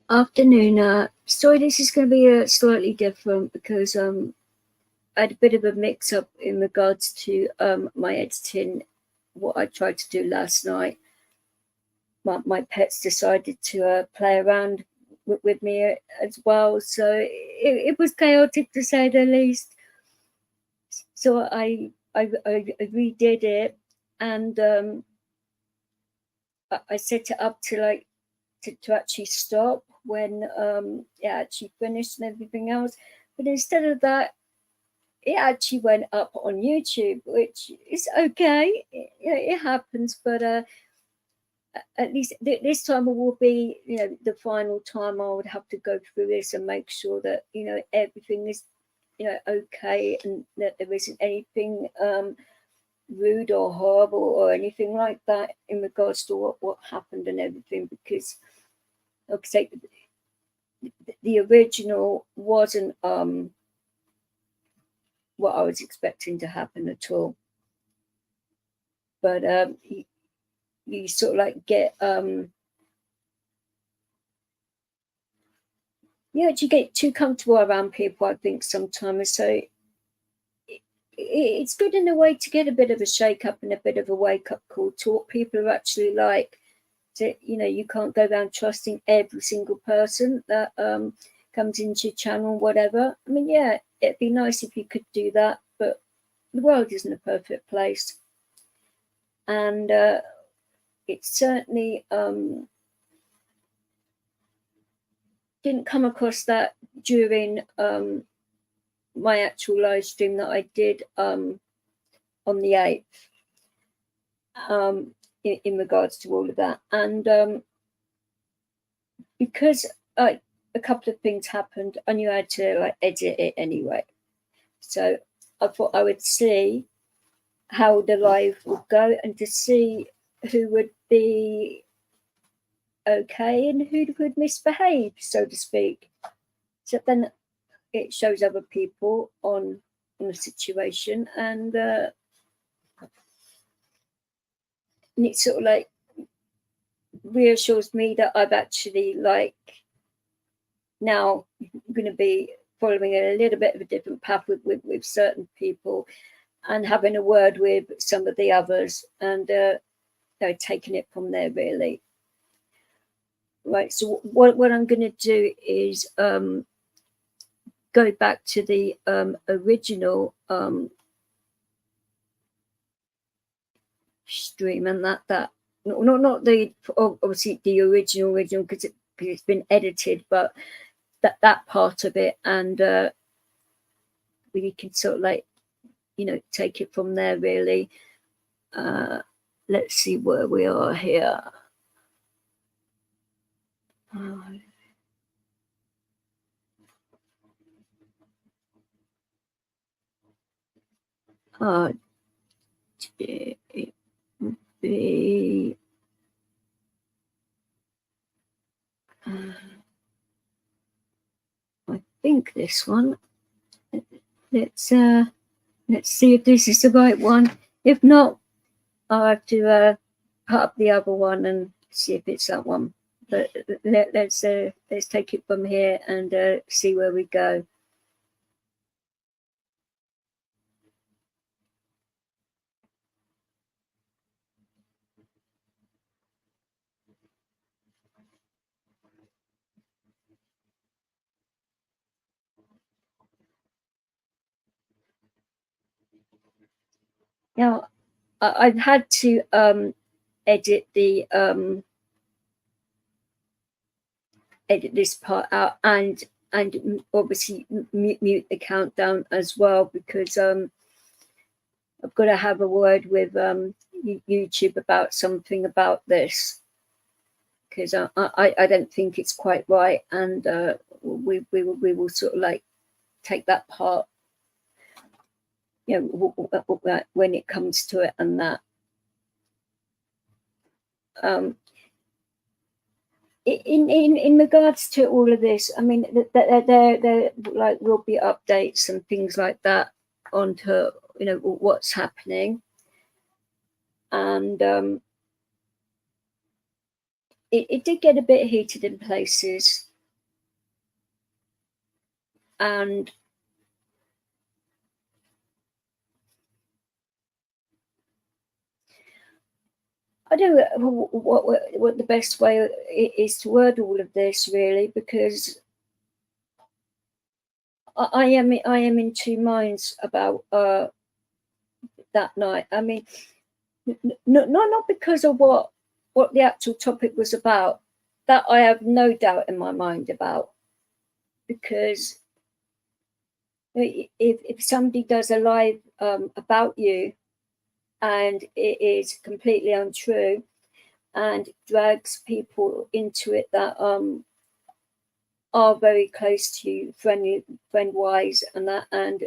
Afternoon. Sorry, this is going to be slightly different because I had a bit of a mix-up in regards to my editing, what I tried to do last night. My pets decided to play around with me as well, so it was chaotic to say the least. So I redid it, and I set it up to to actually stop when it actually finished and everything else. But instead of that, it actually went up on YouTube, which is okay. It happens, but at least this time it will be, the final time I would have to go through this and make sure that everything is, okay, and that there isn't anything rude or horrible or anything like that in regards to what happened and everything, because like I say, the original wasn't what I was expecting to happen at all. But you sort of like get you actually get too comfortable around people, I think, sometimes. So it's good in a way to get a bit of a shake up and a bit of a wake up call to what people are actually like. To, you can't go around trusting every single person that comes into your channel, whatever. I mean, yeah, it'd be nice if you could do that, but the world isn't a perfect place. And it certainly didn't come across that during my actual live stream that I did on the 8th. In regards to all of that, and because a couple of things happened, I knew I had to edit it anyway. So I thought I would see how the live would go and to see who would be okay and who would misbehave, so to speak. So then it shows other people on the situation, and it sort of like reassures me that I've actually now going to be following a little bit of a different path with certain people, and having a word with some of the others, and taking it from there, really. Right, so what I'm going to do is go back to the original stream, and that not the obviously the original because it's been edited, but that part of it, and we can sort of take it from there, really. Let's see where we are here. It would be I think this one. Let's see if this is the right one. If not, I'll have to put up the other one and see if it's that one. But let's take it from here and see where we go. Now, I've had to edit this part out, and obviously mute the countdown as well, because I've got to have a word with YouTube about something about this, because I don't think it's quite right, and we will sort of take that part, when it comes to it, and that. In regards to all of this, I mean, there will be updates and things like that onto what's happening, and it did get a bit heated in places, and I don't know what the best way is to word all of this, really, because I am in two minds about that night. I mean, not because of what the actual topic was about. That I have no doubt in my mind about, because if somebody does a live about you and it is completely untrue and drags people into it that are very close to you, friend wise, and that, and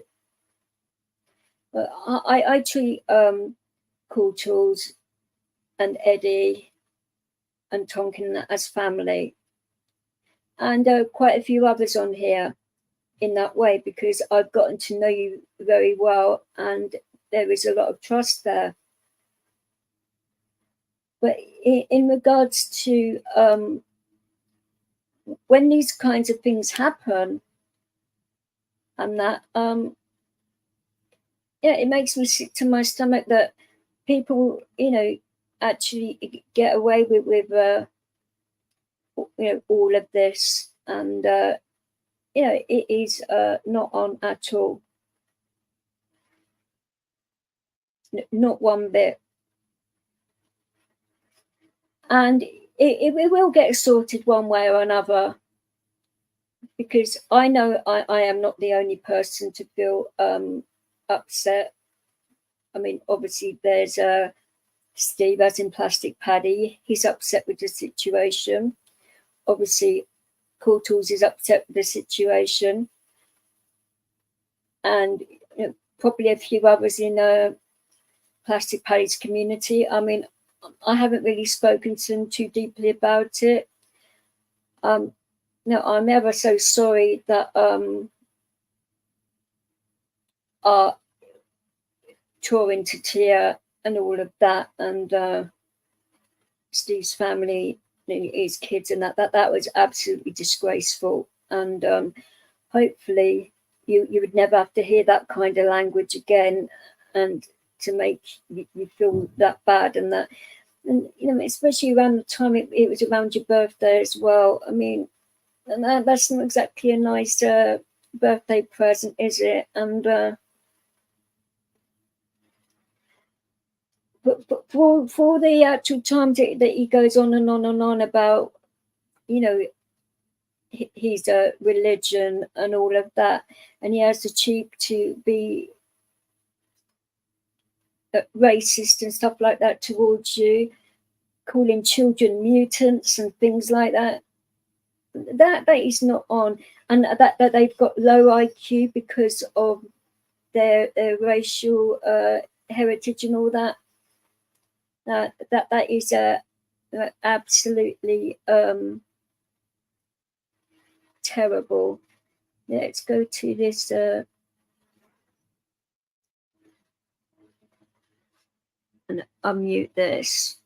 I treat Cool Tools and Eddie and Tonkin as family, and quite a few others on here in that way, because I've gotten to know you very well and there is a lot of trust there. But in regards to when these kinds of things happen, and that yeah, it makes me sick to my stomach that people, actually get away with all of this, and it is not on at all, not one bit, and it will get sorted one way or another, because I know I am not the only person to feel upset. I mean, obviously there's Steve, as in Plastic Paddy, he's upset with the situation. Obviously, Cool Tools is upset with the situation, and probably a few others in Plastic Paddy's community. I mean, I haven't really spoken to them too deeply about it. No, I'm ever so sorry that our touring to Tia and all of that, and Steve's family, his kids, and that was absolutely disgraceful. And hopefully you would never have to hear that kind of language again, and to make you feel that bad, and that, and especially around the time it was around your birthday as well. I mean, and that's not exactly a nice birthday present, is it? And but for the actual times that he goes on and on and on about, his religion and all of that, and he has the cheek to be racist and stuff like that towards you, calling children mutants and things like that. That is not on, and that they've got low IQ because of their racial heritage and all that. That is absolutely terrible. Let's go to this. And unmute this.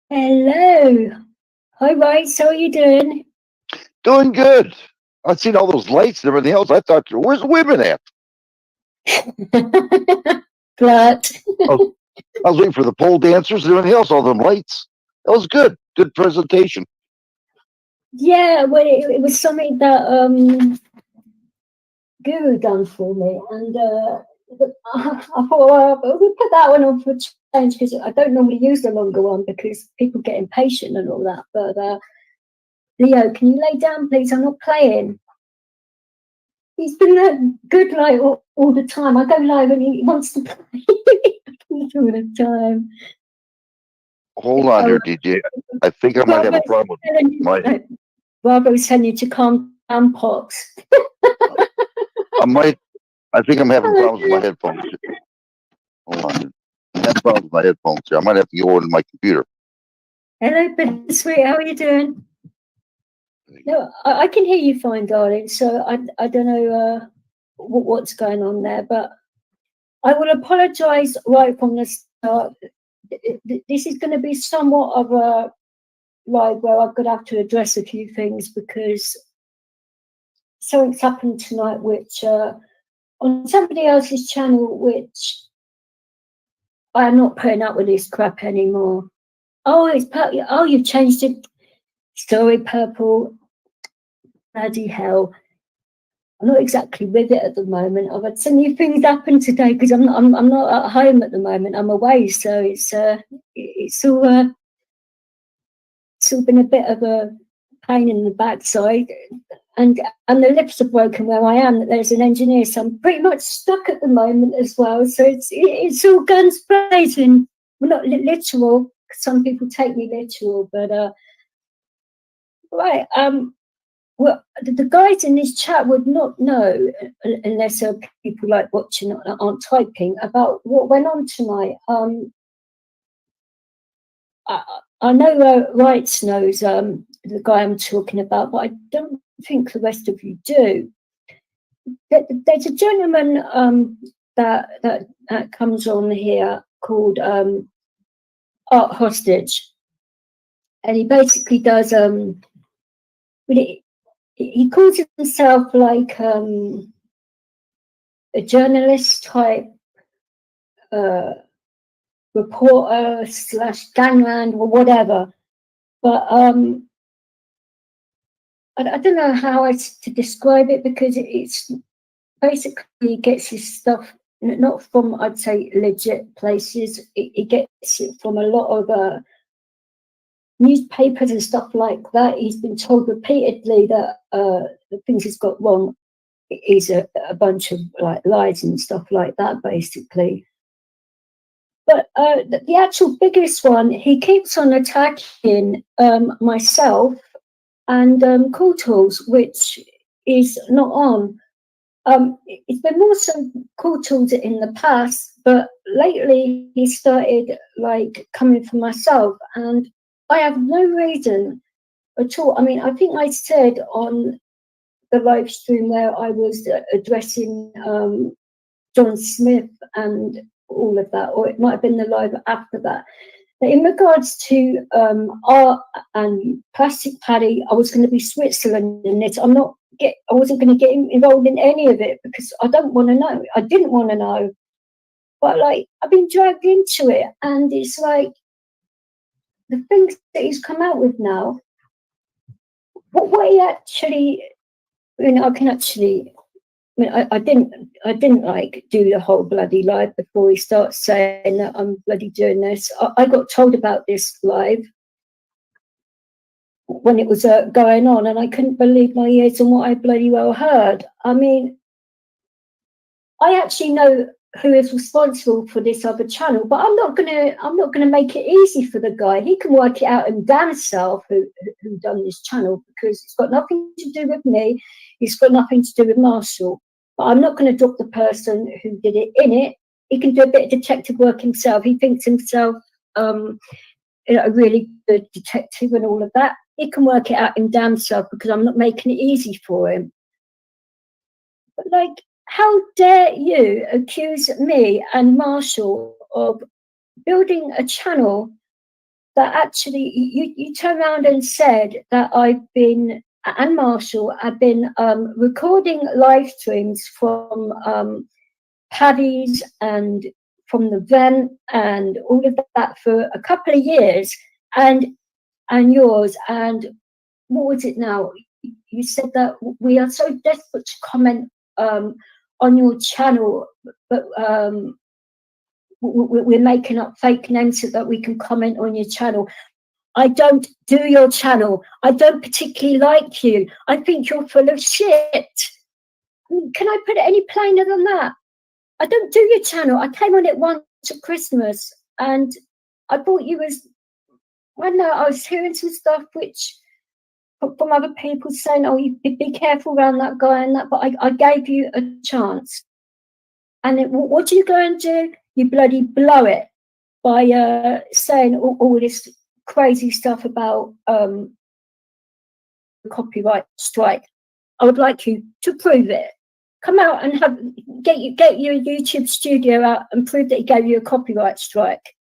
Hello. Hi, Rice. How are you doing? Doing good. I've seen all those lights and everything else. I thought, where's the women at? Flirt. I was waiting for the pole dancers and everything else, all them lights. That was good. Good presentation. Yeah, well, it was something that Guru done for me, and I thought, well, we'll put that one on for change because I don't normally use the longer one because people get impatient and all that. But Leo, can you lay down, please? I'm not playing. He's been good like all the time. I go live and he wants to play all the time. Hold on here, DJ. I think I might have a problem with my head. Bravo's telling you to calm down, Pops. I think I'm having problems with my headphones. Hold on. I'm having problems with my headphones here. I might have to go over to my computer. Hello, Bittersweet. How are you doing? No, I can hear you fine, darling. So I don't know what's going on there, but I will apologise right from the start. This is going to be somewhat of a live where I'm going to have to address a few things because something's happened tonight, which on somebody else's channel, which I am not putting up with this crap anymore. Oh, you've changed it. Story purple. Bloody hell. I'm not exactly with it at the moment. I've had so many things happen today because I'm not at home at the moment. I'm away, so it's all been a bit of a pain in the backside, and the lifts are broken where I am. There's an engineer, so I'm pretty much stuck at the moment as well. So it's all guns blazing. Well, not literal. Some people take me literal, but right. Well, the guys in this chat would not know unless people like watching aren't typing about what went on tonight. I know Wrights knows the guy I'm talking about, but I don't think the rest of you do. There's a gentleman that comes on here called Art Hostage, and he basically does he calls himself like a journalist type reporter / gangland or whatever, but I don't know how to describe it because it's basically he gets his stuff not from, I'd say, legit places. He gets it from a lot of newspapers and stuff like that. He's been told repeatedly that the things he's got wrong is a bunch of like lies and stuff like that, basically. But the actual biggest one, he keeps on attacking myself and Cool Tools, which is not on. It's been more so Cool Tools in the past, but lately he started like coming for myself, and I have no reason at all. I mean, I think I said on the live stream where I was addressing John Smith and all of that, or it might have been the live after that. But in regards to art and Plastic Paddy, I was going to be Switzerland in it. I wasn't going to get involved in any of it because I don't want to know. I didn't want to know. But like, I've been dragged into it, and it's like the things that he's come out with now. What he actually, I can actually. I mean, I didn't like do the whole bloody live before he starts saying that I'm bloody doing this. I got told about this live when it was going on, and I couldn't believe my ears and what I bloody well heard. I mean, I actually know who is responsible for this other channel, but I'm not gonna make it easy for the guy. He can work it out and damn himself who done this channel, because it's got nothing to do with me. It's got nothing to do with Marshall. But I'm not going to drop the person who did it in it. He can do a bit of detective work himself. He thinks himself a really good detective and all of that. He can work it out in damn self, because I'm not making it easy for him. But like, how dare you accuse me and Marshall of building a channel that actually you turned around and said that I've been, and Marshall, have been recording live streams from Paddy's and from the vent and all of that for a couple of years, and yours, and what was it now? You said that we are so desperate to comment on your channel, but we're making up fake names so that we can comment on your channel. I don't do your channel. I don't particularly like you. I think you're full of shit. Can I put it any plainer than that? I don't do your channel. I came on it once at Christmas and I thought you was, I don't know, I was hearing some stuff which from other people saying, oh, you be careful around that guy and that, but I gave you a chance. And then what do you go and do? You bloody blow it by saying all this crazy stuff about copyright strike. I would like you to prove it. Come out and get your YouTube studio out and prove that he gave you a copyright strike.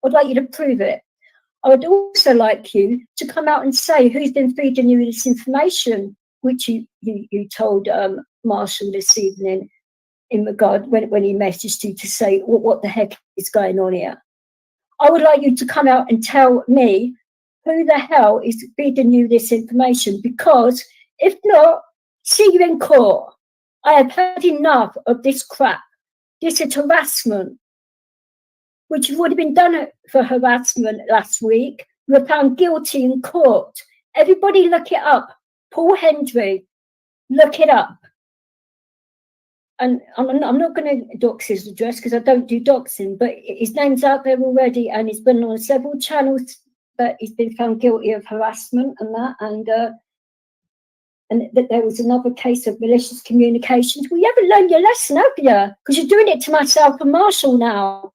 I'd like you to prove it. I would also like you to come out and say who's been feeding you this information, which you told Marshall this evening in regard when he messaged you to say what the heck is going on here. I would like you to come out and tell me who the hell is feeding you this information, because if not, see you in court. I have had enough of this crap. This is harassment, which would have been done for harassment last week. You were found guilty in court. Everybody look it up. Paul Hendry, look it up. And I'm not going to dox his address because I don't do doxing, but his name's out there already and he's been on several channels that he's been found guilty of harassment and that. And that there was another case of malicious communications. Well, you haven't learned your lesson, have you? Because you're doing it to myself and Marshall now.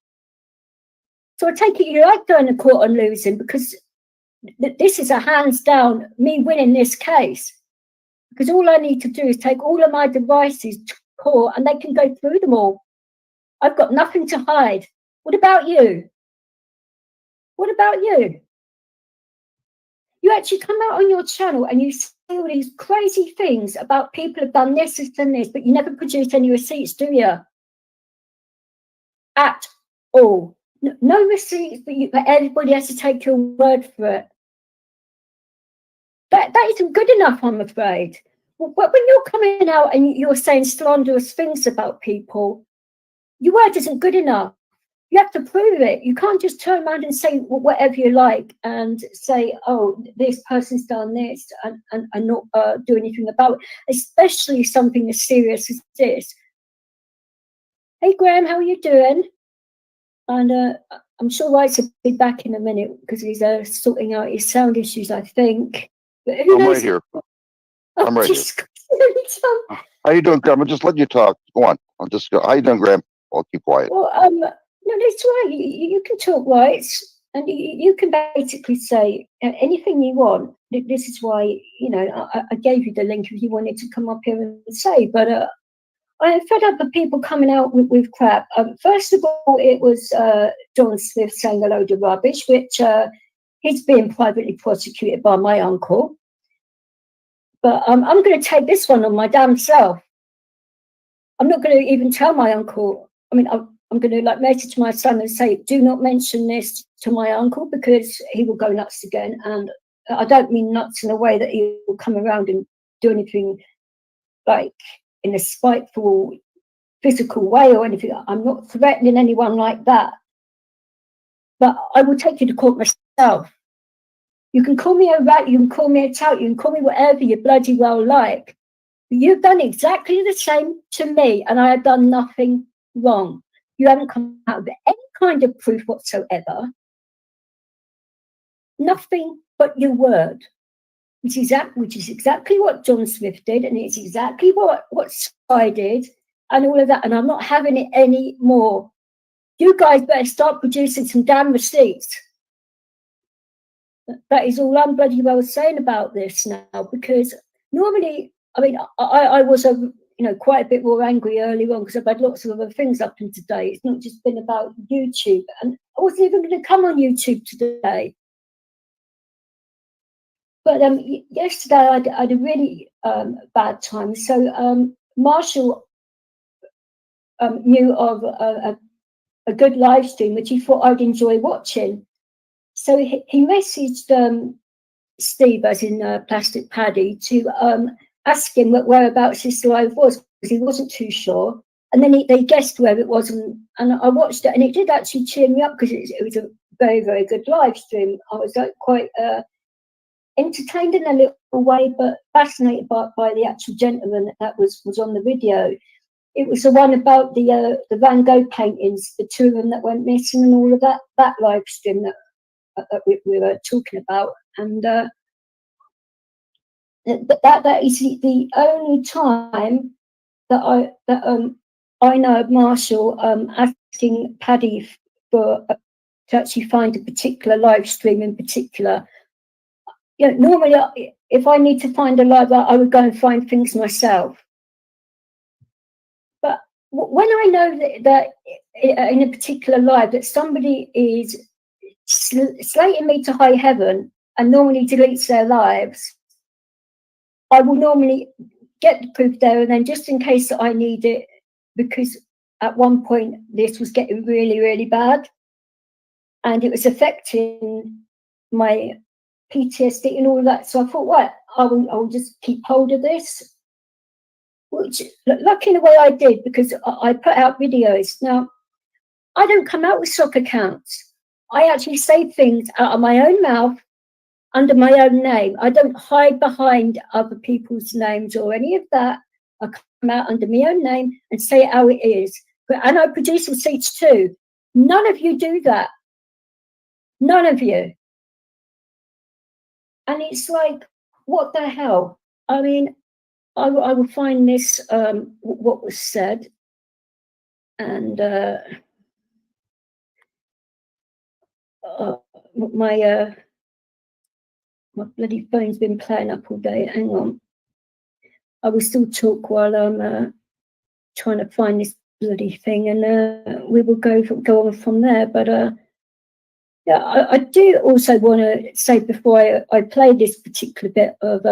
So I take it you like going to court and losing, because this is a hands down me winning this case. Because all I need to do is take all of my devices to court and they can go through them all. I've got nothing to hide. What about you? What about you? You actually come out on your channel and you say all these crazy things about people have done this and this, but you never produce any receipts, do you? At all. No receipts, but everybody has to take your word for it. That isn't good enough, I'm afraid. When you're coming out and you're saying slanderous things about people, your word isn't good enough. You have to prove it. You can't just turn around and say whatever you like and say, oh, this person's done this and not do anything about it, especially something as serious as this. Hey, Graham, how are you doing? And I'm sure Wright's will be back in a minute because he's sorting out his sound issues, I think. But who knows? Right here. I'm right here. How you doing, Graham? I'll just let you talk. Go on. I'll just go. How you doing, Graham? I'll keep quiet. Well, no, that's right. You can talk rights, and you can basically say anything you want. This is why, you know, I gave you the link if you wanted to come up here and say. But I am fed up of people coming out with crap. First of all, it was John Smith saying a load of rubbish, which he's being privately prosecuted by my uncle. But I'm going to take this one on my damn self. I'm not going to even tell my uncle. I mean, I'm going to message my son and say, do not mention this to my uncle because he will go nuts again. And I don't mean nuts in a way that he will come around and do anything like in a spiteful physical way or anything. I'm not threatening anyone like that. But I will take you to court myself. You can call me a rat, you can call me a tout, you can call me whatever you bloody well like. But you've done exactly the same to me and I have done nothing wrong. You haven't come out with any kind of proof whatsoever. Nothing but your word, which is exactly what John Smith did, and it's exactly what Spy did, and all of that. And I'm not having it any more. You guys better start producing some damn receipts. That is all I'm bloody well saying about this now, because normally, I mean, I was a quite a bit more angry earlier on because I've had lots of other things up in today. It's not just been about YouTube, and I wasn't even going to come on YouTube today. But yesterday I had a really bad time. So Marshall knew of a good live stream which he thought I'd enjoy watching. So he messaged Steve, as in Plastic Paddy, to ask him whereabouts this live was, because he wasn't too sure. And then they guessed where it was, and I watched it, and it did actually cheer me up because it was a very, very good live stream. I was quite entertained in a little way, but fascinated by the actual gentleman that was on the video. It was the one about the Van Gogh paintings, the two of them that went missing, and all of that live stream that we were talking about. And that is the only time that I know of Marshall asking Paddy for to actually find a particular live stream in particular. Normally, if I need to find a live, I would go and find things myself. But when I know that in a particular live that somebody is slating me to high heaven and normally deletes their lives, I will normally get the proof there, and then just in case that I need it, because at one point this was getting really, really bad, and it was affecting my PTSD and all of that. So I thought, right, I will just keep hold of this, which lucky in the way I did, because I put out videos. Now, I don't come out with stock accounts. I actually say things out of my own mouth, under my own name. I don't hide behind other people's names or any of that. I come out under my own name and say it how it is. And I produce receipts too. None of you do that. None of you. And it's like, what the hell? I mean, I will find this, what was said. And my bloody phone's been playing up all day. Hang on. I will still talk while I'm trying to find this bloody thing, and we will go on from there. But yeah, I do also want to say before I play this particular bit of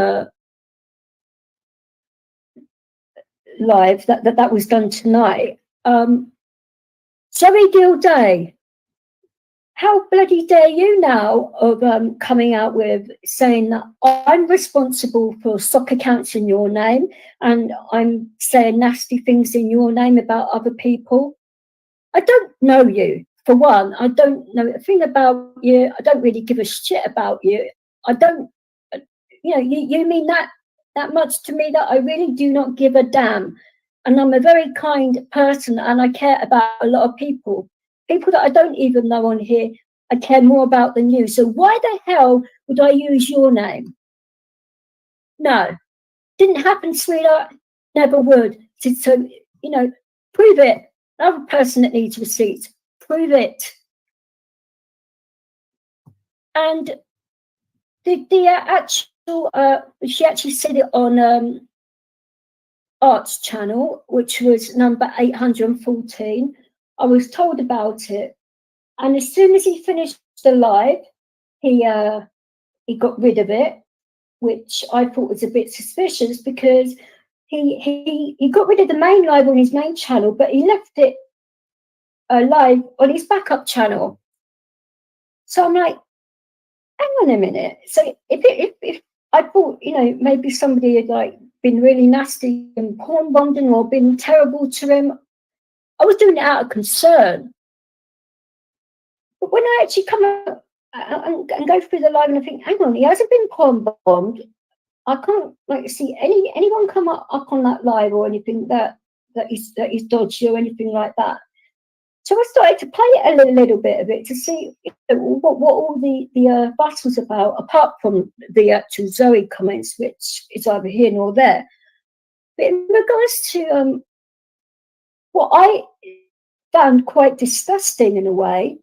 live that was done tonight. Zoe Gilday, how bloody dare you now of coming out with saying that I'm responsible for stock accounts in your name, and I'm saying nasty things in your name about other people? I don't know you, for one. I don't know a thing about you. I don't really give a shit about you. I don't, you mean that much to me that I really do not give a damn. And I'm a very kind person, and I care about a lot of people. People that I don't even know on here, I care more about than you. So why the hell would I use your name? No, didn't happen, sweetheart. Never would. So prove it. Another person that needs receipts, prove it. And the actual, she actually said it on Art's channel, which was number 814. I was told about it, and as soon as he finished the live, he got rid of it, which I thought was a bit suspicious, because he got rid of the main live on his main channel, but he left it live on his backup channel. So I'm like, hang on a minute. So if I thought, maybe somebody had been really nasty and porn bombed him or been terrible to him, I was doing it out of concern. But when I actually come out and go through the live and I think, hang on, he hasn't been porn bombed. I can't see anyone come up on that live or anything that is dodgy or anything like that. So I started to play it a little bit of it to see what all the fuss was about, apart from the actual Zoe comments, which is either here nor there. But in regards to what I found quite disgusting in a way,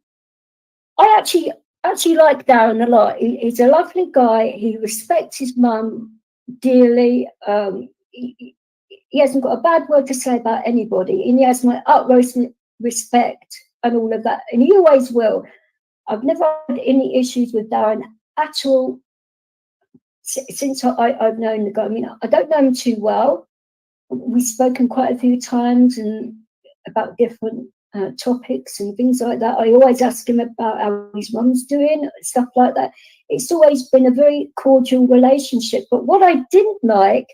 I actually like Darren a lot. He's a lovely guy. He respects his mum dearly. he hasn't got a bad word to say about anybody, and he has my utmost respect and all of that, and he always will. I've never had any issues with Darren at all since I've known the guy. I mean, I don't know him too well. We've spoken quite a few times and about different topics and things like that. I always ask him about how his mum's doing, stuff like that. It's always been a very cordial relationship. But what I didn't like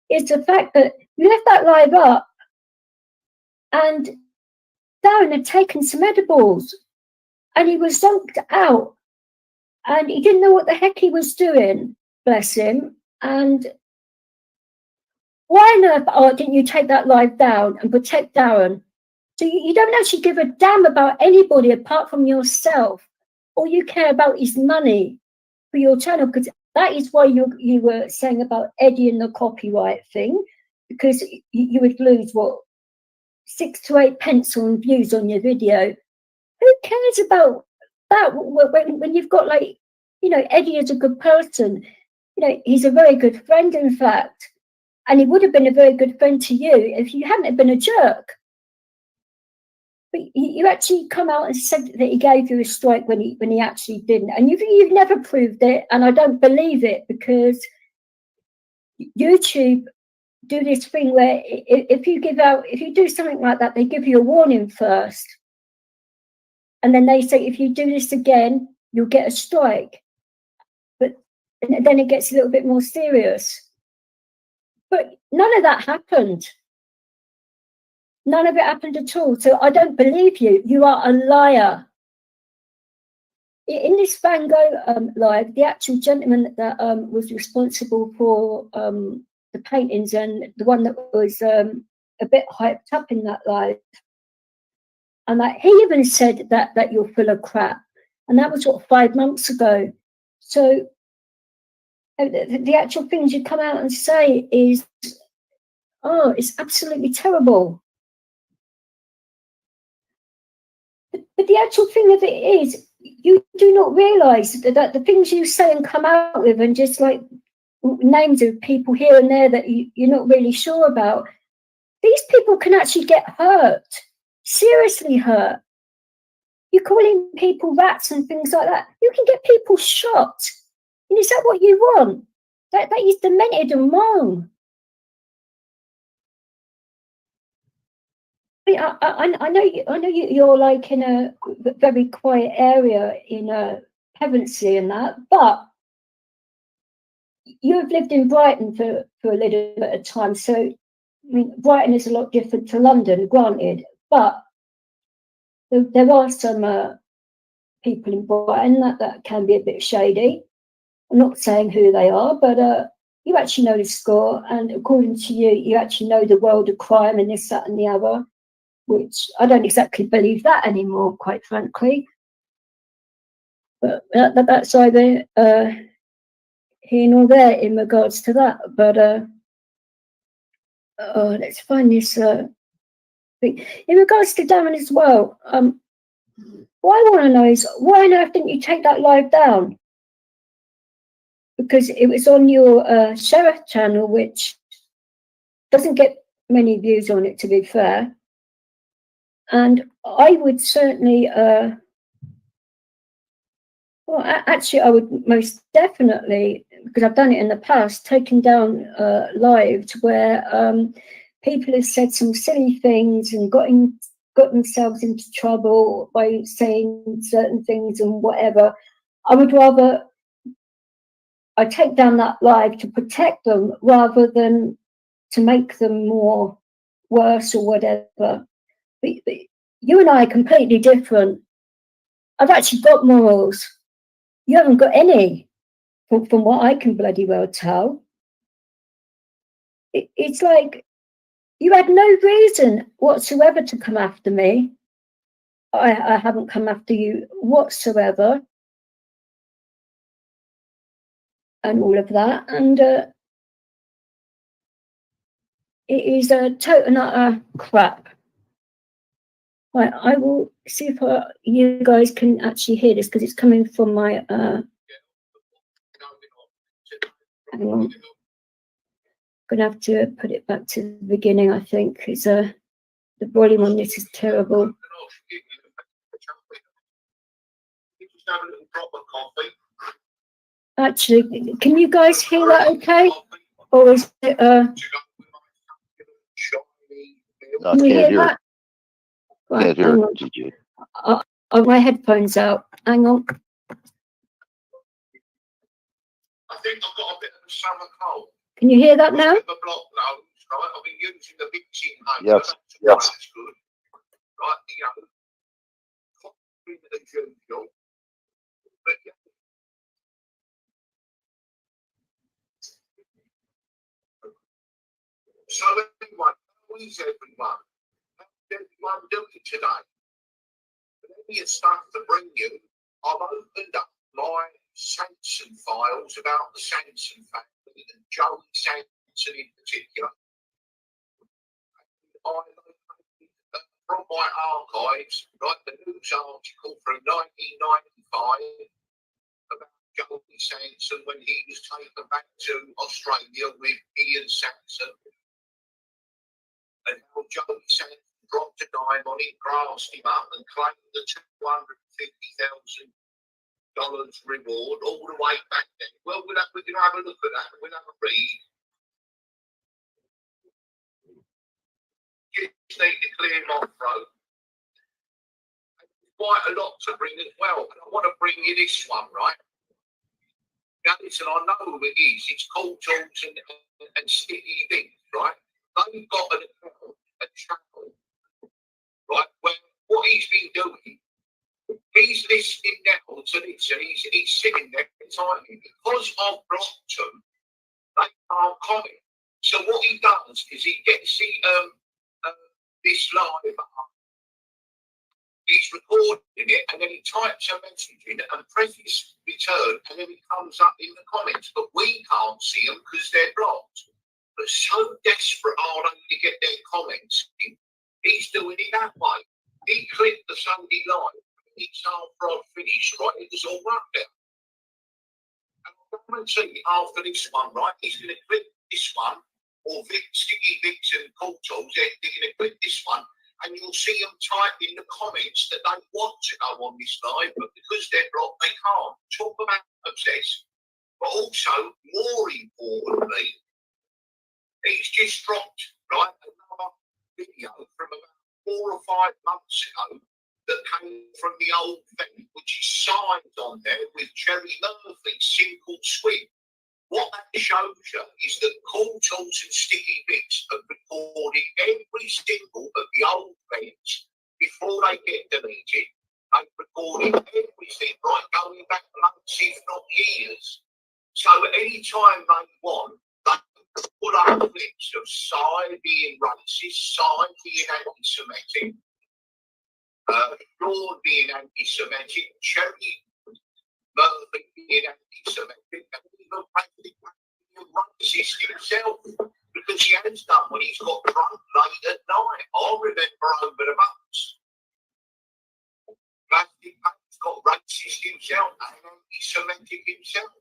is the fact that you left that live up and Darren had taken some edibles and he was zonked out and he didn't know what the heck he was doing, bless him. And why on earth didn't you take that live down and protect Darren? So you don't actually give a damn about anybody apart from yourself. All you care about is money for your channel, because that is why you were saying about Eddie and the copyright thing, because you would lose, what, 6 to 8 pence on views on your video. Who cares about that when you've got, like, you know, Eddie is a good person. You know, he's a very good friend, in fact. And he would have been a very good friend to you if you hadn't been a jerk. But you actually come out and said that he gave you a strike when he actually didn't. And you've never proved it, and I don't believe it, because YouTube do this thing where if you do something like that, they give you a warning first. And then they say, if you do this again, you'll get a strike. But then it gets a little bit more serious. But none of that happened. None of it happened at all. So I don't believe you. You are a liar. In this Van Gogh live, the actual gentleman that was responsible for the paintings and the one that was a bit hyped up in that live, and that he even said that you're full of crap. And that was, what, 5 months ago. So the actual things you come out and say is, oh, it's absolutely terrible. But the actual thing of it is, you do not realise that the things you say and come out with, and just like names of people here and there that you're not really sure about, these people can actually get hurt, seriously hurt. You're calling people rats and things like that. You can get people shot. And is that what you want? That is demented and wrong. I know you're like in a very quiet area in Pevensey and that, but you have lived in Brighton for a little bit of time. So, I mean, Brighton is a lot different to London, granted, but there are some people in Brighton that can be a bit shady. I'm not saying who they are, but you actually know the score, and according to you, you actually know the world of crime and this, that, and the other, which I don't exactly believe that anymore, quite frankly. But that's either here nor there in regards to that. But let's find this thing. In regards to Darren as well, what I want to know is, why on earth didn't you take that live down? Because it was on your Sheriff channel, which doesn't get many views on it, to be fair. And I would certainly, well, actually, I would most definitely, because I've done it in the past, taken down lives where people have said some silly things and got themselves into trouble by saying certain things and whatever. I would rather I take down that live to protect them rather than to make them more worse or whatever. But you and I are completely different. I've actually got morals. You haven't got any, from what I can bloody well tell. It's like you had no reason whatsoever to come after me. I haven't come after you whatsoever. And all of that. And it is a total and utter crap. Right, I will see if you guys can actually hear this, because it's coming from my hang on. Gonna have to put it back to the beginning, I think, because the volume on this is terrible. Actually, can you guys hear that okay? Or is it No, can you hear it. that? Right, Can't hear hang it. on. My headphones out. Hang on. I think I've got a bit of a summer cold. Can you hear that now? I've been using the mixing hose. Yes, That's good. Right, you know, as usual. But yeah. So anyway, how is everyone? How's everyone doing today? Plenty of stuff to bring you. I've opened up my Sanson files about the Sanson family and Joey Sanson in particular. I located from my archives, right, the news article from 1995 about Joey Sanson when he was taken back to Australia with Ian Sanson. And how Joey Sanson dropped a dime on him, grassed him up and claimed the $250,000 reward all the way back then. Well, we can have a look at that. We'll have a read. Just need to clear my throat. Quite a lot to bring as well. And I want to bring you this one, right? Now, listen, I know who it is. It's Cool Tools and Sticky Things, right? They've got an account, a channel, right, where what he's been doing, he's listening now to this, and he's sitting there typing. Because I've blocked them, they can't comment. So what he does is he gets this live up, he's recording it, and then he types a message in and presses return, and then it comes up in the comments. But we can't see them because they're blocked. But so desperate are they to get their comments in, he's doing it that way. He clicked the Sunday live. It's after I'd finished, right? It was all right there. And I guarantee after this one, right, he's going to click this one, or Sticky Vicks and Cool Tools, they're going to click this one, and you'll see them type in the comments that they want to go on this live, but because they're blocked, they can't. Talk about obsessed. But also, more importantly, he's just dropped, right, another video from about 4 or 5 months ago that came from the old thing, which is signed on there with Jerry Murphy's Simple Swim. What that shows you is that Cool Tools and Sticky Bits have recorded every single of the old events before they get deleted. They've recorded everything, right, going back months, if not years. So any time they want, they can pull up clips of Cy being racist, Cy being anti-Semitic, Lord being anti-Semitic, Cherry Murphy being anti-Semitic, and even practically racist himself, because he has done when he's got drunk late at night. I remember over the months. Plastic Pack's got racist himself and anti-Semitic himself.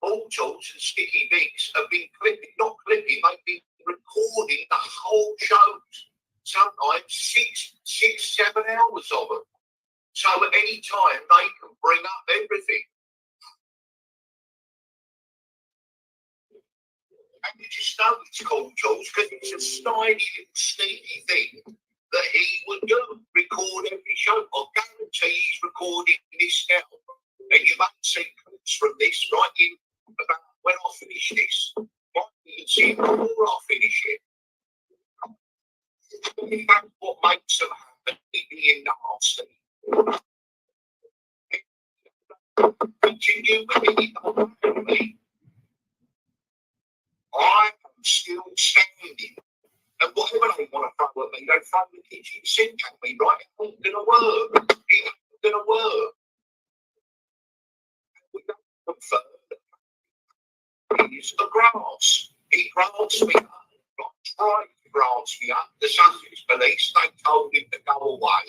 All Tools and Sticky Vicks have been clipping, not clipping, they've been recording the whole shows. Sometimes 6, 7 hours of them. So at any time they can bring up everything. And you just know it's Cool Tools because it's a snidey little sneaky thing that he would do, record every show. I guarantee he's recording this now. And you might see clips from this right in about when I finish this. You can see it before I finish it. In fact, what makes them happen is being nasty. Continue with me. I am still standing. And whatever they want to throw at me, they throw the kitchen sink at me, right? It ain't going to work. It ain't going to work. We don't confirm that he's the grass. He grants me up. Not trying to grant me up. The Sussex police, they told him to go away.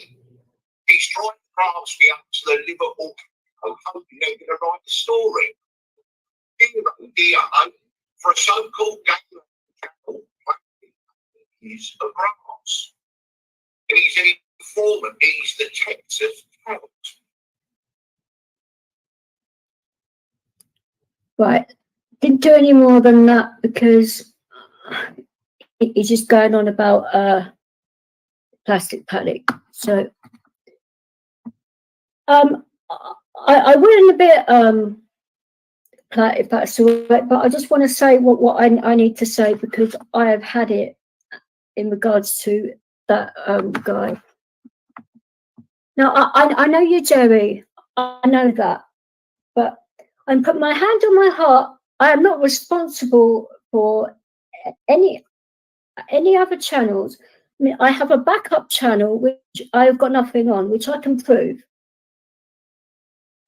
He's trying to grant me up to the Liverpool hoping they're going to write a story. Dear, for a so-called gay channel, is a grass. And he's an informant. He's the Texas tout. Right. Didn't do any more than that because he's just going on about plastic paddock. So I went a bit polite, if that's all right, but I just want to say what I need to say because I have had it in regards to that guy. Now I know you, Jerry. I know that, but I'm putting my hand on my heart. I am not responsible for any other channels. I mean, I have a backup channel which I've got nothing on, which I can prove.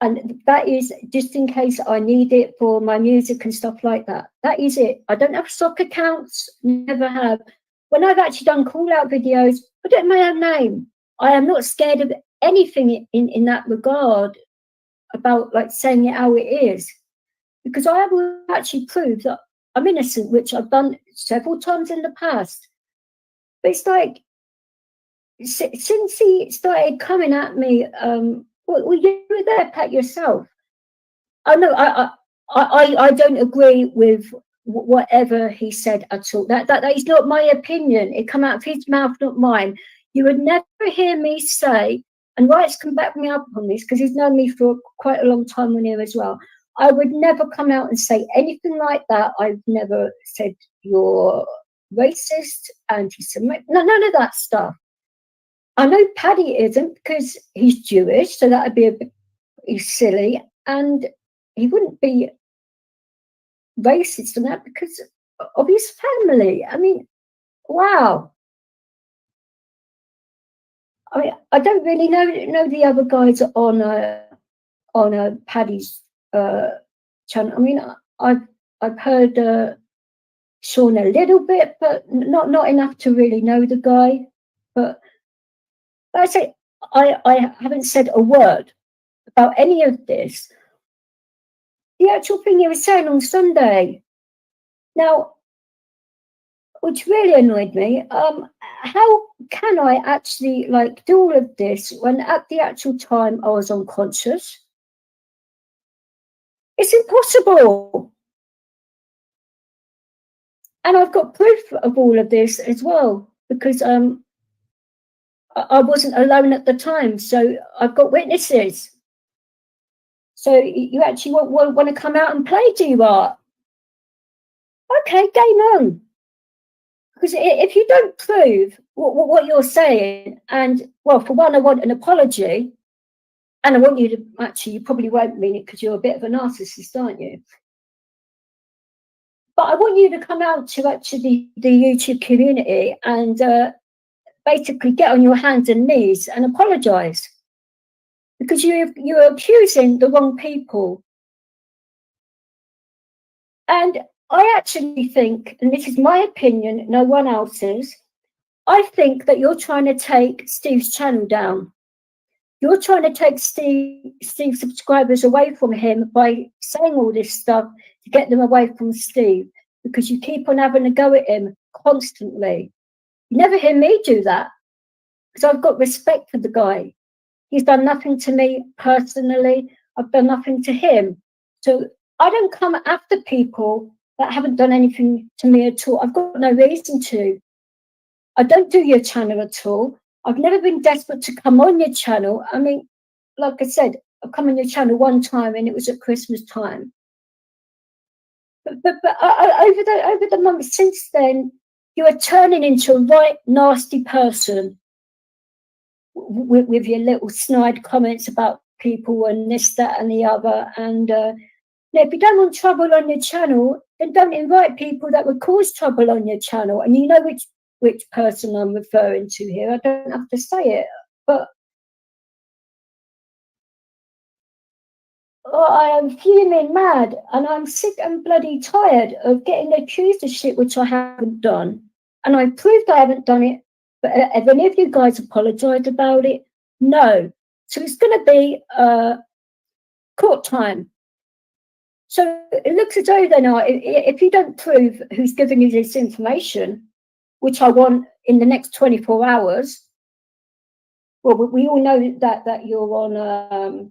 And that is just in case I need it for my music and stuff like that. That is it. I don't have stock accounts, never have. When I've actually done call-out videos, I don't know my own name. I am not scared of anything in that regard about like saying it how it is. Because I will actually prove that I'm innocent, which I've done several times in the past. But it's like, since he started coming at me, well, you were there, Pat, yourself. I know I don't agree with whatever he said at all. That is not my opinion. It come out of his mouth, not mine. You would never hear me say, and Wright's come back me up on this because he's known me for quite a long time on here as well. I would never come out and say anything like that. I've never said you're racist, anti-Semitic, none of that stuff. I know Paddy isn't because he's Jewish, so that would be a bit silly, and he wouldn't be racist on that because of his family. I mean, wow. I mean, I don't really know the other guys on Paddy's channel. I mean, I've heard Sean a little bit, but not enough to really know the guy. But I say I haven't said a word about any of this. The actual thing he was saying on Sunday. Now, which really annoyed me, how can I actually like do all of this when at the actual time I was unconscious? It's impossible. And I've got proof of all of this as well, because I wasn't alone at the time, so I've got witnesses. So you actually want to come out and play, do you, Art? Okay, game on. Because if you don't prove what you're saying, and, well, for one, I want an apology, and I want you to, actually, you probably won't mean it because you're a bit of a narcissist, aren't you? But I want you to come out to actually the YouTube community and basically get on your hands and knees and apologise. Because you're accusing the wrong people. And I actually think, and this is my opinion, no one else's, I think that you're trying to take Steve's channel down. You're trying to take Steve's subscribers away from him by saying all this stuff to get them away from Steve, because you keep on having a go at him constantly. You never hear me do that, because I've got respect for the guy. He's done nothing to me personally. I've done nothing to him. So I don't come after people that haven't done anything to me at all. I've got no reason to. I don't do your channel at all. I've never been desperate to come on your channel. I mean, like I said, I've come on your channel one time and it was at Christmas time. But over the months since then, you are turning into a right nasty person with your little snide comments about people and this, that, and the other. And if you don't want trouble on your channel, then don't invite people that would cause trouble on your channel. And you know which person I'm referring to here. I don't have to say it, but I am fuming mad, and I'm sick and bloody tired of getting accused of shit which I haven't done. And I proved I haven't done it, but have any of you guys apologised about it? No. So it's going to be court time. So it looks as though then, if you don't prove who's giving you this information, which I want in the next 24 hours, well, we all know that you're on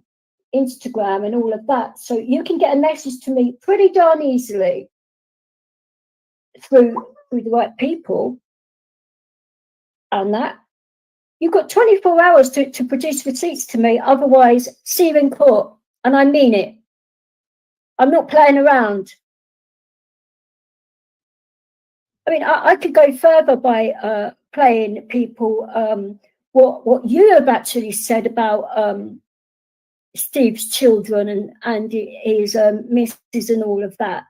Instagram and all of that, so you can get a message to me pretty darn easily through the right people, and that you've got 24 hours to produce receipts to me. Otherwise, see you in court, and I mean it. I'm not playing around. I mean, I could go further by playing people what you have actually said about Steve's children and his missus and all of that.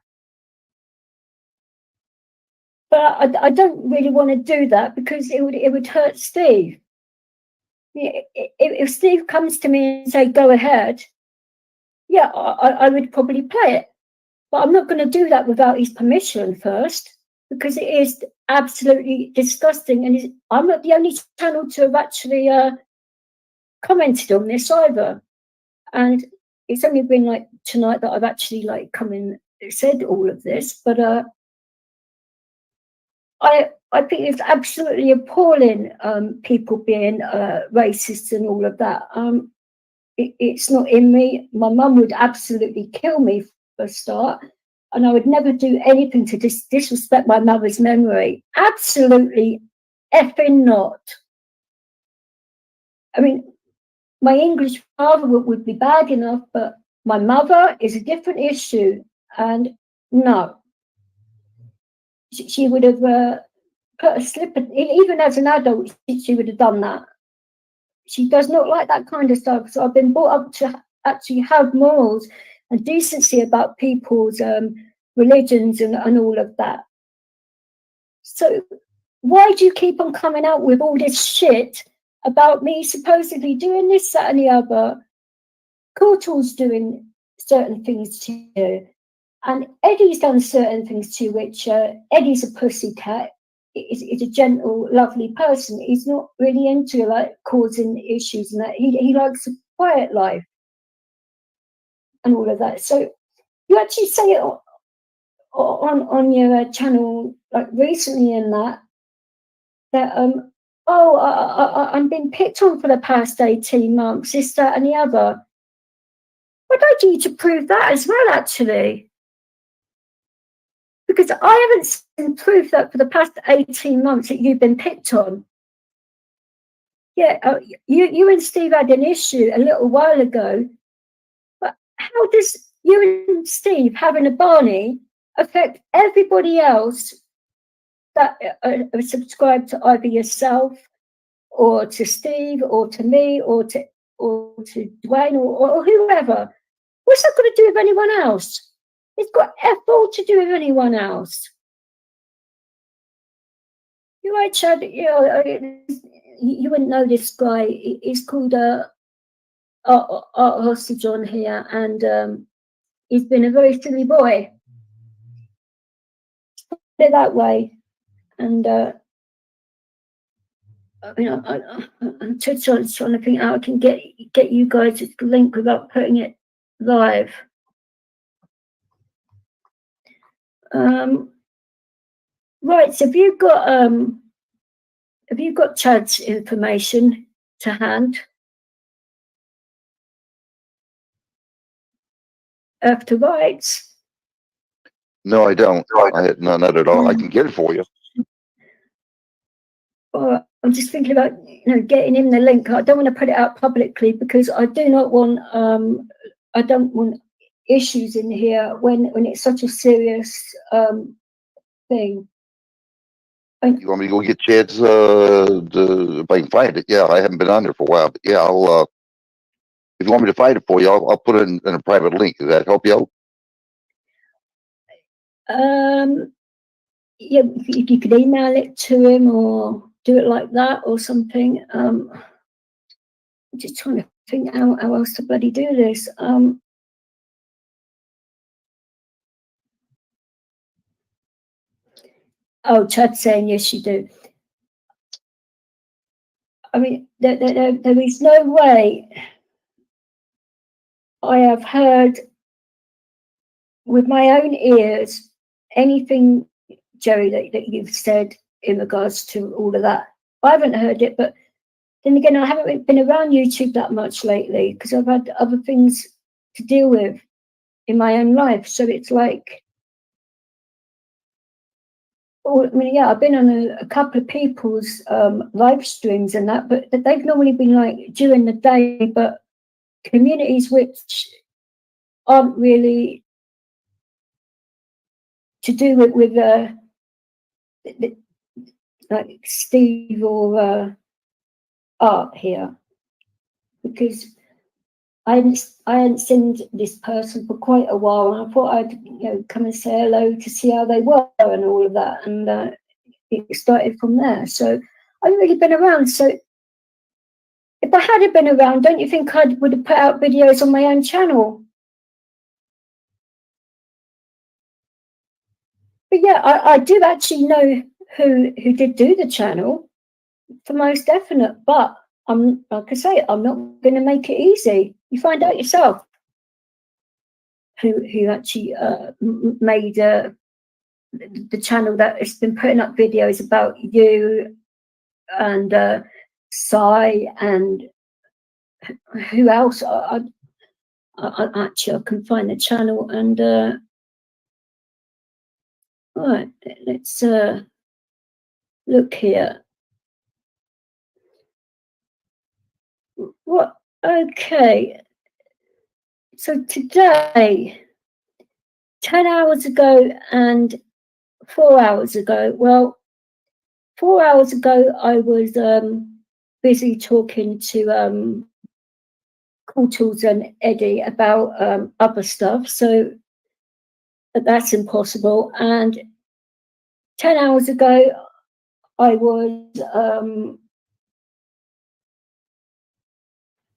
But I don't really want to do that because it would hurt Steve. If Steve comes to me and say, go ahead, yeah, I would probably play it. But I'm not going to do that without his permission first, because it is absolutely disgusting. And I'm not the only channel to have actually commented on this either. And it's only been like tonight that I've actually like come in and said all of this. But I think it's absolutely appalling, people being racist and all of that. It's not in me. My mum would absolutely kill me for a start, and I would never do anything to disrespect my mother's memory. Absolutely effing not. I mean, my English father would be bad enough, but my mother is a different issue, and no. She would have put a slipper, even as an adult, she would have done that. She does not like that kind of stuff. So I've been brought up to actually have morals and decency about people's religions and all of that. So why do you keep on coming out with all this shit about me supposedly doing this, that, and the other? Courtall's doing certain things to you, and Eddie's done certain things to you, which Eddie's a pussycat. He's a gentle, lovely person. He's not really into like causing issues and that. He likes a quiet life and all of that. So you actually say it on your channel like recently in that I'm being picked on for the past 18 months, this, that, and the other. I'd like you to prove that as well, actually. Because I haven't seen proof that for the past 18 months that you've been picked on. Yeah, you and Steve had an issue a little while ago, but how does you and Steve having a Barney affect everybody else that are subscribed to either yourself or to Steve or to me or to Dwayne or whoever? What's that got to do with anyone else? It's got F all to do with anyone else. You're right, Chad. You wouldn't know this guy. He's called Art Hostage on here, and he's been a very silly boy. Put it that way. And I mean, I'm just trying to think how I can get you guys a link without putting it live. Right, so have you got Chad's information to hand? After rights? No, I don't. Not at all. I can get it for you. Well, I'm just thinking about getting him the link. I don't want to put it out publicly because I do not want I don't want issues in here when it's such a serious thing. You want me to go get Chad's if I can find it? Yeah, I haven't been on there for a while, but yeah, I'll if you want me to find it for you, I'll put it in a private link. Does that help you out? Yeah, if you could email it to him or do it like that or something. I'm just trying to think how else to bloody do this. Oh, Chad's saying yes, you do. I mean, there is no way I have heard with my own ears, anything, Jerry, that you've said in regards to all of that. I haven't heard it, but then again, I haven't been around YouTube that much lately because I've had other things to deal with in my own life. So it's like, I mean, yeah, I've been on a couple of people's live streams and that, but they've normally been like during the day, but communities which aren't really to do with like Steve or Art here, because I hadn't seen this person for quite a while, and I thought I'd come and say hello to see how they were and all of that, and it started from there. So I haven't really been around. So if I had been around, don't you think I would have put out videos on my own channel? But yeah, I do actually know who did do the channel, for most definite. But I'm, like I say, I'm not going to make it easy. You find out yourself who actually made the channel that has been putting up videos about you and Sai and who else. I actually, I can find the channel and right, let's look here. What? Okay. So today, 10 hours ago and 4 hours ago, well, 4 hours ago, I was busy talking to Cool Tools and Eddie about other stuff, so that's impossible. And 10 hours ago, I was,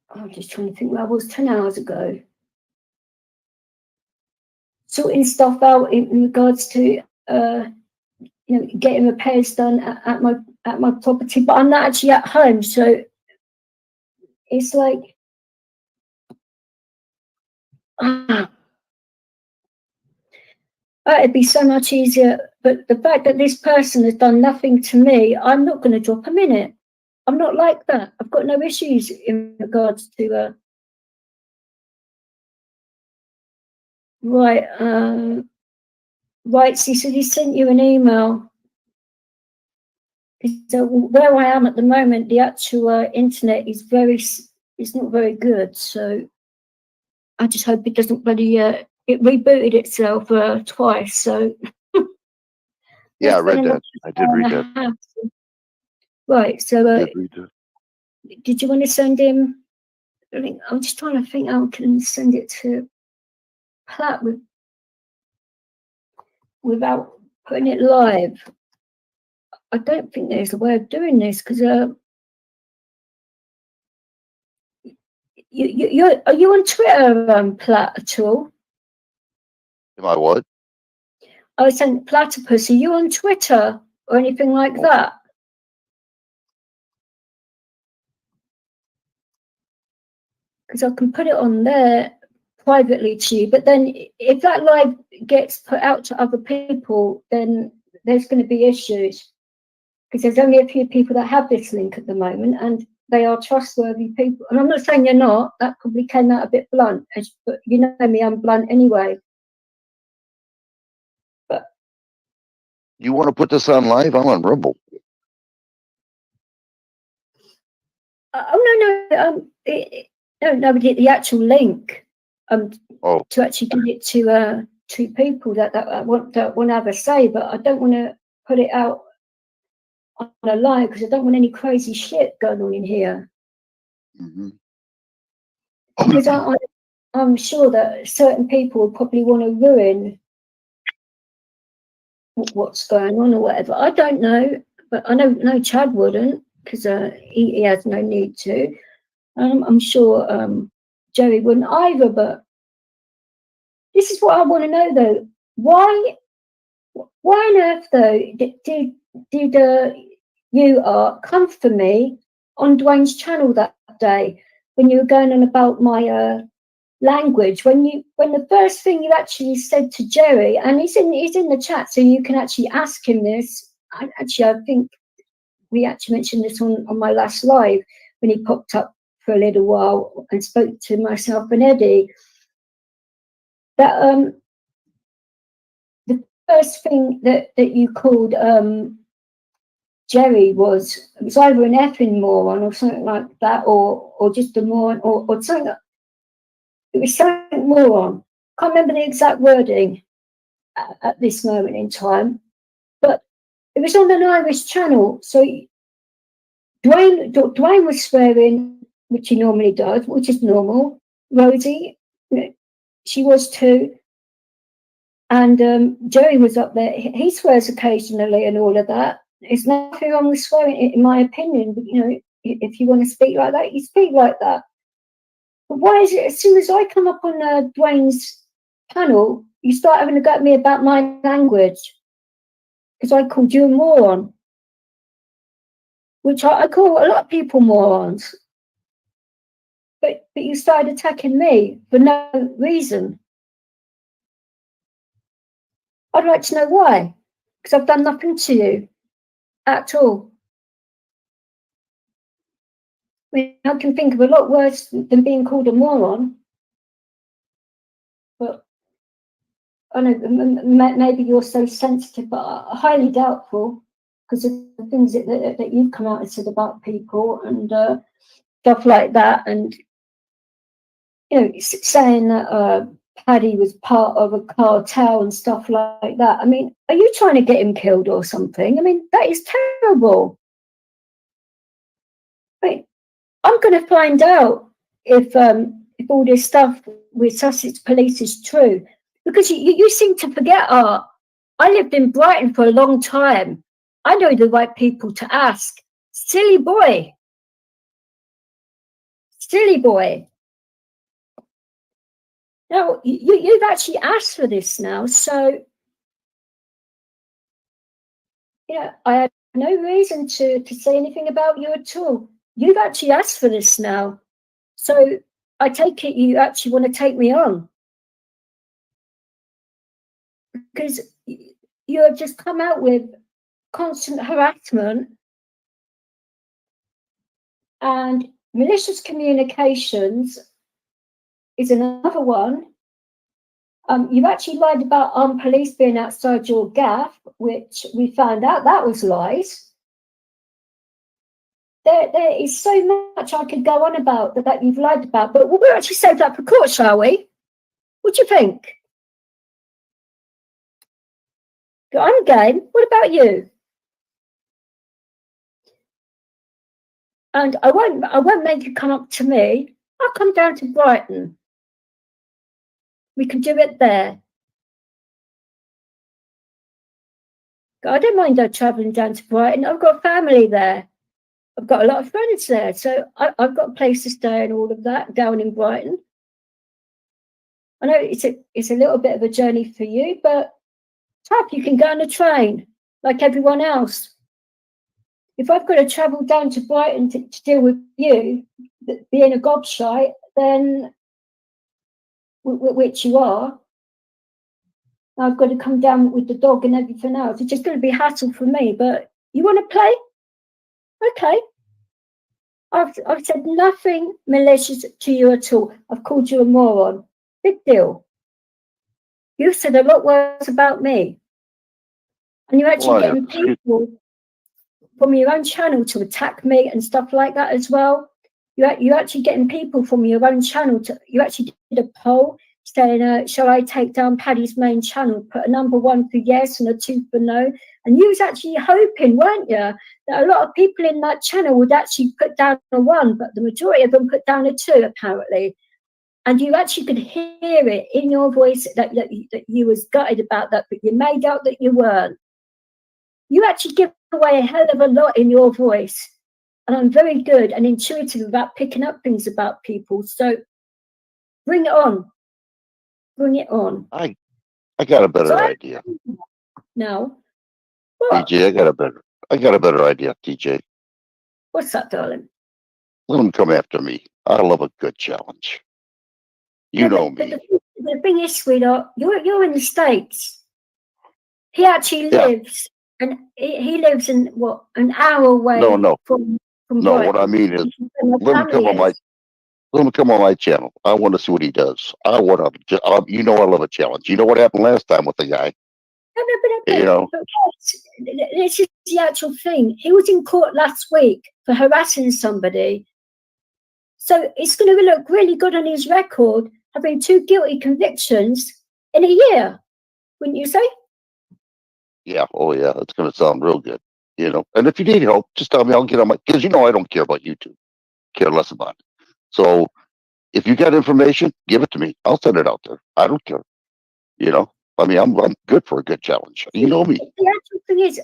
I'm just trying to think where I was 10 hours ago. Sorting stuff out in regards to getting repairs done at my property, but I'm not actually at home, so it's like it'd be so much easier. But the fact that this person has done nothing to me, I'm not going to drop a minute. I'm not like that. I've got no issues in regards to right. Right, so he said he sent you an email. So where I am at the moment, the actual internet is not very good. So I just hope it doesn't bloody it rebooted itself twice. So Yeah, I read that. I did read that. Right. So I did read that. did you want to send him? I'm just trying to think how I can send it to Platt without putting it live. I don't think there's a way of doing this because are you on Twitter, Platt, at all? Am I what? I was saying, Platypus, are you on Twitter or anything like that? Because I can put it on there privately to you, but then if that live gets put out to other people, then there's going to be issues. Because there's only a few people that have this link at the moment, and they are trustworthy people. And I'm not saying you're not. That probably came out a bit blunt, but you know me, I'm blunt anyway. But You want to put this on live? I'm on Rumble. oh no, the actual link to actually give it to two people that want to have a say, but I don't want to put it out on a live because I don't want any crazy shit going on in here. Mm-hmm. Because I'm sure that certain people will probably want to ruin what's going on or whatever. I don't know, but I know Chad wouldn't because he has no need to. I'm sure Jerry wouldn't either, but this is what I want to know though. Why on earth though did you come for me on Dwayne's channel that day when you were going on about my language when the first thing you actually said to Jerry, and he's in the chat, so you can actually ask him this. I think we actually mentioned this on my last live when he popped up for a little while and spoke to myself and Eddie. That the first thing that you called Jerry was either an effing moron or something like that, or just a moron, or something. It was something moron. Can't remember the exact wording at this moment in time, but it was on an Irish channel. So Dwayne was swearing, which he normally does, which is normal. Rosie, she was too. And Jerry was up there. He swears occasionally and all of that. There's nothing wrong with swearing, in my opinion. But, if you want to speak like that, you speak like that. But why is it as soon as I come up on Dwayne's panel, you start having a go at me about my language? Because I called you a moron. Which I call a lot of people morons. But you started attacking me for no reason. I'd like to know why. Because I've done nothing to you at all. I mean, I can think of a lot worse than being called a moron. But I know maybe you're so sensitive, but highly doubtful because of the things that you've come out and said about people and stuff like that. And, saying that Paddy was part of a cartel and stuff like that. I mean, are you trying to get him killed or something? I mean, that is terrible. I mean, I'm going to find out if all this stuff with Sussex police is true, because you seem to forget. I lived in Brighton for a long time. I know the right people to ask. Silly boy. Silly boy. Now, you've actually asked for this now, so I had no reason to say anything about you at all. You've actually asked for this now, so I take it you actually want to take me on, because you have just come out with constant harassment and malicious communications is another one. You've actually lied about armed police being outside your gaff, which we found out that was lies. There is so much I could go on about that you've lied about, but we'll actually save that for court, shall we? What do you think? I'm game. What about you? And I won't make you come up to me. I'll come down to Brighton. We can do it there. I don't mind travelling down to Brighton. I've got family there. I've got a lot of friends there, so I've got a place to stay and all of that down in Brighton. I know it's a little bit of a journey for you, but tough. You can go on a train like everyone else. If I've got to travel down to Brighton to deal with you being a gobshite, then which you are, I've got to come down with the dog and everything else. It's just going to be hassle for me. But you want to play? Okay. I've said nothing malicious to you at all. I've called you a moron. Big deal. You've said a lot worse about me. And you're actually getting people from your own channel to attack me and stuff like that as well. You're actually getting people from your own channel you actually did a poll saying, shall I take down Paddy's main channel? Put a number 1 for yes and a 2 for no. And you was actually hoping, weren't you, that a lot of people in that channel would actually put down a 1, but the majority of them put down a 2, apparently. And you actually could hear it in your voice that you was gutted about that, but you made out that you weren't. You actually give away a hell of a lot in your voice. And I'm very good and intuitive about picking up things about people. So bring it on. Bring it on. I got a better idea. No. What? DJ, I got a better idea, DJ. What's that, darling? Let them come after me. I love a good challenge. You No, know but me. the thing is, sweetheart, you're in the States. He actually Yeah. lives, and he lives in what, an hour away No. from No, what I Brighton. mean is, Where my let him come family on my is. let him come on my channel. I want to see what he does. I want to. You know, I love a challenge. You know what happened last time with the guy. No, You know. but this is the actual thing. He was in court last week for harassing somebody. So it's going to look really good on his record, having 2 guilty convictions in a year, wouldn't you say? Yeah. Oh yeah. It's going to sound real good. You know. And if you need help, just tell me. I'll get on my. Because you know I don't care about YouTube. Care less about it. So if you got information, give it to me. I'll send it out there. I don't care. You know. I mean, I'm good for a good challenge. You know me. The actual thing is,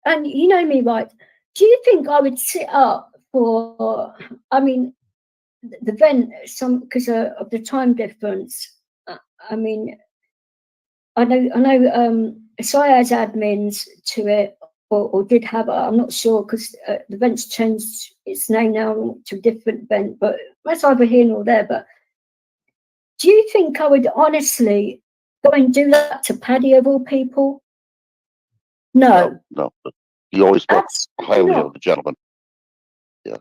and you know me, right? Do you think I would sit up for? I mean, the vent, because of the time difference. I mean, I know. SI has admins to it, or did have. I'm not sure because the vent's changed its name now to a different vent, but that's either here nor there. But do you think I would honestly go and do that to Paddy of all people? No, No. But he always spoke absolutely highly not. of the gentleman. Yeah.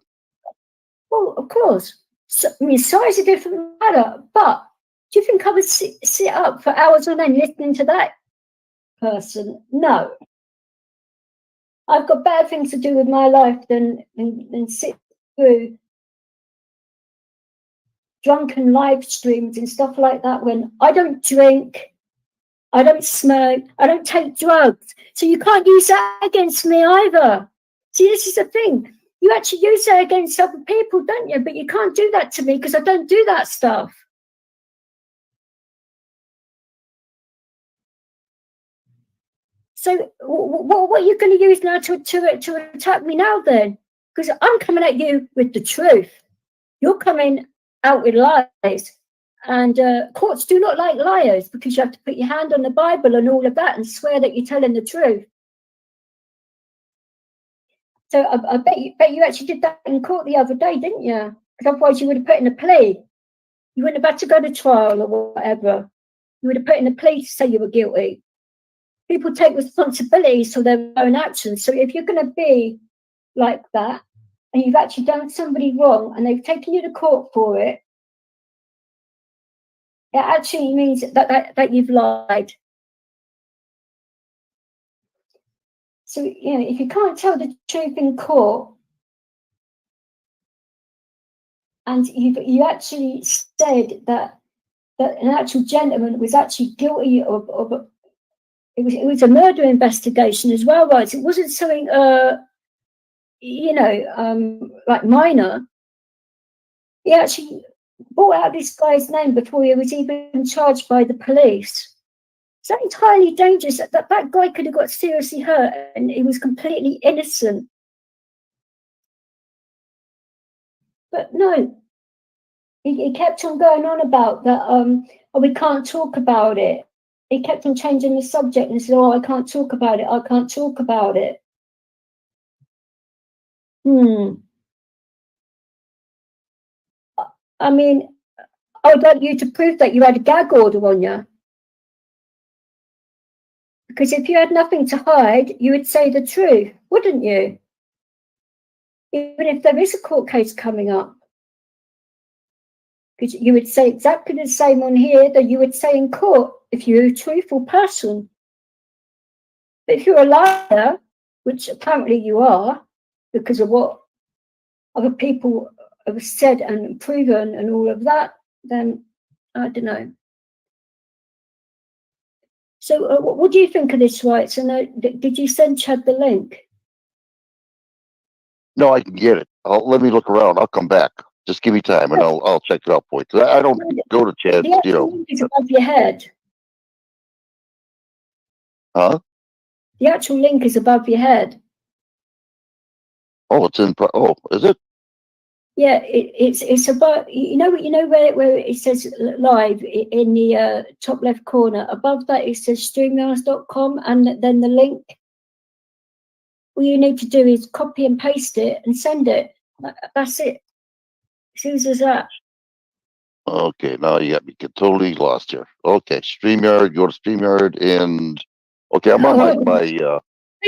Well, of course. So, I mean, size is a different matter, but do you think I would sit up for hours on end listening to that person? No. I've got better things to do with my life than sit through drunken live streams and stuff like that when I don't drink, I don't smoke, I don't take drugs. So you can't use that against me either. See, this is the thing. You actually use that against other people, don't you? But you can't do that to me because I don't do that stuff. So what are you going to use now to attack me now then? Because I'm coming at you with the truth. You're coming out with lies. And courts do not like liars because you have to put your hand on the Bible and all of that and swear that you're telling the truth. So I bet you actually did that in court the other day, didn't you? Because otherwise you would have put in a plea. You wouldn't have had to go to trial or whatever. You would have put in a plea to say you were guilty. People take responsibility for their own actions. So if you're going to be like that and you've actually done somebody wrong and they've taken you to court for it, it actually means that you've lied. So, you know, if you can't tell the truth in court and you actually said that an actual gentleman was actually guilty of it was a murder investigation as well, right? It wasn't something like minor. He actually brought out this guy's name before he was even charged by the police. It's entirely dangerous. That guy could have got seriously hurt and he was completely innocent. But no, he kept on going on about that, we can't talk about it. He kept on changing the subject and said, oh, I can't talk about it. I can't talk about it. I mean, I would like you to prove that you had a gag order on you. Because if you had nothing to hide, you would say the truth, wouldn't you? Even if there is a court case coming up. Because you would say exactly the same on here that you would say in court if you're a truthful person. But if you're a liar, which apparently you are, because of what other people have said and proven and all of that, then I don't know. So what do you think of this, rights? And did you send Chad the link? No, I can get it. Let me look around. I'll come back. Just give me time, and I'll check it out for you. I don't go to Chad's. The actual link is above your head. Huh? The actual link is above your head. Oh, it's in. Oh, is it? Yeah, it's above. You know where it says live in the top left corner. Above that it says streamyards.com, and then the link. All you need to do is copy and paste it and send it. That's it. As easy as that. Okay, now you got me totally lost here. Okay, StreamYard, go to StreamYard and okay, I'm on Oh, hey,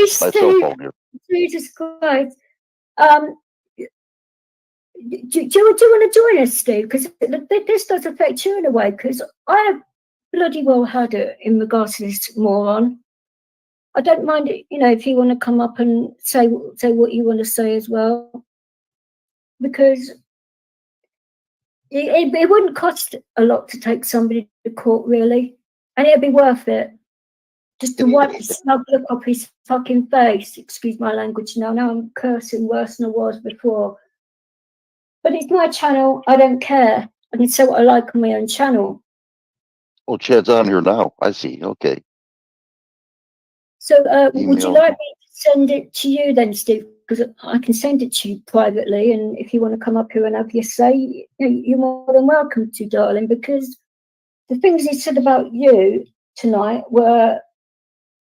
my cell Steve, phone here. Jesus Christ. Um, do you want to join us, Steve? Because this does affect you in a way, because I have bloody well had it in regards to this moron. I don't mind it, if you want to come up and say what you want to say as well, because it wouldn't cost a lot to take somebody to court, really, and it'd be worth it. Just to wipe the snug look off his fucking face. Excuse my language now. Now I'm cursing worse than I was before. But it's my channel. I don't care. I can say what I like on my own channel. Oh, Chad's on here now. I see. Okay. So would you Email. like me to send it to you then, Steve? Because I can send it to you privately, and if you want to come up here and have your say, you're more than welcome to, darling, because the things he said about you tonight were,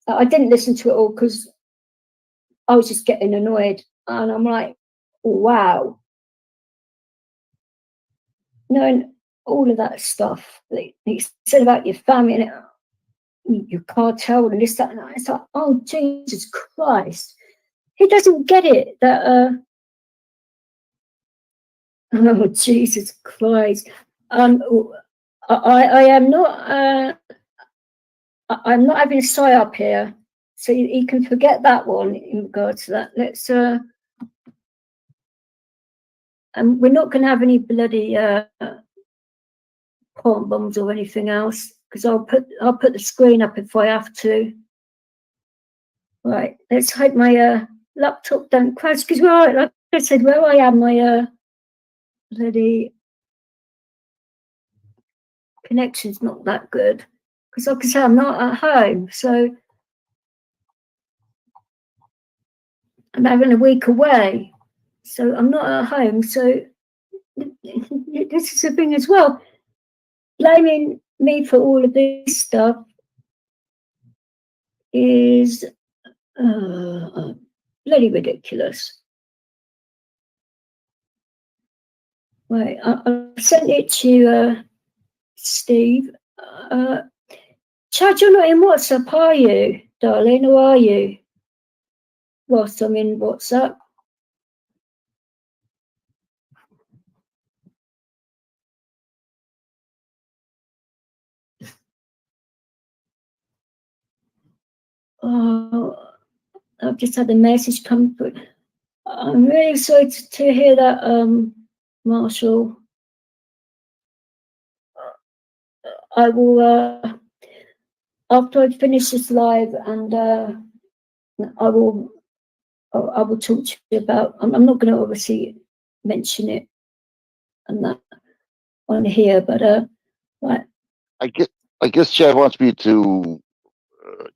I didn't listen to it all because I was just getting annoyed, and I'm like, wow. Knowing all of that stuff that he said about your family and your cartel and this, that, and that, it's like, oh, Jesus Christ. He doesn't get it that, oh, Jesus Christ. I am not, I'm not having a sigh up here, so you can forget that one in regards to that. Let's, and we're not going to have any bloody porn bombs or anything else, because I'll put the screen up if I have to. Right, let's hope my laptop don't crash, because like I said, where I am, my bloody connection's not that good, because like I say, I'm not at home, so I'm having a week away, so I'm not at home. So this is the thing as well, blaming me for all of this stuff is bloody ridiculous. Right, I've sent it to Steve. Chad, you're not in WhatsApp, are you, darling, or are you? Whilst I'm in WhatsApp. Oh, I've just had a message come through. I'm really sorry to hear that, Marshall. I will, after I finish this live, and I will talk to you about. I'm not going to obviously mention it and that on here, but right. I guess Chad wants me to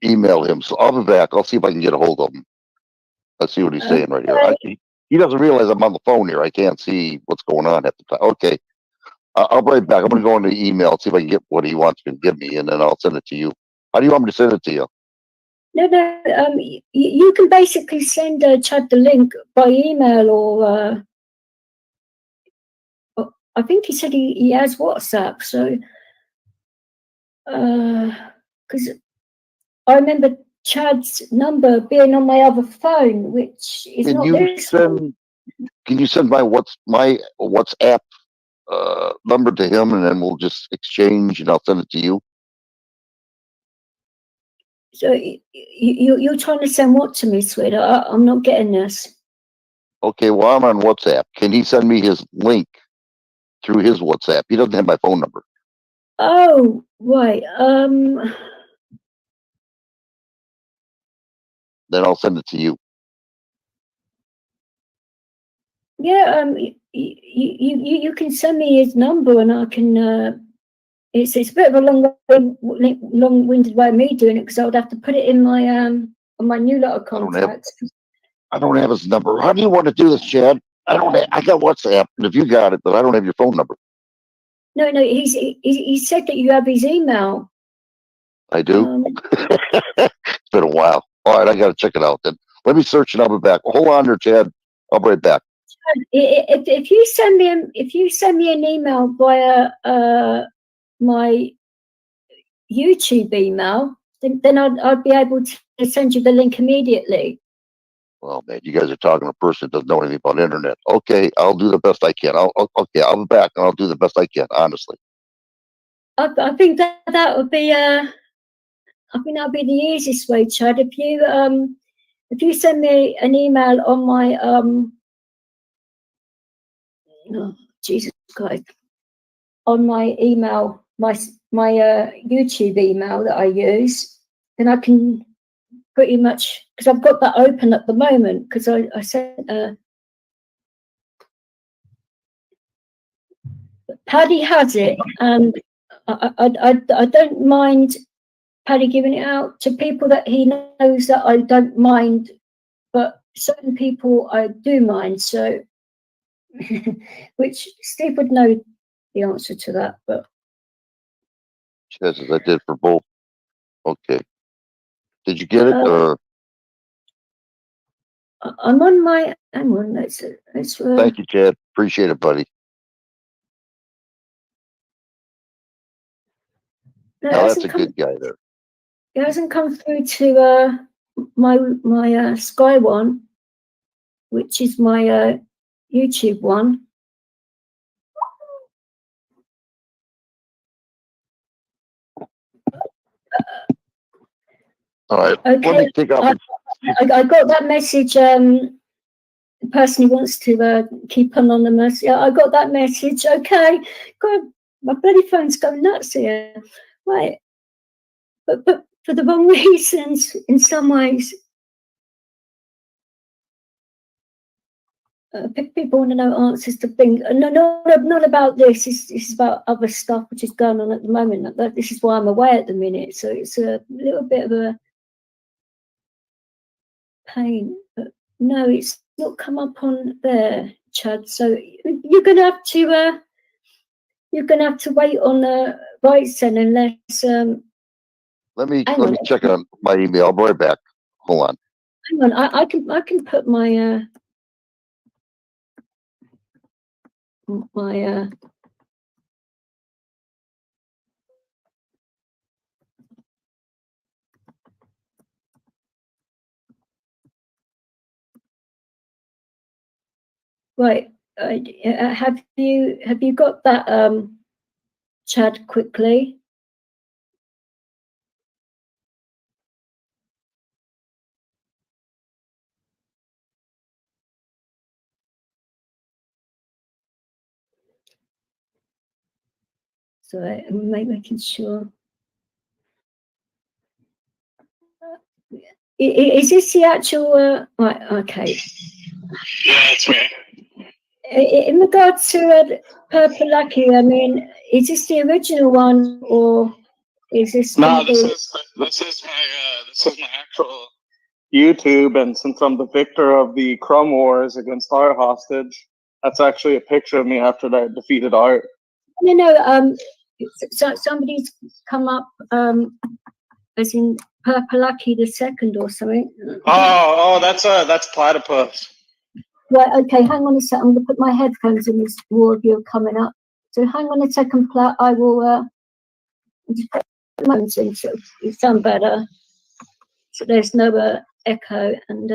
email him, so I'll be back. I'll see if I can get a hold of him. Let's see what he's saying right here. He doesn't realize I'm on the phone here. I can't see what's going on at the time. Okay. I'll be right back. I'm going to go into the email, see if I can get what he wants me to give me, and then I'll send it to you. How do you want me to send it to you? No. You can basically send Chad the link by email, or I think he said he has WhatsApp. So, because I remember Chad's number being on my other phone, which is Can not you this one. Can you send my WhatsApp number to him, and then we'll just exchange, and I'll send it to you. So you're trying to send what to me, sweetheart? I'm not getting this. Okay, well, I'm on WhatsApp. Can he send me his link through his WhatsApp? He doesn't have my phone number. Oh, right. Then I'll send it to you. Yeah. You can send me his number, and I can. It's a bit of a long-winded way of me doing it, because I would have to put it in my on my new lot of contacts. I don't have his number. How do you want to do this, Chad? I got WhatsApp, and if you got it, but I don't have your phone number. No. He said that you have his email. I do. It's been a while. All right, I got to check it out then. Let me search and I'll be back. Hold on there, Chad. I'll be right back. if you send me an email via my YouTube email, then I'd be able to send you the link immediately. Well, man, you guys are talking to a person that doesn't know anything about internet. Okay, I'll do the best I can. Okay, I'll be back and I'll do the best I can. Honestly, I think that would be I think that'd be the easiest way, Chad. If you send me an email on my oh, Jesus Christ, on my email, my YouTube email that I use, then I can pretty much, because I've got that open at the moment, because I sent Paddy has it, and I don't mind Paddy giving it out to people that he knows that I don't mind, but certain people I do mind. So, which Steve would know the answer to that, but just as I did for both. Okay, did you get it? Or I'm on my. Hang on, let's. thank you, Chad. Appreciate it, buddy. No, Now that's a good guy there. It hasn't come through to my Sky one, which is my YouTube one. All right, Okay. let me take off. I got that message. The person who wants to keep anonymous. Yeah, I got that message. Okay, God, my bloody phone's going nuts here. Right, but for the wrong reasons in some ways. People want to know answers to things. No, not about this. It's about other stuff which is going on at the moment. This is why I'm away at the minute. So it's a little bit of a pain. But no, it's not come up on there, Chad. So you're gonna have to wait on the rights then, unless Let me check on my email. I'll be right back. Hold on. Hang on, I can put my right. Have you got that, Chad? Quickly. So I'm making sure. Is this the actual? Right. Okay. Yeah, it's me. In regards to Purple Lucky, I mean, is this the original one, or is this? No, this is my actual YouTube, and since I'm the victor of the Chrome Wars against Art Hostage, that's actually a picture of me after I defeated Art. No. So somebody's come up, as in Purple Lucky the second or something. Oh, that's Platypus. Right, okay, hang on a second. I'm going to put my headphones in this war of you coming up. So hang on a second, Plat. I will just put my headphones in so you sound better. So there's no echo and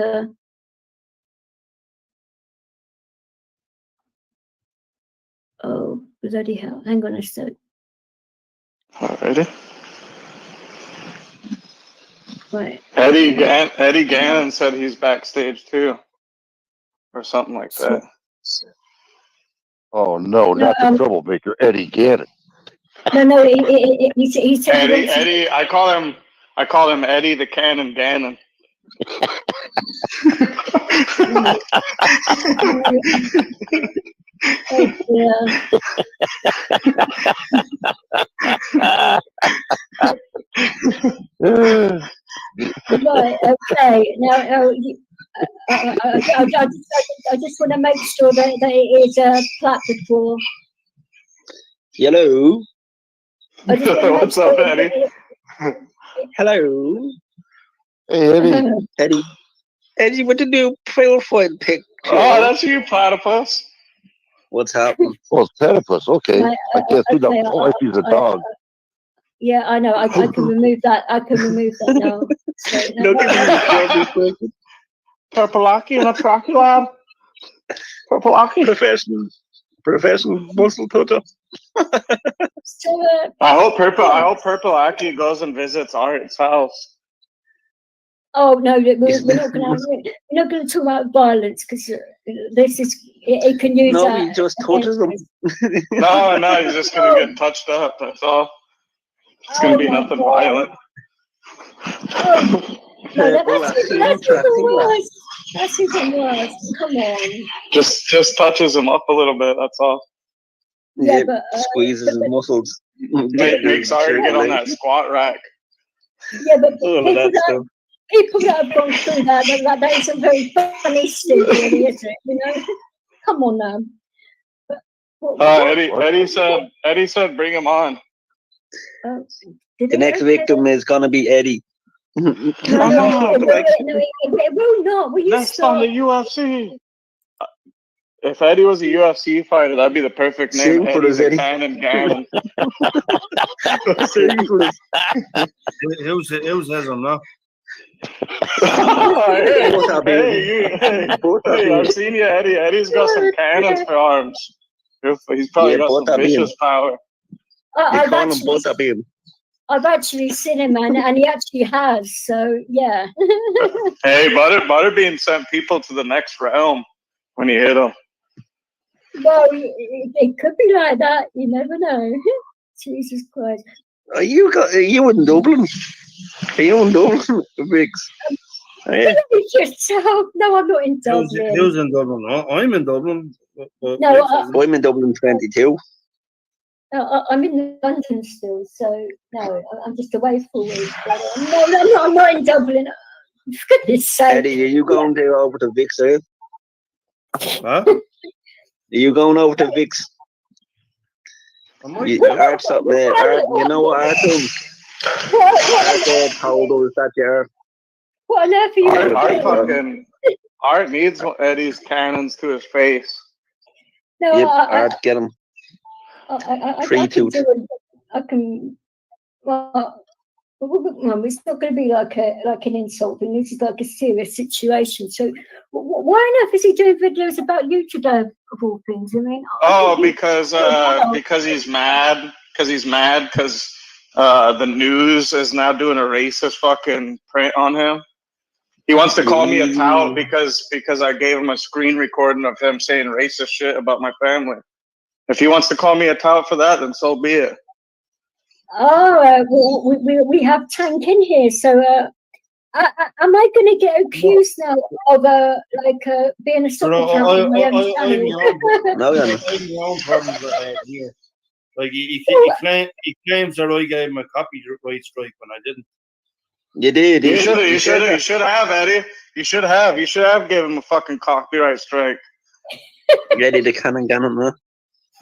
oh, bloody hell. Hang on a sec. Alrighty. Right. Eddie Gannon said he's backstage too, or something like that. Oh no, not the troublemaker, Eddie Gannon. No, he said Eddie. I call him Eddie the Cannon Gannon. Oh, yeah. Right, okay. Now, I just want to make sure that it is Plat before. Hello. What's up, Eddie? Hello. Hey, Eddie. Eddie, what to do? Profile pic Oh, that's you, platypus. What's happening? Oh, platypus. Okay. I can't see that. Okay, Oh, I see the dog. yeah, I know. I can remove that. I can remove that now. So, no, Look at me, Johnny. Purple Aki and a tracky lab. Purple Aki. Professional muscle toucher. so I hope Purple Aki goes and visits Art's house. oh no, we're not going to talk about violence because this is it can use. No, he just touches them. No, he's just gonna get touched up. That's all. It's gonna be nothing violent. Oh, no, that's even worse. That's even worse. Come on. Just touches him up a little bit. That's all. Yeah, but squeezes his muscles. Makes Art get on that squat rack. Yeah, but Oh, people that have gone through that isn't very funny, Steve, really, is it? You know, come on now. Eddie said, bring him on. The next victim is gonna be Eddie. No, it will not. Will you Next stop? on the UFC. If Eddie was a UFC fighter, that'd be the perfect name. Same for Eddie's Eddie. Cannon. It was his on that. Hey, I've seen you, Eddie. Eddie's got some cannons for arms. He's probably got some vicious power. I've actually seen him, and he actually has. So yeah. Hey, Butterbean sent people to the next realm when he hit him. Well, it could be like that. You never know. Jesus Christ. Are you in Dublin? Are you in Dublin, Riggs? Yeah. No, I'm not in Dublin. He was in Dublin. I'm in Dublin. No, I'm in Dublin 22. I'm in London still, so no, I'm just away for a week. No, I'm not in Dublin. For goodness sake. Eddie, are you going there over to Vix, are you? Huh? Are you going over to Vix? Art's up there. Art, you know what Art does? Art told us that you're. What on earth are you Art needs Eddie's cannons to his face. No, yep, Art, get him. I can. Well, it's not going to be like an insult thing. This is like a serious situation. So, why on earth is he doing videos about you today, of all things? I mean, because he's mad. Because the news is now doing a racist fucking print on him. He wants to call me a tout because I gave him a screen recording of him saying racist shit about my family. If he wants to call me a tout for that, then so be it. Oh, we have Tank in here, so am I going to get accused now of being a soccer tout on my own channel? No, I have my own problems here. Like he claims that I gave him a copyright strike when I didn't. You did. You should have, Eddie. You should have given him a fucking copyright strike. Eddie the cannon gun, man.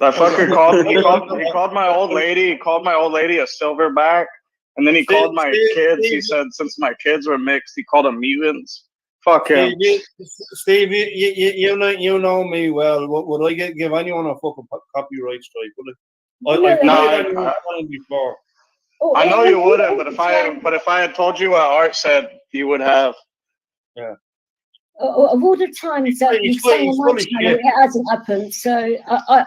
That fucker called my old lady. He called my old lady a silverback, and then he called my kids. He said since my kids were mixed, he called them mutants. Fuck him. Steve, you know me well. Would I give anyone a fucking copyright strike? Would I? Before. I know you wouldn't, but if I had told you what Art said, you would have. Yeah. Of all the times that you've seen on my channel, it hasn't happened. So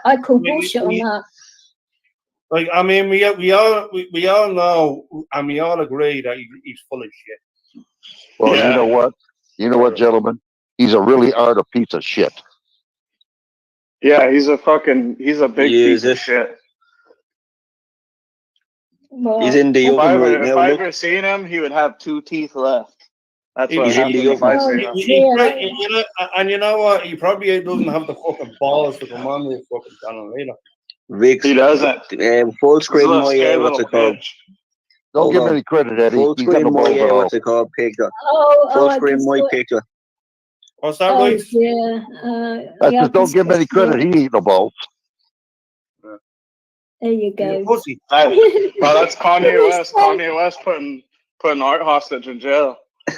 I call bullshit on that. Like, I mean, we all know and we all agree that he's full of shit. Well, yeah. You know what, gentlemen? He's a piece of shit. Yeah, he's a big piece of shit. Well, he's in the oven right now. If I ever seen him, he would have 2 teeth left. That's what he's in the oven. And you know what? He probably doesn't have the fucking balls to come on this fucking channel either. Riggs, he doesn't. Full screen my what's it called? Don't give him any credit, Eddie. Full screen my what's it called? Picture. Full screen my picture. What's that, right? Yeah. Just don't give him any credit. He ain't no balls. There you go. That's Kanye West. Kanye West putting Art hostage in jail. What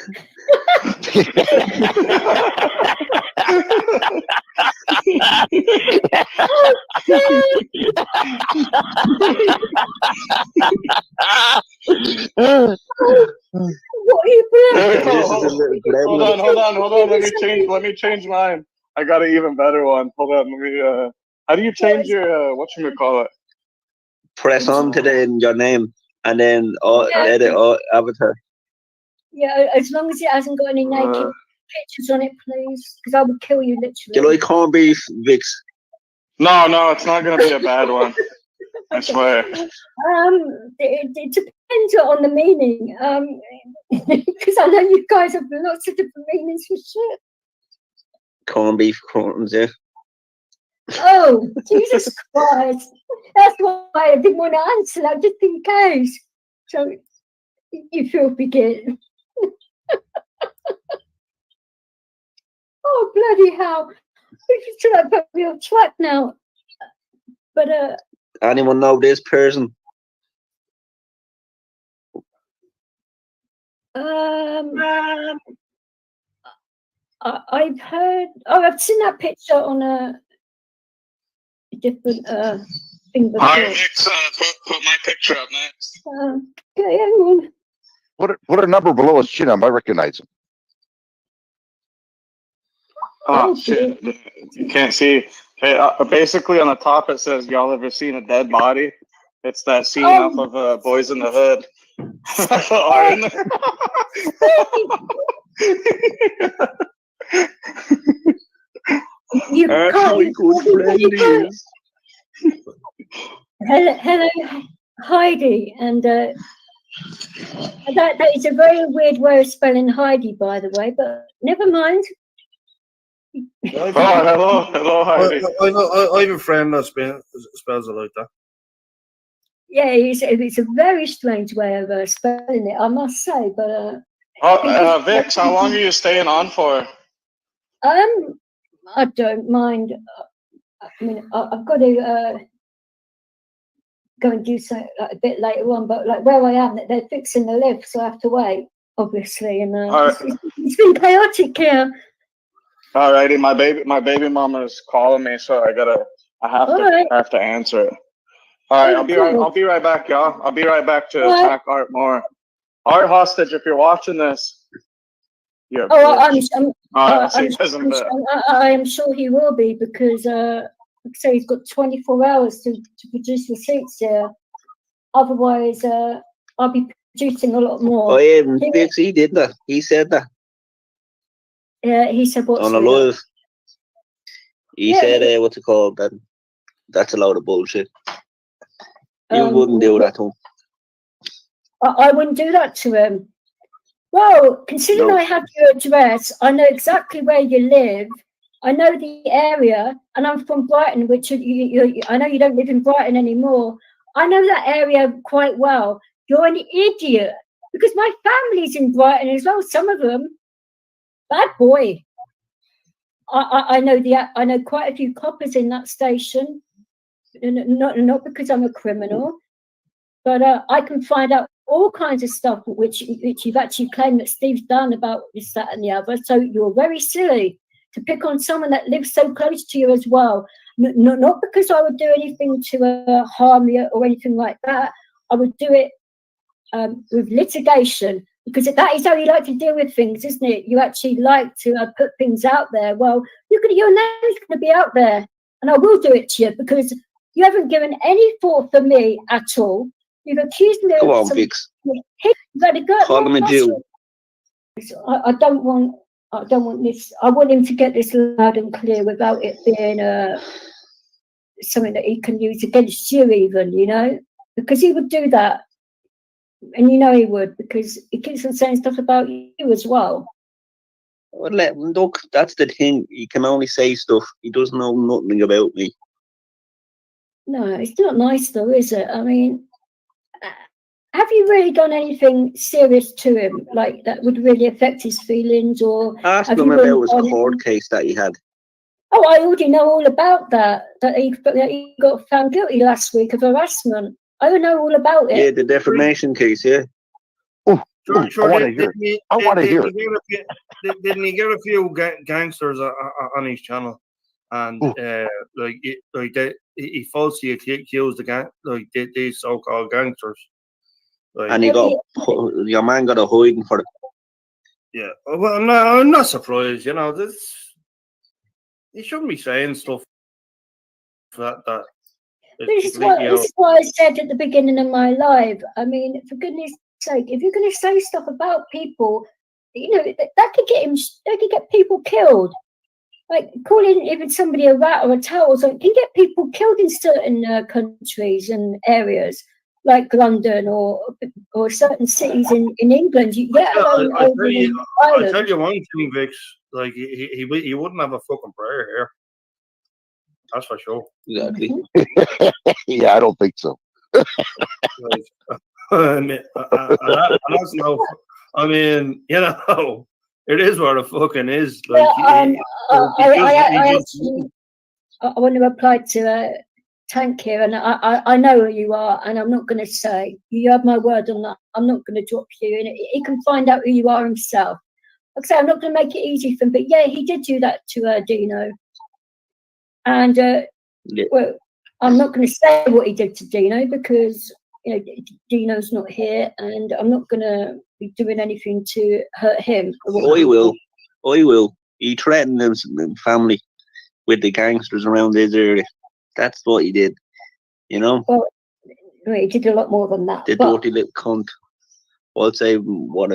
are you playing? This is a little gremlin. Hold on. Let me change mine. I got an even better one. Hold on. Let me. How do you change your whatchamacallit? Press on to your name and then Yeah. edit avatar. Yeah, as long as it hasn't got any naked pictures on it, please, because I would kill you Do you literally. like corned beef, Vix? No, it's not gonna be a bad one. I swear. It depends on the meaning. Because I know you guys have lots of different meanings for shit. Corned beef corns, yeah. Oh, Jesus Christ! That's why I didn't want to answer that, just in case. So you feel begin. Oh bloody hell! We should have put me on track now. But Anyone know this person? I've heard. Oh, I've seen that picture on a different thing before. Alright, Vix, put my picture up next. Okay, hang on. Put a number below his chin. I might recognize him. Oh shit! You can't see. Okay, basically on the top it says, "Y'all ever seen a dead body?" It's that scene off of Boys in the Hood. You can't. Hello, Heidi, and that is a very weird way of spelling Heidi, by the way. But never mind. Hello, Heidi. I have a friend that spells it like that. Yeah, it's a very strange way of spelling it, I must say. But Vix, how long are you staying on for? I don't mind. I mean, I've got to go and do so a bit later on. But like where I am, they're fixing the lift, so I have to wait, obviously. And it's been chaotic here. Alrighty, my baby mama's calling me, so I have to answer it. All right, I'll be right back, y'all. I'll be right back to attack Art more. Art hostage, if you're watching this. I am sure he will be, because like I say, he's got 24 hours to produce receipts here. Otherwise, I'll be producing a lot more. Oh yeah, Vix, he did that. He said that. Yeah, he said what's on a live. He said, what's it called? That's a load of bullshit. You wouldn't do that to him. I wouldn't do that to him. Well, considering I have your address, I know exactly where you live. I know the area, and I'm from Brighton, which I know you don't live in Brighton anymore. I know that area quite well. You're an idiot, because my family's in Brighton as well. Some of them. Bad boy. I know quite a few coppers in that station. Not because I'm a criminal, but I can find out all kinds of stuff which you've actually claimed that Steve's done about this, that, and the other. So you're very silly to pick on someone that lives so close to you as well. Not because I would do anything to harm you or anything like that. I would do it with litigation, because that is how you like to deal with things, isn't it? You actually like to put things out there. Well, your name's going to be out there, and I will do it to you, because you haven't given any thought for me at all. You've accused me Go of on, Vix. Call him a Jew. I don't want this. I want him to get this loud and clear without it being something that he can use against you, even, because he would do that. And he would, because he keeps on saying stuff about you as well. Well, look, that's the thing. He can only say stuff. He doesn't know nothing about me. No, it's not nice though, is it? I mean, have you really done anything serious to him, like that would really affect his feelings, or ask him about his court case that he had? Oh, I already know all about that. That he got found guilty last week of harassment. I know all about it. Yeah, the defamation case, yeah. Oh, I want to hear it. I want to hear it. Didn't he get a few gangsters on his channel, and he falsely accused these so-called gangsters. And your man got a hiding for it. Yeah, well, I'm not surprised. You know, he shouldn't be saying stuff that. This is what I said at the beginning of my live. I mean, for goodness sake, if you're going to say stuff about people, that could get people killed. Like calling even somebody a rat or a tout or something can get people killed in certain countries and areas, like London or certain cities in England. I'll tell you one thing, Vix. Like he wouldn't have a fucking prayer here. That's for sure. Exactly. Yeah, I don't think so. I mean, it is what it fucking is. Like, I want to reply to Tank here, and I know who you are, and I'm not going to say. You have my word on that. I'm not going to drop you, and he can find out who you are himself. Like I say, I'm not going to make it easy for him, but yeah, he did do that to Dino. And well, I'm not going to say what he did to Dino because Dino's not here, and I'm not going to be doing anything to hurt him. I will. He threatened his family with the gangsters around his area. That's what he did. Well, he did a lot more than that. The dirty little cunt. I'll say what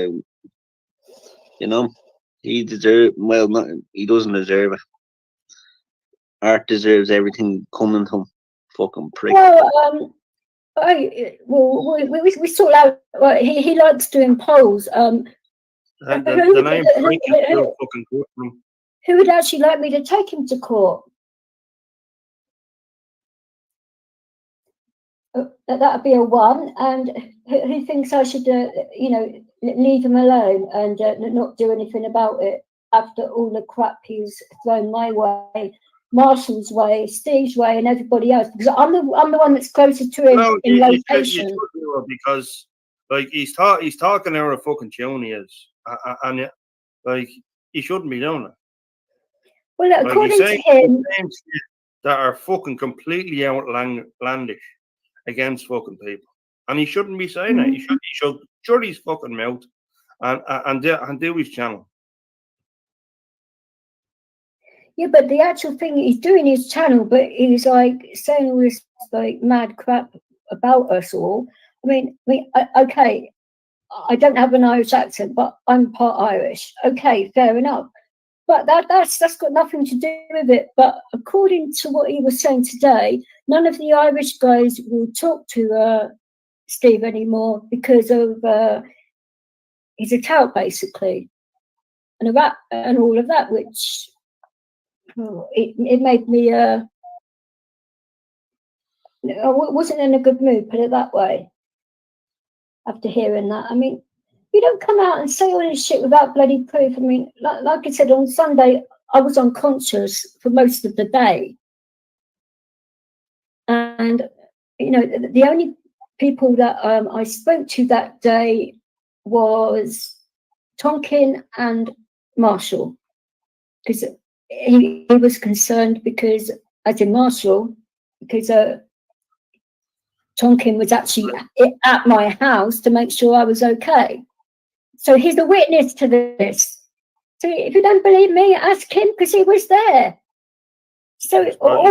he deserves. Well, he doesn't deserve it. Art deserves everything coming to him. Fucking prick. Well, we saw out. Well, he likes doing polls. The name Prick is still fucking good for him. Who would actually like me to take him to court? That'd be a 1. And who thinks I should, leave him alone and not do anything about it after all the crap he's thrown my way, Marshall's way, Steve's way, and everybody else? Because I'm the one that's closest to him in location. Because like he's talking out of fucking tune he is, and like he shouldn't be doing it. Well, according to him, that are fucking completely outlandish against fucking people, and he shouldn't be saying that. He should shut his fucking mouth and do his channel. Yeah, but the actual thing, he's doing his channel, but he's like saying all this like mad crap about us all. I mean, okay, I don't have an Irish accent, but I'm part Irish. Okay, fair enough. But that's got nothing to do with it. But according to what he was saying today, none of the Irish guys will talk to Steve anymore because of he's a tout basically, and a rat and all of that, which it made me I wasn't in a good mood, put it that way. After hearing that, I mean, you don't come out and say all this shit without bloody proof. I mean, like I said, on Sunday, I was unconscious for most of the day. And, the only people that I spoke to that day was Tonkin and Marshall. Because he was concerned because, as in Marshall, because Tonkin was actually at my house to make sure I was okay. So he's a witness to this. So if you don't believe me, ask him because he was there. So all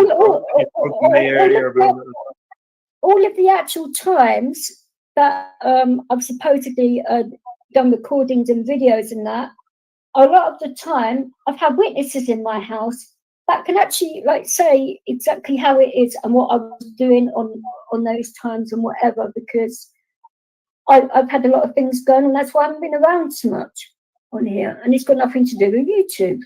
of the actual times that I've supposedly done recordings and videos and that, a lot of the time I've had witnesses in my house that can actually say exactly how it is and what I was doing on those times and whatever, because I've had a lot of things going on. That's why I haven't been around so much on here, and it's got nothing to do with YouTube.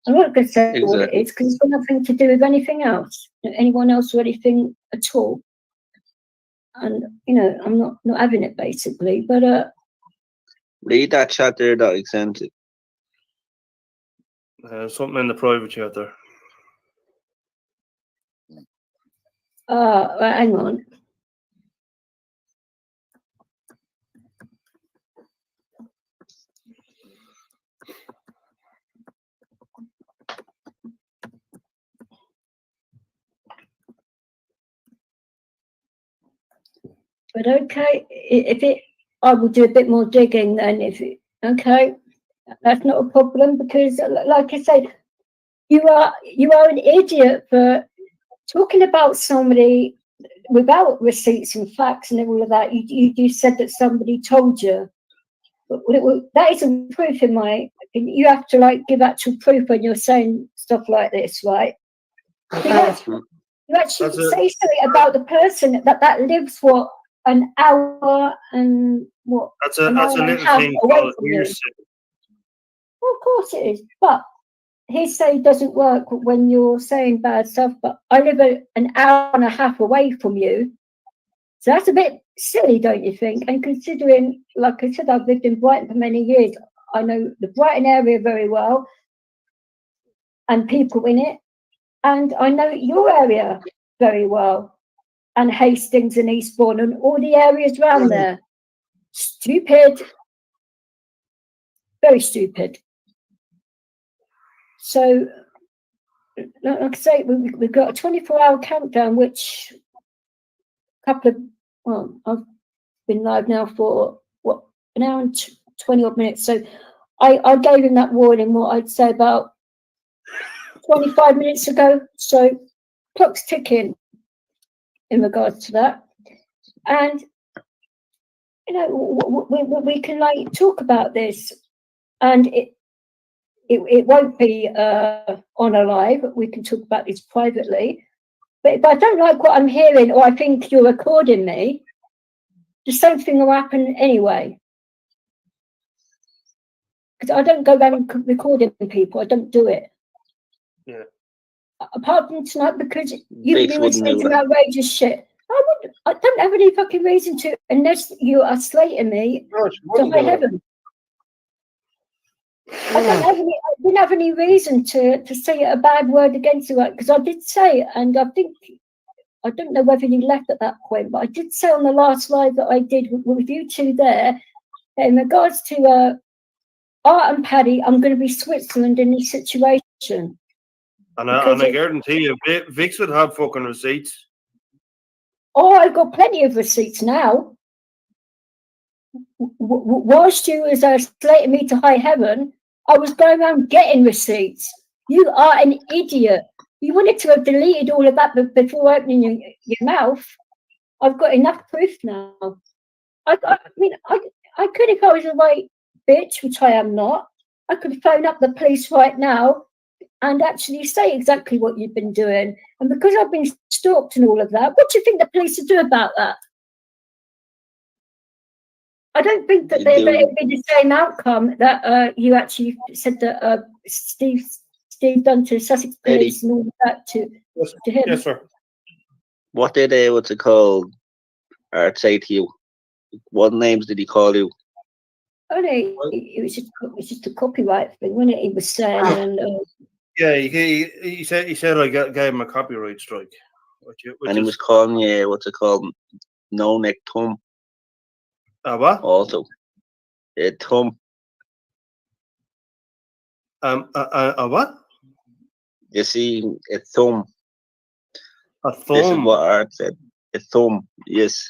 I'm not going to say what it is because it's got nothing to do with anything else, anyone else or anything at all. And I'm not having it basically. But read that chat there that I sent it. Something in the private chat there. Hang on. But okay, I will do a bit more digging then. Okay, that's not a problem, because, like I said, you are an idiot for talking about somebody without receipts and facts and all of that. You said that somebody told you. But that isn't proof in my opinion. You have to like give actual proof when you're saying stuff like this, right? You actually say something about the person that lives an hour and what? That's a little thing called hearsay. Well, of course it is, but hearsay doesn't work when you're saying bad stuff. But I live an hour and a half away from you, so that's a bit silly, don't you think? And considering, like I said, I've lived in Brighton for many years, I know the Brighton area very well and people in it, and I know your area very well, and Hastings and Eastbourne and all the areas around there. Stupid, very stupid. So, like I say, we've got a 24-hour countdown, which I've been live now for an hour and 20-odd minutes. So I gave him that warning, what I'd say about 25 minutes ago. So clock's ticking in regards to that. And, you know, we can like talk about this, and it won't be on a live. We can talk about this privately. But if I don't like what I'm hearing, or I think you're recording me, the same thing will happen anyway. Because I don't go around recording people. I don't do it. Yeah. Apart from tonight, because you've been saying some outrageous shit. I don't have any fucking reason to, unless you are slating me to high heaven. I didn't have any reason to say a bad word against you, because I did say, and I don't know whether you left at that point, but I did say on the last live that I did with you two there, that in regards to Art and Paddy, I'm going to be Switzerland in this situation. And I guarantee you, Vix would have fucking receipts. Oh, I've got plenty of receipts now. Whilst you was slating me to high heaven, I was going around getting receipts. You are an idiot. You wanted to have deleted all of that before opening your mouth. I've got enough proof now. I could, if I was a right bitch, which I am not, I could phone up the police right now and actually say exactly what you've been doing. And because I've been stalked and all of that, what do you think the police would do about that? I don't think that it would be the same outcome that you actually said that Steve done to Sussex police and all of that to him. Yes, sir. What did what's it called? Art say to you? What names did he call you? Only it was just a copyright thing, wasn't it? He was saying, and yeah, he said I gave him a copyright strike. And he was calling you what's it called? No neck thumb. What? Also, a thumb. What? You see, a thumb. A thumb. This is what Art said. A thumb. Yes.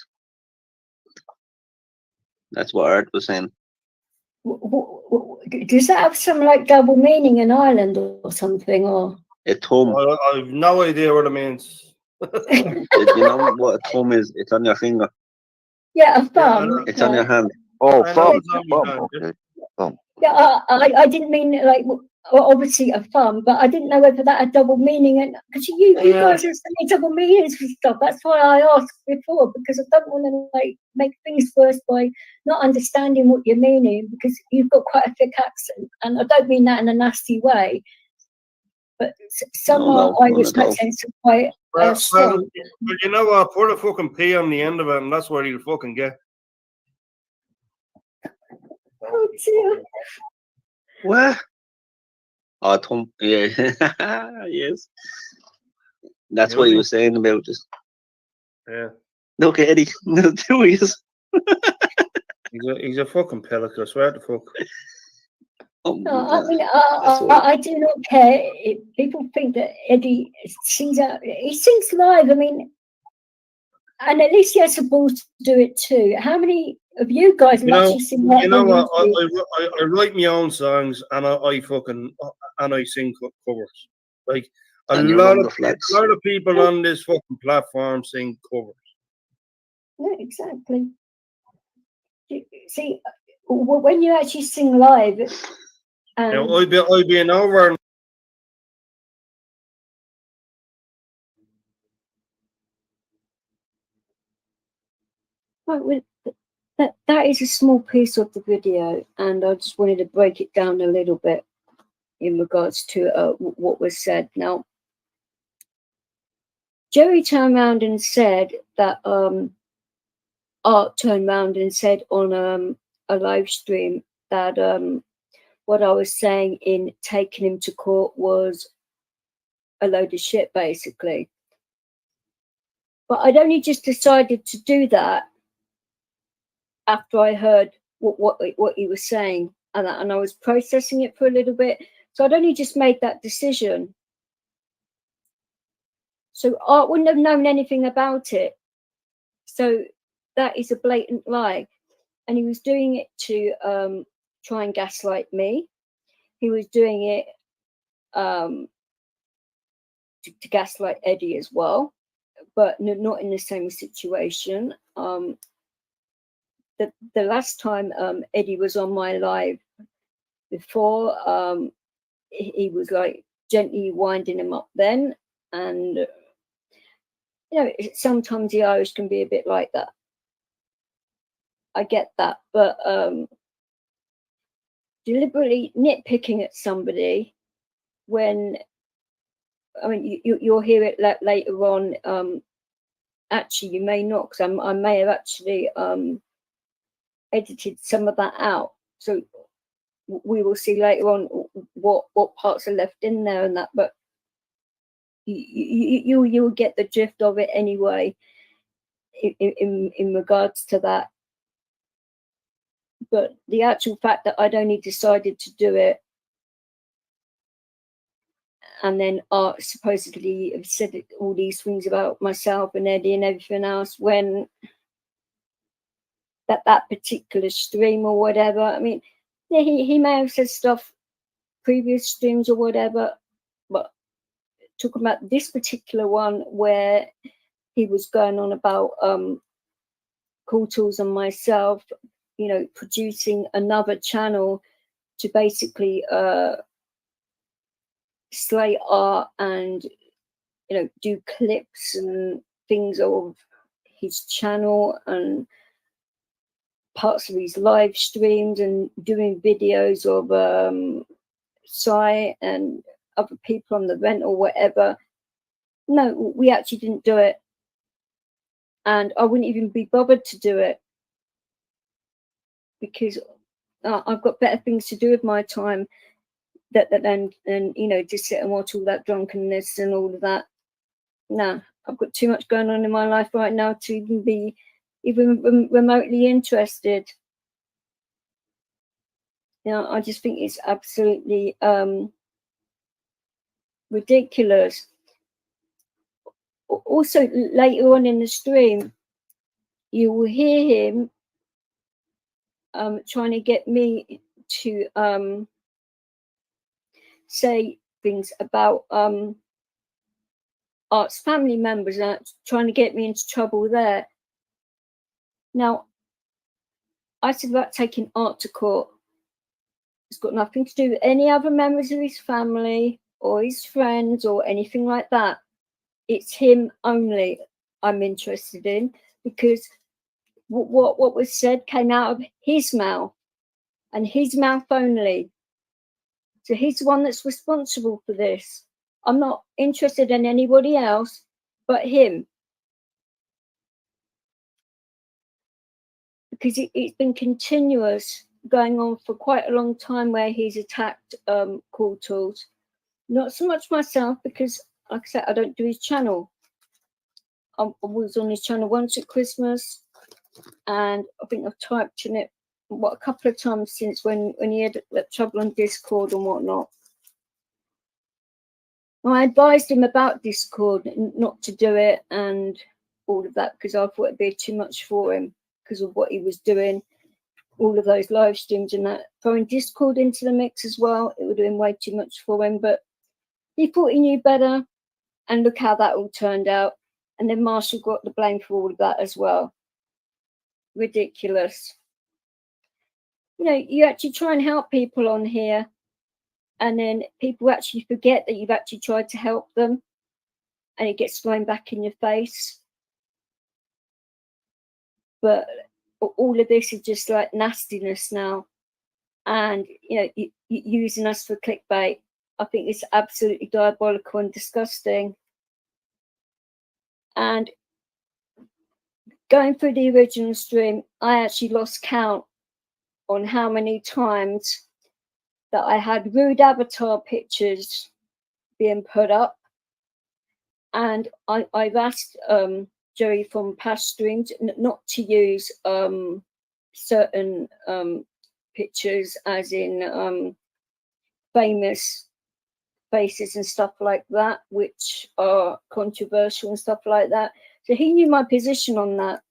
That's what Art was saying. Does that have some like double meaning in Ireland or something, or a thumb? I have no idea what it means. You know what a thumb is? It's on your finger. Yeah, a thumb. It's on your hand. Oh, thumb. Okay. Thumb. Yeah, I didn't mean like obviously a thumb, but I didn't know whether that had double meaning. And because you guys are saying double meanings for stuff, that's why I asked before, because I don't want to like make things worse by not understanding what you're meaning, because you've got quite a thick accent, and I don't mean that in a nasty way. But some Irish accents are quite strong. But you know what? Put a fucking P on the end of it, and that's what you'll fucking get. Oh dear. What? Oh, thumb. Yeah. Yes. That's what he was saying about this. Yeah. Look, Eddie. Two years. He's a fucking pellic, I swear to fuck. No, I mean, I do not care if people think that Eddie sings out. He sings live. I mean, And at least he has the balls to do it too. How many of you guys have actually seen that? You know what? I write my own songs and I sing covers. Like a lot of people on this fucking platform sing covers. Yeah, exactly. See, when you actually sing live, I've been over. Well, that is a small piece of the video, and I just wanted to break it down a little bit in regards to what was said. Now, Jerry turned around and said that Art turned around and said on a live stream that what I was saying in taking him to court was a load of shit, basically. But I'd only just decided to do that after I heard what he was saying, and I was processing it for a little bit. So I'd only just made that decision. So Art wouldn't have known anything about it. So that is a blatant lie. And he was doing it to try and gaslight me. He was doing it to gaslight Eddie as well, but not in the same situation. The last time Eddie was on my live before, he was like gently winding him up then, and you know, sometimes the Irish can be a bit like that. I get that, but deliberately nitpicking at somebody when, I mean, you'll hear it later on. Actually, you may not, because I may have actually edited some of that out. So we will see later on what parts are left in there and that. But you'll get the drift of it anyway. In regards to that. But the actual fact that I'd only decided to do it, and then Art supposedly have said all these things about myself and Eddie and everything else, when that particular stream or whatever, I mean, yeah, he may have said stuff previous streams or whatever, but talking about this particular one where he was going on about Cool Tools and myself, you know, producing another channel to basically slay Art and, you know, do clips and things of his channel and parts of his live streams and doing videos of Sai and other people on the rent or whatever. No, we actually didn't do it, and I wouldn't even be bothered to do it because I've got better things to do with my time than you know, just sit and watch all that drunkenness and all of that. No, I've got too much going on in my life right now to even be remotely interested. You know, I just think it's absolutely ridiculous. Also, later on in the stream, you will hear him trying to get me to say things about Art's family members and trying to get me into trouble there. Now, I said about taking Art to court. It's got nothing to do with any other members of his family or his friends or anything like that. It's him only I'm interested in, because what was said came out of his mouth and his mouth only. So he's the one that's responsible for this. I'm not interested in anybody else but him, because it's been continuous, going on for quite a long time, where he's attacked Cool Tools. Not so much myself, because like I said, I don't do his channel. I was on his channel once at Christmas, and I think I've typed in it a couple of times since when he had that trouble on Discord and whatnot. I advised him about Discord, not to do it, and all of that because I thought it'd be too much for him because of what he was doing, all of those live streams and that. Throwing Discord into the mix as well, it would have been way too much for him, but he thought he knew better, and look how that all turned out. And then Marshall got the blame for all of that as well. Ridiculous. You know, you actually try and help people on here, and then people actually forget that you've actually tried to help them, and it gets thrown back in your face. But all of this is just like nastiness now, and you know, using us for clickbait. I think it's absolutely diabolical and disgusting. And going through the original stream, I actually lost count on how many times that I had rude avatar pictures being put up. And I've asked Jerry from past streams not to use certain pictures, as in famous faces and stuff like that, which are controversial and stuff like that. So he knew my position on that.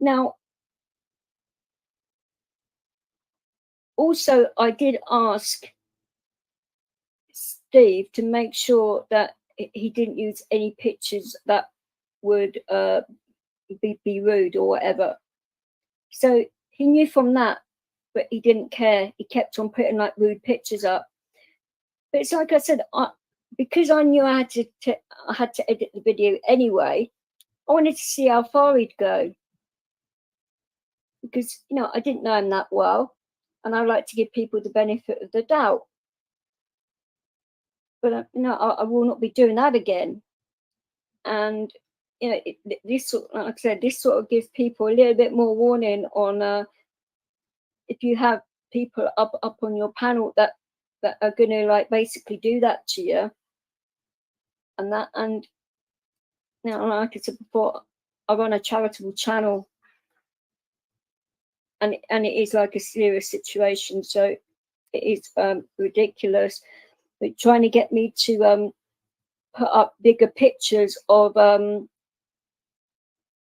Now, also, I did ask Steve to make sure that he didn't use any pictures that would be rude or whatever. So he knew from that, but he didn't care. He kept on putting like rude pictures up. But it's like I said, because I knew I had to edit the video anyway, I wanted to see how far he'd go. Because, you know, I didn't know him that well, and I like to give people the benefit of the doubt. But you know, I will not be doing that again. And you know, this, like I said, this sort of gives people a little bit more warning on if you have people up on your panel that are going to like basically do that to you. And that, and you know, like I said before, I run a charitable channel, and it is like a serious situation. So it is ridiculous. They're trying to get me to put up bigger pictures of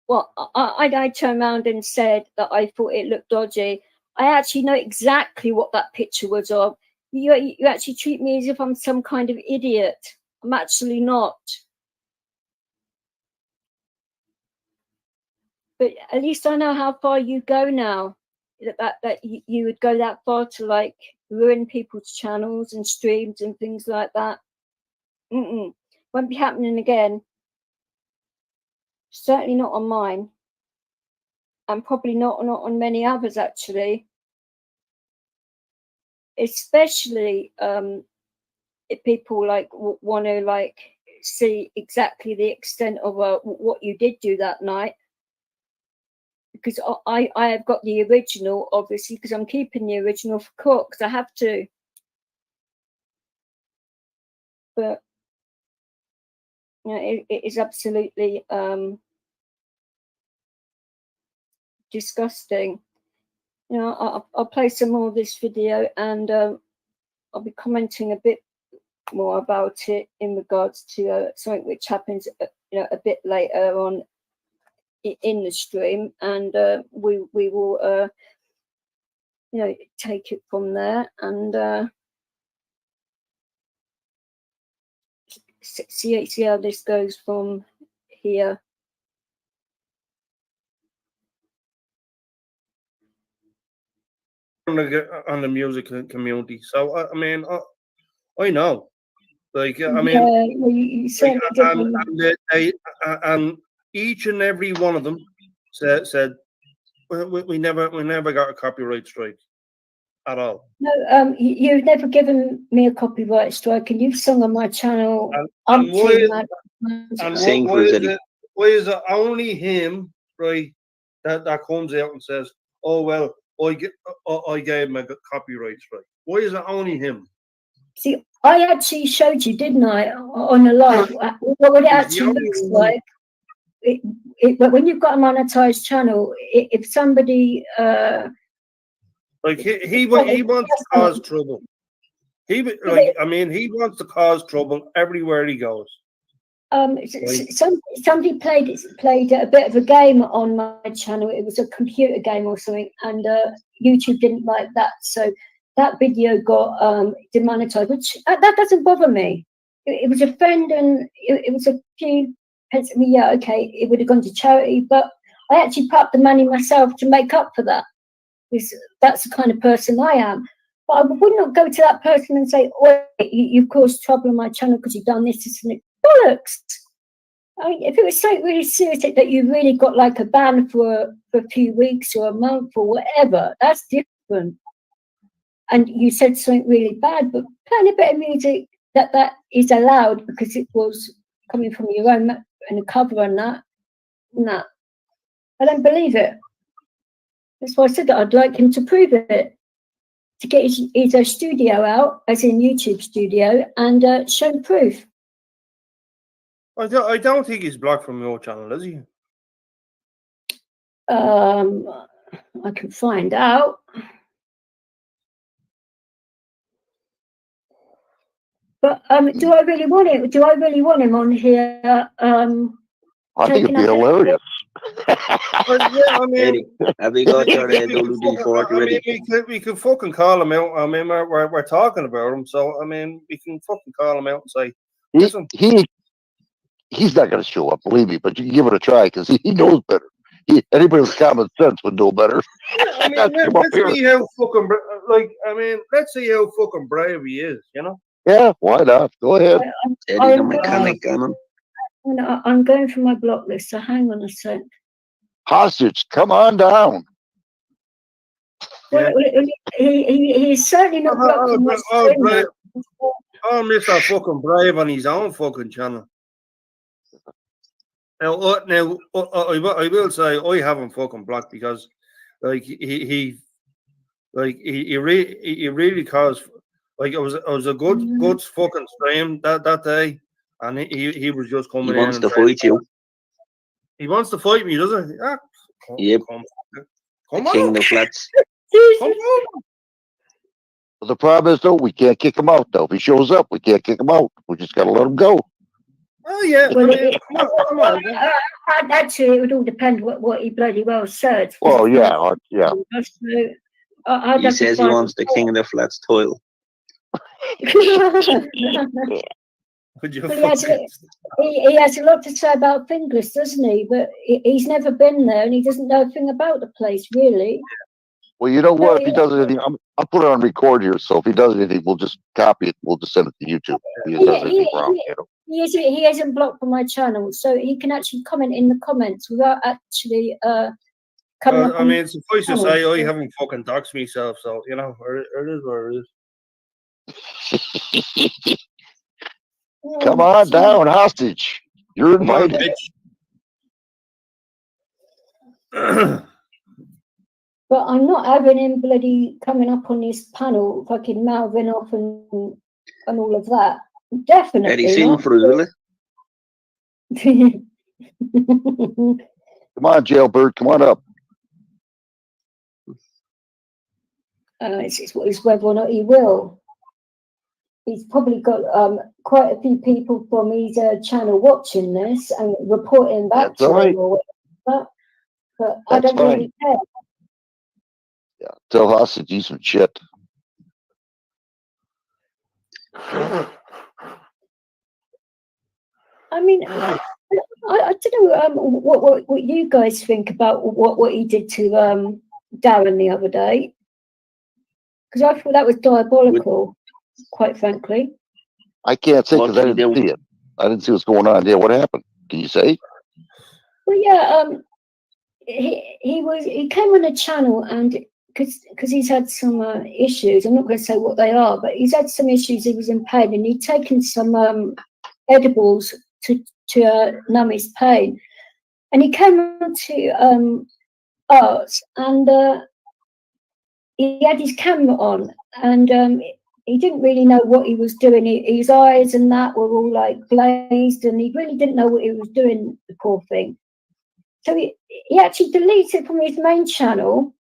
well, I turned around and said that I thought it looked dodgy. I actually know exactly what that picture was of. You actually treat me as if I'm some kind of idiot. I'm actually not. But at least I know how far you go now. That you would go that far to like ruin people's channels and streams and things like that. Won't be happening again. Certainly not on mine, and probably not on many others actually. Especially if people like want to like see exactly the extent of what you did do that night. Because I have got the original, obviously, because I'm keeping the original for court, because I have to. But you know, it is absolutely disgusting. You know, I'll play some more of this video, and I'll be commenting a bit more about it in regards to something which happens, you know, a bit later on in the stream, and we will you know, take it from there and see how this goes from here. On the music community, so I mean, I know, like I mean, yeah, you certainly like, and each and every one of them said we never got a copyright strike at all. No, you've never given me a copyright strike, and you've sung on my channel. And why is it only him, right, that comes out and says, "Oh well, I gave him a copyright strike"? Why is it only him? See, I actually showed you, didn't I, on the live, what it actually looks like. But when you've got a monetized channel, if somebody like he wants to cause trouble. I mean, he wants to cause trouble everywhere he goes. Somebody played a bit of a game on my channel. It was a computer game or something, and YouTube didn't like that, so that video got demonetized. Which that doesn't bother me. It was a friend, and it was a few pence. I mean, yeah, okay, it would have gone to charity, but I actually put up the money myself to make up for that, because that's the kind of person I am. But I would not go to that person and say, "Oh, you've caused trouble on my channel because you've done this and it." Bollocks! I mean, if it was something really serious that you really got like a ban for a few weeks or a month or whatever, that's different. And you said something really bad, but playing a bit of music that is allowed because it was coming from your own and a cover and that, nah, I don't believe it. That's why I said that I'd like him to prove it, to get his studio out, as in YouTube studio, and show proof. I don't think he's blocked from your channel, is he? I can find out. But do I really want him? Do I really want him on here? I think it'd be hilarious. I mean, have you got your WD-40 ready? We can fucking call him out. I mean, we're talking about him, so I mean, we can fucking call him out and say, listen. He's not going to show up, believe me, but you can give it a try because he knows better. Anybody with common sense would know better. I mean, let's see how fucking let's see how fucking brave he is, you know? Yeah, why not? Go ahead. I'm going for my block list, so hang on a sec. Hostage, come on down. Well, he's certainly not blocking my stream. Oh, Mr. fucking brave on his own fucking channel. Now, I will say I haven't fucking blocked because, like, he really caused, like, it was a good fucking stream that day, and he was just coming in. He wants to fight you. He wants to fight me, doesn't he? Ah, yep. Come on. King of the Flats. Come on. But the problem is, though, we can't kick him out, though. If he shows up, we can't kick him out. We just got to let him go. Oh, yeah. Well, I mean, come on. Actually, it would all depend what he bloody well said. Well, yeah, yeah. He says he wants the King of the Flats toil. He has a lot to say about Finglas, doesn't he? But he's never been there and he doesn't know a thing about the place, really. Well, you know what? If he does anything, I'll put it on record here. So if he does anything, we'll just copy it. We'll just send it to YouTube. If he does anything wrong, you know. He hasn't blocked from my channel, so he can actually comment in the comments without actually coming up. I mean, suffice to say, I haven't fucking doxed myself, so you know, it is what it is. Come on down, hostage. You're invited. But I'm not having him bloody coming up on this panel, fucking mouthing off and all of that. Definitely. Eddie sing for us, will Come on, Jailbird. Come on up. It's whether or not he will. He's probably got quite a few people from his channel watching this and reporting back to him or whatever. But I don't really care. Yeah, tell hostage he's some shit. I mean, I don't know what you guys think about what he did to Darren the other day, because I thought that was diabolical, quite frankly. I can't say because I didn't see it. I didn't see what's going on. Yeah, what happened? Can you say? Well, yeah, he came on a channel and because he's had some issues. I'm not going to say what they are, but he's had some issues. He was in pain and he'd taken some edibles to numb his pain, and he came on to art and he had his camera on and he didn't really know what he was doing. His eyes and that were all like glazed and he really didn't know what he was doing, the poor thing. So he actually deleted from his main channel,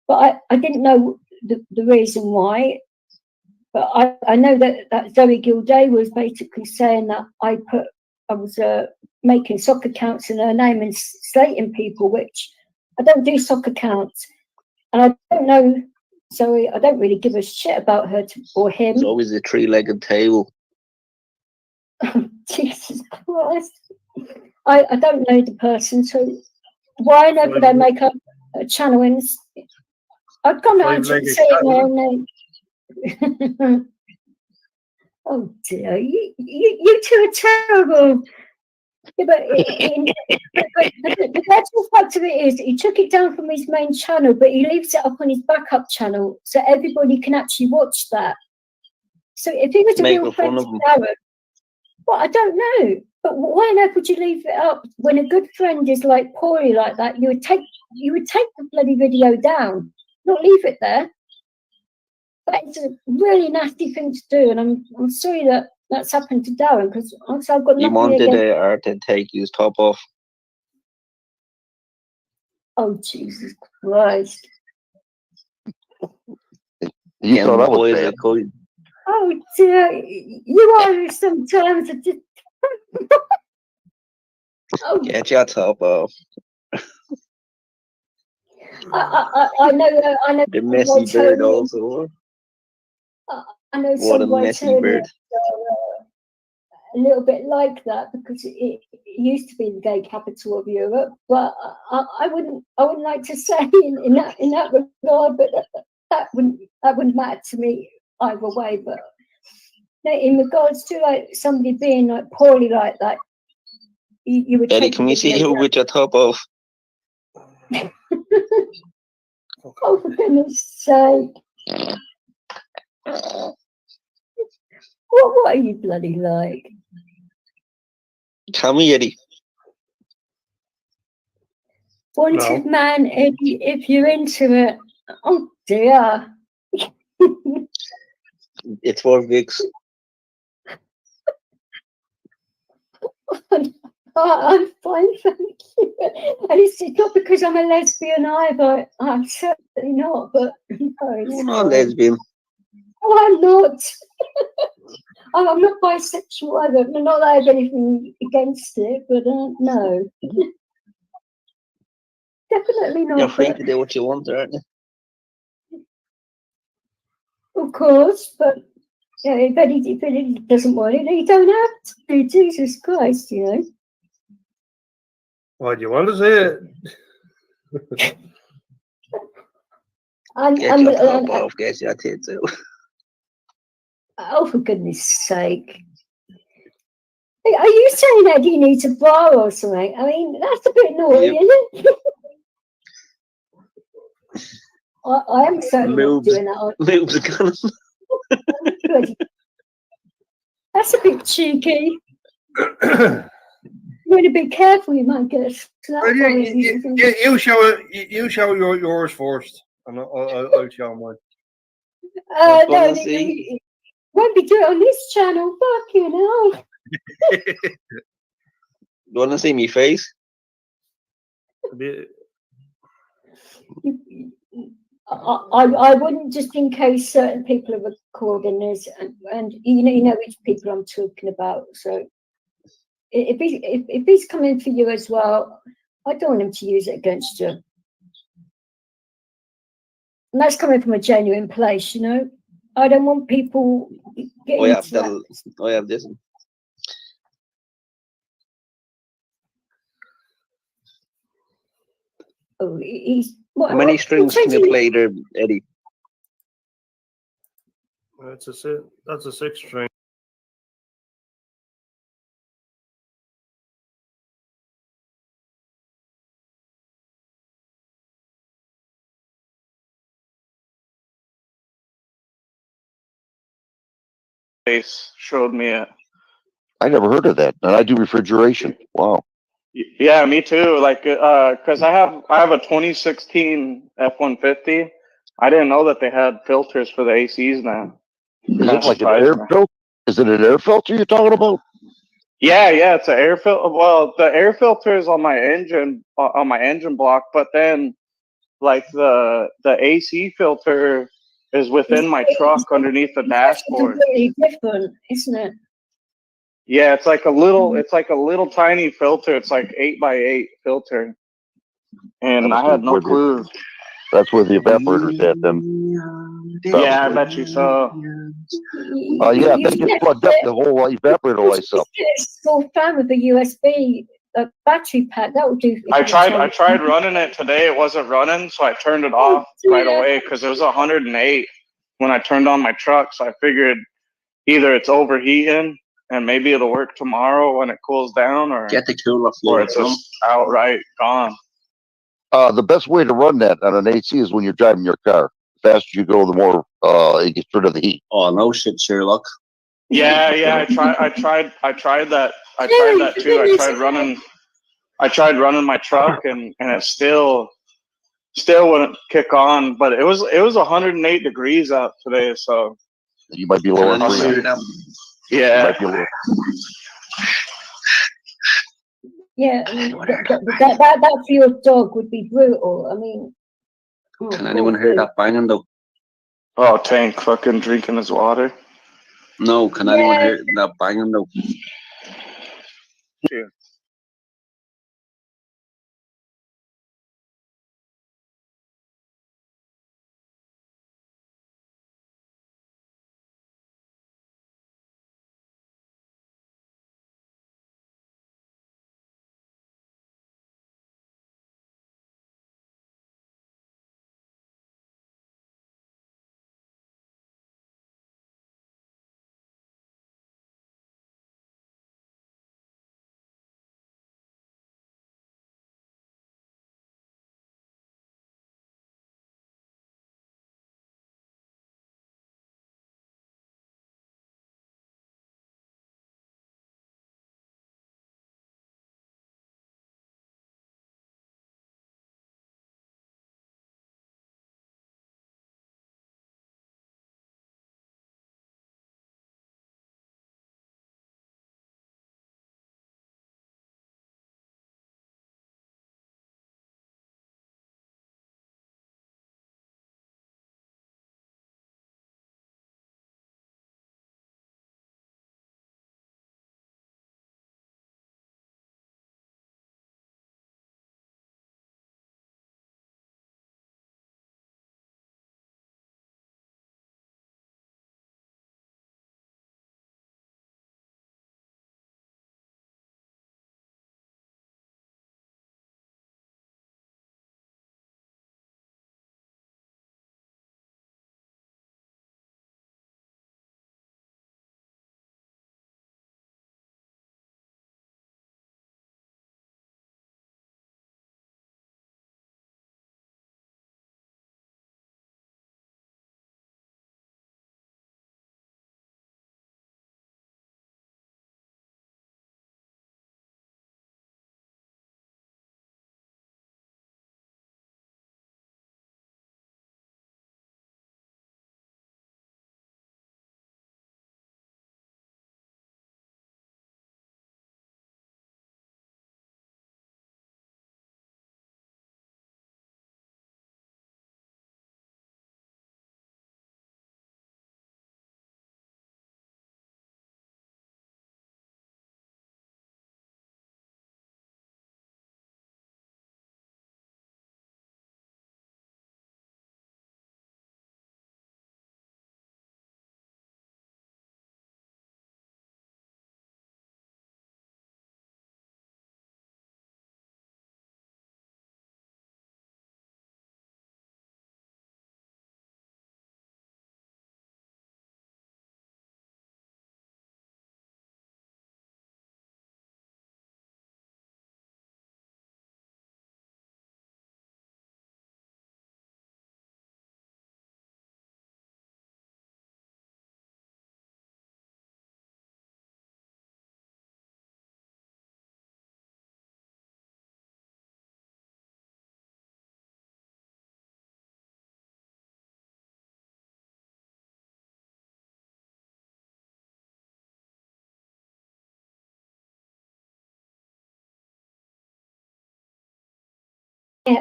but I didn't know the reason why. But I know that Zoe Gilday was basically saying that I put was making soccer counts in her name and slating people, which I don't do soccer counts, and I don't know, so I don't really give a shit about her or him. It's always a three-legged table. Jesus Christ. I don't know the person, so why not would I make up a channel and I'd come out and say it my own name. Oh dear, you two are terrible. Yeah, but the actual fact of it is he took it down from his main channel, but he leaves it up on his backup channel so everybody can actually watch that. So if he was a real friend of Darren, well, I don't know. But why on earth would you leave it up when a good friend is like poorly like that? You would take the bloody video down, not leave it there. That's a really nasty thing to do, and I'm sorry that that's happened to Darren, because I've got nothing. You wanted her to take his top off. Oh Jesus Christ! You thought I was bad. Oh dear, you are sometimes. Oh. Get your top off. I know. The messy bird also. I know what some a messy bird. A little bit like that, because it used to be the gay capital of Europe, but I wouldn't like to say in that regard, but that wouldn't matter to me either way. But in regards to like somebody being like poorly like that, you would. Eddie, can we see you with your top off? Oh, for goodness sake! What are you bloody like? Tell me, Eddie. Wanted man, Eddie, if you're into it. Oh dear. It's for Vicks. I'm fine, thank you. And it's not because I'm a lesbian either. I'm certainly not, but no, You're not a lesbian. Oh, I'm not. I'm not bisexual either. Not that I have anything against it, but no. Definitely not. You're free to do what you want, aren't you? Of course, but yeah, if Eddie doesn't want it, he don't have to. Jesus Christ, you know. Why do you want to say it? Get your top off, get your tits out. Oh, for goodness sake. Are you saying that he needs a bra or something? I mean, that's a bit naughty, isn't it? I am certainly not doing that. Moves are gone. That's a bit cheeky. You want to be careful, you might get slapped. You show yours first, and I'll show mine. No, you won't be doing it on this channel. Fuck you know. You want to see me face? I wouldn't, just in case certain people are recording this, and you know which people I'm talking about. So if he's coming for you as well, I don't want him to use it against you. And that's coming from a genuine place, you know. I don't want people getting I have this. Oh, how many strings can you play there, Eddie? That's a 6 string. Showed me it. I never heard of that, and I do refrigeration. Wow. Yeah, me too. Like, because I have a 2016 F-150. I didn't know that they had filters for the ACs now. Is it like an air filter? Is it an air filter you're talking about? Yeah, it's an air filter. Well, the air filter is on my engine block, but then like the AC filter is within my truck underneath the dashboard. It's completely different, isn't it? Yeah, it's like a little tiny filter. It's like 8x8 filter, and I had no clue. That's where the evaporators at them. Yeah, I bet you so. Yeah, they just plugged up the whole evaporator lights up. It's full fan with a USB battery pack. That would do. I tried running it today. It wasn't running, so I turned it off right away because it was 108 when I turned on my truck. So I figured either it's overheating and maybe it'll work tomorrow when it cools down, or Get the cooler or it's just outright gone. The best way to run that on an AC is when you're driving your car. The faster you go, the more it gets rid of the heat. Oh no shit, Sherlock. Yeah, I tried that. I tried that too. I tried running my truck and it still wouldn't kick on. But it was 108 degrees out today, so you might be low on freedom. Yeah. Yeah, that for your dog would be brutal. I mean, can anyone hear that banging though? Oh, Tank fucking drinking his water. No, can anyone hear that banging though? Yeah.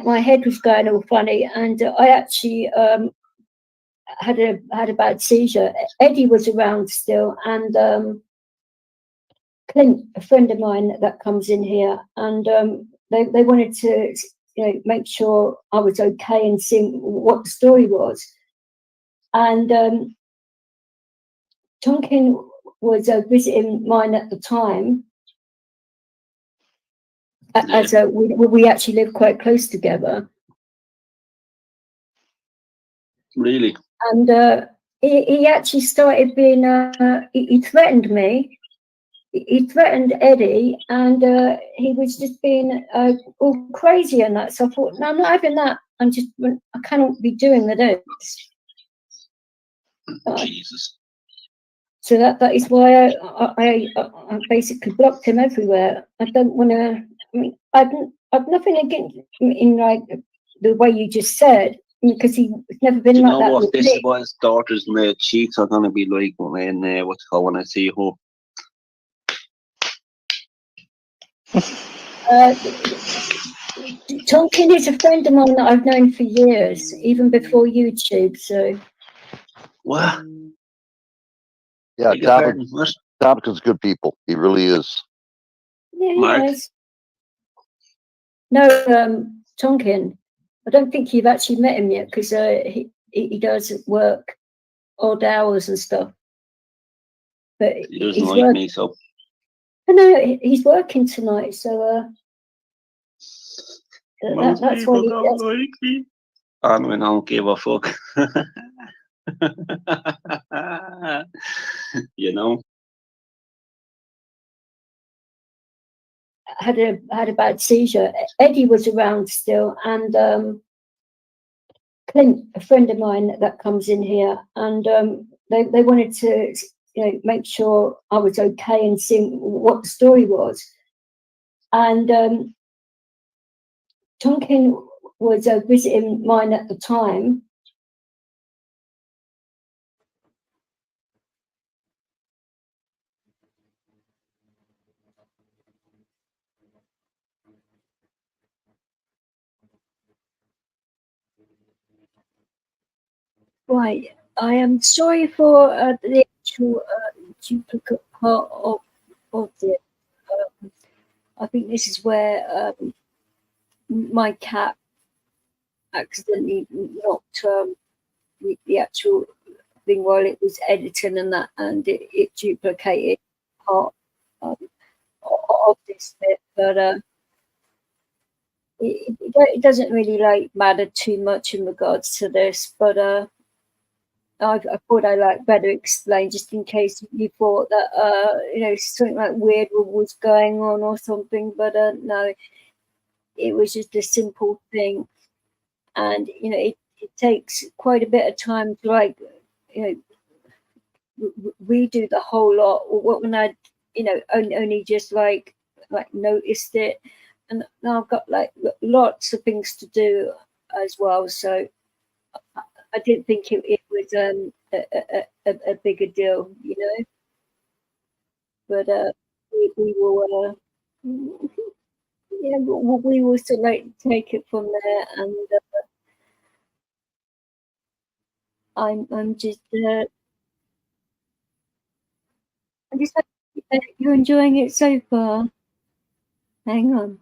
my head was going all funny, and I actually had a bad seizure. Eddie was around still, and Clint, a friend of mine that comes in here, and they wanted to, make sure I was okay and see what the story was. And Tonkin was visiting mine at the time, as we actually live quite close together. Really? And he actually started being, he threatened me. He threatened Eddie, and he was just being all crazy and that. So I thought, no, I'm not having that. I cannot be doing this. Jesus. So that is why I basically blocked him everywhere. I don't want to. I mean, I've nothing against in like the way you just said, because he's never been like that. What this is what his daughter's cheeks are gonna be like when when I see her. Tonkin is a friend of mine that I've known for years, even before YouTube. So what? Yeah, Tompkins good people. He really is. Yeah, Mark? he is. No, Tonkin. I don't think you've actually met him yet, because he does work odd hours and stuff. But He doesn't like me, so. No, he's working tonight, so Most that's people why don't like me. I don't give a fuck. You know. had a bad seizure. Eddie was around still, and Clint, a friend of mine that comes in here, and they wanted to, make sure I was okay and see what the story was. And Tonkin was visiting mine at the time. Right, I am sorry for the actual duplicate part of it. I think this is where my cat accidentally knocked the actual thing while it was editing and that, and it duplicated part of this bit, but it doesn't really matter too much in regards to this, but I thought I better explain, just in case you thought that something weird was going on or something, but no, it was just a simple thing. And it takes quite a bit of time to redo the whole lot. Or when I only just noticed it, and now I've got lots of things to do as well, so I didn't think it was a bigger deal, but we will yeah, we will still take it from there. And I'm just you're enjoying it so far. Hang on.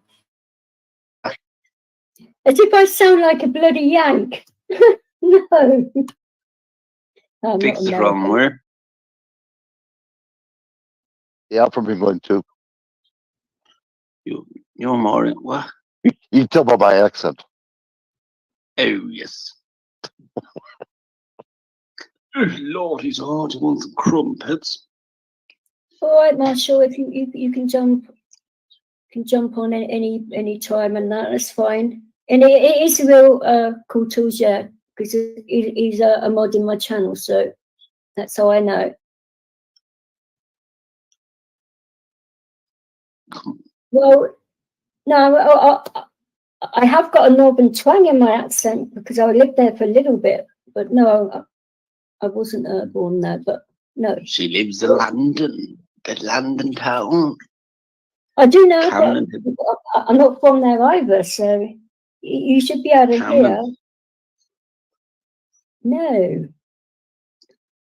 As if I sound like a bloody Yank. No. Fix it from where? Yeah, I'm from England too. You're more what? You can tell by my accent. Oh yes. Lord, he's hard to want some crumpets. All right, Marshall. If you can jump on any time, and that's fine. And it is real cool tools, yeah, because he's a mod in my channel, so that's how I know. Well, no, I have got a northern twang in my accent because I lived there for a little bit, but no, I wasn't born there. But no, she lives in London, the London town. I do know, but I'm not from there either, so you should be able to hear. No,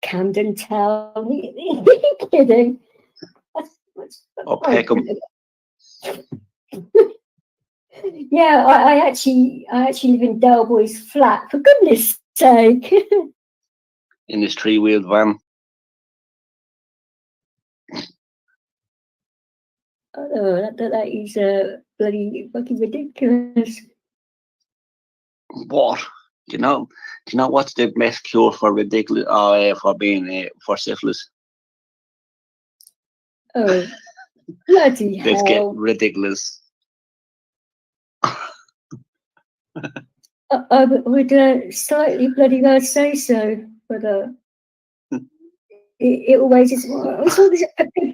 Camden Town. Are you kidding? Or Peckham. Yeah, I actually live in Delboy's flat, for goodness sake. In his 3-wheeled van. Oh, that is bloody fucking ridiculous. What? Do you know what's the best cure for ridiculous? For being for syphilis. Oh, bloody Let's get hell! ridiculous. I would slightly bloody well say so, but it always is. As long as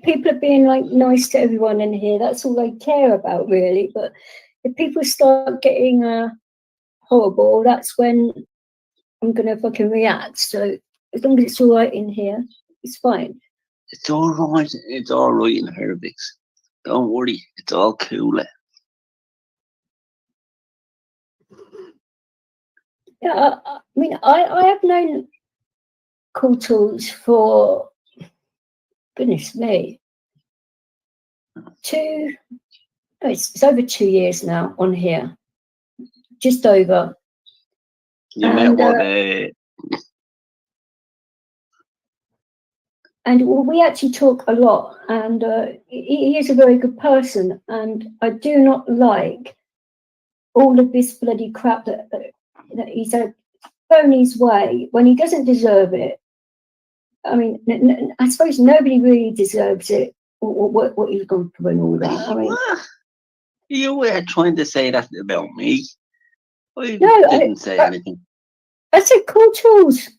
people are being like nice to everyone in here, that's all I care about, really. But if people start getting horrible, that's when I'm gonna fucking react. So as long as it's all right in here, it's fine. It's all right. It's all right in Herbix. Don't worry. It's all cool. Yeah, I mean, I have known Cool Tools for, goodness me, it's over 2 years now on here, just over. You met what? And we actually talk a lot, and he is a very good person, and I do not like all of this bloody crap that he's thrown his way when he doesn't deserve it. I mean, I suppose nobody really deserves it, what he's gone through and all that. I mean, you were trying to say that about me. I didn't say anything. I said Cool Tools. I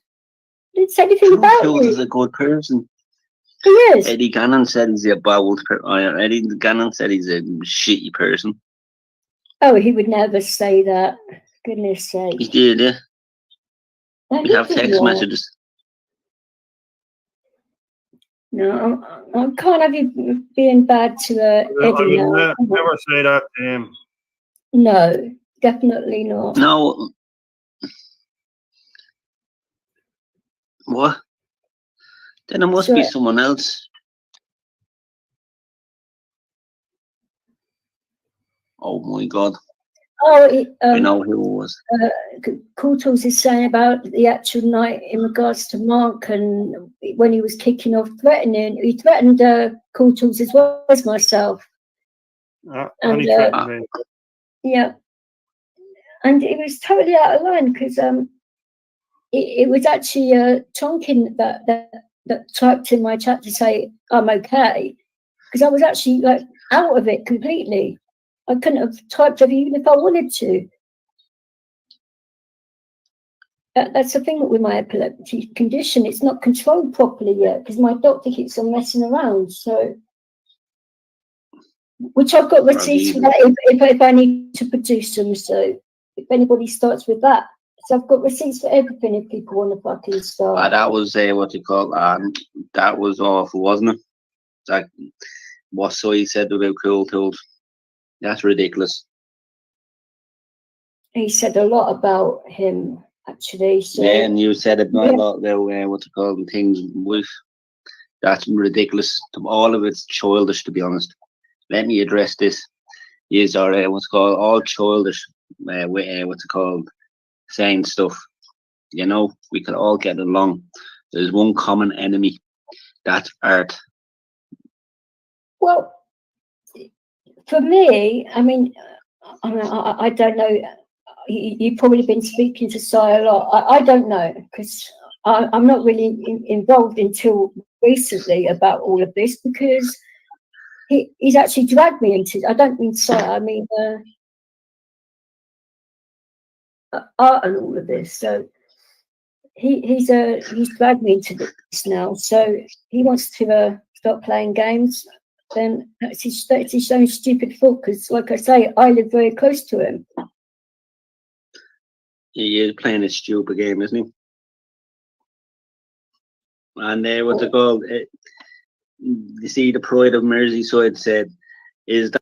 didn't say anything about Cool Tools you. is a good person. He is. Eddie Gannon said he's a bowel. Eddie Gannon said he's a shitty person. Oh, he would never say that. Goodness sake. He did, yeah. No, We have text messages. No, I can't have you being bad to Eddie now. I would never say that to him. No, definitely not. No. What? Then it must be someone else. Oh my God. Oh, I know who it was. Cool Tools is saying about the actual night in regards to Mark, and when he was kicking off he threatened Cool Tools as well as myself. And he threatened me. Yeah. And it was totally out of line because it was actually Tonkin that typed in my chat to say I'm okay, because I was actually like out of it completely. I couldn't have typed it even if I wanted to. That's the thing with my epilepsy condition. It's not controlled properly yet because my doctor keeps on messing around. So, which I've got receipts for that if I need to produce them. So, if anybody starts with that, so I've got receipts for everything if people want to fucking start. That was what you call that was awful, wasn't it? Like what Soy said about Cool Tools. That's ridiculous. He said a lot about him, actually. So, yeah, and you said about a lot about what you call things with. That's ridiculous. All of it's childish, to be honest. Let me address this. Is are what's called all childish with what's it called saying stuff. You know, we can all get along. There's one common enemy. That's art. Well, for me, I mean, I don't know. You've probably been speaking to Si a lot. I don't know because I'm not really involved until recently about all of this because he's actually dragged me into. I don't mean Si. I mean art and all of this. So he's dragged me into this now. So he wants to stop playing games. Then that's his own stupid fault because, like I say, I live very close to him. He is playing a stupid game, isn't he? And what's it called? You see, the pride of Merseyside said, is that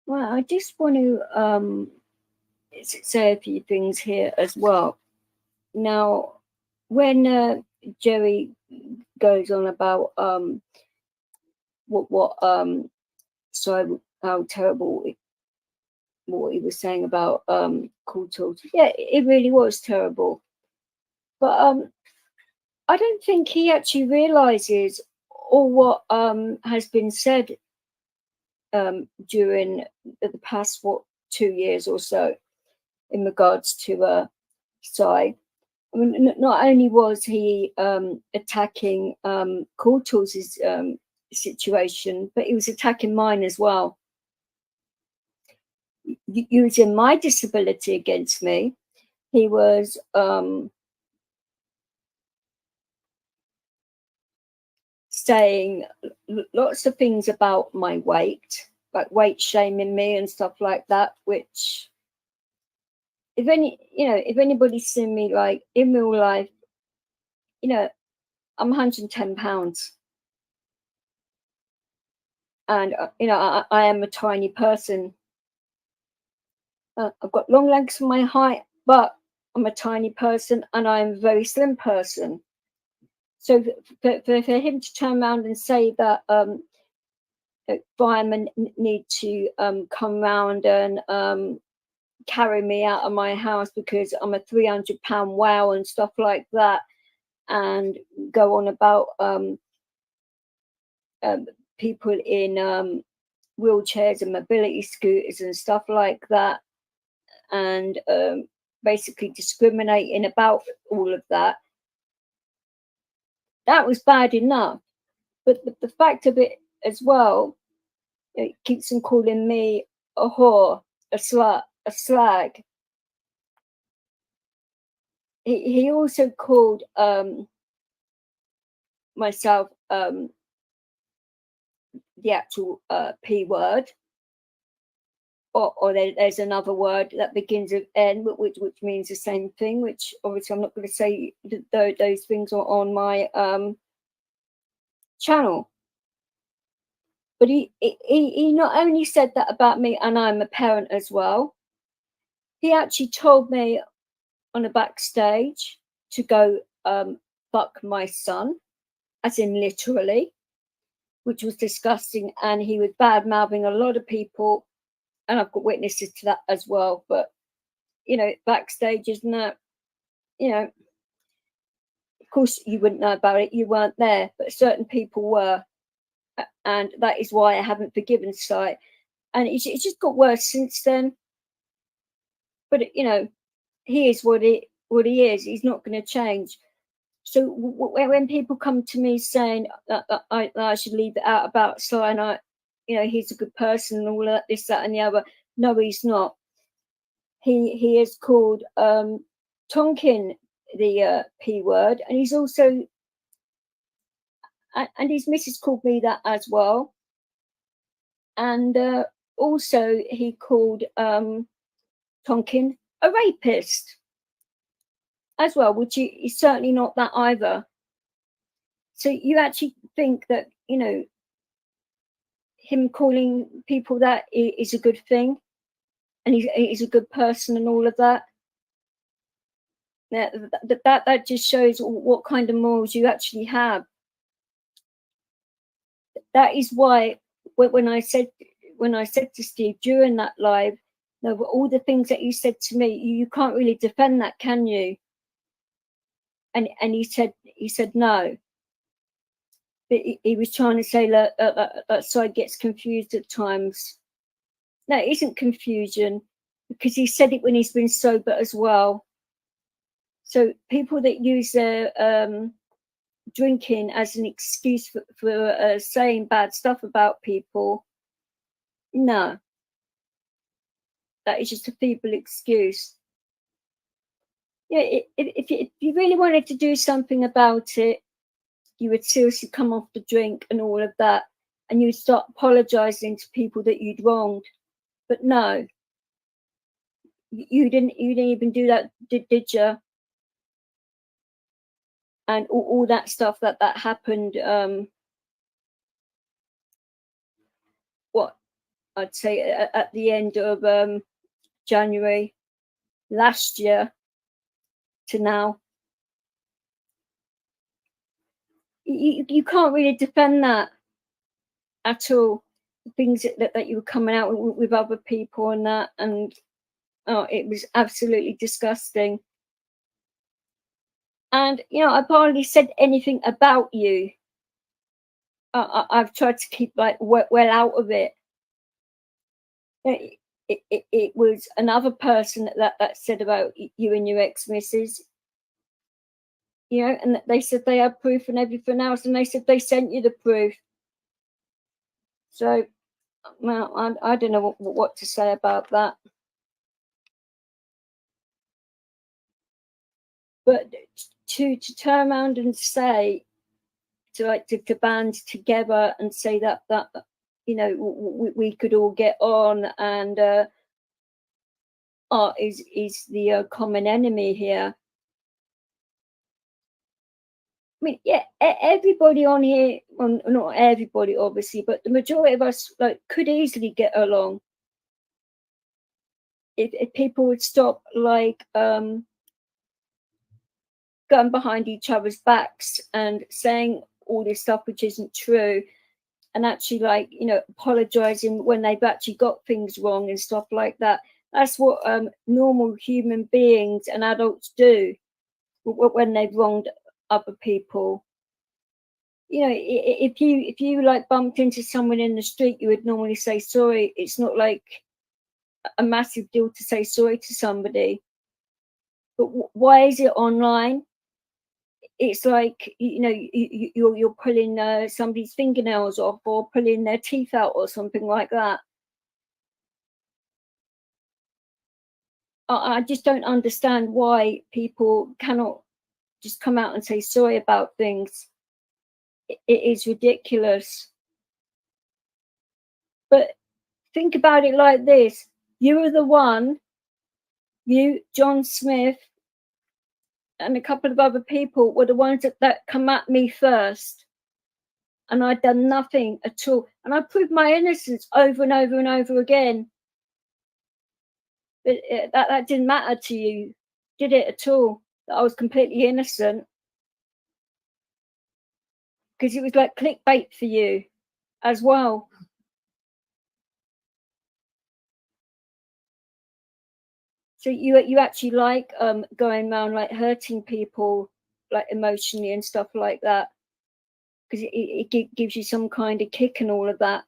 Well, I just want to say a few things here as well. Now, when Jerry goes on about so how terrible what he was saying about cool tools. Yeah, it really was terrible. But I don't think he actually realizes all what has been said during the past 2 years or so in regards to Sai. I mean, not only was he attacking Cool Tools' situation, but he was attacking mine as well, using my disability against me. He was saying lots of things about my weight, like weight shaming me and stuff like that, which if anybody's seen me like in real life, I'm 110 pounds. And, I am a tiny person. I've got long legs for my height, but I'm a tiny person and I'm a very slim person. So for him to turn around and say that firemen need to come round and carry me out of my house because I'm a 300-pound wow and stuff like that, and go on about people in wheelchairs and mobility scooters and stuff like that, and basically discriminating about all of that. That was bad enough, but the fact of it as well, it keeps on calling me a whore, a slut, a slag. He also called myself the actual P word, or there's another word that begins with N, which means the same thing, which obviously I'm not going to say those things are on my channel. But he not only said that about me, and I'm a parent as well, he actually told me on a backstage to go fuck my son, as in literally, which was disgusting, and he was bad mouthing a lot of people, and I've got witnesses to that as well. But backstage, isn't that, of course you wouldn't know about it, you weren't there, but certain people were, and that is why I haven't forgiven Sai. And it's just got worse since then. But he is what he is. He's not going to change. So when people come to me saying that I should leave it out about Sai, and he's a good person and all that, this, that, and the other. No, he's not. He is called Tonkin the P word, and he's also, and his missus called me that as well, and also he called Tonkin a rapist as well, which is certainly not that either. So you actually think that him calling people that is a good thing, and he's a good person and all of that. That just shows what kind of morals you actually have. That is why when I said to Steve during that live, all the things that you said to me, you can't really defend that, can you? And he said no. But he was trying to say that side gets confused at times. No, it isn't confusion, because he said it when he's been sober as well. So people that use their drinking as an excuse for saying bad stuff about people, no, that is just a feeble excuse. Yeah, if you really wanted to do something about it, you would seriously come off the drink and all of that, and you'd start apologizing to people that you'd wronged. But no, you didn't even do that, did you? And all that stuff that happened I'd say at the end of January last year to now. You can't really defend that at all. The things that you were coming out with other people and that, and oh, it was absolutely disgusting. And you know, I've hardly said anything about you. I've tried to keep like well out of it. It was another person that said about you and your ex-missus, you know, and they said they had proof and everything else, and they said they sent you the proof. So, well, I don't know what to say about that. But to turn around and say, to band together and say that you know, we could all get on, and art is the common enemy here. I mean, yeah, everybody on here, well, not everybody obviously, but the majority of us like could easily get along if people would stop like going behind each other's backs and saying all this stuff which isn't true, and actually, like, you know, apologizing when they've actually got things wrong and stuff like that. That's what normal human beings and adults do when they've wronged other people. You know, if you like bumped into someone in the street, you would normally say sorry. It's not like a massive deal to say sorry to somebody. But why is it online? It's like, you know, you're pulling somebody's fingernails off or pulling their teeth out or something like that. I just don't understand why people cannot just come out and say sorry about things. It is ridiculous. But think about it like this. You were the one, you, John Smith, and a couple of other people were the ones that come at me first. And I'd done nothing at all. And I proved my innocence over and over and over again. But that didn't matter to you, did it at all? That I was completely innocent? Because it was like clickbait for you as well. So you actually like going around like hurting people like emotionally and stuff like that, because it gives you some kind of kick and all of that.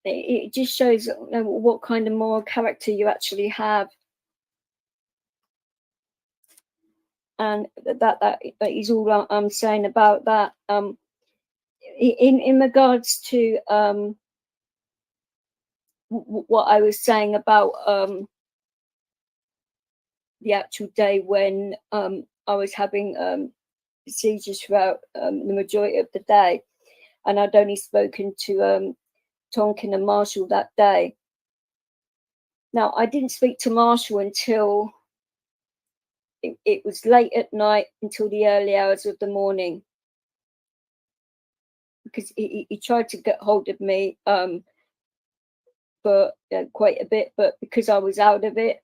It just shows, you know, what kind of moral character you actually have. And that is all I'm saying about that. In regards to what I was saying about the actual day when I was having seizures throughout the majority of the day, and I'd only spoken to Tonkin and Marshall that day. Now, I didn't speak to Marshall until it was late at night, until the early hours of the morning, because he tried to get hold of me for quite a bit, but because I was out of it,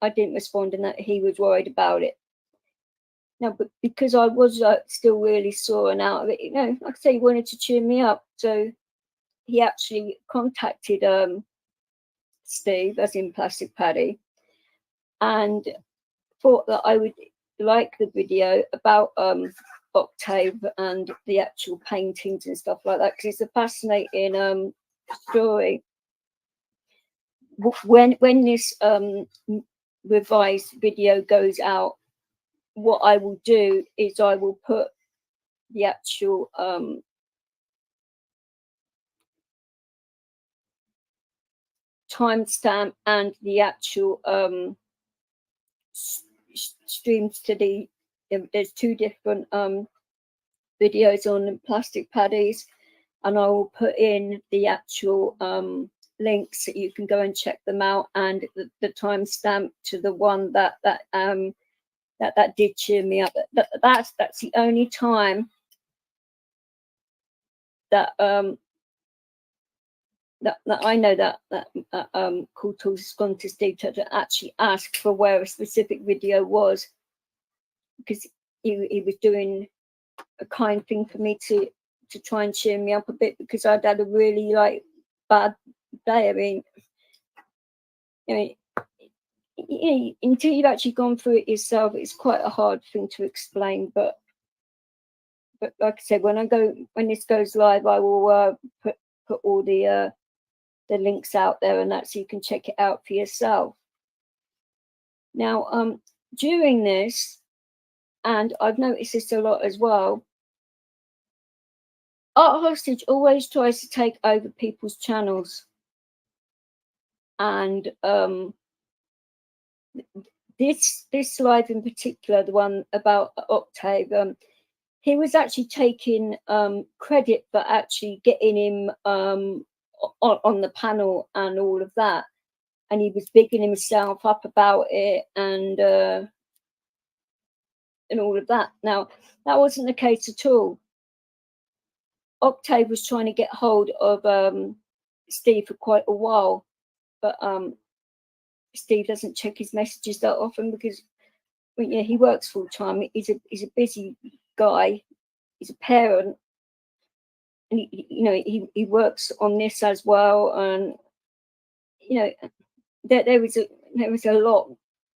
I didn't respond, and that he was worried about it. Now, but because I was still really sore and out of it, you know, like I say, he wanted to cheer me up, so he actually contacted Steve, as in Plastic Paddy, and thought that I would like the video about Octave and the actual paintings and stuff like that, because it's a fascinating story. When this revised video goes out, what I will do is I will put the actual timestamp and the actual streams to the, there's two different videos on Plastic Paddies, and I will put in the actual links so you can go and check them out, and the timestamp to the one that did cheer me up. That's the only time that that I know that Cool Tools has gone to Steve to actually ask for where a specific video was, because he was doing a kind thing for me to try and cheer me up a bit, because I'd had a really like bad day. I mean, until you've actually gone through it yourself, it's quite a hard thing to explain. But like I said, when this goes live, I will put all the links out there and that, so you can check it out for yourself. Now, during this, and I've noticed this a lot as well, Art Hostage always tries to take over people's channels, and this live in particular, the one about Octave, he was actually taking credit for actually getting him on the panel and all of that, and he was bigging himself up about it and all of that. Now, that wasn't the case at all. Octave was trying to get hold of Steve for quite a while, but Steve doesn't check his messages that often, because he works full time. He's a busy guy. He's a parent, and he works on this as well. And there was a lot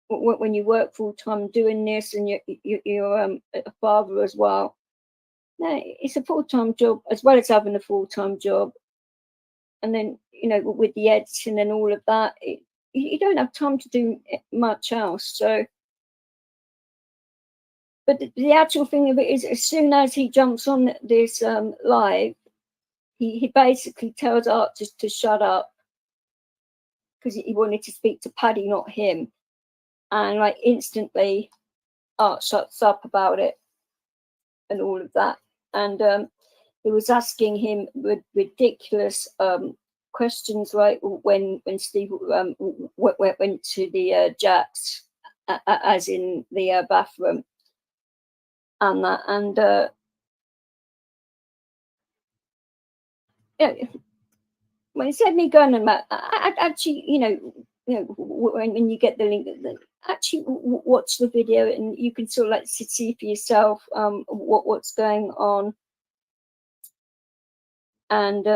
when you work full time doing this, and you're a father as well. No, it's a full time job as well as having a full time job, and then with the editing and all of that, you don't have time to do much else. So, but the actual thing of it is, as soon as he jumps on this live, he basically tells Art just to shut up, because he wanted to speak to Paddy, not him. And like instantly, Art shuts up about it and all of that. And he was asking him ridiculous questions, like when Steve went to the Jacks, as in the bathroom, and that, and when he said me going, and I actually, when you get the link, actually watch the video, and you can sort of like see for yourself what's going on, and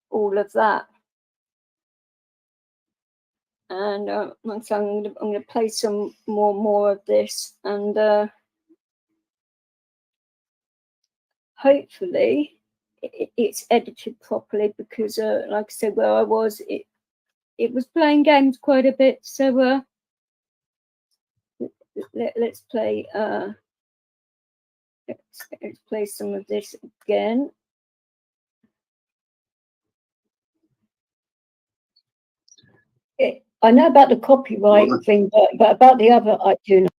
all of that. And so I'm going to play some more of this, and hopefully it's edited properly, because like I said, where I was, it was playing games quite a bit. So let's play let's play some of this again. I know about the copyright thing, but about the other, I do not.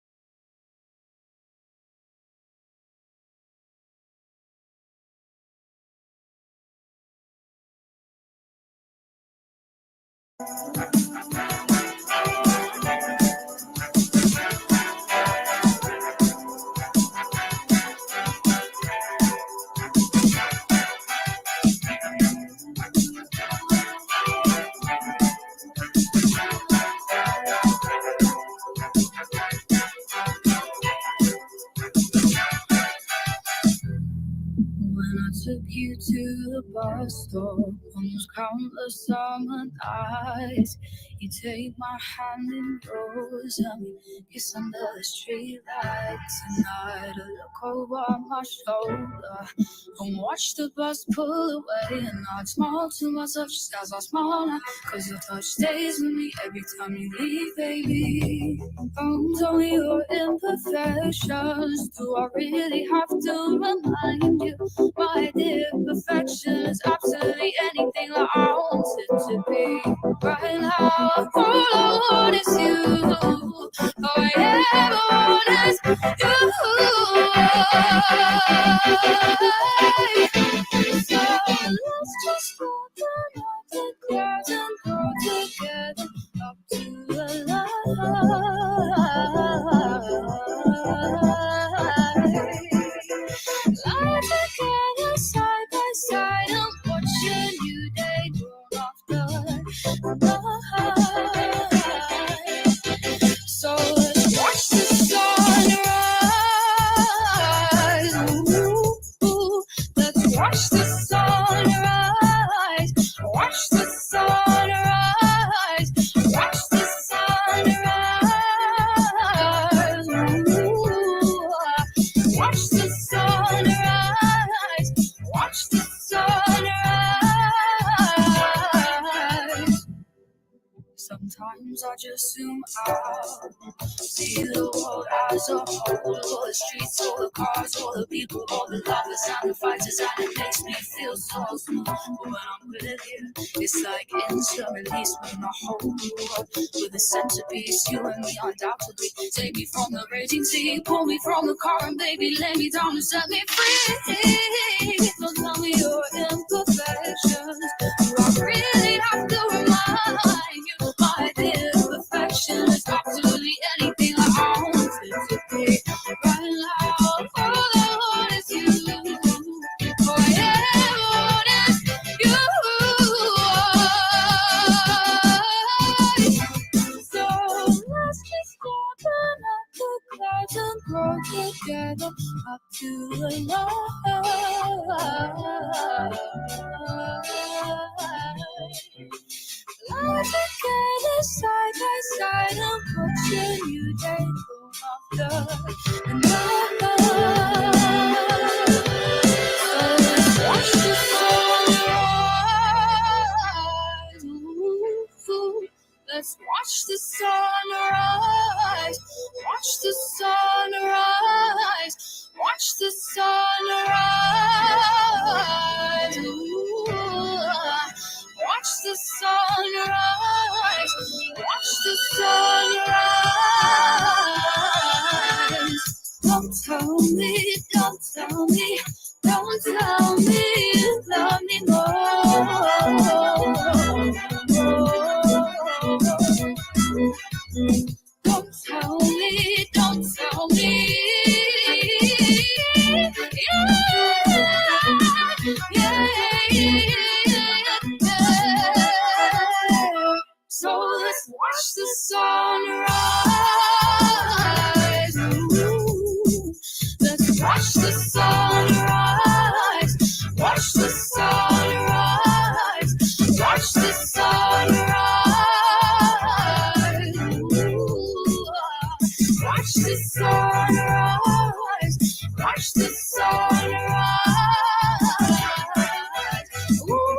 Took you to the bus stop on those countless summer nights. You take my hand in yours and we kiss under the street lights. Tonight I look over my shoulder and watch the bus pull away, and I smile to myself just as I smile now, 'cause your touch stays with me every time you leave, baby. Tell me your imperfections. Do I really have to remind you? My dear, perfection is absolutely anything that I want it to be. Right now, all I want is you. All I ever want is you. So let's just open up the clouds and go together up to the light. Lie together side by side and watching you day grown problems I just zoom out. See the world as a whole, all the streets, all the cars, all the people, all the lovers and the fighters, and it makes me feel so small. But when I'm with you, it's like instant release when I hold you up. With a centerpiece, you and me undoubtedly. Take me from the raging sea, pull me from the car, and baby, lay me down and set me free. Don't tell me your imperfections. I really have to remind you, my imperfection is absolutely anything I want it to be. Right now, all I want is you. All I ever want is you. So let's just open up the clouds and grow together up to the light. Lie together side by side and watch a new day come after the night. So let's watch the sunrise. Ooh. Let's watch the sunrise. Watch the sunrise. Watch the sunrise. Ooh. Watch the sunrise. Watch the sunrise. Don't tell me, don't tell me, don't tell me you love me more. Don't tell me, don't tell me. So let's watch the sunrise. Ooh. Let's watch the sunrise. Watch the sunrise. Watch the sunrise. Ooh. Watch the sunrise. Watch the sunrise. Ooh.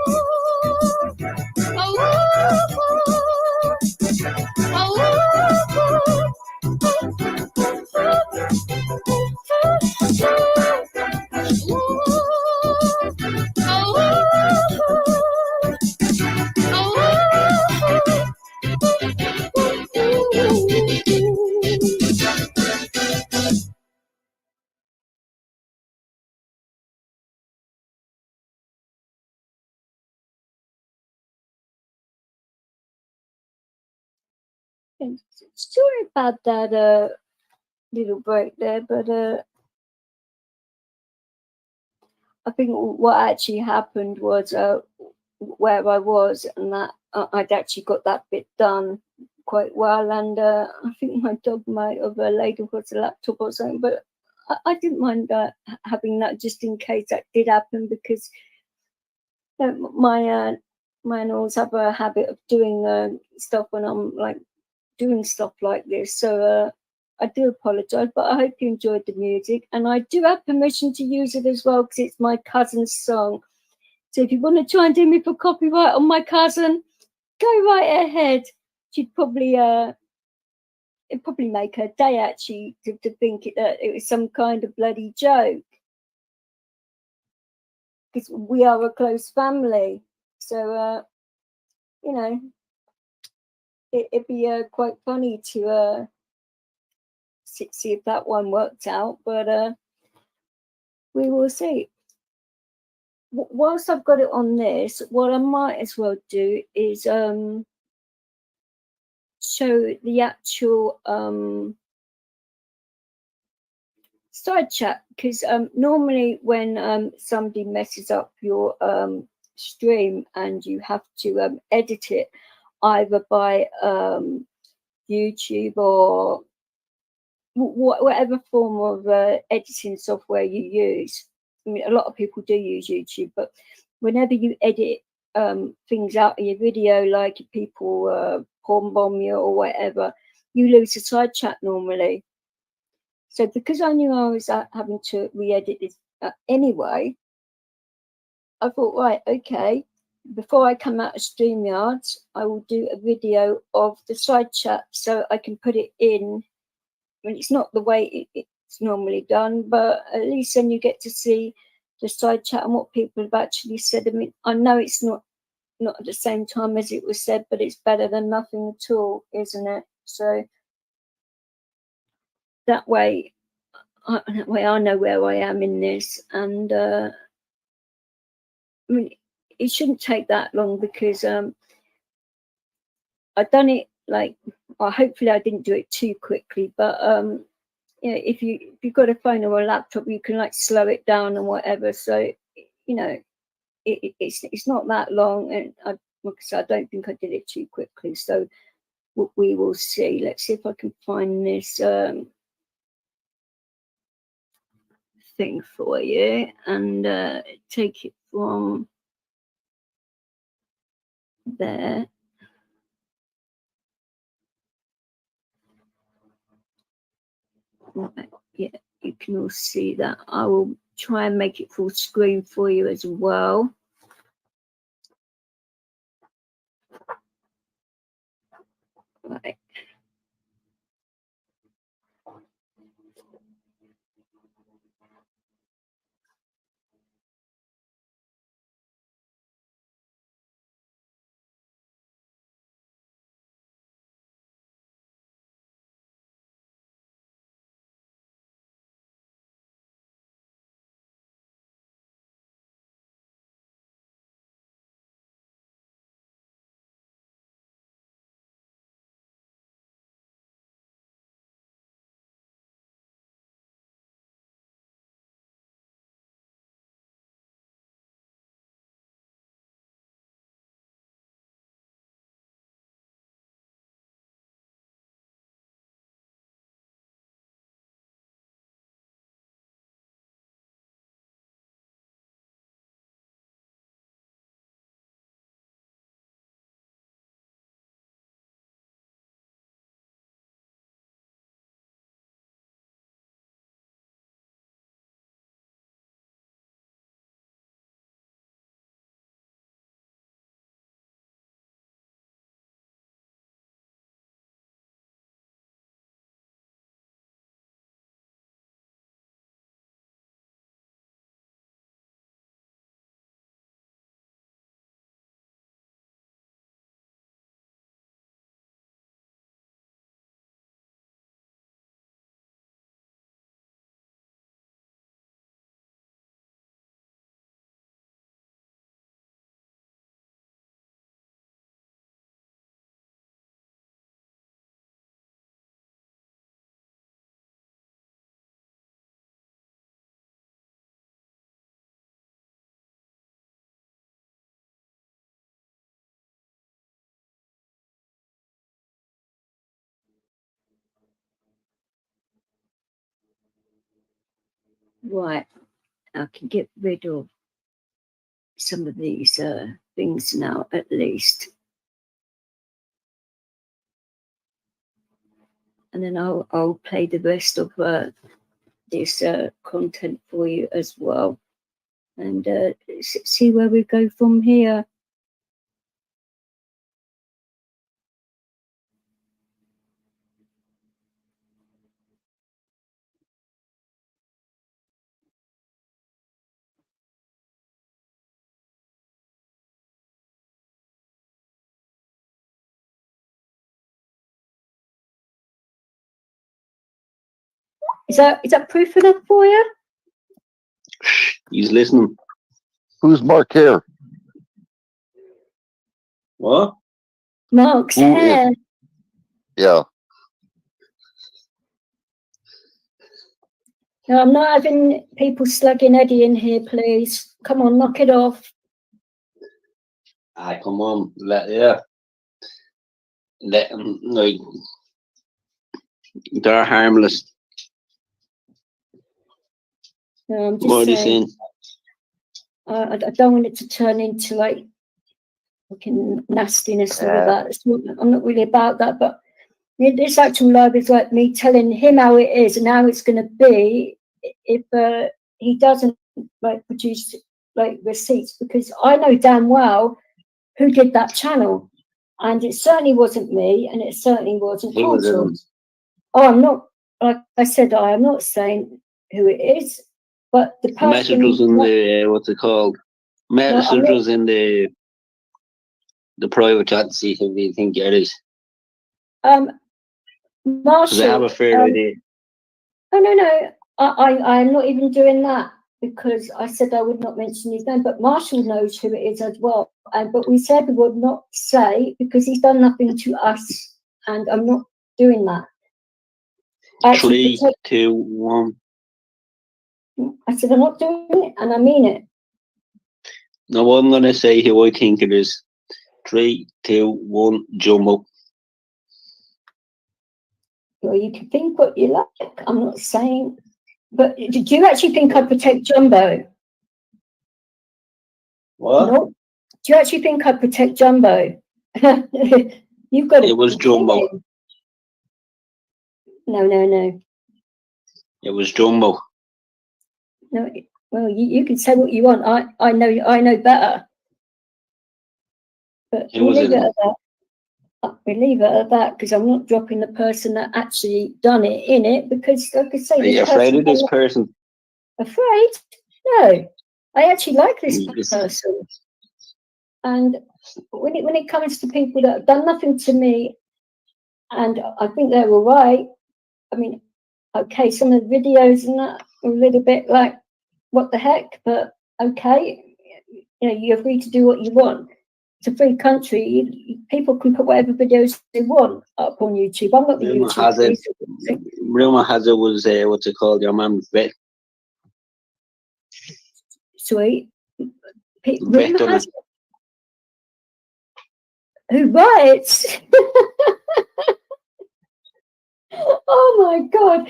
Sorry about that little break there, but I think what actually happened was where I was, and that I'd actually got that bit done quite well, and I think my dog might have laid across the laptop or something, but I didn't mind having that just in case that did happen, because my animals have a habit of doing stuff when I'm like doing stuff like this, so I do apologize, but I hope you enjoyed the music, and I do have permission to use it as well because it's my cousin's song. So if you want to try and do me for copyright on my cousin, go right ahead. She'd probably it'd probably make her day actually to think it was some kind of bloody joke, because we are a close family. So you know, it'd be quite funny to see if that one worked out, but we will see. Whilst I've got it on this, what I might as well do is show the actual side chat, because normally when somebody messes up your stream and you have to edit it either by YouTube or whatever form of editing software you use. I mean, a lot of people do use YouTube, but whenever you edit things out of your video, like people porn bomb you or whatever, you lose the side chat normally. So because I knew I was having to re-edit this anyway, I thought, right, okay, before I come out of StreamYard, I will do a video of the side chat so I can put it in. I mean, it's not the way it's normally done, but at least then you get to see the side chat and what people have actually said. I mean, I know it's not at the same time as it was said, but it's better than nothing at all, isn't it? So that way I know where I am in this, and I mean, it shouldn't take that long because I've done it like, well, hopefully I didn't do it too quickly, but you know, if you've got a phone or a laptop, you can like slow it down and whatever. So you know, it's not that long, and like I said, I don't think I did it too quickly. So we will see. Let's see if I can find this thing for you and take it from there. Right, yeah, you can all see that. I will try and make it full screen for you as well. Right. Right, I can get rid of some of these things now, at least. And then I'll play the rest of this content for you as well, and see where we go from here. Is that proof enough for you? He's listening. Who's Mark Hare? What? Mark's Who is- hair. Yeah. No, I'm not having people slugging Eddie in here, please. Come on, knock it off. Ah, come on. Let them, like, they're harmless. No, I'm What are just you saying. saying? I don't want it to turn into like fucking nastiness or that. I'm not really about that, but this actual live is like me telling him how it is and how it's going to be if he doesn't like produce like receipts, because I know damn well who did that channel. And it certainly wasn't me, and it certainly wasn't Who was it? Cultures. Oh, I'm not, like I said, I am not saying who it is, but the person... Message was in the, what's it called? Message was in the private chat to see who you think it is. Because I have Marshall... a fair idea. Oh, no, I'm not even doing that, because I said I would not mention his name, but Marshall knows who it is as well. But we said we would not say, because he's done nothing to us, and I'm not doing that. 3, 2, 1. I said I'm not doing it, and I mean it. No, I'm going to say who I think it is. 3, 2, 1, Jumbo. Well, you can think what you like. I'm not saying... But did you actually think I'd protect Jumbo? What? No. Do you actually think I'd protect Jumbo? You've got It was Jumbo. No. It was Jumbo. No. Well, you can say what you want. I know better. But we'll leave it at that. We leave it at that, because I'm not dropping the person that actually done it in it, because, like I say, Are you afraid of this person? Afraid? No, I actually like this person. And when it comes to people that have done nothing to me, and I think they're all right. I mean, okay, some of the videos and that are a little bit like, what the heck? But okay, you agree to do what you want. It's a free country. People can put whatever videos they want up on YouTube. I'm not the YouTube. Rumour has it was, what's it called, your man Vet. Sweet. Rumour has it. Who writes? Oh my God.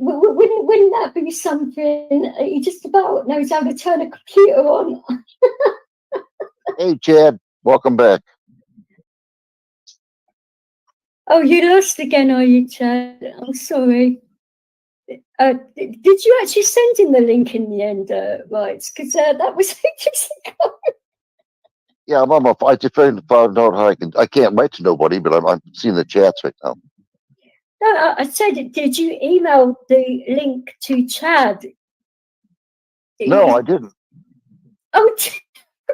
Wouldn't that be something? He just about knows how to turn a computer on. Hey, Chad, welcome back. Oh, you lost again, are you, Chad? I'm sorry. Did you actually send in the link in the end, right? Because that was ages ago. Yeah, I just trying to find out how I can't write to nobody, but I'm seeing the chats right now. No, I said, did you email the link to Chad? No, I didn't. Oh,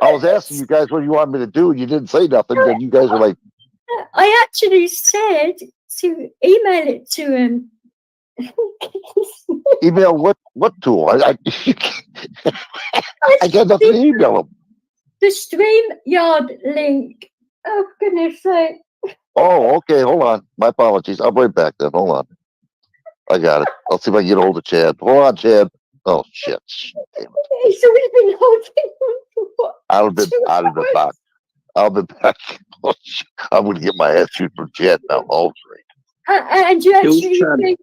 I was asking you guys what you want me to do, and you didn't say nothing. Then you guys were like, I actually said to email it to him. Email what tool? I got nothing to email him. The StreamYard link. Oh, goodness sake. Oh, okay. Hold on. My apologies. I'll be right back then. Hold on. I got it. I'll see if I can get a hold of Chad. Hold on, Chad. Oh, shit. Damn it. He's always been holding on for what? I'll be back. I'll be back. Oh, I'm going to get my ass shoot from Chad now. Oh, great. And you actually think...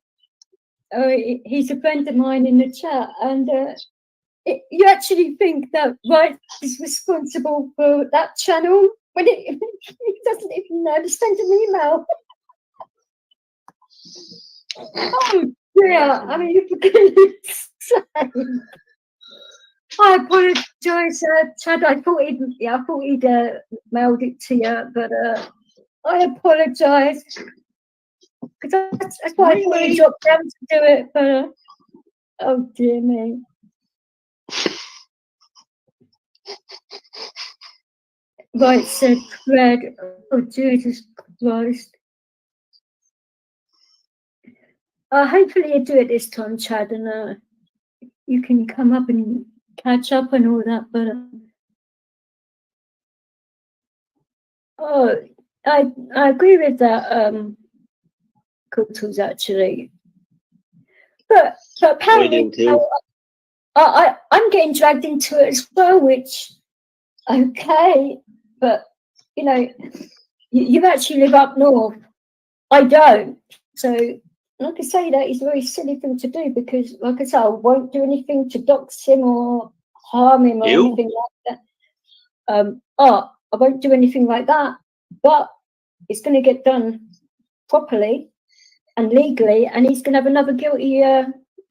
Oh, he's a friend of mine in the chat. And you actually think that Wright is responsible for that channel when he doesn't even know to send an email? Oh, yeah. I mean, for goodness sake. I apologise, Chad. I thought he'd mailed it to you, but I apologise, because that's why I thought he dropped down to do it. But oh dear me. Right, said Fred. Oh Jesus Christ. Hopefully you do it this time, Chad, and you can come up and catch up and all that, but I agree with that, Cultures, actually, but apparently I'm getting dragged into it as well, which okay, but you actually live up north. I don't, so like I say, that is a very silly thing to do, because like I say, I won't do anything to dox him or harm him or anything like that. I won't do anything like that, but it's going to get done properly and legally, and he's going to have another guilty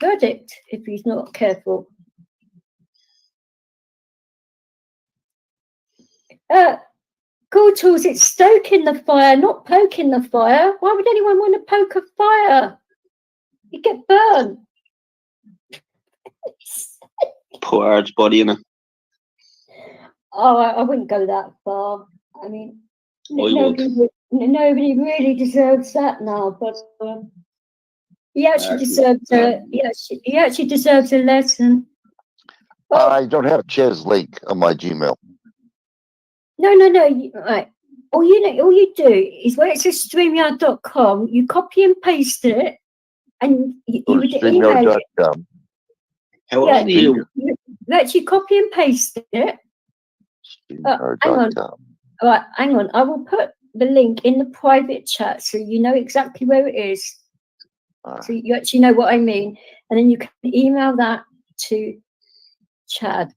verdict if he's not careful. Cool tools, it's stoking the fire, not poking the fire. Why would anyone want to poke a fire? You get burned. Poor Art's body in it. Oh, I wouldn't go that far. I mean, I nobody really deserves that now, but he actually deserves he actually deserves a lesson. Well, I don't have Ches link on my Gmail. no. Right. All you do is where it says StreamYard.com, you copy and paste it, and you Go to would email it. StreamYard.com. How Yeah, old are you? you actually copy and paste it. Hang on. StreamYard.com. All right, hang on. I will put the link in the private chat so you know exactly where it is. So you actually know what I mean. And then you can email that to Chad.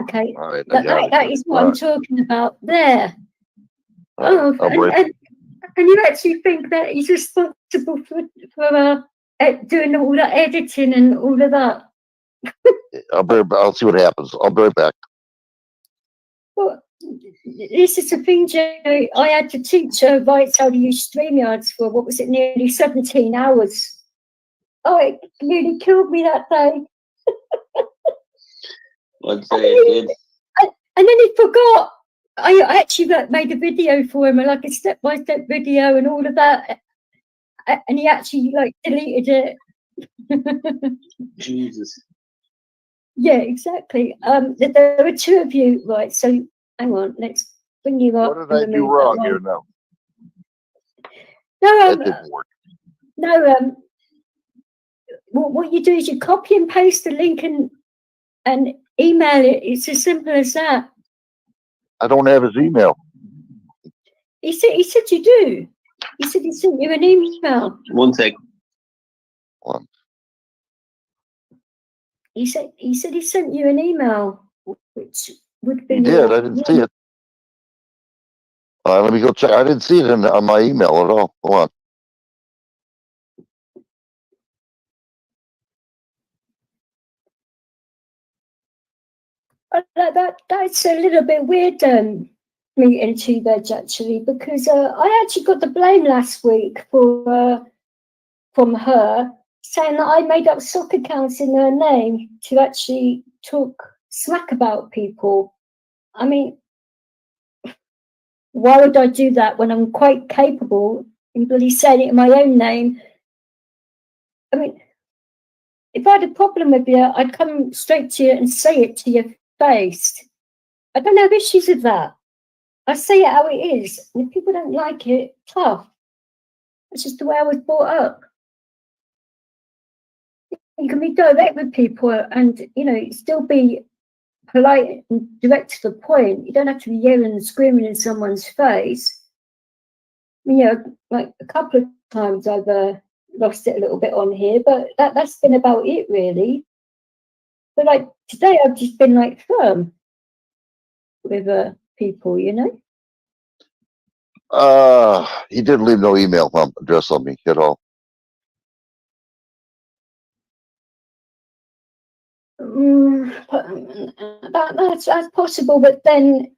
Okay. All right, That is what I'm talking about there. Right, And you actually think that he's responsible for doing all that editing and all of that? I'll see what happens. I'll be right back. Well, this is the thing, Joe. I had to teach Rights how to use StreamYards for, what was it, nearly 17 hours. Oh, it nearly killed me that day. I'd say it did. And then he forgot. I actually made a video for him, like a step-by-step video and all of that. And he actually deleted it. Jesus. Yeah, exactly. There were two of you, right? So hang on, let's bring you up. What did I do wrong here now? No, That didn't work. no. What you do is you copy and paste the link and email it. It's as simple as that. I don't have his email. He said you do. He said he sent you an email. One sec. He said he sent you an email, which would be. He did. I didn't see it. Let me go check. I didn't see it on my email at all. Hold on. That's a little bit weird, me and T-Veg, actually, because I actually got the blame last week for from her, saying that I made up stock accounts in her name to actually talk smack about people. I mean, why would I do that when I'm quite capable in bloody saying it in my own name? I mean, if I had a problem with you, I'd come straight to you and say it to your face. I don't have issues with that. I say it how it is. And if people don't like it, tough. That's just the way I was brought up. You can be direct with people and, still be polite and direct to the point. You don't have to be yelling and screaming in someone's face. I mean, like a couple of times I've lost it a little bit on here, but that's been about it, really. But like today, I've just been like firm with people, He didn't leave no email address on me at all. That's possible, but then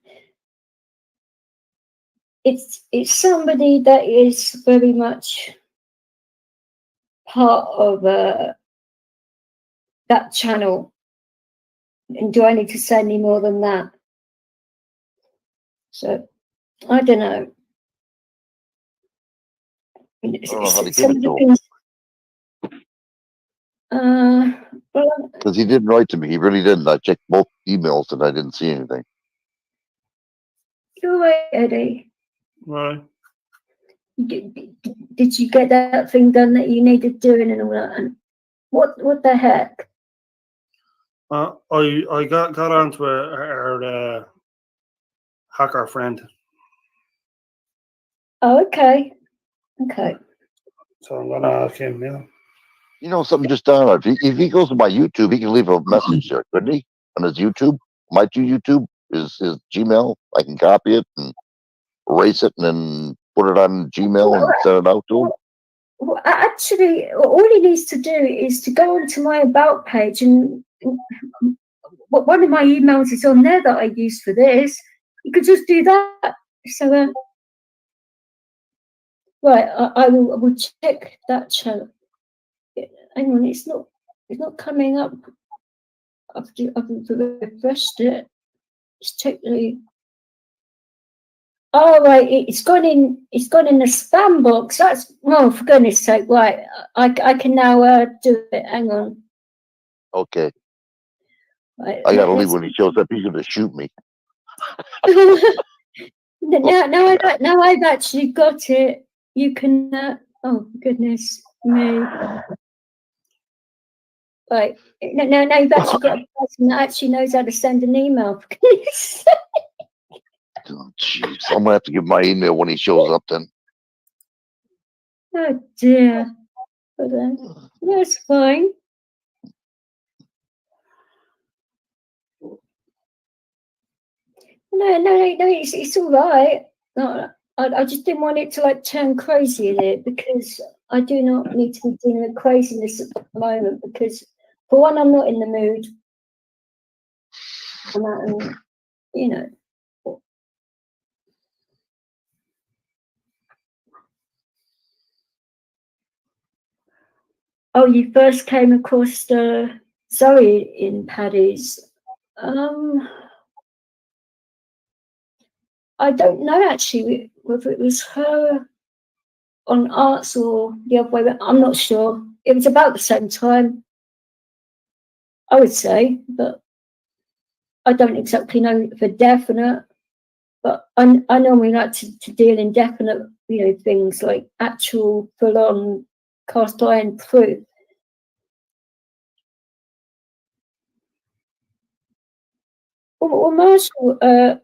it's somebody that is very much part of that channel. And do I need to say any more than that? So I don't know. Because he didn't write to me. He really didn't. I checked both emails and I didn't see anything. You're right, Eddie. Right. Did you get that thing done that you needed doing and all that? And what the heck? I got onto our hacker friend. Oh, okay. Okay. So I'm gonna ask him, yeah. You know something just down. If he goes to my YouTube, he can leave a message there, couldn't he? On his YouTube, my YouTube, his Gmail. I can copy it and erase it and then put it on Gmail and send it out to him. Well, actually, all he needs to do is to go onto my About page, and one of my emails is on there that I use for this. You could just do that. So, right, I will check that channel. Hang on, it's not coming up. I've refreshed it. Let's check the. Oh right, it's gone in the spam box. That's, oh, for goodness sake! Right, I can now do it. Hang on. Okay. Right, I gotta leave when he shows up. He's gonna shoot me. now I've actually got it. You can. Oh goodness me! Right, now you've actually got a person that actually knows how to send an email. For goodness sake. Oh, jeez. I'm gonna have to give my email when he shows up then. Oh dear. But that's fine. No, it's all right. No, I just didn't want it to like turn crazy in it, because I do not need to be dealing with craziness at the moment, because for one, I'm not in the mood. And you know. Oh, you first came across Zoe in Paddy's. I don't know actually whether it was her on Arts or the other way, but I'm not sure. It was about the same time, I would say, but I don't exactly know for definite. But I normally like to deal in definite, things like actual full-on cast iron proof. Well, Marshall,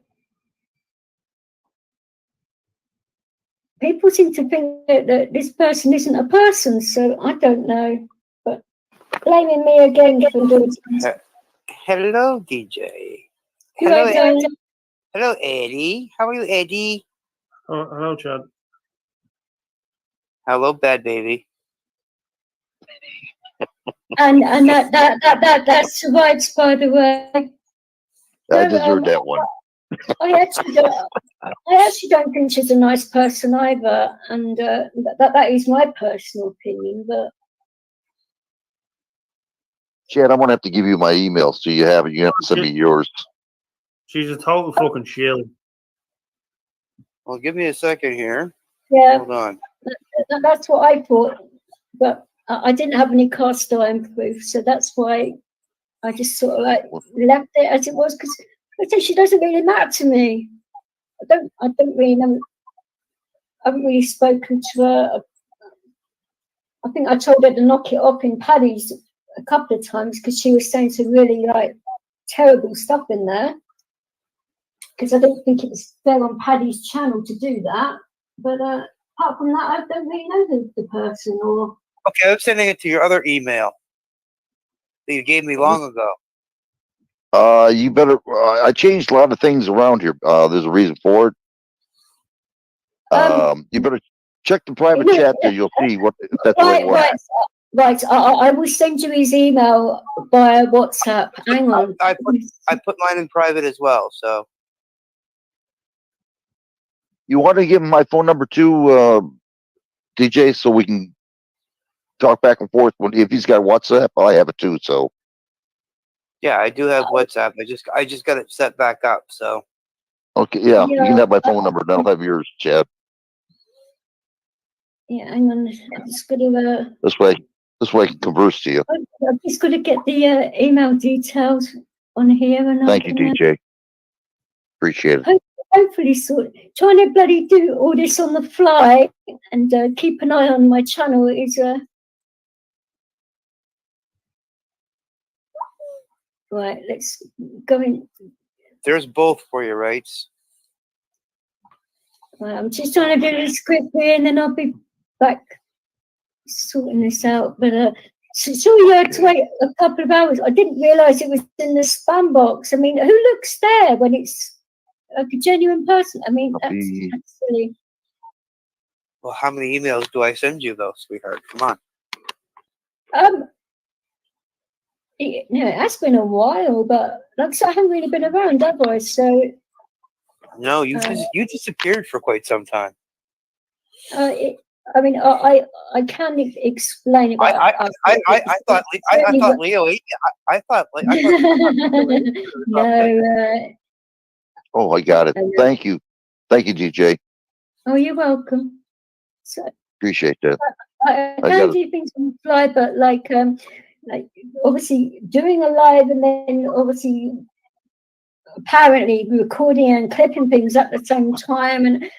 people seem to think that this person isn't a person, so I don't know. But blaming me again for doing things. Hello, DJ. Hello, Hello, Eddie. How are you, Eddie? Oh, hello, Chad. Hello, bad baby. And that survives, by the way. I deserve that one. I actually don't think she's a nice person either, and that is my personal opinion. But Chad, I'm gonna have to give you my email so you have it. You have to send me yours. She's a total fucking shield. Well, give me a second here. yeah, Hold on. that's what I thought. But I didn't have any cast iron proof, so that's why I just sort of like left it as it was, because I think she doesn't really matter to me. I don't really know. I haven't really spoken to her. I think I told her to knock it off in Paddy's a couple of times, because she was saying some really like terrible stuff in there. Because I don't think it's fair on Paddy's channel to do that. But apart from that, I don't really know the person. Or Okay, I'm sending it to your other email that you gave me long ago. You better. I changed a lot of things around here. There's a reason for it. You better check the private chat there. You'll see if that's the right one. Right. I will send you his email via WhatsApp. Hang on. I put mine in private as well. So You want to give him my phone number too, DJ, so we can talk back and forth. If he's got WhatsApp, I have it too. So yeah, I do have WhatsApp. I just got it set back up. So okay, yeah, you can have my phone number. Then I'll have yours, Chad. Yeah, hang on. I'm just gonna. This way I can converse to you. I'm just gonna get the email details on here, and Thank you, DJ. Appreciate it. Hopefully, trying to bloody do all this on the fly and keep an eye on my channel is right. Let's go in. there's both for you, right? Right, I'm just trying to do this quickly, and then I'll be back sorting this out. But so you had to wait a couple of hours. I didn't realise it was in the spam box. I mean, who looks there when it's like a genuine person? I mean, that's silly. Well, how many emails do I send you, though, sweetheart? Come on. It has been a while, but like I said, I haven't really been around, have I? So No, you disappeared for quite some time. I can't explain it. But I thought Leo ate you. I thought no. Oh, I got it. Thank you, DJ. Oh, you're welcome. So Appreciate that. I can do things on the fly, but like obviously doing a live and then obviously apparently recording and clipping things at the same time, and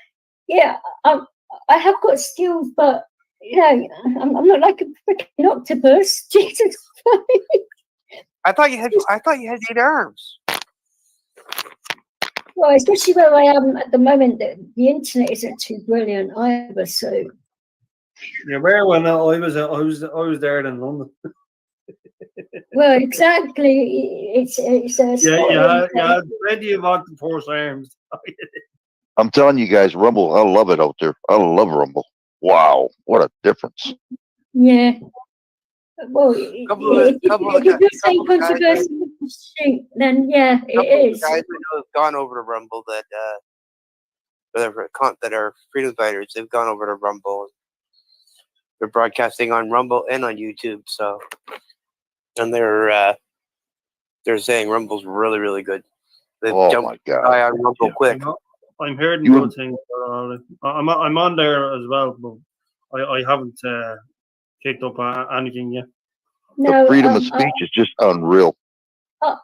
yeah, I have got skills, but you know, I'm not like a freaking octopus. Jesus Christ. I thought you had 8 arms. Well, especially where I am at the moment, the internet isn't too brilliant either. So Yeah, where when I was there in London. well, exactly. It's yeah, plenty of octopus arms. I'm telling you guys, Rumble, I love it out there. I love Rumble. Wow, what a difference. Yeah. Well, if you're saying controversial, then yeah, it is. Guys I know have gone over to Rumble that are freedom fighters. They've gone over to Rumble. They're broadcasting on Rumble and on YouTube. So, and they're saying Rumble's really, really good. They've jumped high on Rumble quick. I'm hearing good things. I'm on there as well, but I haven't picked up anything yet. No, the freedom of speech is just unreal.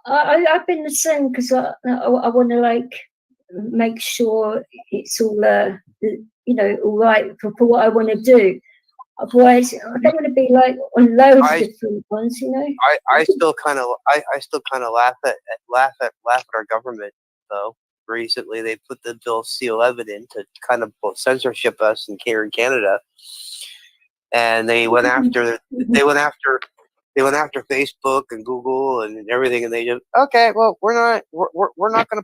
I've been the same because I want to like make sure it's all all right for what I want to do. Otherwise, I don't want to be like on loads of different ones, you know. I still kind of laugh at our government though. Recently, they put the Bill C-11 in to kind of censorship us here in Canada, and they went after Facebook and Google and everything, and they just we're not going to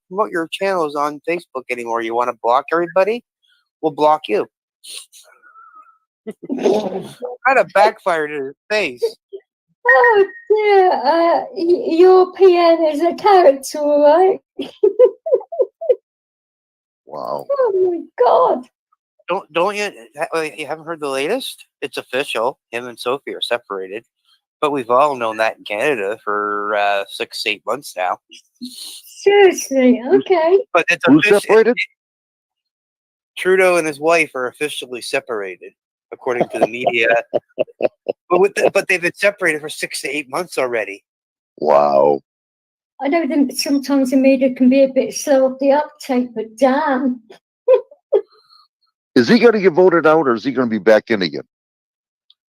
promote your channels on Facebook anymore. You want to block everybody? We'll block you. Kind of backfired in his face. Oh dear, your PM is a character, all right? Wow. Oh my God. Don't you haven't heard the latest? It's official. Him and Sophie are separated. But we've all known that in Canada for 6 to 8 months now. Seriously, okay. But it's who's separated? Trudeau and his wife are officially separated, according to the media. but they've been separated for 6 to 8 months already. Wow. I know that sometimes the media can be a bit slow off the uptake, but damn. Is he going to get voted out, or is he going to be back in again?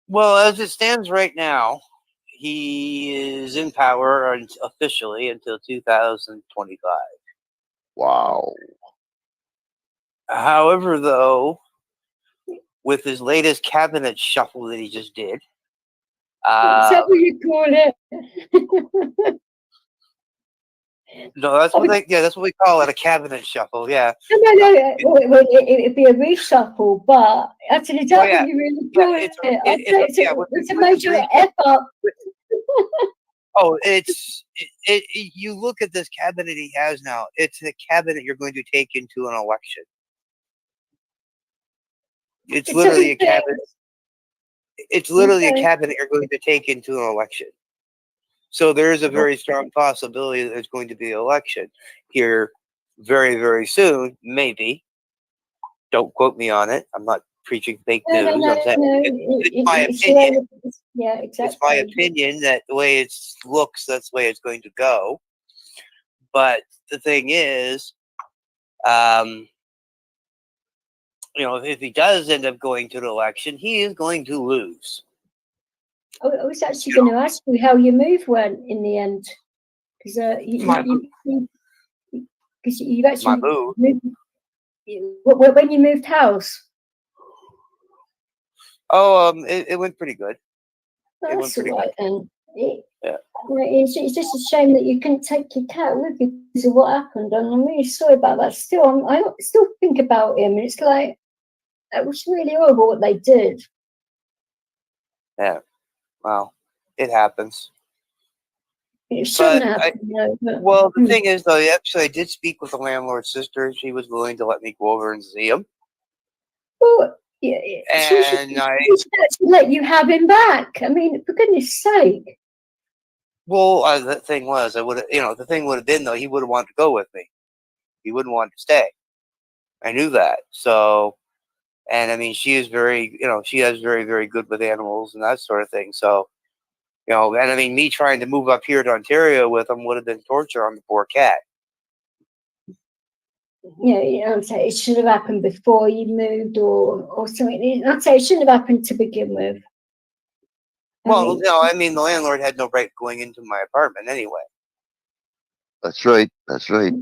Well, as it stands right now, he is in power officially until 2025. Wow. However, though, with his latest cabinet shuffle that he just did, Is that what you call it? No, that's what that's what we call it, a cabinet shuffle. Yeah. No. It'd be a reshuffle, but actually, is that what you really call it? It's a major effort. Oh, you look at this cabinet he has now. It's a cabinet you're going to take into an election. It's literally a cabinet. It's literally a cabinet you're going to take into an election. So there is a very strong possibility that there's going to be an election here very, very soon, maybe. Don't quote me on it. I'm not preaching fake news. I'm saying it's my opinion. Yeah, exactly. It's my opinion that the way it looks, that's the way it's going to go. But the thing is, if he does end up going to the election, he is going to lose. I was actually going to ask you how your move went in the end, because you've actually moved, when you moved house. Oh, it went pretty good. That's all right then. It's just a shame that you couldn't take your cat with you because of what happened, and I'm really sorry about that. Still, I still think about him, and it's like it was really horrible what they did. Yeah. Well, it happens. It shouldn't But happen. No, but, well, the thing is, though, actually, I did speak with the landlord's sister. She was willing to let me go over and see him. well, yeah, she should And I, actually let you have him back. I mean, for goodness sake. well, the thing was, I would have, the thing would have been, though, he would have wanted to go with me. He wouldn't want to stay. I knew that. So, and I mean, she is very, she is very, very good with animals and that sort of thing. So, and I mean, me trying to move up here to Ontario with him would have been torture on the poor cat. Yeah, I'd say it should have happened before you moved or something. I'd say it shouldn't have happened to begin with. Well, no, I mean, the landlord had no right going into my apartment anyway. That's right. That's right.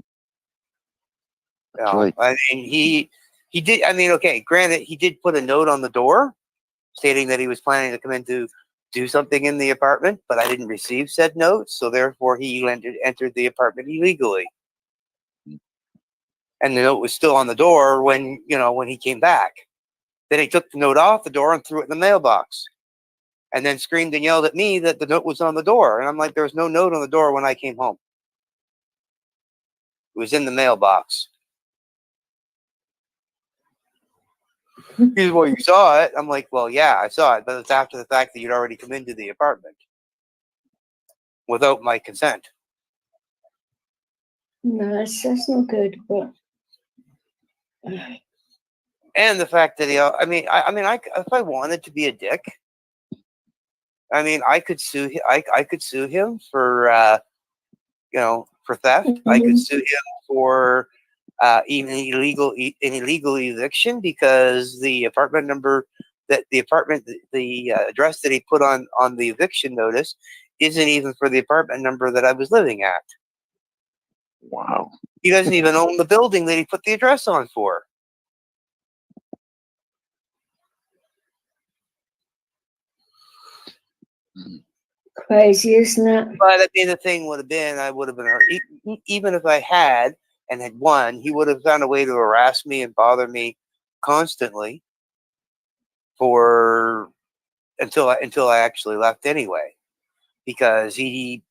That's right. I mean, he did. I mean, okay, granted, he did put a note on the door stating that he was planning to come in to do something in the apartment, but I didn't receive said note, so therefore he entered the apartment illegally. And the note was still on the door when he came back. Then he took the note off the door and threw it in the mailbox. And then screamed and yelled at me that the note was on the door. And I'm like, there was no note on the door when I came home. It was in the mailbox. He's, well, you saw it. I'm like, well, yeah, I saw it, but it's after the fact that you'd already come into the apartment without my consent. No, that's not good. But and the fact that if I wanted to be a dick, I mean, I could sue. I could sue him for for theft. I could sue him for even an illegal eviction because the apartment number the address that he put on the eviction notice isn't even for the apartment number that I was living at. Wow. He doesn't even own the building that he put the address on for. crazy, isn't it? But I mean, the thing would have been, I would have been, even if I had and had won, he would have found a way to harass me and bother me constantly until I actually left anyway, because he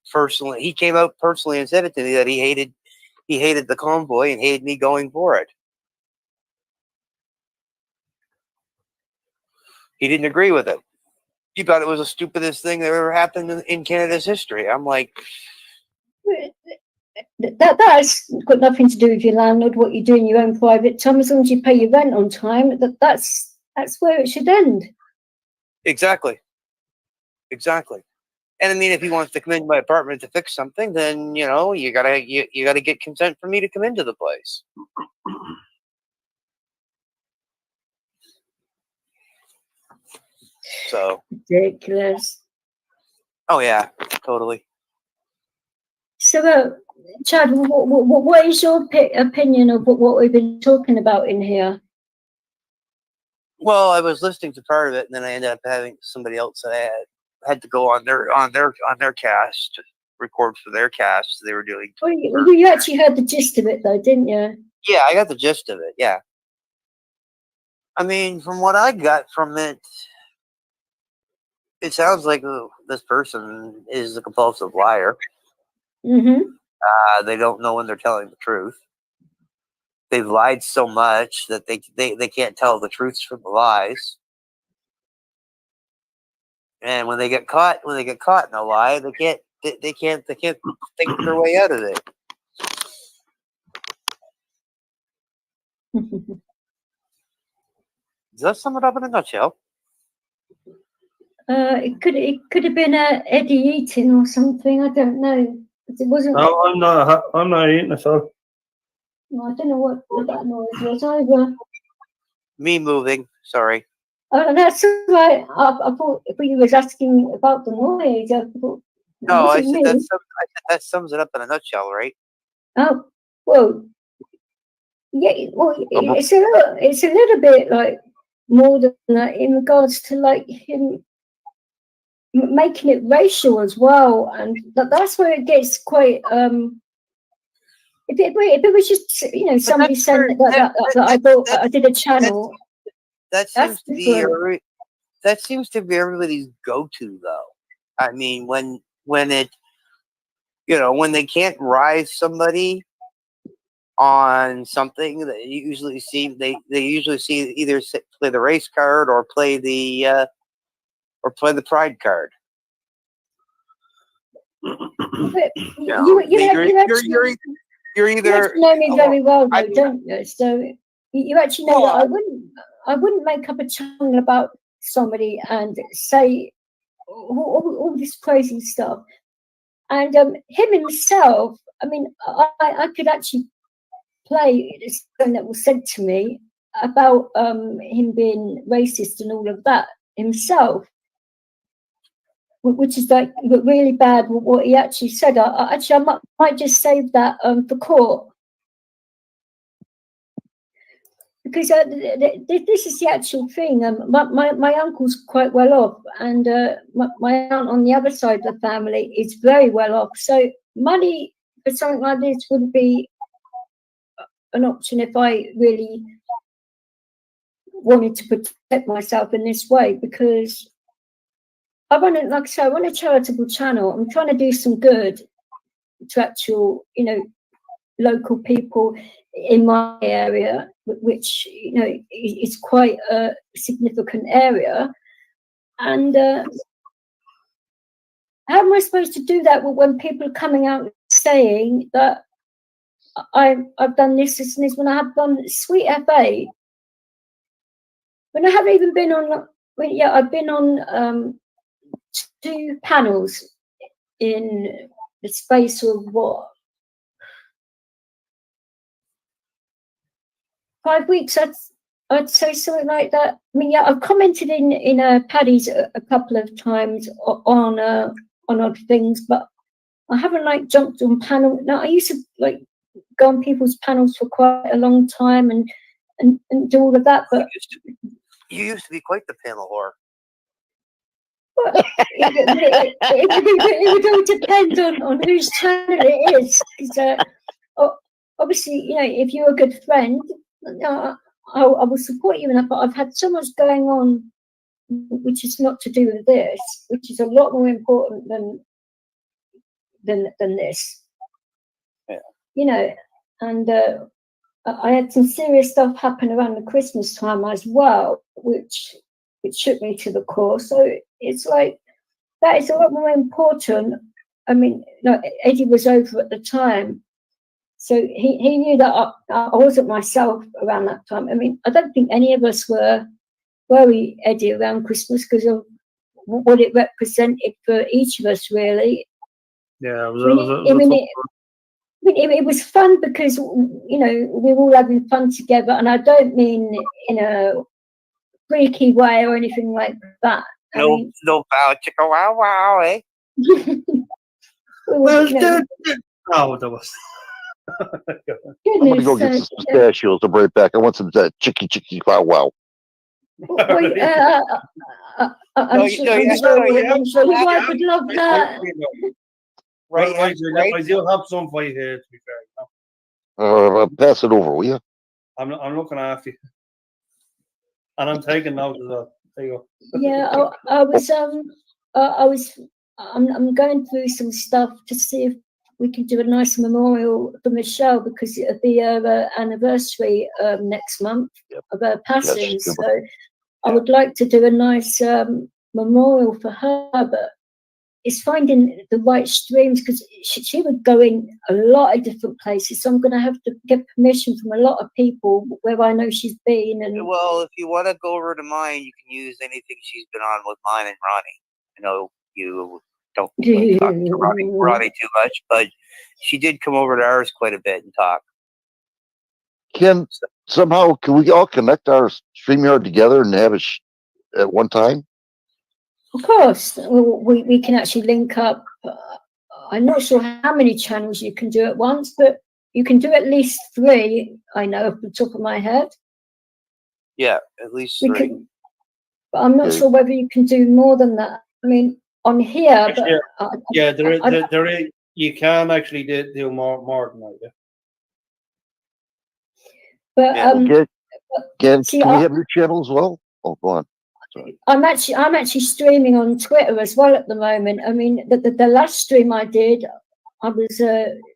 came out personally and said it to me that he hated the convoy and hated me going for it. He didn't agree with it. He thought it was the stupidest thing that ever happened in Canada's history. I'm like, that's got nothing to do with your landlord, what you do in your own private time. As long as you pay your rent on time, that's where it should end. Exactly. And I mean, if he wants to come into my apartment to fix something, then you gotta get consent for me to come into the place. So ridiculous. Oh yeah, totally. So, Chad, what is your opinion of what we've been talking about in here? Well, I was listening to part of it, and then I ended up having somebody else that I had to go on their cast to record for their cast. They were doing. Well, you actually heard the gist of it, though, didn't you? Yeah, I got the gist of it. Yeah. I mean, from what I got from it, it sounds like this person is a compulsive liar. Mm-hmm. They don't know when they're telling the truth. They've lied so much that they can't tell the truths from the lies. And when they get caught in a lie, they can't think their way out of it. Does that sum it up in a nutshell? It could have been Eddie eating or something. I don't know. It wasn't. No, I'm not eating at all. No, I don't know what that noise was either. Me moving. Sorry. Oh, that's right. I thought you was asking about the noise. I thought, no, I said that sums it up in a nutshell, right? Oh, well, yeah. Well, it's a little bit like more than that in regards to like him making it racial as well, and that's where it gets quite. If it was just somebody saying that I did a channel. That seems to be everybody's go-to, though. I mean, when You know, when they can't rise somebody on something, they usually see either play the race card or play the pride card. But You you're you either actually know me very well, though, I- don't you? So you actually know that I wouldn't make up a channel about somebody and say all this crazy stuff. And him himself, I mean, I could actually play something that was sent to me about him being racist and all of that himself, which is like really bad. What he actually said. I might just save that for court, because this is the actual thing. My uncle's quite well off, and my aunt on the other side of the family is very well off. So money for something like this wouldn't be an option if I really wanted to protect myself in this way, because I run it, like I say, I run a charitable channel. I'm trying to do some good to actual, local people in my area, which, is quite a significant area. And how am I supposed to do that when people are coming out saying that I've done this and this, when I have done Sweet FA, when I haven't even been on, I've been on 2 panels in the space of what, 5 weeks, I'd say something like that. I mean, I've commented in Paddy's a couple of times on odd things, but I haven't jumped on panel. Now, I used to go on people's panels for quite a long time and do all of that, but you used to be quite the panel whore. It would all depend on whose channel it is. Obviously, if you're a good friend, I will support you in that. But I've had so much going on, which is not to do with this, which is a lot more important than this. Yeah. And I had some serious stuff happen around the Christmas time as well, which shook me to the core. So it's like that is a lot more important. I mean, Eddie was over at the time, so he knew that I wasn't myself around that time. I mean, I don't think any of us were we, Eddie, around Christmas, because of what it represented for each of us, really. Yeah, it was fun because we were all having fun together, and I don't mean in a freaky way or anything like that. No bow chicka wow wow, eh? Oh, that was. I'm gonna go get some pistachios. I'll be right back. I want some chicky wow wow. I'm sure you guys would love that. Right, I do have some for you here, to be fair. Pass it over, will you? I'm looking after you, and I'm taking notes as well. There you go. Yeah, I'm going through some stuff to see if we can do a nice memorial for Michelle, because it'll be her anniversary next month of her passing. So I would like to do a nice memorial for her, but it's finding the right streams, because she would go in a lot of different places. So I'm going to have to get permission from a lot of people where I know she's been. And well, if you want to go over to mine, you can use anything she's been on with mine and Ronnie. I know you don't talk to Ronnie too much, but she did come over to ours quite a bit and talk. Can we all connect our StreamYard together and have it at one time? Of course, we can actually link up. I'm not sure how many channels you can do at once, but you can do at least 3. I know off the top of my head. Yeah, at least 3. But I'm not sure whether you can do more than that. I mean, on here, but there is. You can actually do more than that. Yeah. But can we have your channel as well? Oh, go on. Sorry. I'm actually streaming on Twitter as well at the moment. I mean, the last stream I did, I was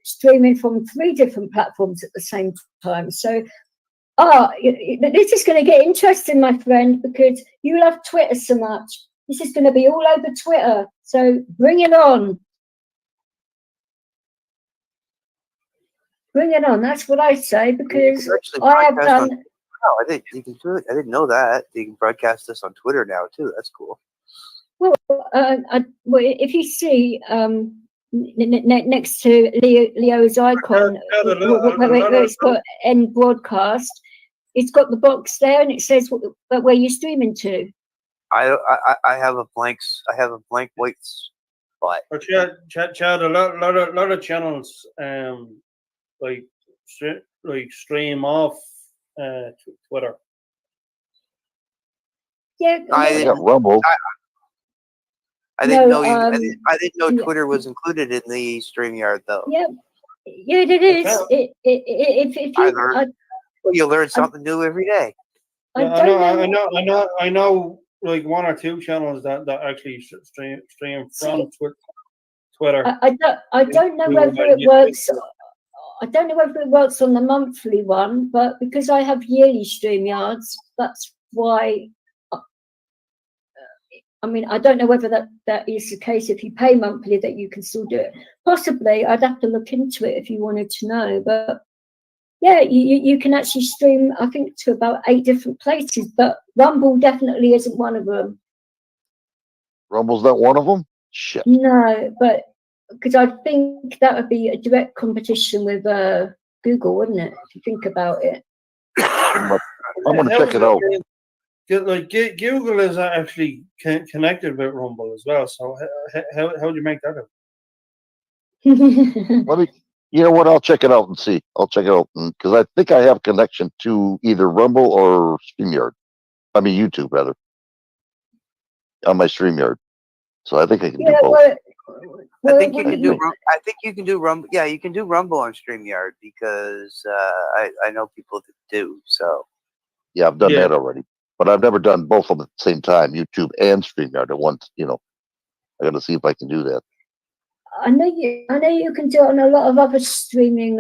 streaming from 3 different platforms at the same time. So, this is going to get interesting, my friend, because you love Twitter so much. This is going to be all over Twitter. So bring it on. Bring it on. That's what I say, because I have done. Oh, I didn't know that. You can broadcast this on Twitter now too. That's cool. Well, if you see next to Leo's icon, where it's got end broadcast, it's got the box there, and it says where you're streaming to. I have a blank white spot. Chad, a lot of channels like stream off Twitter. Yeah, Rumble. I didn't know Twitter was included in the StreamYard though. Yeah, it is. You learn something new every day. I know, like 1 or 2 channels that actually stream from Twitter. I don't know whether it works. I don't know whether it works on the monthly one, but because I have yearly StreamYards, that's why. I mean, I don't know whether that is the case. If you pay monthly, that you can still do it. Possibly, I'd have to look into it if you wanted to know. But yeah, you can actually stream, I think, to about 8 different places. But Rumble definitely isn't one of them. Rumble's not one of them? Shit. No, but because I think that would be a direct competition with Google, wouldn't it? If you think about it. I'm going to check it out. Like Google is actually connected with Rumble as well. So how do you make that up? Let me. You know what? I'll check it out and see. I'll check it out because I think I have connection to either Rumble or StreamYard. I mean YouTube rather. On my StreamYard, so I think I can do both. I think you can do Rumble. Yeah, you can do Rumble on StreamYard because I know people that do. So yeah, I've done that already. But I've never done both of them at the same time, YouTube and StreamYard at once. I got to see if I can do that. I know you can do it on a lot of other streaming,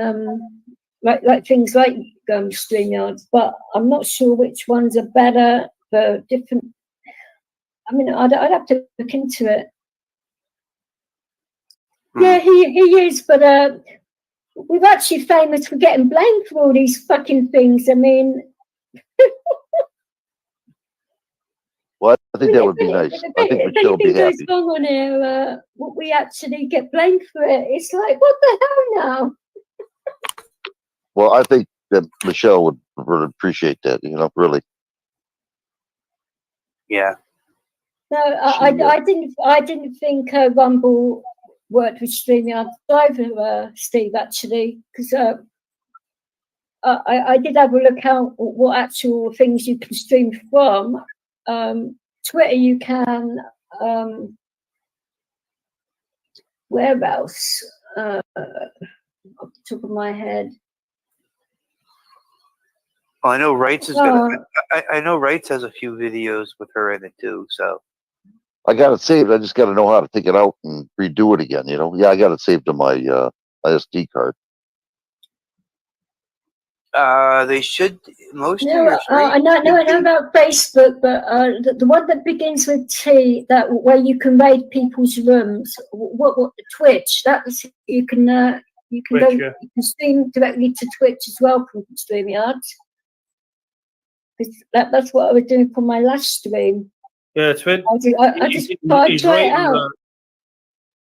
like things like StreamYards, but I'm not sure which ones are better for different. I mean, I'd have to look into it. Yeah, he is, but we're actually famous for getting blamed for all these fucking things. I mean. Well, I think that would be nice. I think Michelle would be happy. If anything goes wrong on here, we actually get blamed for it. It's like, what the hell now? Well, I think that Michelle would really appreciate that, really. Yeah. No, I didn't think Rumble worked with StreamYard either, Steve, actually, because I did have a look at what actual things you can stream from. Twitter you can, where else? Off the top of my head. Well, I know Wrights is gonna. I know Wrights has a few videos with her in it too. So I got it saved. I just got to know how to take it out and redo it again. Yeah, I got it saved to my SD card. They should most of No, your I know about Facebook, but the one that begins with T, that where you can raid people's rooms. What Twitch? That's you can Twitch, go, yeah. you can stream directly to Twitch as well from StreamYard. That's what I was doing for my last stream. Yeah, Twitch. I just tried it out.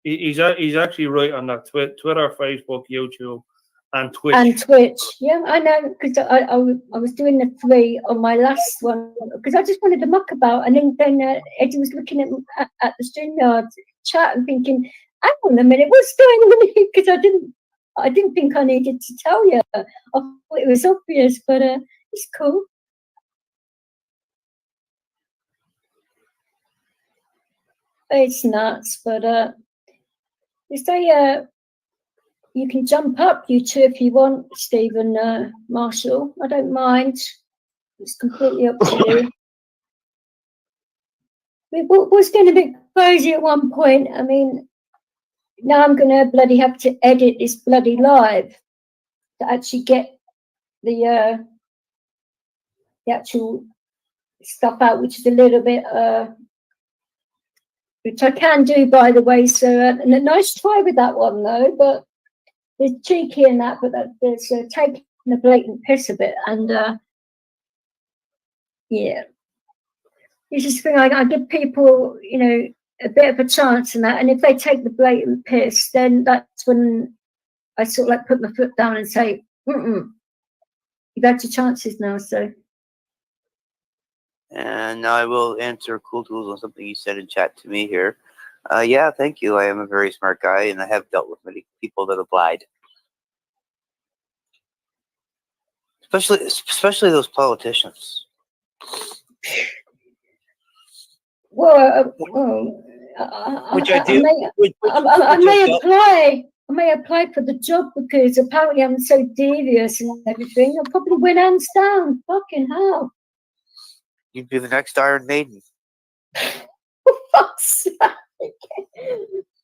He's actually right on that. Twitter, Facebook, YouTube. And Twitch. Yeah, I know, because I was doing the 3 on my last one because I just wanted to muck about, and then Eddie was looking at the StreamYard chat and thinking, hang on a minute, what's going on here? Because I didn't think I needed to tell you. I thought it was obvious, but it's cool. It's nuts, but you say you can jump up, you two, if you want, Stephen, Marshall. I don't mind. It's completely up to you. It was getting a bit crazy at one point. I mean, now I'm going to bloody have to edit this bloody live to actually get the actual stuff out, which is a little bit, which I can do, by the way. So, and a nice try with that one though, but there's cheeky in that, but there's taking the blatant piss a bit, and yeah, it's just thing I give people, you know, a bit of a chance in that, and if they take the blatant piss, then that's when I sort of like put my foot down and say, you've had your chances now. So, And now I will answer Cool Tools on something you said in chat to me here. Yeah, thank you. I am a very smart guy, and I have dealt with many people that have lied. Especially those politicians. well, Which I do. I may apply for the job because apparently I'm so devious and everything. I'll probably win hands down. Fucking hell. You'd be the next Iron Maiden. For fuck's sake.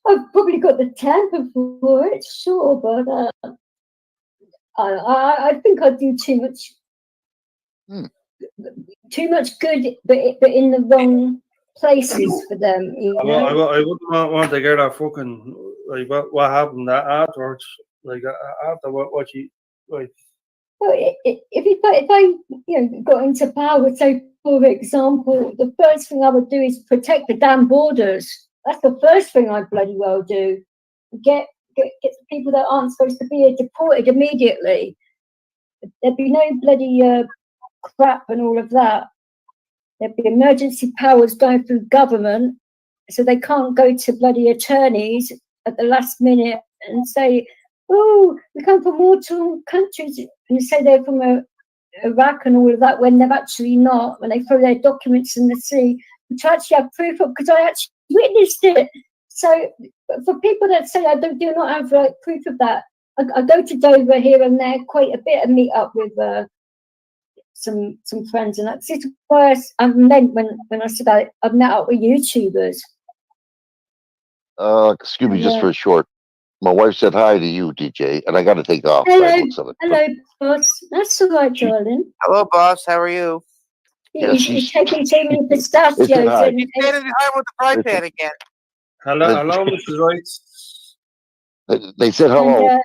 I've probably got the temper for it, sure, but I think I do too much good, but in the wrong places for them. You know? I wouldn't want to get that fucking like what happened afterwards. Like after what you like. Well, if I you know got into power, so for example, the first thing I would do is protect the damn borders. That's the first thing I'd bloody well do. Get the people that aren't supposed to be here deported immediately. There'd be no bloody crap and all of that. There'd be emergency powers going through government, so they can't go to bloody attorneys at the last minute and say, "Oh, we come from war-torn countries," and say they're from Iraq and all of that, when they've actually not. When they throw their documents in the sea, which I actually have proof of because I actually witnessed it. So, for people that say I do not have proof of that, I go to Dover here and there quite a bit and meet up with some friends, and that's why I meant when I said I've met up with YouTubers. Excuse me, just for a short. My wife said hi to you, DJ, and I got to take off. Hello, boss. That's all right, darling. Hello, boss. How are you? He's taking too many pistachios. He's standing behind with the fry pan again. Hello, Mrs. Wright. They said hello.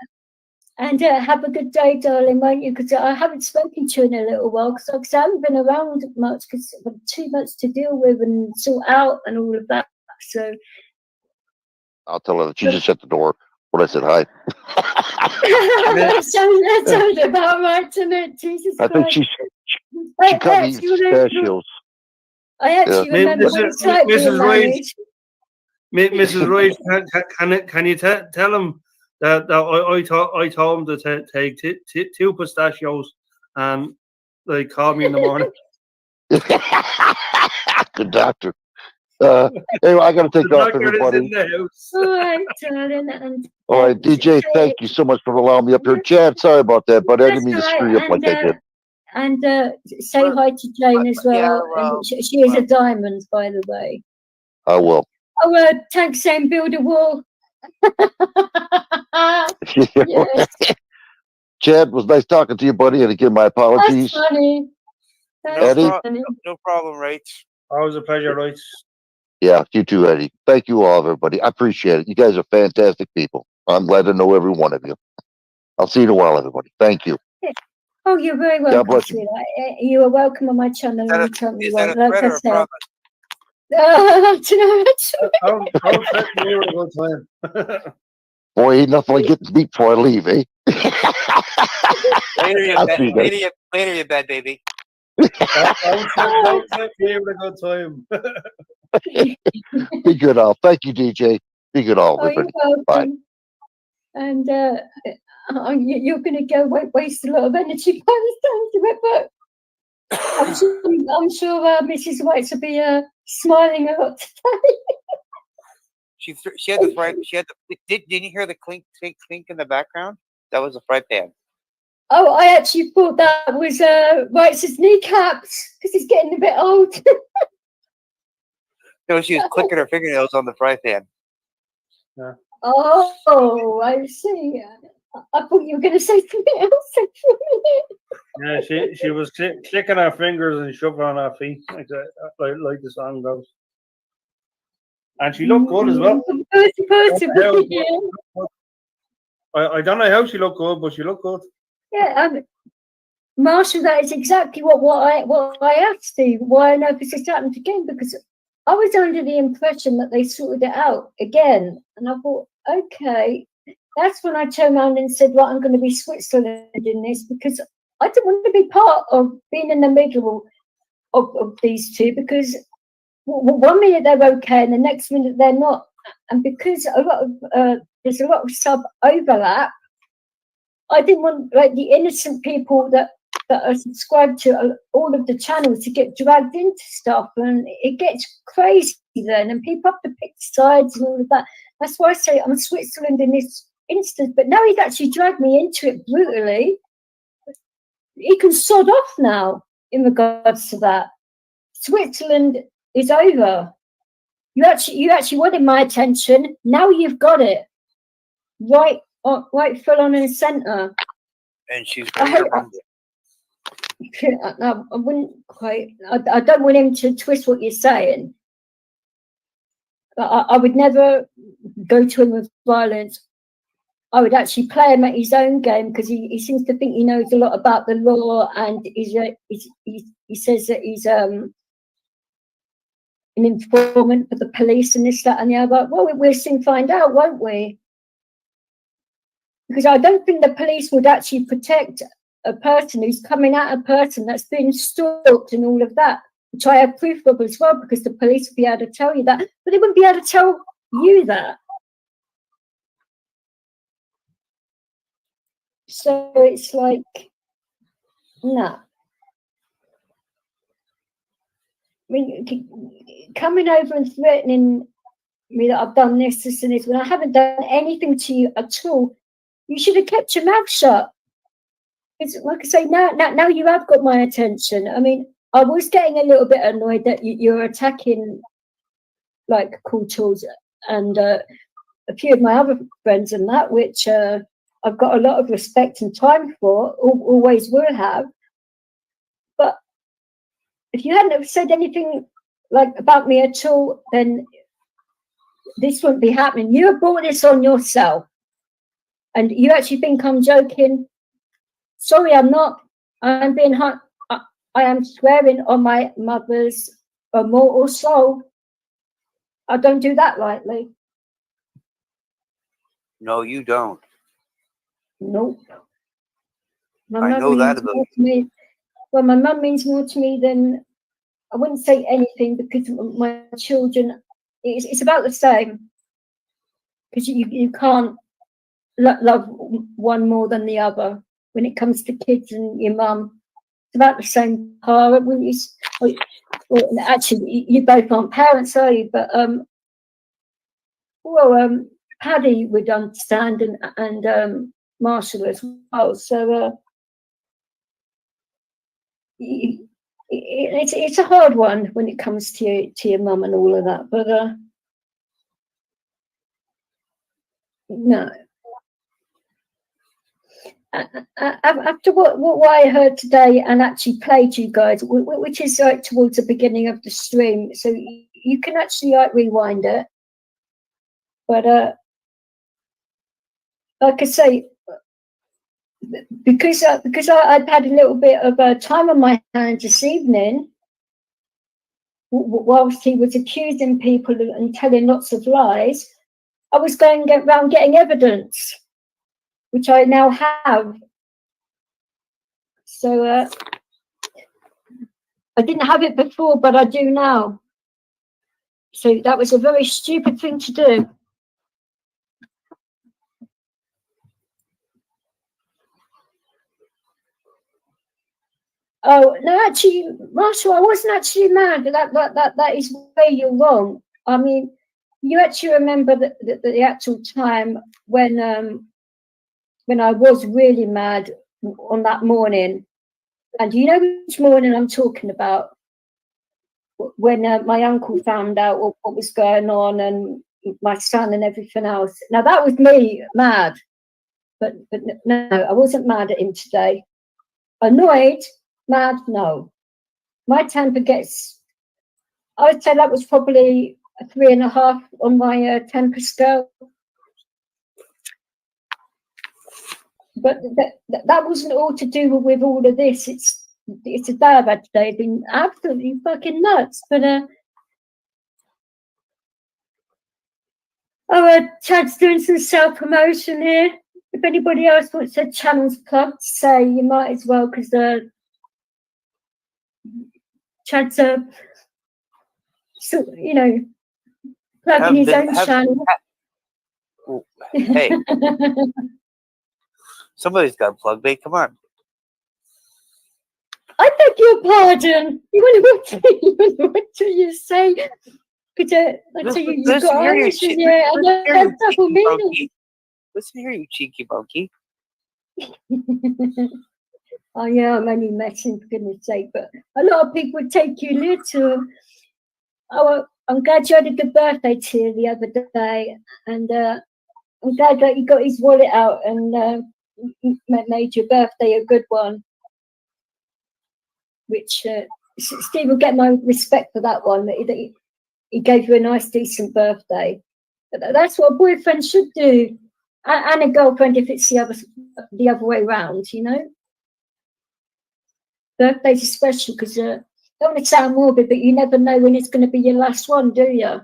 And have a good day, darling, won't you? Because I haven't spoken to you in a little while because I haven't been around much because I've got too much to deal with and sort out and all of that. So I'll tell her that she just shut the door when I said hi. that sounds about right to me. Jesus Christ. I think she cut me pistachios. I actually remember what it's like being married. Mrs. Royce, can you tell him that I told him to take two pistachios and they call me in the morning. Good doctor. Anyway, I got to take off, everybody. All right, darling. All right, DJ, thank you so much for allowing me up here. Chad, sorry about that, but I didn't mean to screw you up like I did. And say hi to Jane as well. And she is a diamond, by the way. I will. Oh, thanks, Sam. Build a wall. Yes. Chad, was nice talking to you, buddy, and again, my apologies. That's funny. Eddie? No problem, right? Always a pleasure, right? Yeah, you too, Eddie. Thank you all, everybody. I appreciate it. You guys are fantastic people. I'm glad to know every one of you. I'll see you in a while, everybody. Thank you. Oh, you're very welcome. God bless you. You are welcome on my channel. Is that a threat or a promise? Boy, ain't nothing like getting beat before I leave, eh? Later, you bad baby. Be good, all. Thank you, DJ. Be good, all. You're welcome. Bye. And you're going to go waste a lot of energy by the time to it, but I'm sure Mrs. White will be smiling a lot today. She had the fry. Didn't you hear the clink in the background? That was a fry pan. Oh, I actually thought that was Wright's kneecaps because he's getting a bit old. No, she was clicking her fingernails on the fry pan. Yeah. Oh, I see. I thought you were going to say something else. Yeah, she was clicking her fingers and shoving on her feet like that, like the song goes. And she looked good as well. I don't know how she looked good, but she looked good. Yeah, Marshall, that is exactly what I asked Steve. Why I know this has happened again, because I was under the impression that they sorted it out again, and I thought, okay, that's when I turned around and said, right, I'm going to be Switzerland in this, because I didn't want to be part of being in the middle of these two, because one minute they're okay and the next minute they're not, and because there's a lot of sub overlap, I didn't want like the innocent people that are subscribed to all of the channels to get dragged into stuff, and it gets crazy then, and people have to pick sides and all of that. That's why I say I'm Switzerland in this instance, but now he's actually dragged me into it brutally. He can sod off now in regards to that. Switzerland is over. You actually wanted my attention. Now you've got it. Right full on in the centre. And she's very humble. I wouldn't quite. I don't want him to twist what you're saying. I would never go to him with violence. I would actually play him at his own game, because he seems to think he knows a lot about the law, and he says that he's an informant for the police and this, that, and the other. Well, we'll soon find out, won't we? Because I don't think the police would actually protect a person who's coming at a person that's been stalked and all of that, which I have proof of as well, because the police would be able to tell you that, but they wouldn't be able to tell you that. So it's like, nah. I mean, coming over and threatening me that I've done this and this, when I haven't done anything to you at all, you should have kept your mouth shut. It's like I say, now you have got my attention. I mean, I was getting a little bit annoyed that you're attacking like Cool Tools and a few of my other friends and that, which I've got a lot of respect and time for, always will have. But if you hadn't have said anything like about me at all, then this wouldn't be happening. You have brought this on yourself, and you actually think I'm joking. Sorry, I'm not. I'm being hot. I am swearing on my mother's immortal soul. I don't do that lightly. No, you don't. Nope. I know that about me. Well, my mum means more to me than, I wouldn't say anything, because my children, it's about the same. Because you can't love one more than the other when it comes to kids and your mum. It's about the same power. When you, well, actually, you both aren't parents, are you? But Paddy would understand, and Marshall as well. So it's a hard one when it comes to your mum and all of that. But no. After what I heard today and actually played you guys, which is like towards the beginning of the stream, so you can actually like rewind it. But like I say, because I'd had a little bit of time on my hands this evening, whilst he was accusing people and telling lots of lies, I was going around getting evidence, which I now have. So I didn't have it before, but I do now. So that was a very stupid thing to do. Oh no, actually, Marshall, I wasn't actually mad. That is where you're wrong. I mean, you actually remember the actual time when I was really mad on that morning, and you know which morning I'm talking about, when my uncle found out what was going on, and my son and everything else. Now that was me mad, but no, I wasn't mad at him today. Annoyed, mad, no. My temper gets, I would say that was probably a 3.5 on my temper scale. But that wasn't all to do with all of this. It's a day I've had today. Been absolutely fucking nuts. But Chad's doing some self-promotion here. If anybody else wants their channels plugged, say you might as well, because Chad's so, you know, plugging his own channel. Hey, somebody's got to plug, babe. Come on. I beg your pardon. What do you say? You got Irish in there, and that's double meaning. Listen here, you cheeky monkey. Oh yeah, I'm only messing, for goodness sake. But a lot of people would take you little. Oh, I'm glad you had a good birthday to the other day, and I'm glad that you got his wallet out and made your birthday a good one. Which Steve will get my respect for that one. That he gave you a nice, decent birthday. But that's what a boyfriend should do, and a girlfriend if it's the other way around. You know, birthdays are special because don't want to sound morbid, but you never know when it's going to be your last one, do you?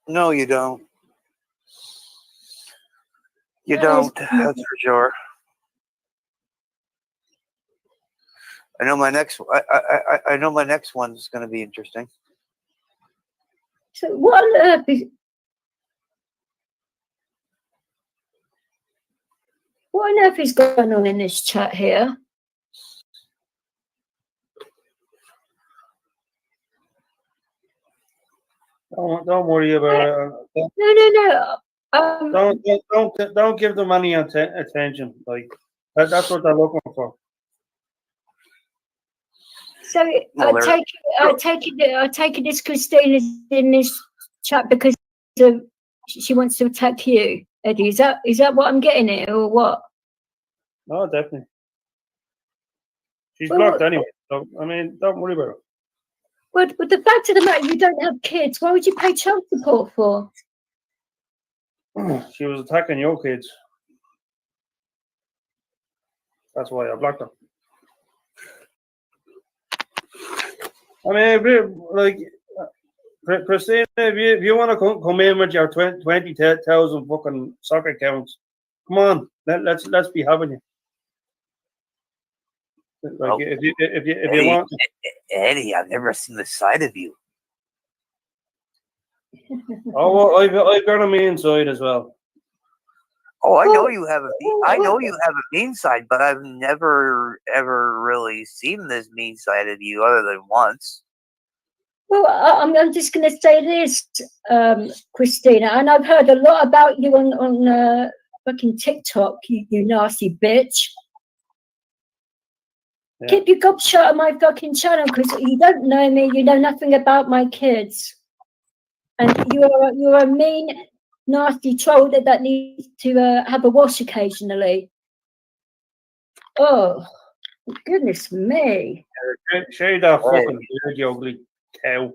No, you don't. You don't. That's for sure. I know my next. I know my next one is going to be interesting. So what on earth is? What on earth is going on in this chat here? Don't worry about it. No. Don't give them any attention. Like that's what they're looking for. So I take it this Christine is in this chat because she wants to attack you, Eddie. Is that what I'm getting at, or what? No, definitely. She's blocked anyway. So I mean, don't worry about it. But the fact of the matter, you don't have kids. Why would you pay child support for? She was attacking your kids. That's why I blocked her. I mean, like, Christina, if you want to come in with your 20,000 fucking soccer accounts, come on, let's be having you. Like, if you want, Eddie, I've never seen the side of you. Oh, well, I've got a mean side as well. Oh, I know you have a mean side, but I've never ever really seen this mean side of you other than once. Well, I'm just going to say this, Christina, and I've heard a lot about you on fucking TikTok, you nasty bitch. Yeah. Keep your gob shut on my fucking channel because you don't know me, you know nothing about my kids. And you're a mean, nasty troll that needs to have a wash occasionally. Oh, goodness me. Shade that fucking beard, you ugly cow.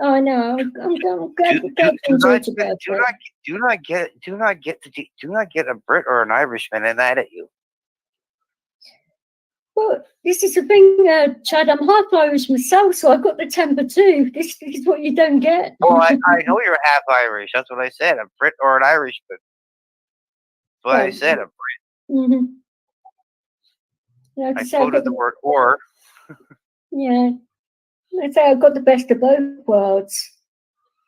Oh no, I'm glad you enjoyed your birthday. Do not get a Brit or an Irishman and that at you. Well, this is the thing, Chad. I'm half Irish myself, so I've got the temper too. This is what you don't get. Oh, I know you're half Irish. That's what I said. A Brit or an Irishman. That's what I said. A Brit. Mm-hmm. Yeah, I quoted the word "or." Yeah, I'd say I've got the best of both worlds,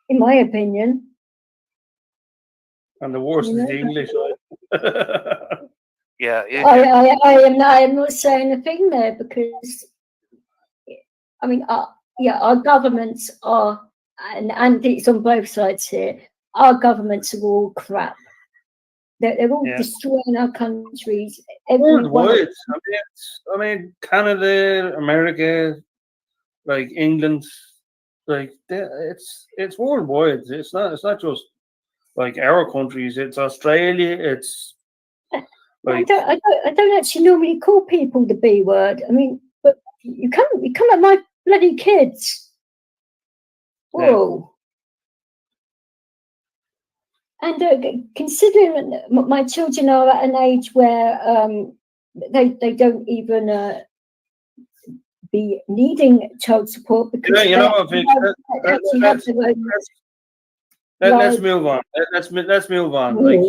in my opinion. And the worst is the English side. Yeah, I am not saying a thing there because, I mean, our governments are, and it's on both sides here. Our governments are all crap. They're all Yeah. destroying our countries. Everyone, Worldwide. I mean, Canada, America, like England, like it's worldwide. It's not just like our countries. It's Australia. It's like I don't actually normally call people the B word. I mean, but you come at my bloody kids. Whoa. And considering my children are at an age where they don't even be needing child support because let's move on. Let's move on. Like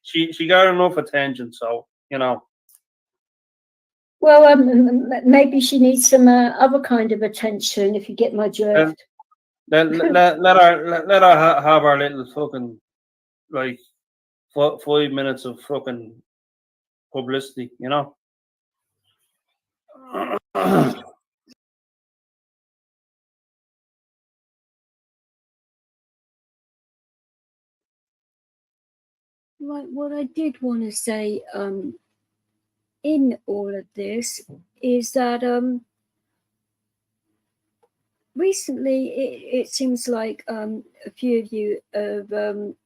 she got enough attention, so you know. Well, maybe she needs some other kind of attention. If you get my drift. Let her have our little fucking like 5 minutes of fucking publicity, you know. Right, what I did want to say in all of this is that recently it seems like a few of you have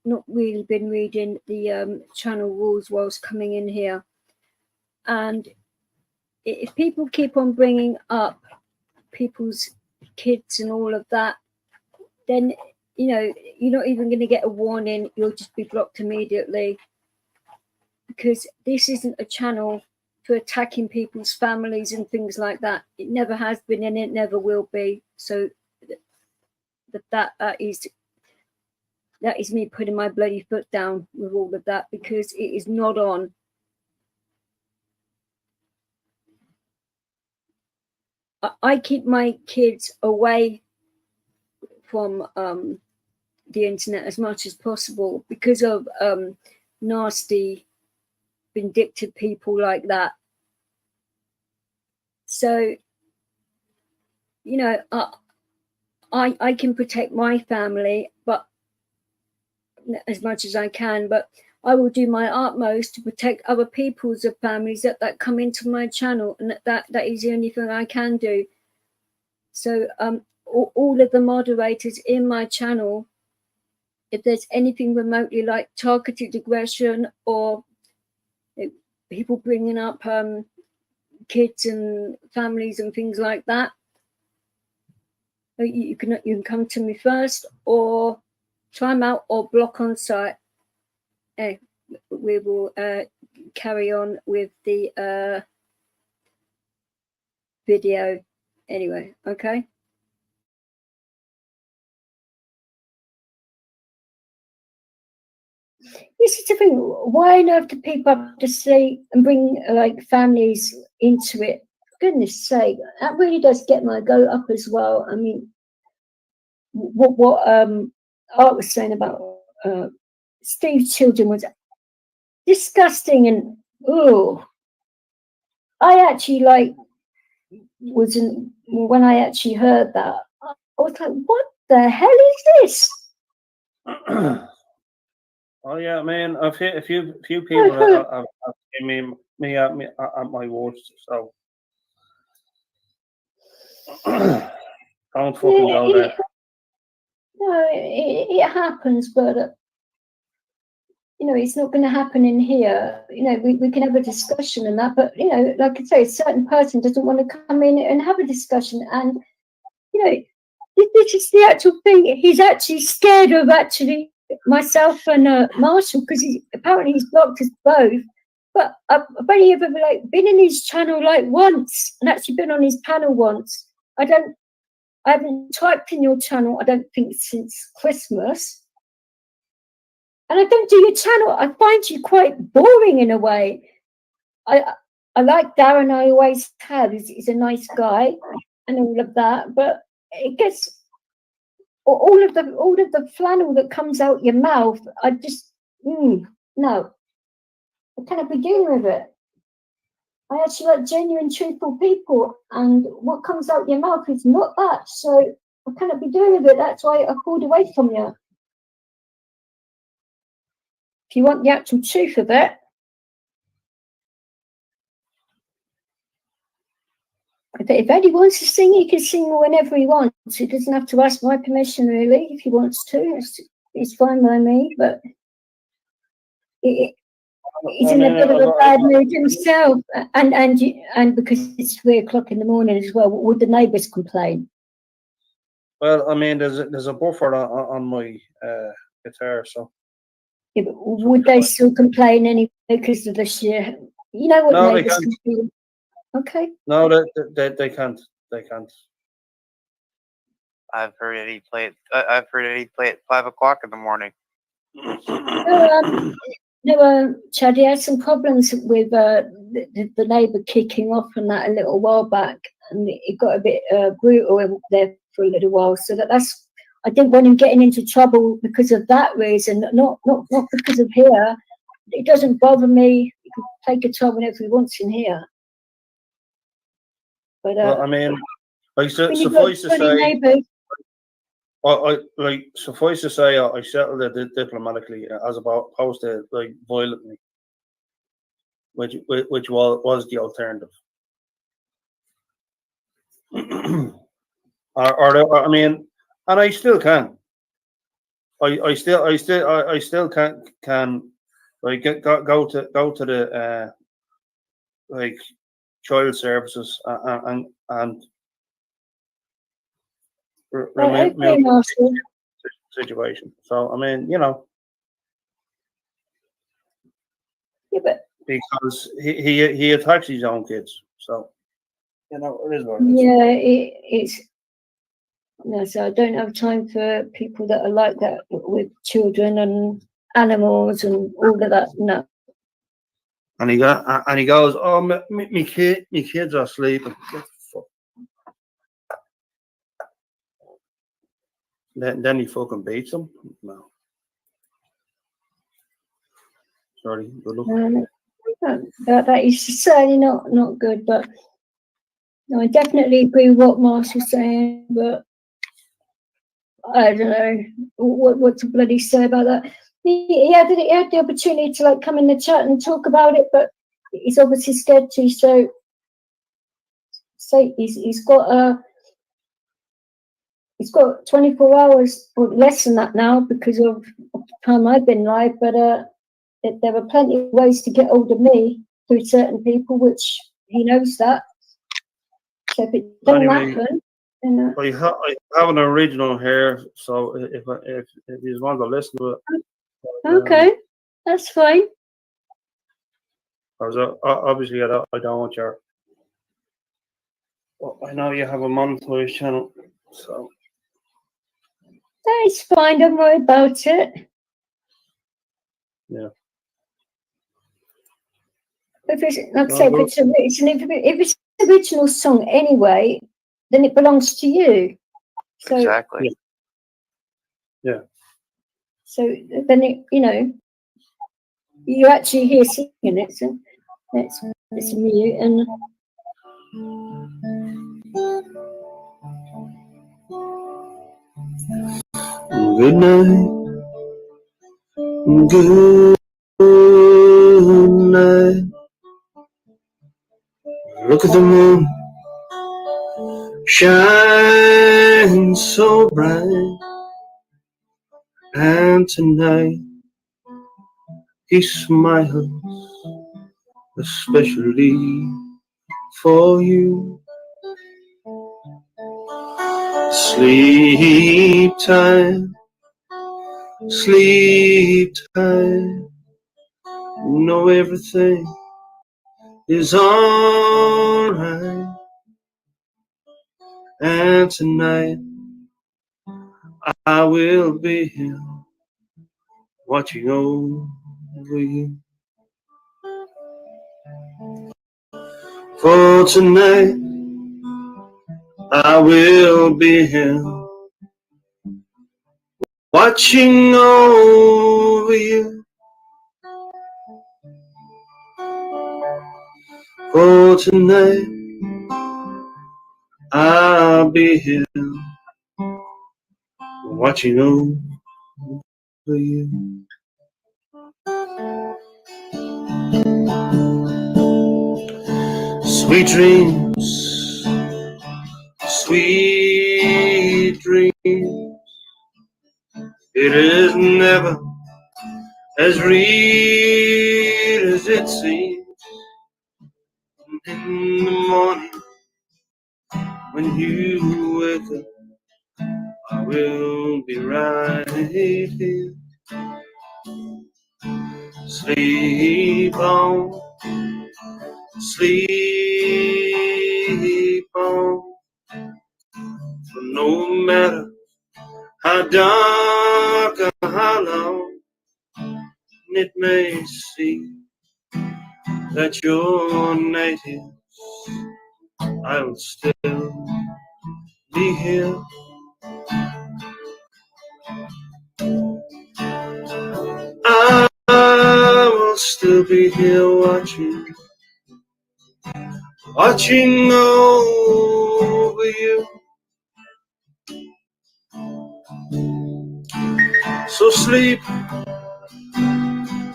not really been reading the channel rules whilst coming in here, and if people keep on bringing up people's kids and all of that, then you know you're not even going to get a warning. You'll just be blocked immediately, because this isn't a channel for attacking people's families and things like that. It never has been and it never will be. So that is me putting my bloody foot down with all of that, because it is not on. I keep my kids away from the internet as much as possible because of nasty, vindictive people like that. So, you know, I can protect my family, but as much as I can, but I will do my utmost to protect other people's families that come into my channel, and that is the only thing I can do. So all of the moderators in my channel, if there's anything remotely like targeted aggression or people bringing up kids and families and things like that, you can come to me first, or time out or block on site. We will carry on with the video anyway. Okay. This is the thing. Why on earth do people have to say and bring like families into it? For goodness sake, that really does get my goat up as well. I mean, what Art was saying about Steve's children was disgusting, and I actually wasn't when I actually heard that. I was like, what the hell is this? Oh yeah, man. A few people have seen me at my worst. So don't fucking go there. No, it happens, but you know, it's not going to happen in here. You know, we can have a discussion and that, but you know, like I say, a certain person doesn't want to come in and have a discussion, and you know, this is the actual thing. He's actually scared of actually myself and Marshall, because apparently he's blocked us both. But I've only ever been in his channel once, and actually been on his panel once. I haven't typed in your channel, I don't think, since Christmas. And I don't do your channel. I find you quite boring in a way. I like Darren, I always have. He's a nice guy and all of that, but it gets all of the flannel that comes out your mouth. I just no. I cannot begin with it. I actually like genuine, truthful people, and what comes out your mouth is not that. So I cannot be doing with it. That's why I pulled away from you. if you want the actual truth of it, if Eddie wants to sing, he can sing whenever he wants. He doesn't have to ask my permission, really. If he wants to, it's fine by me. But he's in a bit of a bad mood himself, and because it's 3 o'clock in the morning as well. Would the neighbours complain? Well, I mean, there's a buffer on my guitar, so. Yeah, but would they still complain anyway because of the sheer? You know what No, they neighbours can't. can feel. Okay. No, they can't. They can't. I've heard Eddie play it. I've heard Eddie play at 5 o'clock in the morning. Chad, he had some problems with the neighbour kicking off on that a little while back, and it got a bit brutal there for a little while. So that's I didn't want him getting into trouble because of that reason, not because of here. It doesn't bother me. He can play guitar whenever he wants in here. But well, I mean, like suffice to say, I settled it diplomatically as opposed to like violently, which was the alternative. I mean, and I still can. I still can like go to the like child services and remove situation. So I mean, you know, yeah, but because he attacks his own kids, so you know it is what it is. Yeah, it's no. So I don't have time for people that are like that with children and animals and all of that. No. And he goes, oh, my kids are sleeping. Then he fucking beats them. No. Sorry, good luck. That is certainly not good. But no, I definitely agree with what Marshall's saying. But I don't know what to bloody say about that. He had the opportunity to like come in the chat and talk about it, but he's obviously scared to. So he's got 24 hours or less than that now because of the time I've been live. But there are plenty of ways to get hold of me through certain people, which he knows that. So if it doesn't happen, then I have an original here, so if you want to listen to it. Okay, that's fine. Obviously, I don't want your. Well, I know you have a monetized channel, so. It's fine. Don't worry about it. Yeah. If it's like I say, if it's an original song anyway, then it belongs to you. So, Exactly. Yeah. So then you actually hear singing it. So it's mute and. Good night. Good night. Look at the moon, shine so bright, and tonight he smiles, especially for you. Sleep tight, sleep tight. Know everything is alright. And tonight I will be here watching over you. For tonight I will be here watching over you. For tonight I'll be here watching over you. Sweet dreams, sweet dreams. It is never as real as it seems. And in the morning, when you wake up, I will be right here. Sleep on, sleep on. For no matter how dark or how long it may seem that you're native, I will still be here. I will still be here watching over you. So sleep,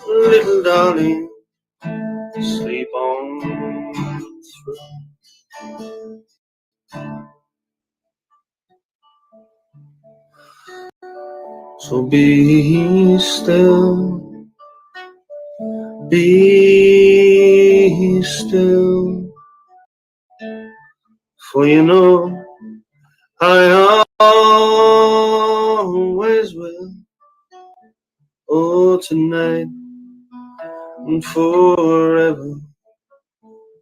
little darling, sleep on through. So be still, be still, for you know I always will. Oh, tonight and forever,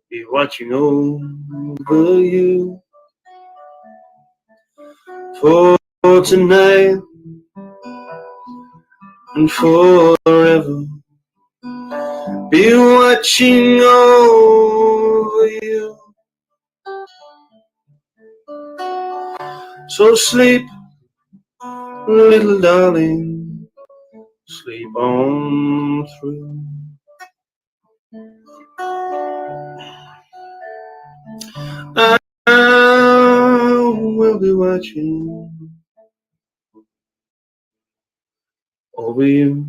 be watching over you. For tonight and forever, be watching over you. So sleep, little darling, sleep on through. I will be watching over you.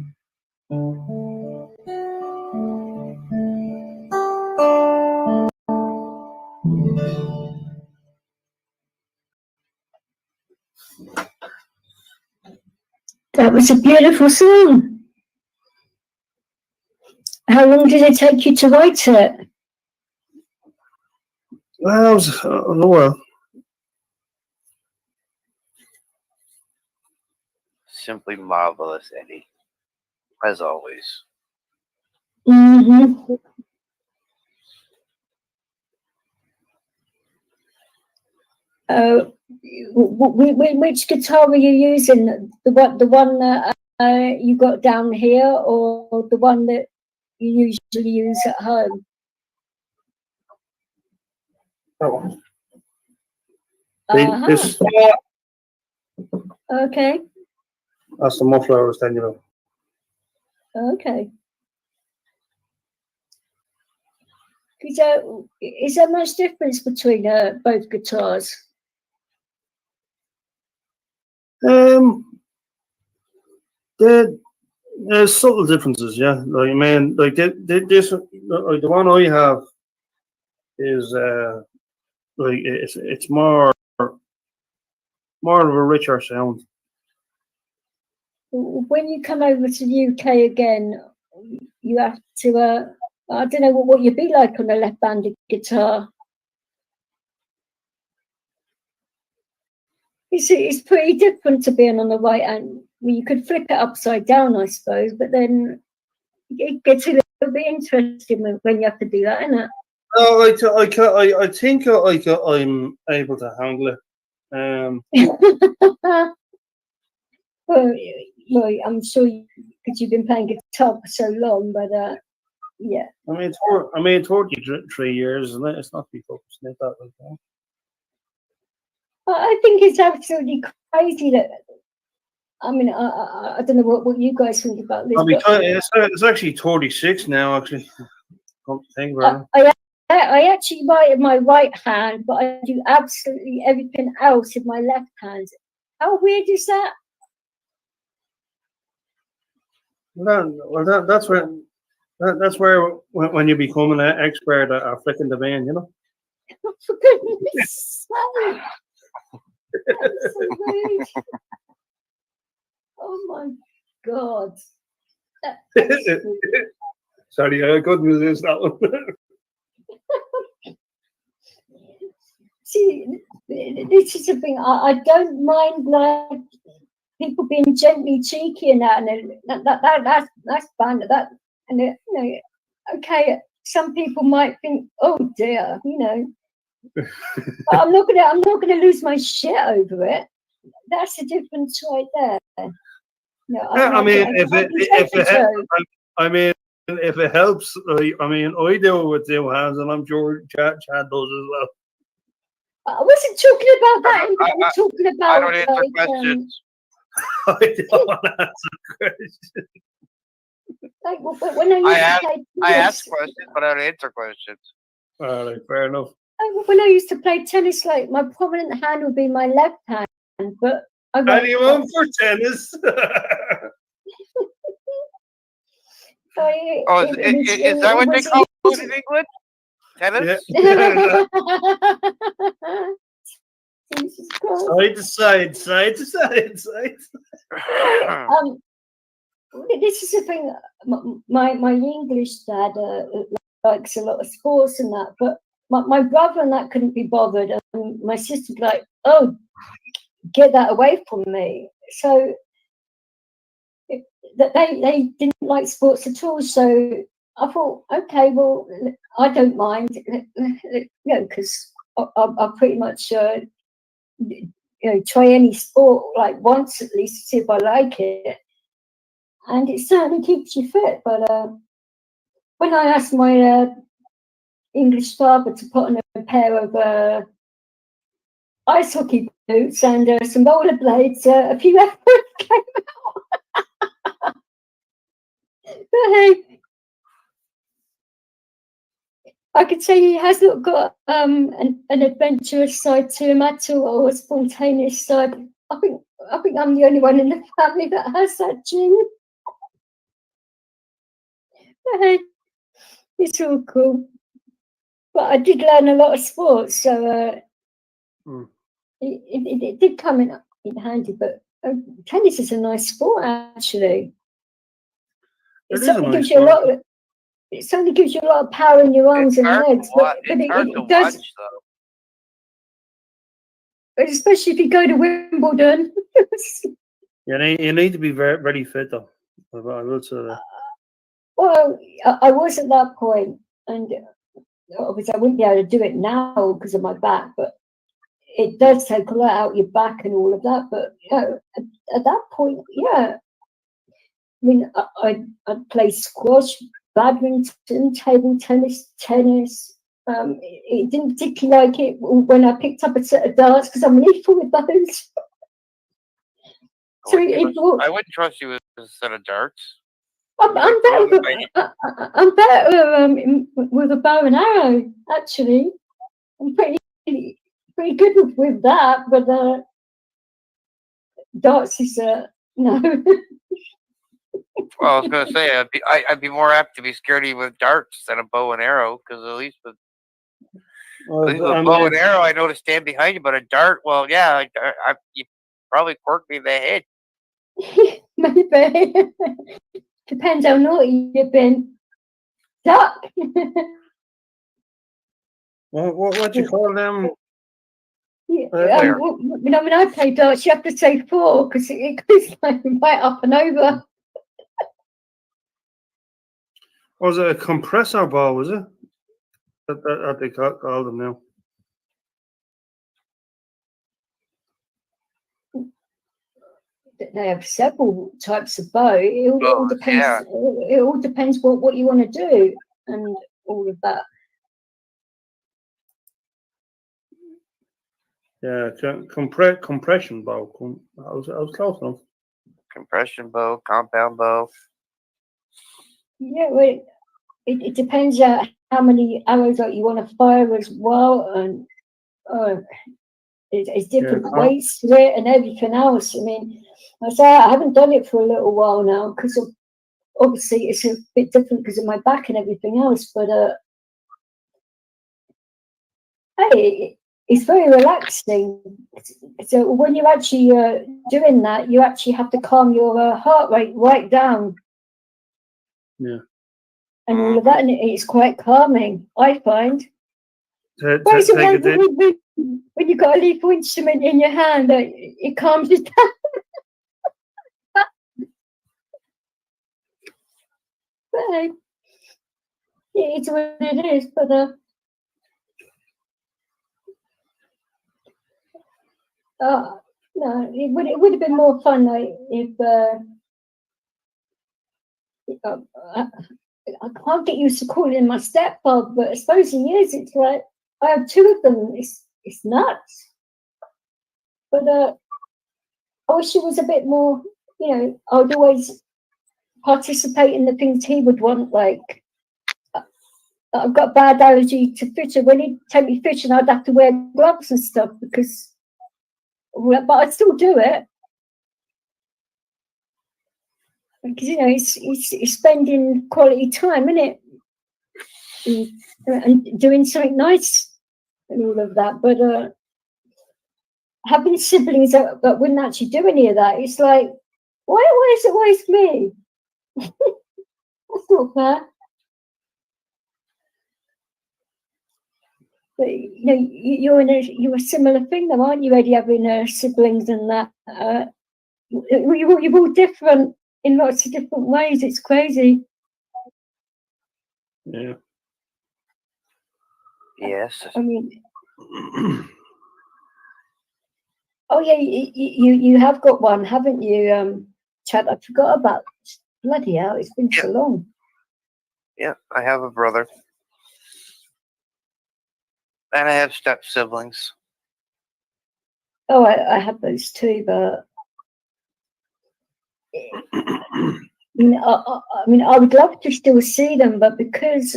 That was a beautiful song. How long did it take you to write it? Well, it was a while. Simply marvelous, Eddie. As always. Mm-hmm. Which guitar were you using? The one that you got down here, or the one that you usually use at home? That one. Uh-huh. This, Okay. that's the muffler I was telling you about. Okay. Is there much difference between both guitars? There's subtle differences, yeah. Like, I mean, like this, like the one I have is like it's more of a richer sound. When you come over to the UK again, you have to. I don't know what you'd be like on a left-handed guitar. It's pretty different to being on the right hand. Well, you could flip it upside down, I suppose, but then it gets a little bit interesting when you have to do that, isn't it? No, I think I'm able to handle it. Well, I'm sure because you've been playing guitar for so long, but yeah. I mean, it's 43 years, isn't it? It's not to be focused on that like that. I think it's absolutely crazy that. I mean, I don't know what you guys think about this. It's actually 36 now, actually. Think about it. I actually write in my right hand, but I do absolutely everything else in my left hand. How weird is that? Well, that's when That's where when you become an expert at flicking the van, you know. For goodness sake. That's so rude. Oh my God. That's rude. Sorry, I couldn't resist that one. See, this is the thing. I don't mind like people being gently cheeky and that, and that's fine. That and you know, okay. Some people might think, oh dear, you know. But I'm not gonna lose my shit over it. That's the difference right there. No, I mean, if it helps, I mean, I do it with two hands, and I'm sure Chad does as well. I wasn't talking about that. I'm talking about. I don't answer questions. I don't answer questions. Like when I ask questions, but I don't answer questions. All right, fair enough. When I used to play tennis, like my prominent hand would be my left hand, but anyone for tennis? Is that what they call it in England? Tennis? Yeah. Jesus Christ. Side to side. This is the thing. My English dad likes a lot of sports and that, but my brother and that couldn't be bothered, and my sister's like, "Oh, get that away from me." So that they didn't like sports at all. So I thought, okay, well, I don't mind, you know, because I pretty much you know, try any sport like once at least to see if I like it, and it certainly keeps you fit. But when I asked my English father to put on a pair of ice hockey boots and some rollerblades, a few efforts came out. But hey, I could say he has not got an adventurous side to him at all, or a spontaneous side. I think I'm the only one in the family that has that gene. But hey, it's all cool. But I did learn a lot of sports, so it did come in handy. But tennis is a nice sport, actually. It certainly gives you a lot. It certainly gives you a lot of power in your arms and legs, but it does. Watch, though. But especially if you go to Wimbledon. You need to be very, very fit, though. I will say that. Well, I was at that point, and obviously I wouldn't be able to do it now because of my back, but it does take a lot out your back and all of that. But you know, at that point, yeah. I mean, I'd play squash, badminton, table tennis. It didn't particularly like it when I picked up a set of darts because I'm lethal with those. I wouldn't trust you with a set of darts. I'm better with a bow and arrow, actually. I'm pretty good with that, but darts is no. Well, I was going to say I'd be more apt to be scared of you with darts than a bow and arrow, because at least with bow and arrow, I know to stand behind you. But a dart, well, yeah, you probably quirk me in the head. Maybe. Depends how naughty you've been. Duck. What do you call them? Yeah, you know, when I play darts, you have to say 4 because it goes like right up and over. Was it a compressor ball? Was it? That they call them now. They have several types of bow. It all depends. Yeah. It all depends what you want to do and all of that. Yeah, compression bow. I was close enough. Compression bow, compound bow. Yeah, well, it depends how many arrows that you want to fire as well, and it's different weights to it and everything else. I mean, I haven't done it for a little while now because obviously it's a bit different because of my back and everything else, but hey, it's very relaxing. So when you're actually doing that, you actually have to calm your heart rate right down. Yeah. And all of that, and it's quite calming, I find. Take it in. When you've got a lethal instrument in your hand, it calms you down. But, it's what it is, but no, it would have been more fun if I can't get used to calling him my stepfather, but I suppose he is. It's like I have two of them. It's nuts. But I wish he was a bit more. You know, I would always participate in the things he would want. Like I've got bad allergy to fishing. When he'd take me fishing, I'd have to wear gloves and stuff because. But I'd still do it. Because, you know, it's spending quality time, isn't it? And doing something nice and all of that. But having siblings that wouldn't actually do any of that, it's like, why is it always me? That's not fair. But, you know, you're a similar thing though, aren't you, Eddie, having siblings and that? You're all different in lots of different ways. It's crazy. Yeah. Yes. I mean, oh yeah, you have got one, haven't you, Chad? I forgot about this. Bloody hell, it's been so long. Yeah, I have a brother. And I have step siblings. Oh, I have those too, but I mean, I would love to still see them, but because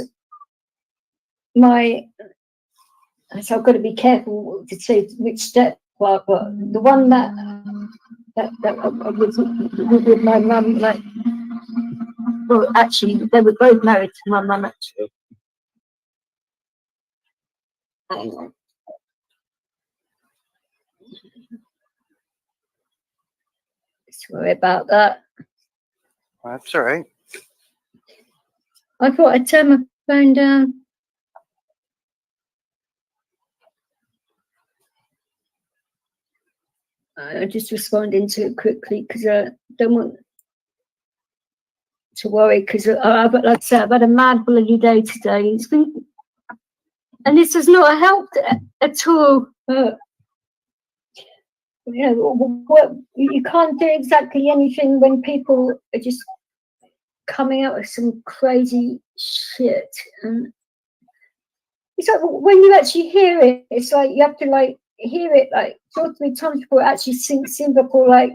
so I've got to be careful to say which step, but the one that I was with my mum, like, well, actually, they were both married to my mum, actually. Hang on. Sorry about that. That's all right. I thought I'd turn my phone down. I'm just responding to it quickly because I don't want to worry because like I said, I've had a mad bloody day today. It's been, and this has not helped at all. You know, you can't do exactly anything when people are just coming out with some crazy shit. And it's like when you actually hear it, it's like you have to like hear it like 2 or 3 times before it actually sinks in. Before like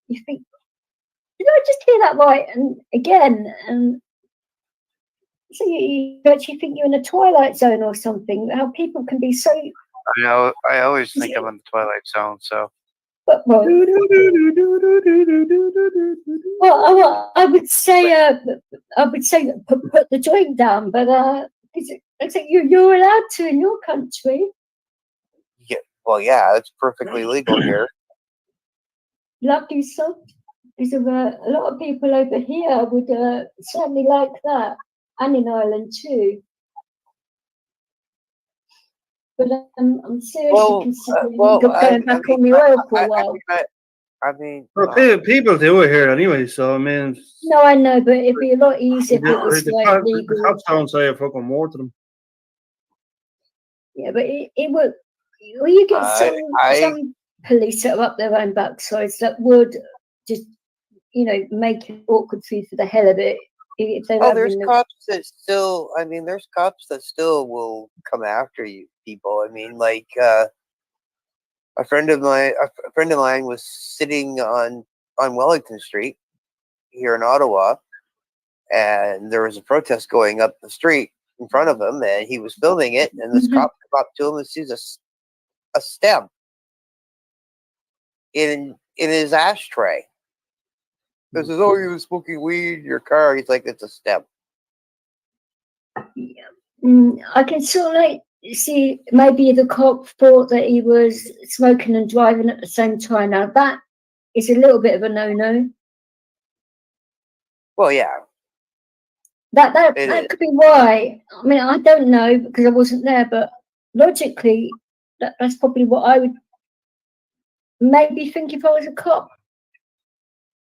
you think, did I just hear that right? And again, and so you actually think you're in a Twilight Zone or something. How people can be so. I know. I always think I'm in the Twilight Zone. So. Well, I would say put the joint down, but I think you're allowed to in your country. Yeah, well, yeah, it's perfectly legal here. Lovely stuff. Because a lot of people over here would certainly like that, and in Ireland too. But I'm seriously considering going back on the oil for a while. I mean, people do it here anyway, so I mean. No, I know, but it'd be a lot easier if it was like legal. The cops don't say a fucking word to them. Yeah, but it would. Well, you get some police that are up their own backsides that would just, you know, make it awkward for you for the hell of it. If they're there's cops that still. I mean, there's cops that still will come after you, people. I mean, like a friend of mine was sitting on Wellington Street here in Ottawa, and there was a protest going up the street in front of him, and he was filming it, and this cop come up to him and sees a stem in his ashtray. This is, oh, you were smoking weed in your car. He's like, it's a step. I can sort of like see maybe the cop thought that he was smoking and driving at the same time. Now that is a little bit of a no-no. Well, yeah. That could be why. I mean, I don't know because I wasn't there, but logically, that's probably what I would maybe think if I was a cop,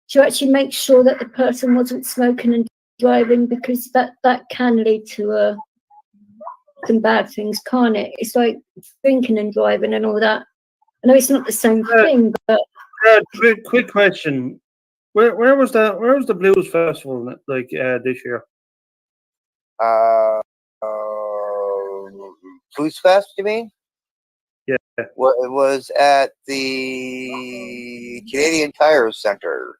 to actually make sure that the person wasn't smoking and driving, because that can lead to some bad things, can't it? It's like drinking and driving and all that. I know it's not the same thing, but quick question: where was the Blues Festival like this year? Blues Fest, you mean? Yeah. Well, it was at the Canadian Tire Center.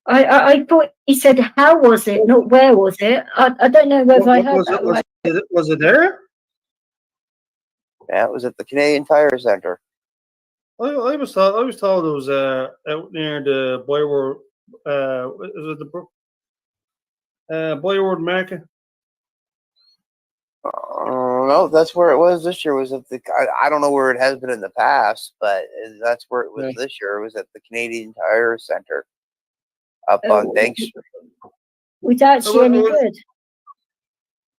I thought he said how was it, not where was it. I don't know whether I heard that right. Was it there? Yeah, it was at the Canadian Tire Center. I was told it was out near the Boyward. Was it the Boyward Market? No, that's where it was this year. Was at the I don't know where it has been in the past, but that's where it was this year. It was at the Canadian Tire Center up on Bank Street. Was actually any good?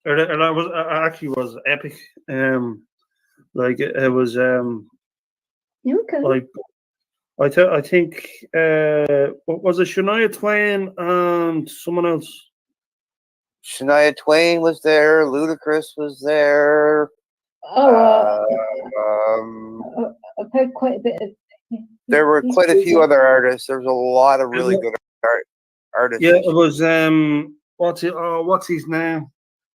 And I actually was epic. Like it was Okay. like I think what was it, Shania Twain and someone else? Shania Twain was there. Ludacris was there. Oh, I've heard quite a bit of. There were quite a few other artists. There's a lot of really good artists. Yeah, it was what's his name?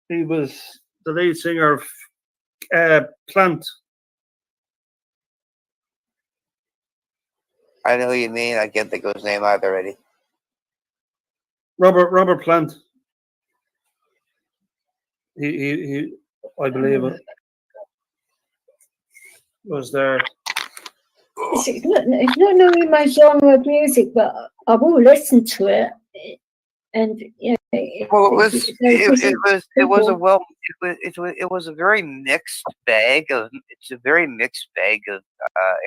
He was the lead singer of Plant. I know who you mean. I can't think of his name either already. Robert Plant. He I believe it was there. It's not normally my genre of music, but I will listen to it. And yeah, well, it was a very mixed bag of. It's a very mixed bag of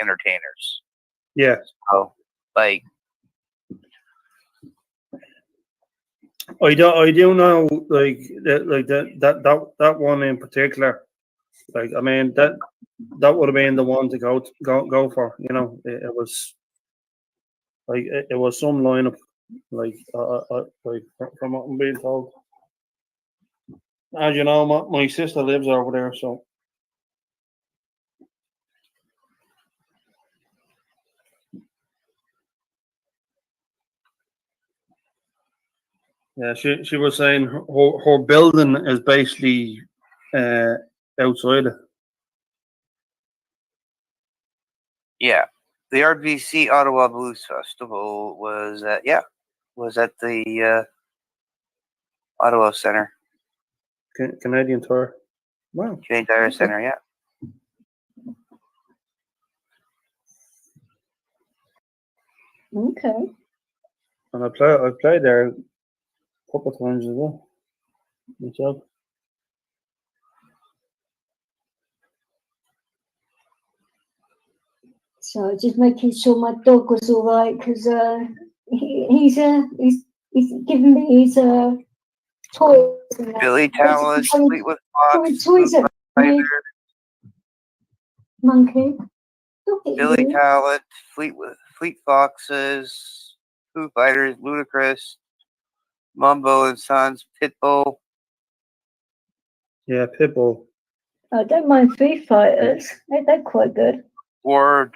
entertainers. Yeah. So, like, I do know like that one in particular. Like, I mean, that would have been the one to go for. You know, it was like it was some lineup. Like from what I'm being told. As you know, my sister lives over there, so. Yeah, she was saying her building is basically outside it. Yeah, the RBC Ottawa Blues Festival was at the Ottawa Center. Canadian Tour. Wow. Canadian Tire Center, yeah. Okay. And I played there a couple of times as well. Myself. So just making sure my dog was all right, because he's giving me his toys. Billy Talent, Fleetwood Fox, toys at me. Monkey. Billy Talent, Fleet Foxes, Foo Fighters, Ludacris, Mumbo and Sons, Pitbull. Yeah, Pitbull. I don't mind Foo Fighters. They're quite good. War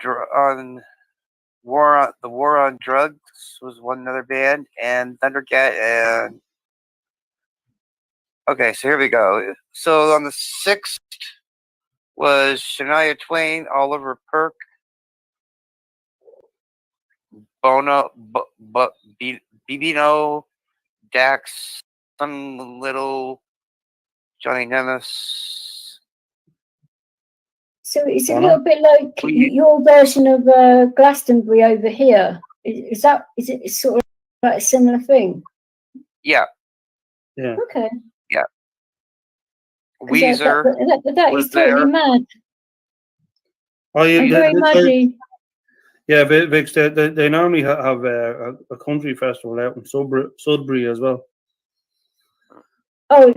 on Drugs was another band, and Thundercat, and okay, so here we go. So on the 6th was Shania Twain, Oliver Perk, Bono, Bibino, Dax, Sun Little, Johnny Nemes. So it's a little bit like your version of Glastonbury over here. Is it sort of Like a similar thing. Yeah, Yeah. Okay. Weezer That was is totally there. mad Oh, and very muddy. yeah, Vix, they normally have a country festival out in Sudbury as well. Oh,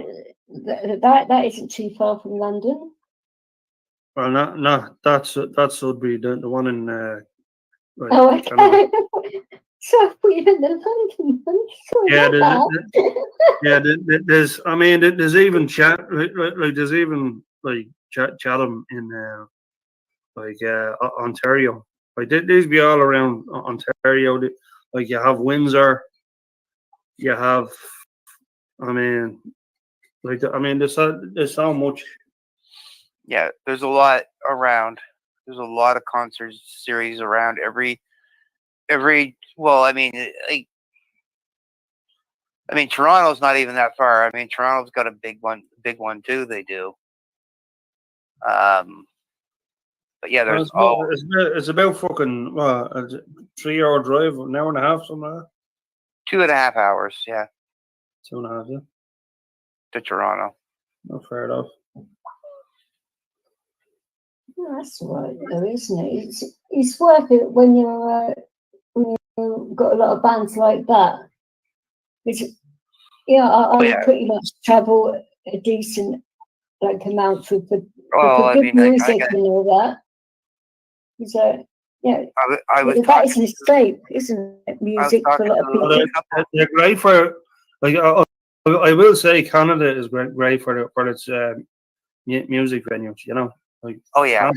that isn't too far from London. Well, not that's Sudbury, the one in like, Oh, Canada. okay. So we in the London one. Sorry Yeah, about that. there's I mean there's even chat like there's even like Chatham in like Ontario. Like these be all around Ontario. Like you have Windsor, you have I mean like there's so much. Yeah, there's a lot around. There's a lot of concert series around every. Well, I mean, Toronto's not even that far. I mean, Toronto's got a big one too. They do. But yeah, there's It's about fucking 3 hour drive, an hour and a half, something like that. 2.5 hours. Yeah, 2.5, yeah. to Toronto. Not fair enough. Oh, that's right, though, isn't it? It's worth it when you've got a lot of bands like that. I pretty much travel a decent amount for good music and all that. So yeah, that is an escape, isn't it? Music for a lot of people. They're great for like. I will say Canada is great for its music venues. You know. Like, oh yeah.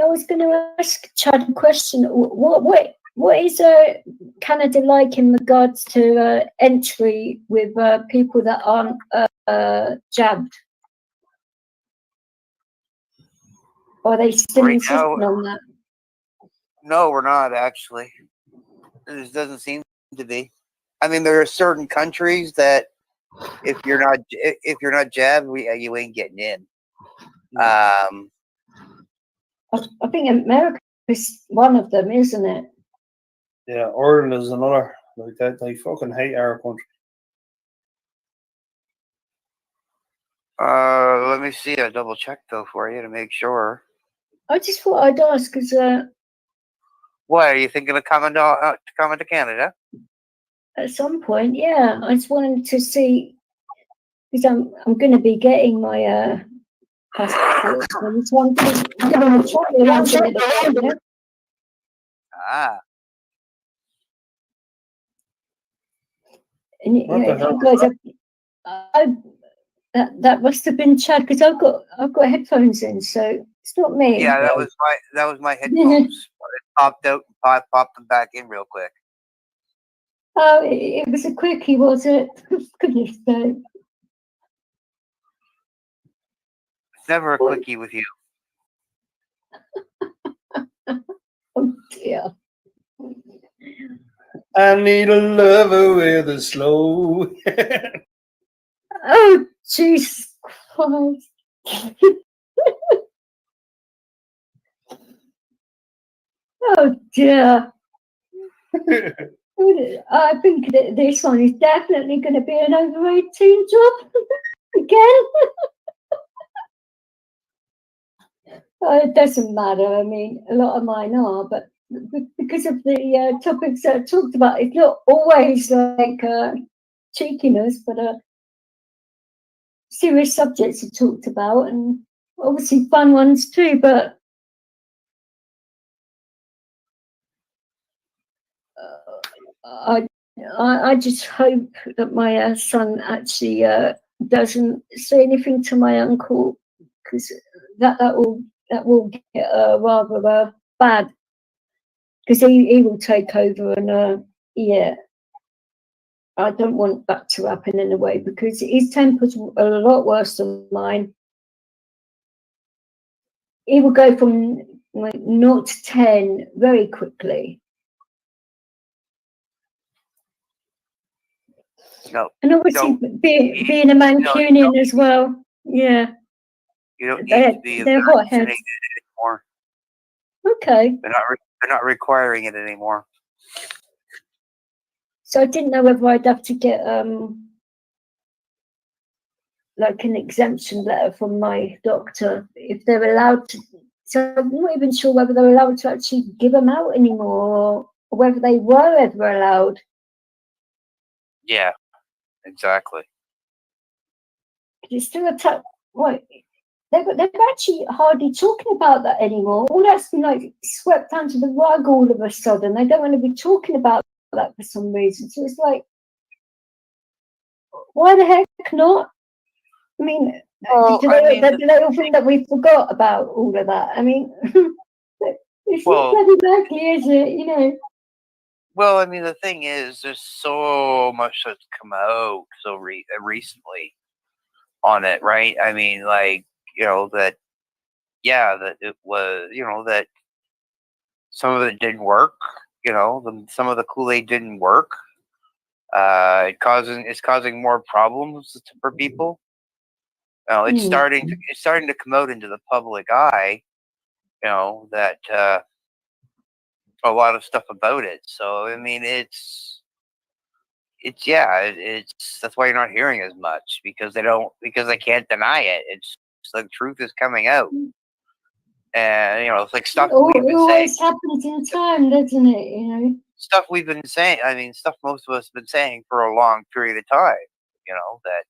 I was going to ask Chad a question. What is Canada like in regards to entry with people that aren't jabbed? Or are they still insisting on that? No, we're not actually. It doesn't seem to be. I mean, there are certain countries that if you're not jabbed, you ain't getting in. I think America is one of them, isn't it? Yeah, Ireland is another. Like that, they fucking hate our country. Let me see. I double check though for you to make sure. I just thought I'd ask because. What are you thinking of coming to Canada? At some point, yeah. I just wanted to see because I'm going to be getting my passport. So I just wanted to travel around a little bit, you know? Ah. And you guys, that must have been Chad because I've got headphones in, so it's not me. Yeah, that was my headphones. It popped out and popped them back in real quick. Oh, it was a quickie, was it? Goodness sake. It's never a quickie with you. Oh dear. I need a lover with a slow. Oh, Jesus Christ. Oh dear. I think that this one is definitely going to be an over 18 job again. It doesn't matter. I mean, a lot of mine are, but because of the topics that I talked about, it's not always like cheekiness, but serious subjects are talked about, and obviously fun ones too. But I just hope that my son actually doesn't say anything to my uncle, because that will get rather bad, because he will take over, and yeah, I don't want that to happen in a way, because his temper's a lot worse than mine. He will go from like 0 to 10 very quickly. No, and obviously being a Mancunian as well. Yeah. You don't need to be they're hotheads anymore. Okay. They're not requiring it anymore. So I didn't know whether I'd have to get like an exemption letter from my doctor if they're allowed to. So I'm not even sure whether they're allowed to actually give them out anymore, or whether they were ever allowed. Yeah, exactly. It's still a tough. What? They're actually hardly talking about that anymore. All that's been like swept under the rug all of a sudden. They don't want to be talking about that for some reason. So it's like, why the heck not? I mean, Well, do they all think that we forgot about all of that? I mean, it's not bloody likely, is it? You know. Well, I mean, the thing is, there's so much that's come out so recently on it, right? I mean, like, you know, that it was, you know, that some of it didn't work. You know, some of the Kool-Aid didn't work. It's causing more problems for people. You know, it's starting to come out into the public eye. You know that a lot of stuff about it. So I mean, it's that's why you're not hearing as much because they can't deny it. It's the truth is coming out. And, you know, it's like stuff we've been saying. It always happens in time, doesn't it? You know, stuff we've been saying. I mean, stuff most of us have been saying for a long period of time. You know that.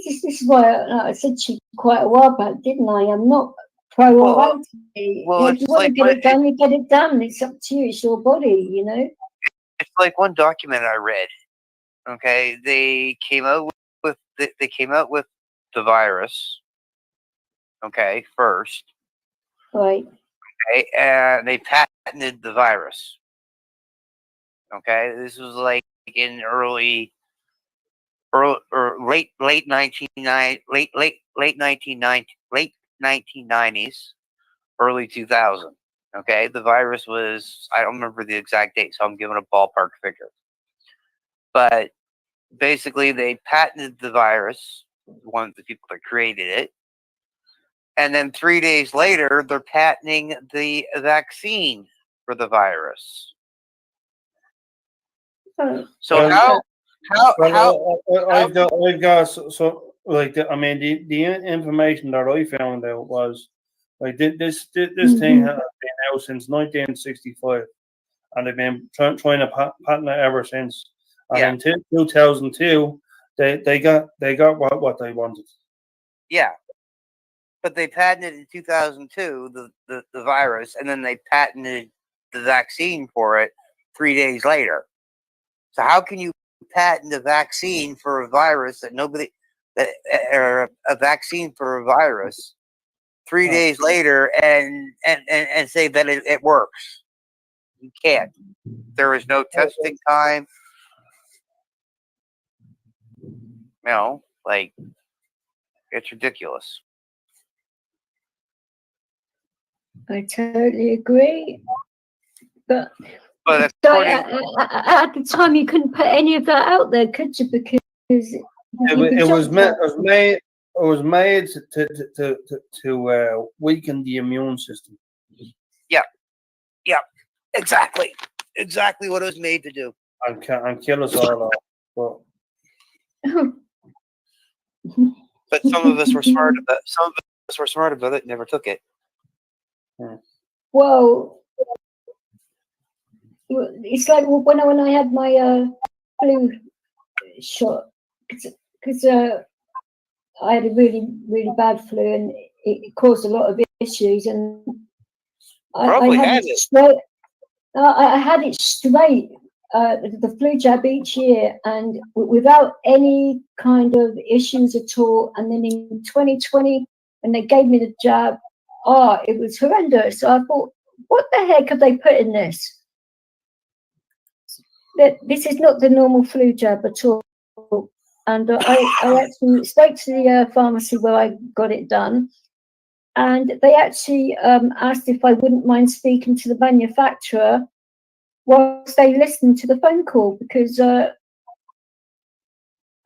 This is why I said to you quite a while back, didn't I? I'm not pro or anti. Well, if you want to get it done, you get it done. It's up to you. It's your body, you know. It's like one document I read. Okay, they came out with the virus. Okay, first. Right. Okay, and they patented the virus. Okay, this was like in early or late 1990s, early 2000. Okay, the virus was, I don't remember the exact date, so I'm giving a ballpark figure. But basically, they patented the virus, one of the people that created it. And then 3 days later, they're patenting the vaccine for the virus. So I've got so like I mean the information that I found out was like this thing has been out since 1965, and they've been trying to patent it ever since. And in 2002, they got what they wanted. Yeah. But they patented in 2002 the virus, and then they patented the vaccine for it 3 days later. So how can you patent a vaccine for a virus or a vaccine for a virus 3 days later and say that it works? You can't. There is no testing time. You know, like, it's ridiculous. I totally agree. But at the time, you couldn't put any of that out there, could you? Because it was made to weaken the immune system. Yeah, exactly what it was made to do. And kill us all off. But some of us were smart about. Some of us were smart about it. Never took it. Well, it's like when I had my flu shot, because I had a really, really bad flu and it caused a lot of issues, and I had it straight. I had it straight, the flu jab each year, and without any kind of issues at all. And then in 2020, when they gave me the jab, it was horrendous. So I thought, what the heck have they put in this? That this is not the normal flu jab at all. And I actually spoke to the pharmacy where I got it done, and they actually asked if I wouldn't mind speaking to the manufacturer whilst they listened to the phone call, because and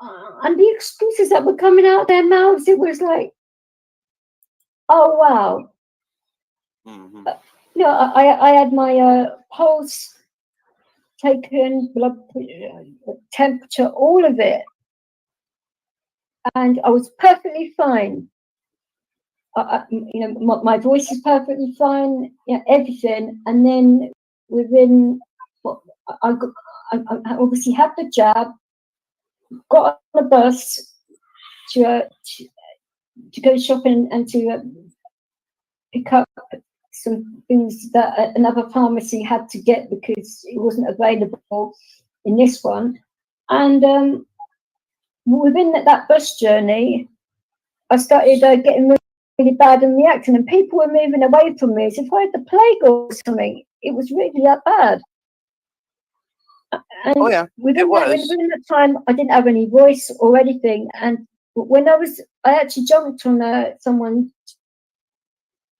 the excuses that were coming out their mouths, it was like, oh wow. I had my pulse taken, blood temperature, all of it. And I was perfectly fine. My voice is perfectly fine, everything. And then within, I obviously had the jab, got on the bus to go shopping and to pick up some things that another pharmacy had to get because it wasn't available in this one. And within that bus journey, I started getting really bad and reacting, and people were moving away from me as if I had the plague or something. It was really that bad. And within that time, I didn't have any voice or anything. And when I actually jumped on someone's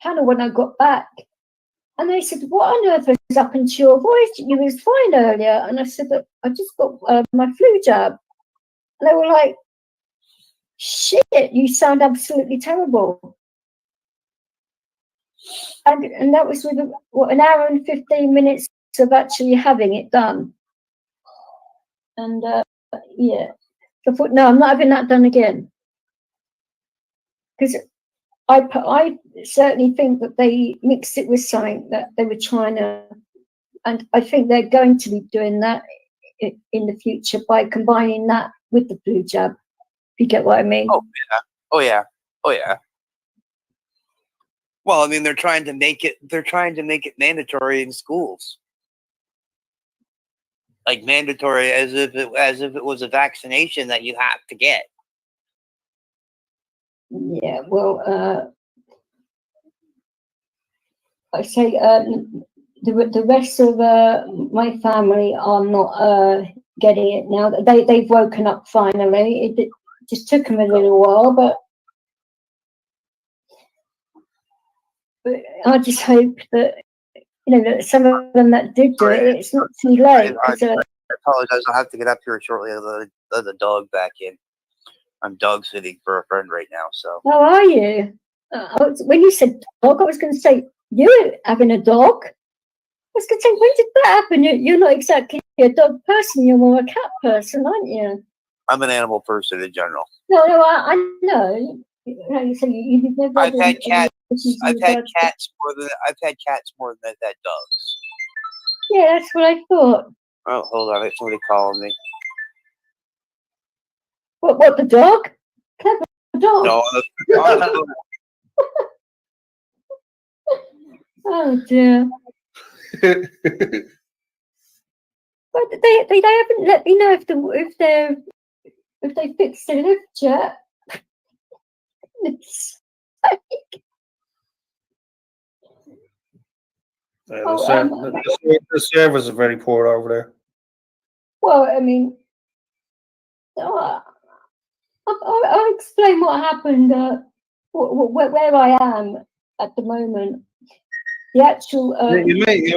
panel when I got back, and they said, "What on earth has happened to your voice? You was fine earlier." And I said that I just got my flu jab. And they were like, "Shit, you sound absolutely terrible." And that was with an hour and 15 minutes of actually having it done. And yeah, so I thought, no, I'm not having that done again. Because I certainly think that they mixed it with something that they were trying to, and I think they're going to be doing that in the future by combining that with the flu jab. If you get what I mean? Oh yeah. Well, I mean, they're trying to make it mandatory in schools, like mandatory as if it was a vaccination that you have to get. Yeah, well, I say the rest of my family are not getting it now. They've woken up finally. It just took them a little while, but I just hope that that some of them that did do it, it's not too late. I apologize. I'll have to get up here shortly. Let the dog back in. I'm dog sitting for a friend right now. So. How are you? When you said dog, I was going to say you having a dog. I was going to say, when did that happen? You're not exactly a dog person. You're more a cat person, aren't you? I'm an animal person in general. No, I know. So you've never. I've had cats. I've had cats more than I've had dogs. Yeah, that's what I thought. Oh, hold on! It's somebody calling me. What the dog? Clever dog. No. Oh dear. But they haven't let me know if they fixed the lift yet. The servers are very poor over there. Well, I mean, I'll explain what happened. Where I am at the moment. The actual.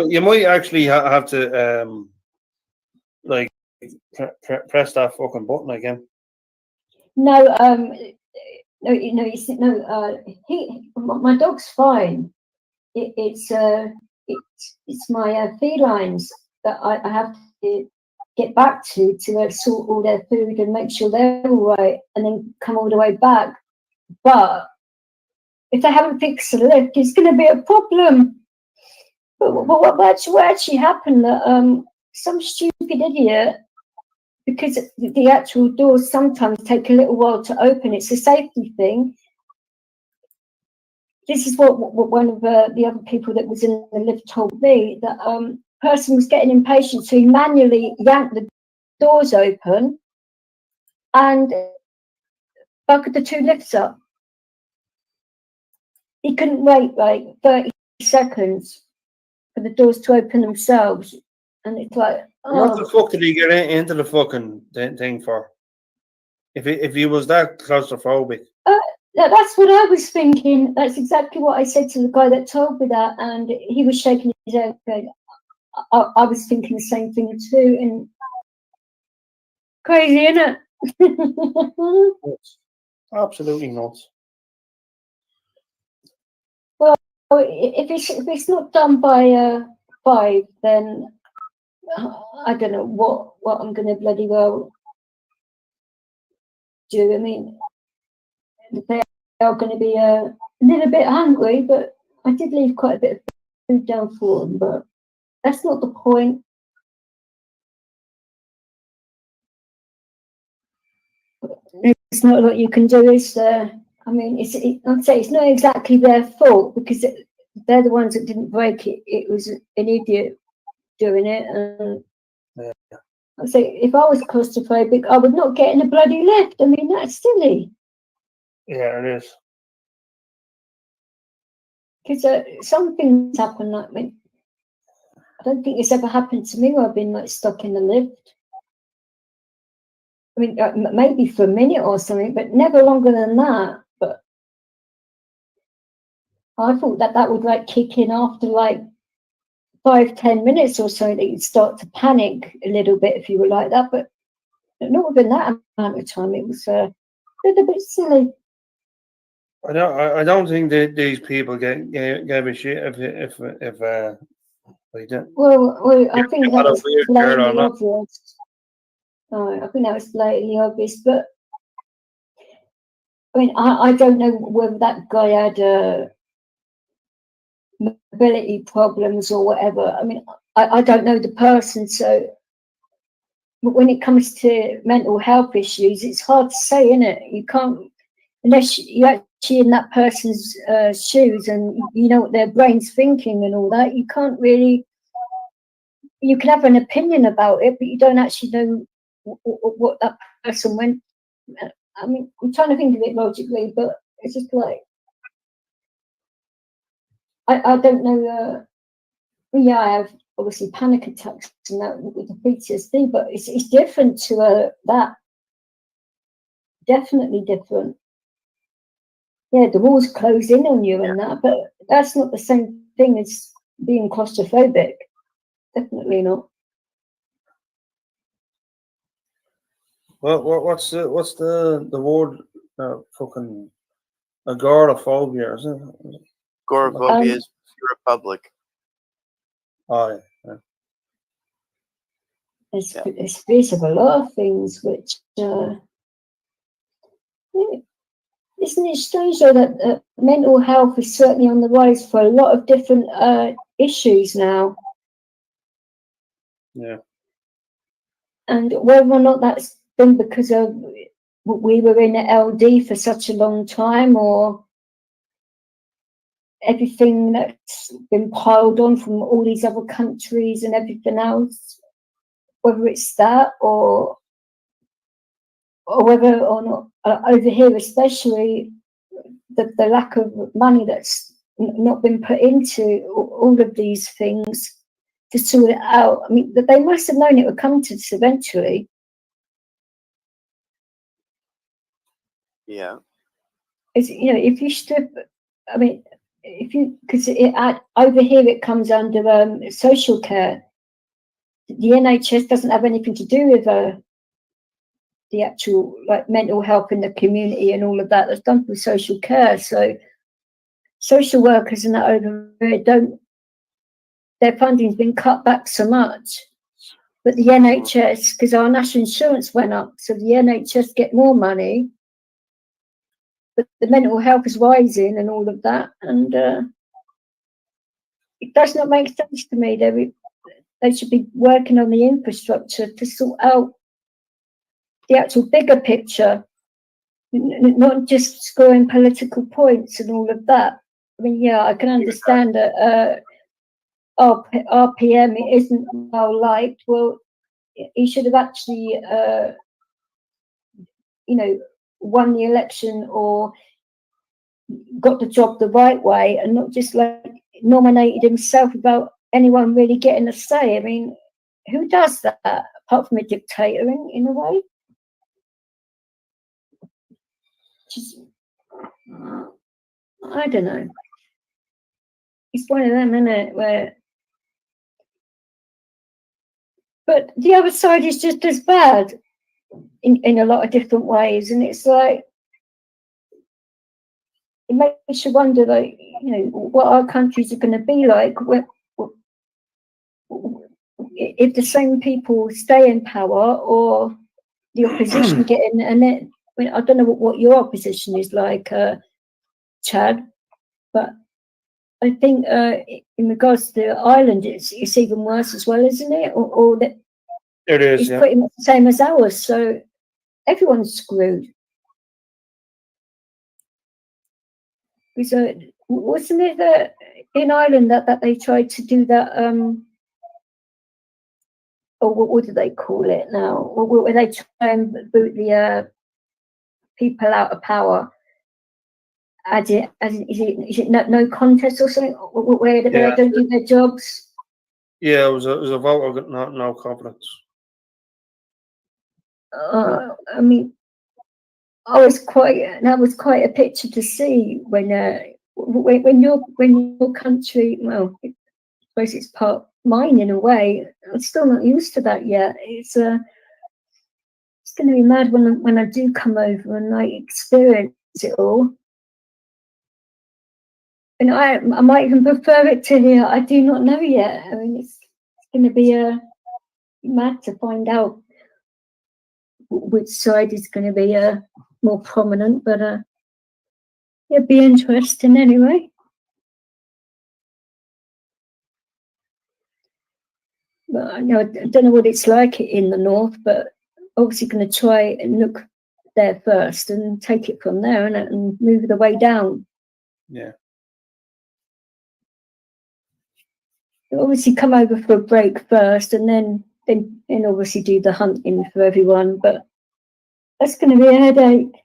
You might actually have to like press that fucking button again. No, you see, no. My dog's fine. It's my felines that I have to get back to sort all their food and make sure they're all right, and then come all the way back. But if they haven't fixed the lift, it's going to be a problem. But what actually happened? That some stupid idiot, because the actual doors sometimes take a little while to open. It's a safety thing. This is what one of the other people that was in the lift told me, that person was getting impatient, so he manually yanked the doors open and buckled the two lifts up. He couldn't wait like 30 seconds for the doors to open themselves, and it's like, oh. What the fuck did he get into the fucking thing for? If he was that claustrophobic. That's what I was thinking. That's exactly what I said to the guy that told me that, and he was shaking his head. I was thinking the same thing too, and crazy, isn't it? Absolutely nuts. Well, if it's not done by 5, then I don't know what I'm going to bloody well do. I mean, they are going to be a little bit hungry, but I did leave quite a bit of food down for them, but that's not the point. It's not a lot you can do. I mean, I'd say it's not exactly their fault because they're the ones that didn't break it. It was an idiot doing it. And I'd say if I was claustrophobic, I would not get in a bloody lift. I mean, that's silly. Yeah, it is. Because some things happen like I don't think it's ever happened to me where I've been like stuck in the lift. I mean, maybe for a minute or something, but never longer than that. But I thought that would like kick in after like 5-10 minutes or so, that you'd start to panic a little bit if you were like that. But not within that amount of time. It was a little bit silly. I don't think that these people gave a shit if they didn't. Well, I think that was blatantly not. obvious. I think that was blatantly obvious. But I mean, I don't know whether that guy had mobility problems or whatever. I mean, I don't know the person, so. But when it comes to mental health issues, it's hard to say, isn't it? You can't, unless you're actually in that person's shoes and you know what their brain's thinking and all that, you can't really, you can have an opinion about it, but you don't actually know what that person went. I mean, I'm trying to think of it logically, but it's just like, I don't know. Yeah, I have obviously panic attacks and that with the PTSD, but it's different to that. Definitely different. Yeah, the walls close in on you and that, but that's not the same thing as being claustrophobic. Definitely not. Well, what's the word? Fucking agoraphobia, is it? Agoraphobia is fear of public. Oh, yeah. It's fears of a lot of things, which isn't it strange though that mental health is certainly on the rise for a lot of different issues now. Yeah. And whether or not that's been because of we were in an LD for such a long time, or everything that's been piled on from all these other countries and everything else, whether it's that or whether or not over here especially the lack of money that's not been put into all of these things to sort it out. I mean, they must have known it would come to this eventually. Yeah. It's, you know, if you strip, I mean, because over here it comes under social care. The NHS doesn't have anything to do with the actual like mental health in the community and all of that. That's done through social care. So social workers and that over here their funding's been cut back so much. But the NHS, because our national insurance went up, so the NHS get more money. But the mental health is rising and all of that, and it does not make sense to me. They should be working on the infrastructure to sort out the actual bigger picture, not just scoring political points and all of that. I mean, yeah, I can understand that RPM isn't well liked. Well, he should have actually, won the election or got the job the right way and not just like nominated himself without anyone really getting a say. I mean, who does that apart from a dictator in a way? Just, I don't know. It's one of them, isn't it? But the other side is just as bad in a lot of different ways, and it's like it makes you wonder, like, what our countries are going to be like if the same people stay in power or the opposition get in, and then I mean, I don't know what your opposition is like, Chad, but I think in regards to the island, it's even worse as well, isn't it? Or that It is. it's Yeah. pretty much the same as ours, so everyone's screwed. Because wasn't it that in Ireland that they tried to do that? Or what do they call it now? Where they try and boot the people out of power? Is it no contest or something? Where they don't do their jobs? Yeah, it was a vote of no confidence. I mean, that was quite a picture to see when your country, well, I suppose it's part mine in a way. I'm still not used to that yet. It's going to be mad when I do come over and I experience it all. And I might even prefer it to here. I do not know yet. I mean, it's going to be mad to find out which side is going to be more prominent, but it'd be interesting anyway. But I don't know what it's like in the north, but obviously going to try and look there first and take it from there and move the way down. Yeah. Obviously come over for a break first and then obviously do the hunting for everyone, but that's going to be a headache.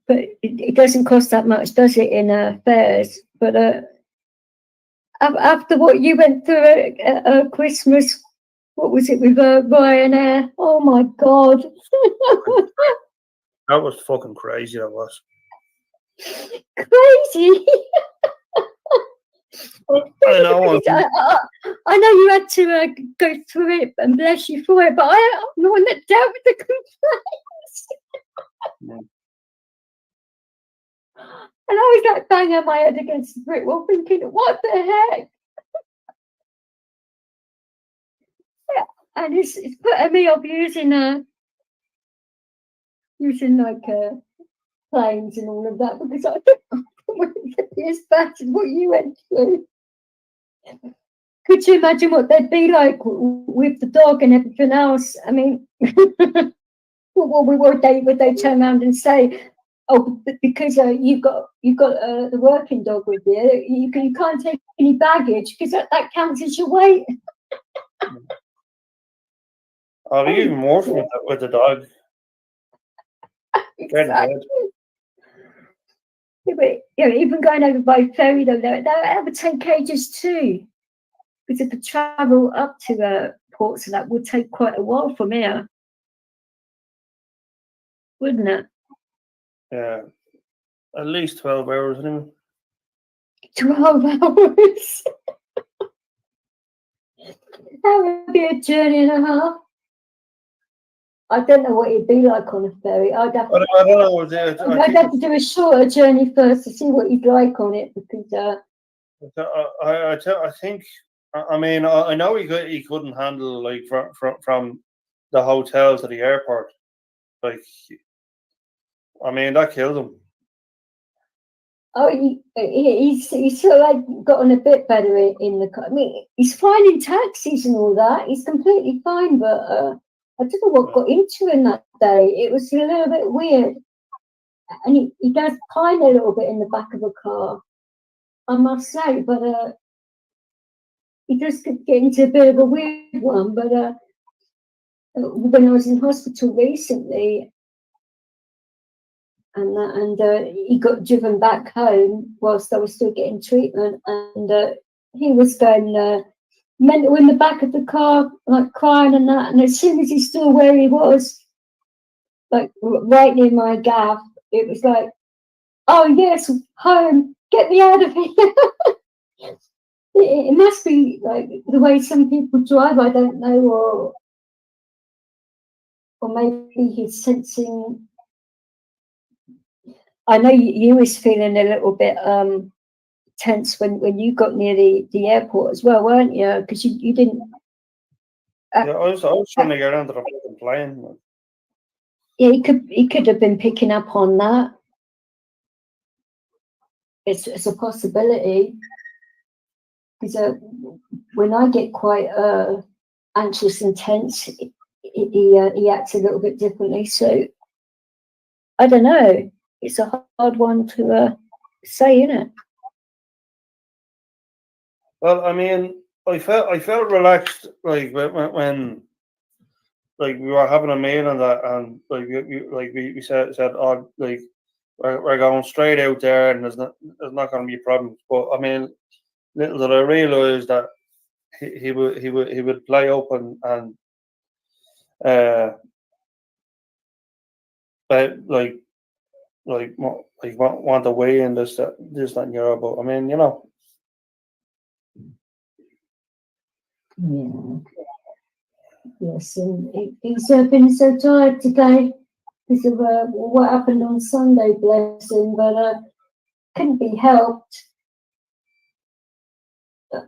But it doesn't cost that much, does it, in fares? But after what you went through at Christmas, what was it with Ryanair? Oh my God. That was fucking crazy, that was. Crazy. I know. I know you had to go through it, and bless you for it, but I'm the one that dealt with the complaints. And I was like banging my head against the brick wall thinking, what the heck? Yeah. And it's putting me off using like planes and all of that, because I don't want it to be as bad as what you went through. Could you imagine what they'd be like with the dog and everything else? I mean, would they turn around and say, "Oh, because you've got the working dog with you, you can't take any baggage because that counts as your weight." I'll be even more with the dog. Exactly. Yeah, but even going over by ferry though, that would take ages too. Because the travel up to ports and that would take quite a while from here, wouldn't it? Yeah, at least 12 hours anyway. 12 hours. That would be a journey and a half. I don't know what it'd be like on a ferry. I'd have to do a shorter journey first to see what you'd like on it, because I think. I mean, I know he couldn't handle like from the hotel to the airport. Like, I mean, that killed him. Oh, he's sort of like gotten a bit better in the car. I mean, he's fine in taxis and all that. He's completely fine, but I don't know what got into him that day. It was a little bit weird, and he does pine a little bit in the back of a car, I must say, but. He does get into a bit of a weird one, but when I was in hospital recently, and he got driven back home whilst I was still getting treatment, and he was going mental in the back of the car, like crying and that. And as soon as he saw where he was, like right near my gaff, it was like, "Oh yes, home! Get me out of here!" It must be like the way some people drive, I don't know, or maybe he's sensing. I know you was feeling a little bit tense when you got near the airport as well, weren't you? Because you didn't. Yeah, I was trying to get onto the fucking plane. Yeah, he could have been picking up on that. It's a possibility. Because when I get quite anxious and tense, he acts a little bit differently. So I don't know. It's a hard one to say, isn't it? Well, I mean, I felt relaxed like when like we were having a meal and that, and like we said oh, like we're going straight out there and there's not going to be problems. But I mean, little did I realize that he would play up and like want to weigh in this that and the other. But I mean, you know. Yeah. Yes, and he's been so tired today because of what happened on Sunday, bless him, but couldn't be helped.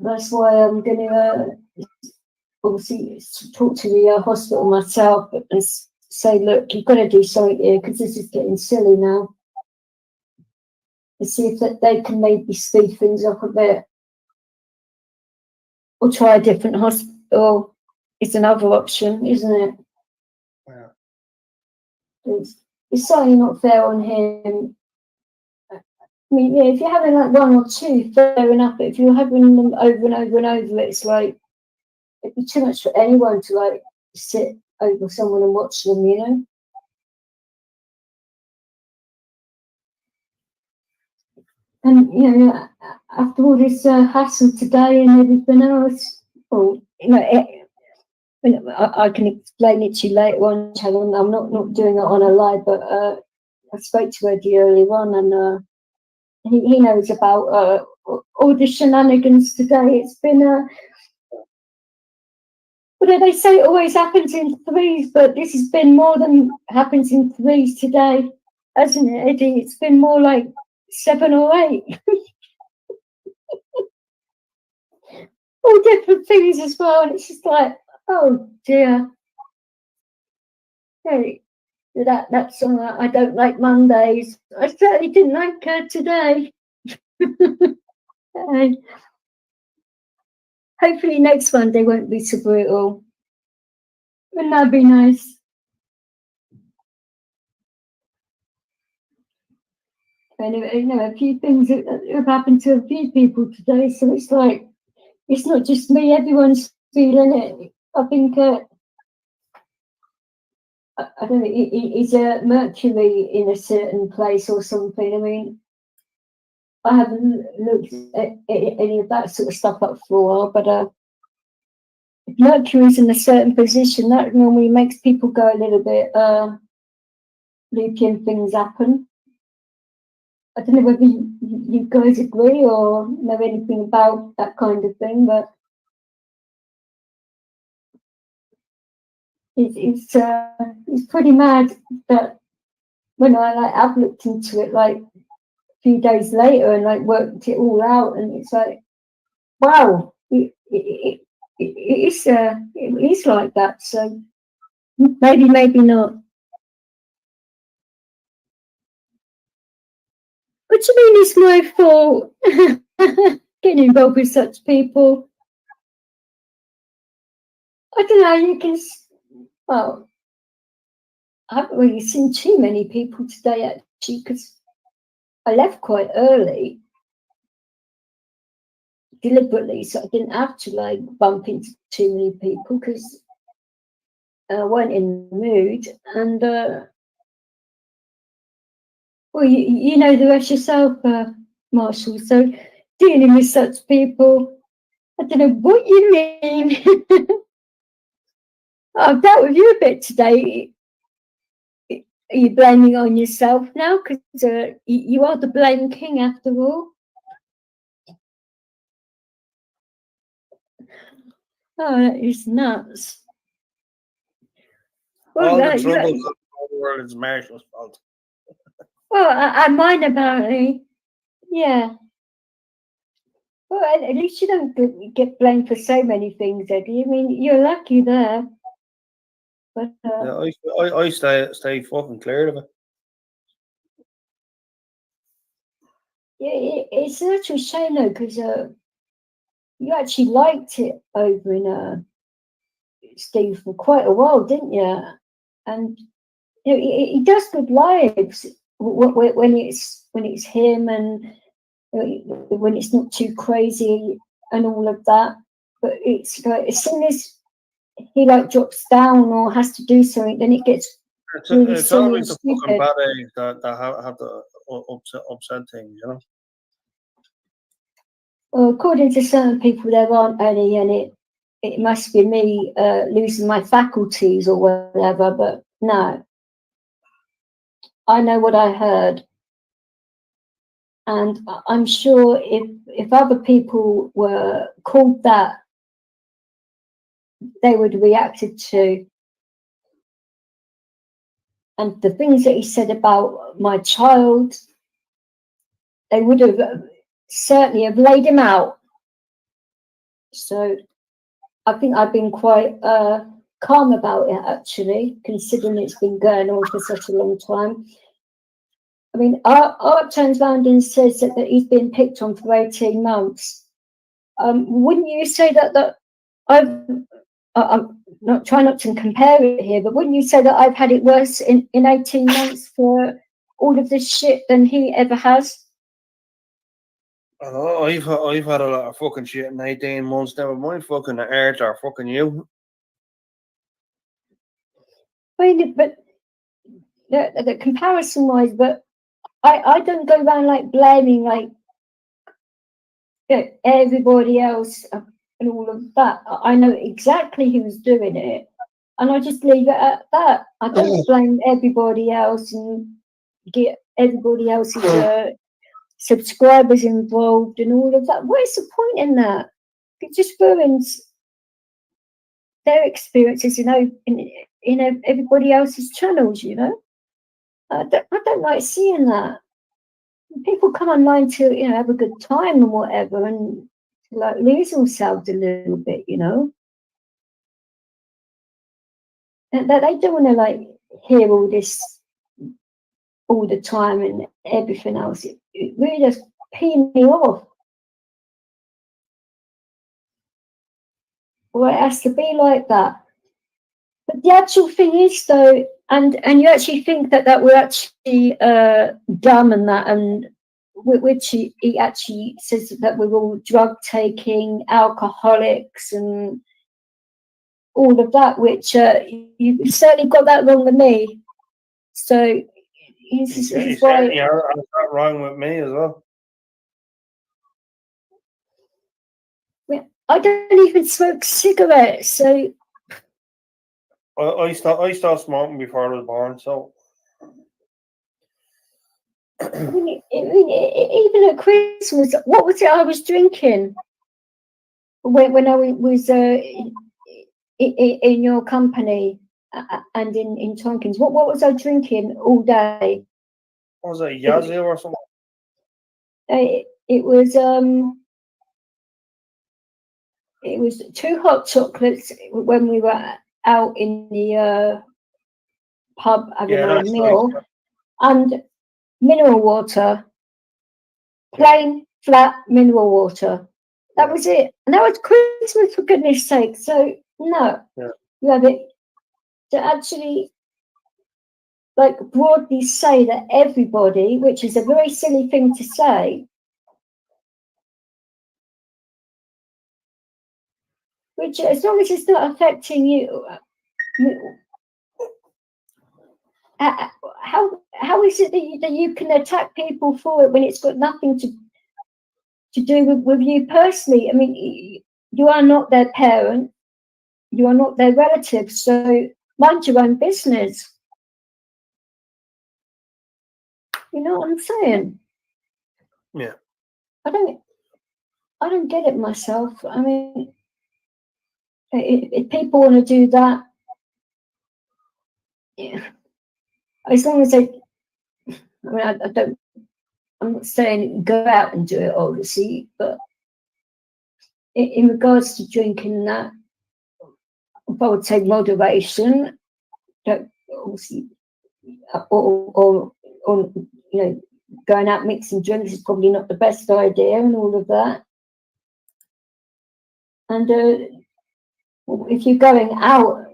That's why I'm going to obviously talk to the hospital myself and say, look, you've got to do something here because this is getting silly now. And see if they can maybe speed things up a bit. Or try a different hospital. It's another option, isn't it? Yeah. It's certainly not fair on him. I mean, yeah, if you're having like one or two, fair enough. But if you're having them over and over and over, it's like it'd be too much for anyone to like sit over someone and watch them, you know. And you know, after all this hassle today and everything else, well, you know, I can explain it to you later on, Helen. I'm not doing it on a live, but I spoke to Eddie earlier on, and he knows about all the shenanigans today. It's been well, they say it always happens in threes, but this has been more than happens in threes today, hasn't it, Eddie? It's been more like 7 or 8. All different things as well, and it's just like, oh dear. Hey, that song, I don't like Mondays. I certainly didn't like her today. Hopefully next Monday won't be so brutal. Wouldn't that be nice? Anyway, you know, a few things have happened to a few people today, so it's like, it's not just me, everyone's feeling it. I think, I don't know, is Mercury in a certain place or something? I mean, I haven't looked at any of that sort of stuff up for a while, but if Mercury's in a certain position, that normally makes people go a little bit loopy and things happen. I don't know whether you guys agree or know anything about that kind of thing, but it's pretty mad that when I've looked into it like a few days later and like worked it all out, and it's like, wow, it is like that. So maybe not. What do you mean it's my fault? Getting involved with such people. I don't know, you can, well, I haven't really seen too many people today actually, because I left quite early, deliberately, so I didn't have to like bump into too many people because I wasn't in the mood. And well, you know the rest yourself, Marshall. So dealing with such people, I don't know what you mean. I've dealt with you a bit today. Are you blaming on yourself now? Because you are the blame king after all. Oh, that is nuts. Well, All the trouble in the world is Marshall's fault. Well, I mine apparently. Yeah. Well, at least you don't get blamed for so many things, Eddie. I mean, you're lucky there. But Yeah, I stay fucking clear of it. yeah, it's an actual shame though, because you actually liked it over in Steve for quite a while, didn't you? And you know, he does good lives when it's him and when it's not too crazy and all of that. But it's like as soon as he like drops down or has to do something, then it gets really It's silly and always the fucking stupid. bad eggs that have to upset things, you know. Well, according to certain people, there aren't any, and it must be me losing my faculties or whatever. But no, I know what I heard, and I'm sure if other people were called that, they would have reacted to. And the things that he said about my child, they would have certainly have laid him out. So I think I've been quite calm about it, actually, considering it's been going on for such a long time. I mean, Art turns round and says that he's been picked on for 18 months. Wouldn't you say that I'm not trying not to compare it here, but wouldn't you say that I've had it worse in 18 months for all of this shit than he ever has? I've had a lot of fucking shit in 18 months. Never mind fucking the earth or fucking you. I mean, but the comparison wise, but I don't go around like blaming like everybody else and all of that. I know exactly who's doing it, and I just leave it at that. I don't blame everybody else and get everybody else's subscribers involved and all of that. What is the point in that? It just ruins their experiences, in everybody else's channels. You know, I don't like seeing that. People come online to have a good time and whatever, and like lose themselves a little bit, and that they don't want to like hear all this all the time and everything else. It really does pee me off. Well, it has to be like that. But the actual thing is, though, and you actually think that we're actually dumb and that, and which he actually says that we're all drug taking alcoholics and all of that, which you certainly got that wrong with me. So he's why That's not wrong with me as well. I don't even smoke cigarettes, so I stopped smoking before I was born, so I mean, even at Christmas, what was it I was drinking when I was in your company and in Tompkins? What was I drinking all day? what was it, Yazoo or something? It was 2 hot chocolates when we were out in the pub having a meal, and mineral water, plain flat mineral water. That was it, and that was Christmas, for goodness sake. So no, you have it to actually like broadly say that everybody, which is a very silly thing to say, which as long as it's not affecting you, how is it that you can attack people for it when it's got nothing to do with you personally? I mean, you are not their parent, you are not their relative, so mind your own business. You know what I'm saying? Yeah. I don't get it myself. I mean, if people want to do that, yeah, as long as they, I mean, I'm not saying go out and do it, obviously, but in regards to drinking and that, I would say moderation. Don't obviously, or you know, going out mixing drinks is probably not the best idea, and all of that. And if you're going out,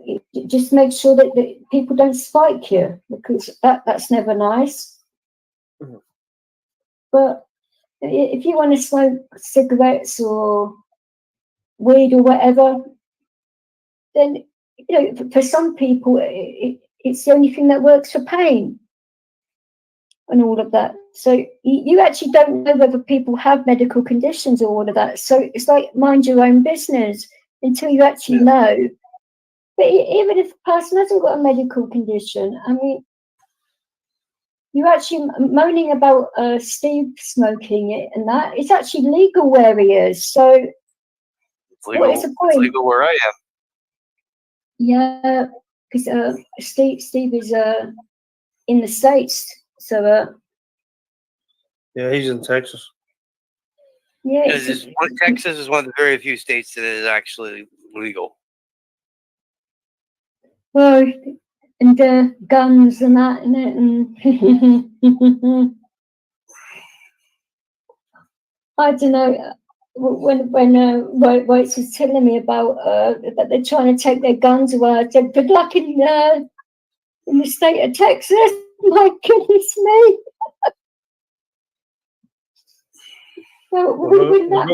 just make sure that people don't spike you, because that's never nice. Mm-hmm. But if you want to smoke cigarettes or weed or whatever, then, you know, for some people, it's the only thing that works for pain and all of that. So you actually don't know whether people have medical conditions or all of that. So it's like, mind your own business until you actually know. But even if a person hasn't got a medical condition, I mean, you're actually moaning about Steve smoking it and that. It's actually legal where he is. So It's legal, what is the point? It's legal where I am. Yeah, because Steve is in the States. So Yeah, he's in Texas. yeah, Texas is one of the very few states that is actually legal. well, and guns and that, and I don't know. When Whites was telling me about that they're trying to take their guns away, I said, "Good luck in the state of Texas." My goodness me. Well, wouldn't that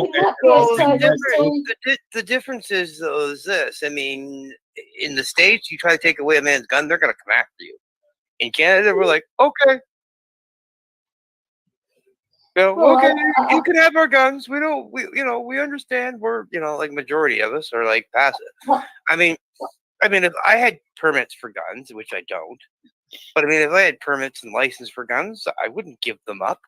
be a sight to see? The difference is, though, is this. I mean, in the States, you try to take away a man's gun, they're going to come after you. In Canada, we're like, okay. Well, okay, you can have our guns. We understand. We're, like majority of us are like passive. I mean, if I had permits for guns, which I don't, but I mean, if I had permits and license for guns, I wouldn't give them up.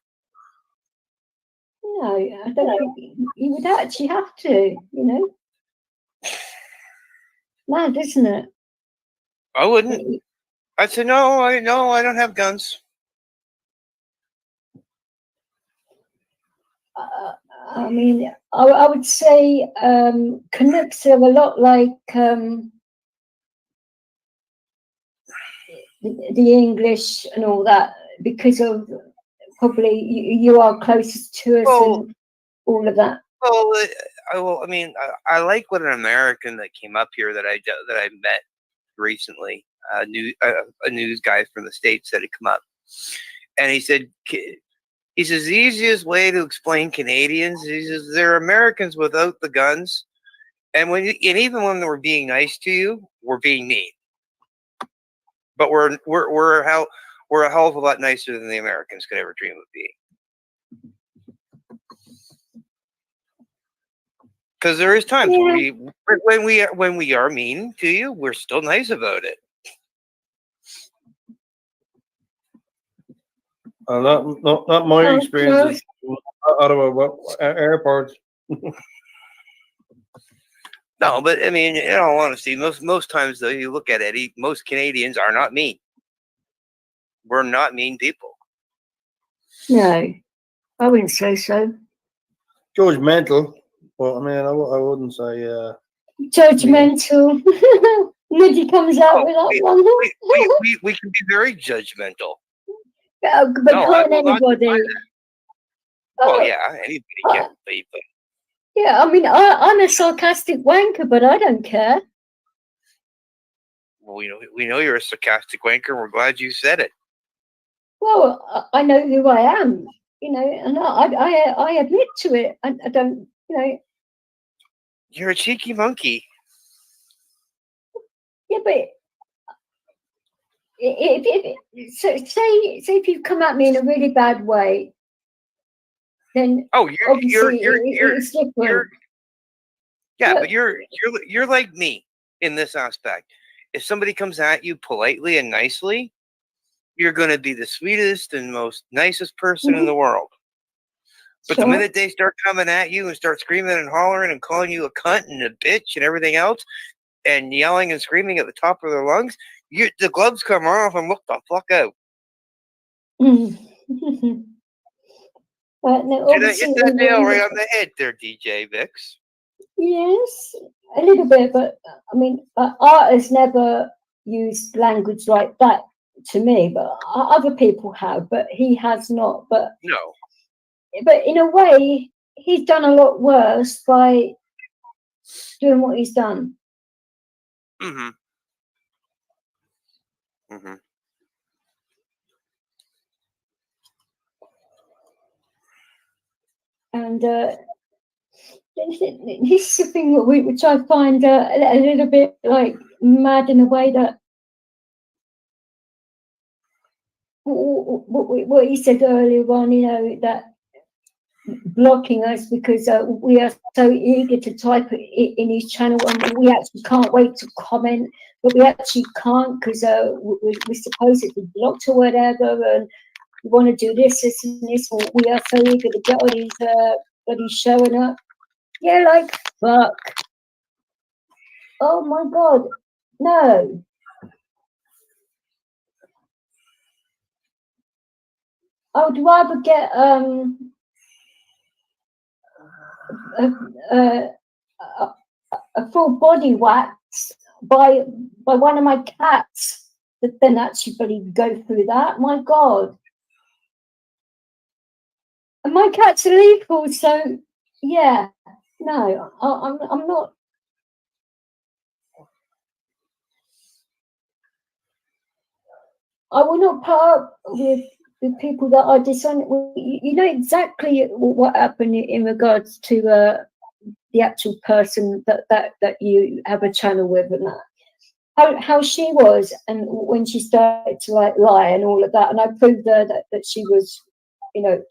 No, I don't think you would actually have to, Mad, isn't it? I wouldn't. I'd say, no, I don't have guns. I mean, I would say Canucks are a lot like the English and all that, because of probably you are closest to us and all of that. Well, I mean, I like what an American that came up here that I met recently, a news guy from the States that had come up, and he says the easiest way to explain Canadians, he says, they're Americans without the guns, and even when we're being nice to you, we're being mean, but we're a hell of a lot nicer than the Americans could ever dream of being. Because there is times when we are mean to you, we're still nice about it. Not my experience out of airports. No, but I mean, in all honesty, most times though, you look at it, most Canadians are not mean. We're not mean people. No, I wouldn't say so. Judgmental. Well, I mean, I wouldn't say judgmental. Niddy comes out with that one. We can be very judgmental. But can't anybody? Well, yeah, anybody can be. But yeah, I mean, I'm a sarcastic wanker, but I don't care. Well, we know you're a sarcastic wanker. We're glad you said it. Well, I know who I am, and I admit to it. I don't, You're a cheeky monkey. Yeah, but say if you come at me in a really bad way, then it's different. But you're like me in this aspect. If somebody comes at you politely and nicely, you're going to be the sweetest and most nicest person in the world. But the minute they start coming at you and start screaming and hollering and calling you a cunt and a bitch and everything else, and yelling and screaming at the top of their lungs, the gloves come off and look the fuck out. But no, hit that nail right on the head there, DJ Vix. Yes, a little bit, but I mean, art has never used language like that to me, but other people have, but he has not. But No. in a way, he's done a lot worse by doing what he's done. Mm-hmm. Mm-hmm. And this is the thing which I find a little bit like mad in a way that what he said earlier on, you know, that blocking us because we are so eager to type it in his channel and we actually can't wait to comment, but we actually can't because we're supposedly blocked or whatever, and we want to do this and this, or we are so eager to get on his bloody showing up. Yeah, like, fuck. Oh my God, no. I would rather get a full body wax by one of my cats than actually bloody go through that. My God. And my cat's illegal, so yeah, no, I'm not. I will not put up with people that are dishonest. You know exactly what happened in regards to the actual person that you have a channel with, and that how she was, and when she started to like lie and all of that, and I proved her that she was, you know,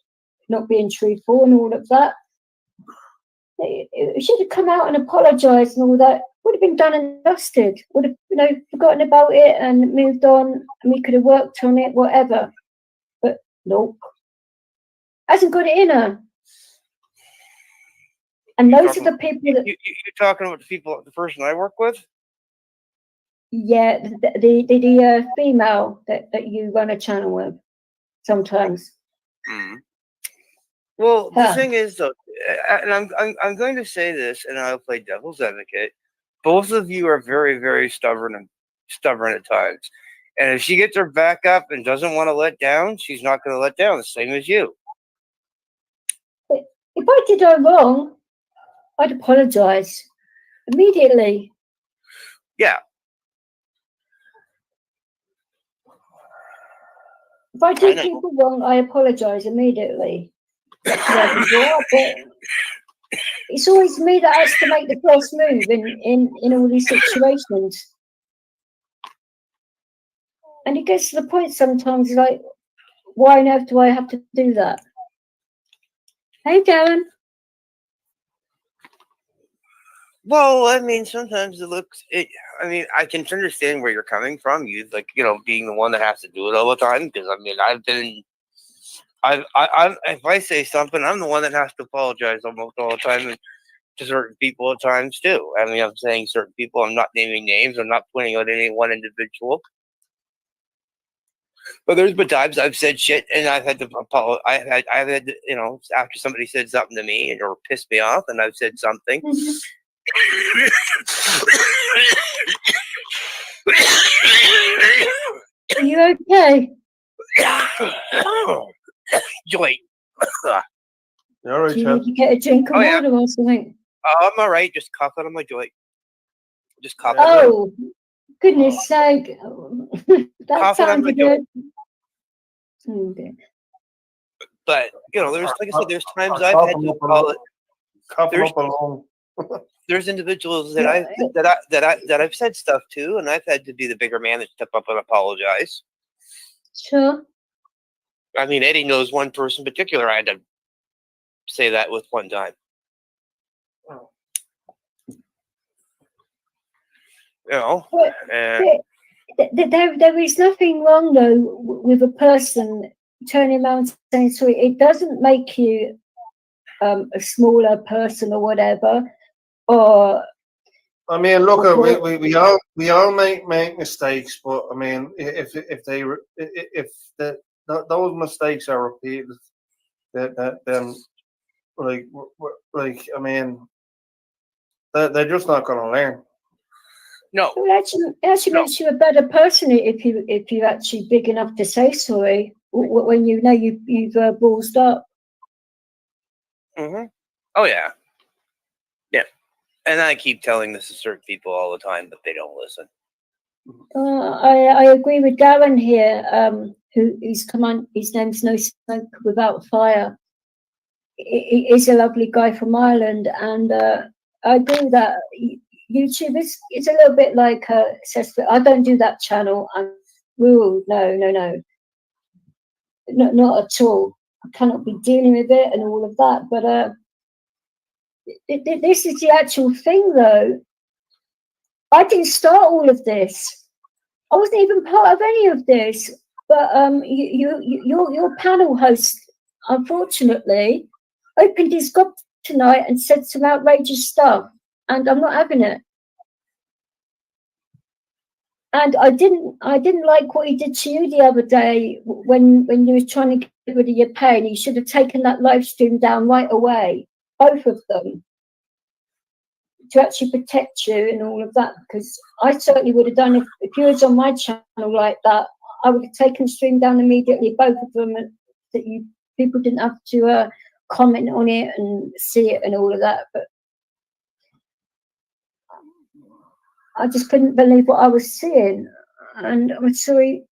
not being truthful and all of that. It should have come out and apologised and all that. Would have been done and dusted. Would have, you know, forgotten about it and moved on, and we could have worked on it, whatever. But nope, hasn't got it in her. And those are the people that you're talking about the person I work with. Yeah, the female that you run a channel with sometimes. Mm. Well, the thing is, though, and I'm going to say this, and I'll play devil's advocate. Both of you are very, very stubborn at times. And if she gets her back up and doesn't want to let down, she's not going to let down, the same as you. But if I did her wrong, I'd apologise immediately. Yeah. If I do people wrong, I apologise immediately. But it's always me that has to make the first move in all these situations. And it gets to the point sometimes like, why on earth do I have to do that? Hey, Darren. Well, I mean, sometimes I mean, I can understand where you're coming from. You like, you know, being the one that has to do it all the time. Because I mean, if I say something, I'm the one that has to apologize almost all the time, and to certain people at times too. I mean, I'm saying certain people. I'm not naming names. I'm not pointing out any one individual. But there's been times I've said shit, and I've had to apologize. I've had to, you know, after somebody said something to me or pissed me off, and I've said something. Mm-hmm. Are you okay? Joy. All right, do you need to get a drink of water or something? I'm all right. Just coughing on my joint. Just coughing. Oh, goodness sake. That sounded good. Okay. But, you know, there's, like I said, there's times I've had to call it. There's individuals that I've said stuff to, and I've had to be the bigger man to step up and apologize. Sure. I mean, Eddie knows one person in particular I had to say that with one time. You know, there is nothing wrong though with a person turning around and saying sorry. It doesn't make you a smaller person or whatever. Or I mean, look, we all make mistakes, but I mean, if those mistakes are repeated, then like I mean, They're just not going to learn. No, Well, it actually No. makes you a better person if you're actually big enough to say sorry when you know you've ballsed up. hmm Oh yeah, yeah. And I keep telling this to certain people all the time, but they don't listen. I agree with Darren here, who's come on. His name's No Smoke Without Fire. He's a lovely guy from Ireland, and I agree that YouTube is a little bit like I don't do that channel. No, not at all. I cannot be dealing with it and all of that. But this is the actual thing, though. I didn't start all of this. I wasn't even part of any of this. But your panel host, unfortunately, opened his gob tonight and said some outrageous stuff, and I'm not having it. And I didn't like what he did to you the other day when you were trying to get rid of your pain. He should have taken that live stream down right away, both of them, to actually protect you and all of that. Because I certainly would have done if you was on my channel like that. I would have taken the stream down immediately, both of them, that people didn't have to comment on it and see it and all of that. But I just couldn't believe what I was seeing, and I'm sorry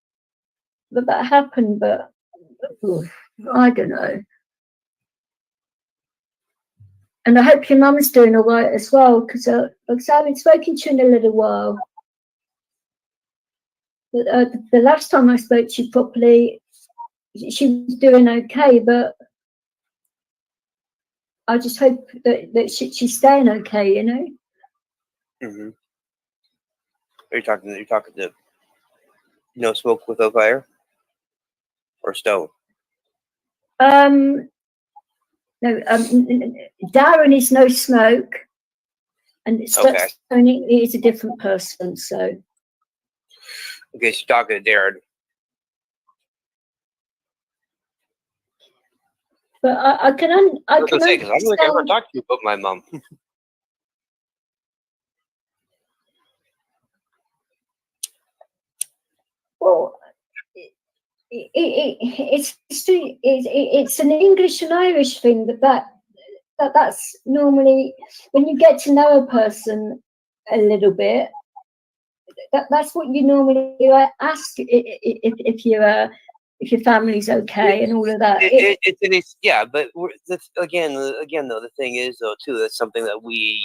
that happened, but I don't know. And I hope your mum's doing all right as well, because I haven't spoken to you in a little while. But, the last time I spoke to you properly, she was doing okay, but I just hope that she's staying okay, you know. Mm-hmm. You're talking to No Smoke Without Fire or Stone? No, Darren is No Smoke, and Stone is a different person. So, okay, so talking to Darren. but I can say, because I don't think I ever talked to you about my mom. Well, it's an English and Irish thing that's normally when you get to know a person a little bit. That's what you normally ask if your family's okay and all of that. But again, though, the thing is, though, too, that's something that we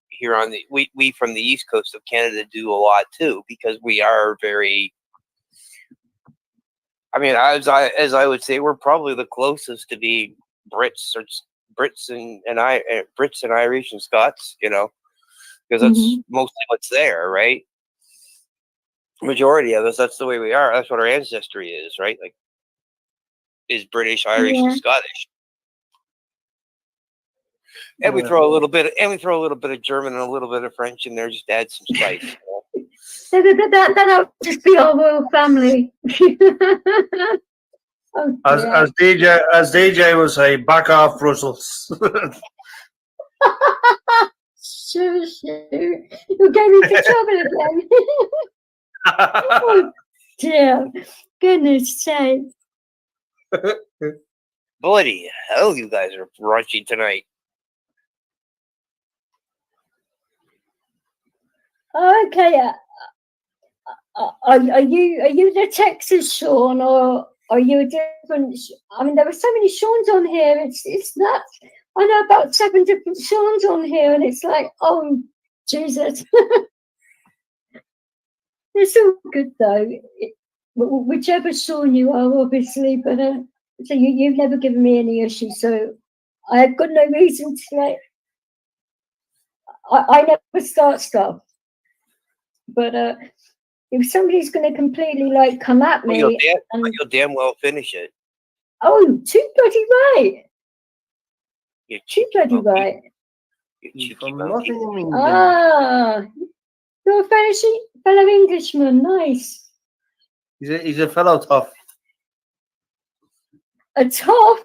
here on we from the East Coast of Canada do a lot too, because we are very. I mean, as I would say, we're probably the closest to being Brits and Irish and Scots, you know, because that's mostly what's there, right? Majority of us, that's the way we are. That's what our ancestry is, right? Like, is British, Irish, and Scottish. And we throw a little bit of German and a little bit of French in there, just to add some spice. You know? That'll just be our royal family. As DJ would say, back off Brussels. Sure. You're getting into trouble again. Oh, dear. Goodness sake. Bloody hell, you guys are raunchy tonight. Okay. Are you the Texas Sean, or are you a different? I mean, there are so many Seans on here. It's nuts. I know about 7 different Seans on here, and it's like, oh Jesus. It's all good though. Whichever Sean you are, obviously, but so you've never given me any issues, so I have got no reason to like. I never start stuff, but if somebody's going to completely like come at me, you'll damn well finish it. Oh, too bloody right. You're too bloody right. You're a fellow Englishman. Nice. He's a fellow tough. A tough?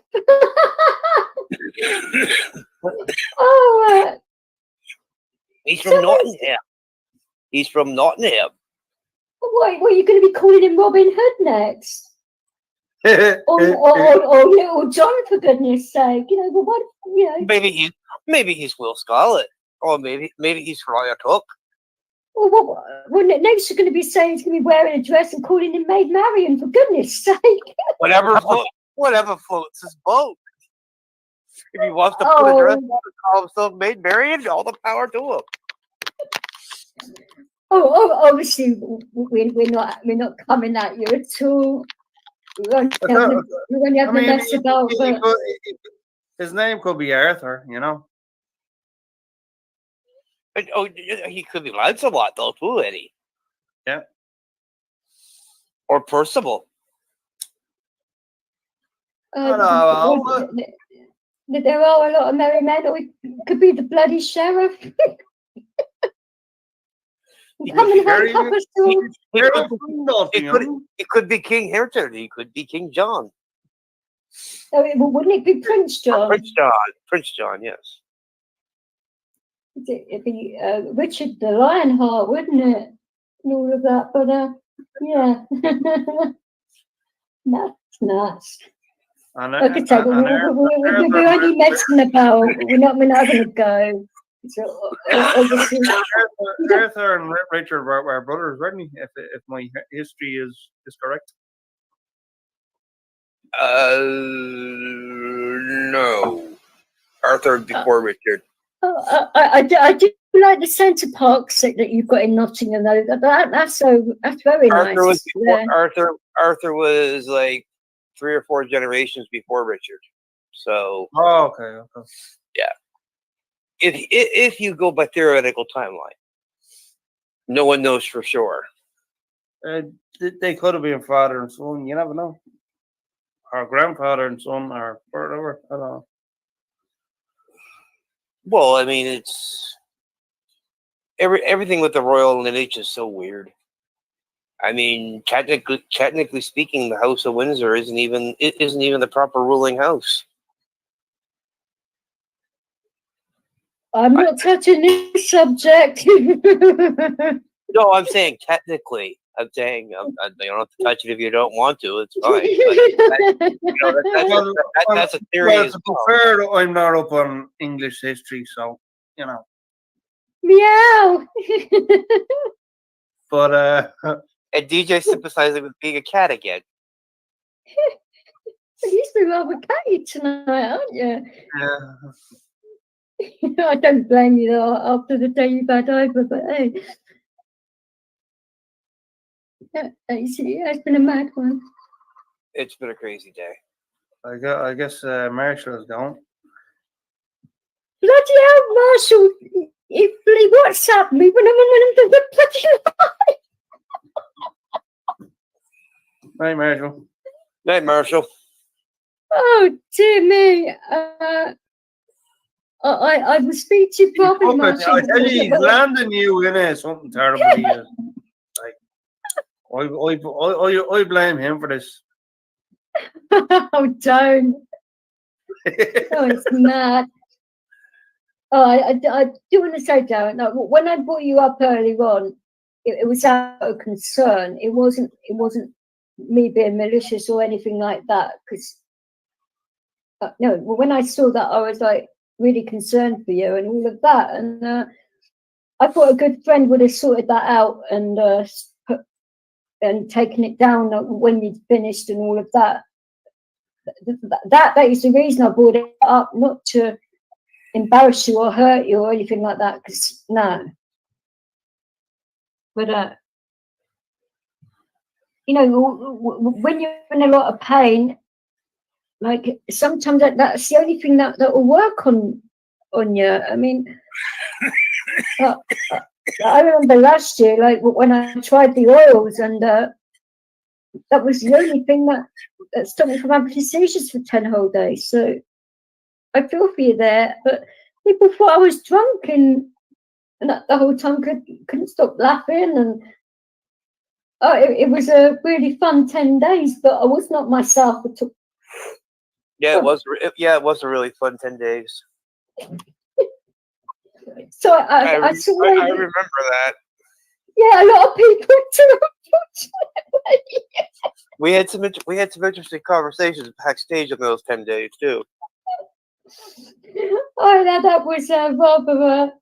Oh, He's from Nottingham. He's from Nottingham. What are you going to be calling him Robin Hood next? or Little John, for goodness sake. You know, but what, you know. Maybe he's Will Scarlet. Or maybe he's Friar Tuck. Well, next you're going to be saying he's going to be wearing a dress and calling him Maid Marian, for goodness sake. Whatever floats his boat. If he wants to put a dress on and call himself Maid Marian, all the power to him. Obviously we're not coming at you at all. We're only having a mess about. His name could be Arthur, you know. He could be Lancelot though too, Eddie. Yeah. Or Percival. There are a lot of merry men, or it could be the bloody sheriff. It could be King Hareton. He could be King John. Wouldn't it be Prince John? Prince John, yes. It'd be Richard the Lionheart, wouldn't it? And all of that, but yeah. That's nice. Like I said, we're only messing about. We're not having a go. So obviously, Arthur and Richard were brothers, weren't they? If my history is correct. No. Arthur before Richard. I do like the Centre Parks that you've got in Nottingham, though. That's very nice. Arthur was like 3 or 4 generations before Richard. So. Oh, okay. Yeah. If you go by theoretical timeline, no one knows for sure. They could have been father and son. You never know. Or grandfather and son, or whatever. I don't know. Well, I mean, it's everything with the royal lineage is so weird. I mean, technically speaking, the House of Windsor isn't even the proper ruling house. I'm not touching this subject. No, I'm saying technically. I'm saying you don't have to touch it if you don't want to. It's fine. That's a theory. Well, to be fair, I'm not up on English history, so you know. Meow. But and DJ sympathizing with being a cat again. You've been rather catty tonight, aren't you? Yeah. I don't blame you though after the day you've had over, but hey. Yeah, it's been a mad one. It's been a crazy day. I guess Marshall is gone. Bloody hell, Marshall! He bloody WhatsApp me when I'm on the bloody line. Right, Marshall. Night, Marshall. Oh dear me. I will speak to you properly, Marshall. I tell you, he's landing you in something terrible. He is. I blame him for this. Oh, don't. It's mad. I do want to say, Darren, no, when I brought you up earlier on, it was out of concern. It wasn't me being malicious or anything like that. Because no, when I saw that, I was like really concerned for you and all of that. And I thought a good friend would have sorted that out and taken it down when you'd finished and all of that. That is the reason I brought it up, not to embarrass you or hurt you or anything like that, because no. But you know, when you're in a lot of pain, like sometimes that's the only thing that will work on you. I mean, I remember last year, like when I tried the oils, and that was the only thing that stopped me from having seizures for 10 whole days. So I feel for you there. But people thought I was drunk, and the whole time couldn't stop laughing. And it was a really fun 10 days, but I was not myself at all. Yeah, it was. Yeah, it was a really fun 10 days. So I saw I remember that. yeah, a lot of people do, unfortunately. We had some interesting conversations backstage on those 10 days too. Oh, that was rather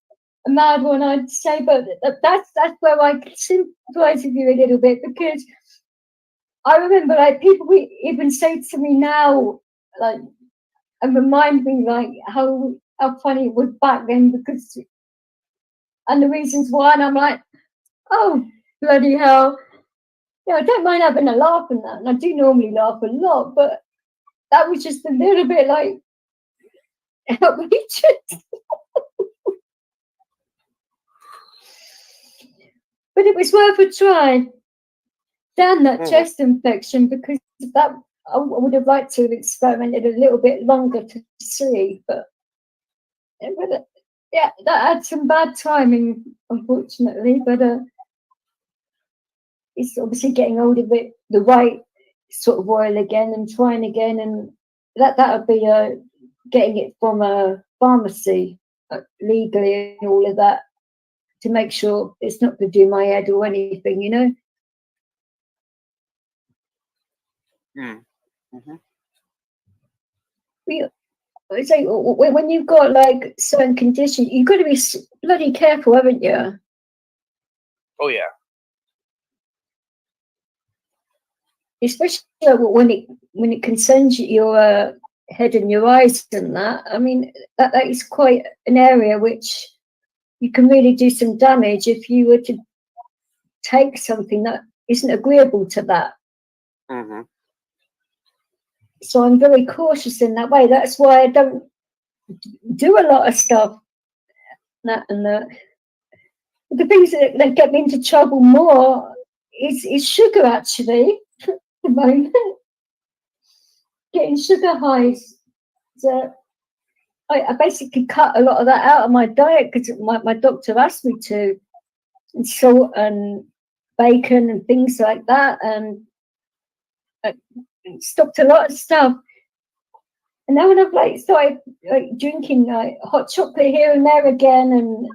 a mad one, I'd say, but that's where I can sympathise with you a little bit, because I remember like people even say to me now, like, and remind me like how funny it was back then, because and the reasons why, and I'm like, oh bloody hell, yeah, I don't mind having a laugh and that, and I do normally laugh a lot, but that was just a little bit like outrageous. But it was worth a try. Damn that chest infection, because that I would have liked to have experimented a little bit longer to see, but yeah, that had some bad timing, unfortunately. But it's obviously getting hold of it, the right sort of oil again, and trying again, and that would be getting it from a pharmacy legally and all of that, to make sure it's not going to do my head or anything, you know. Mm-hmm. So when you've got like certain conditions, you've got to be bloody careful, haven't you? Oh yeah. Especially when it concerns your head and your eyes and that. I mean, that is quite an area which you can really do some damage if you were to take something that isn't agreeable to that. Mm-hmm. So I'm very cautious in that way. That's why I don't do a lot of stuff. That and that. The things that get me into trouble more is sugar, actually. At the moment, getting sugar highs. So I basically cut a lot of that out of my diet, because my doctor asked me to, and salt and bacon and things like that, and I stopped a lot of stuff. And then when I've like started drinking hot chocolate here and there again, and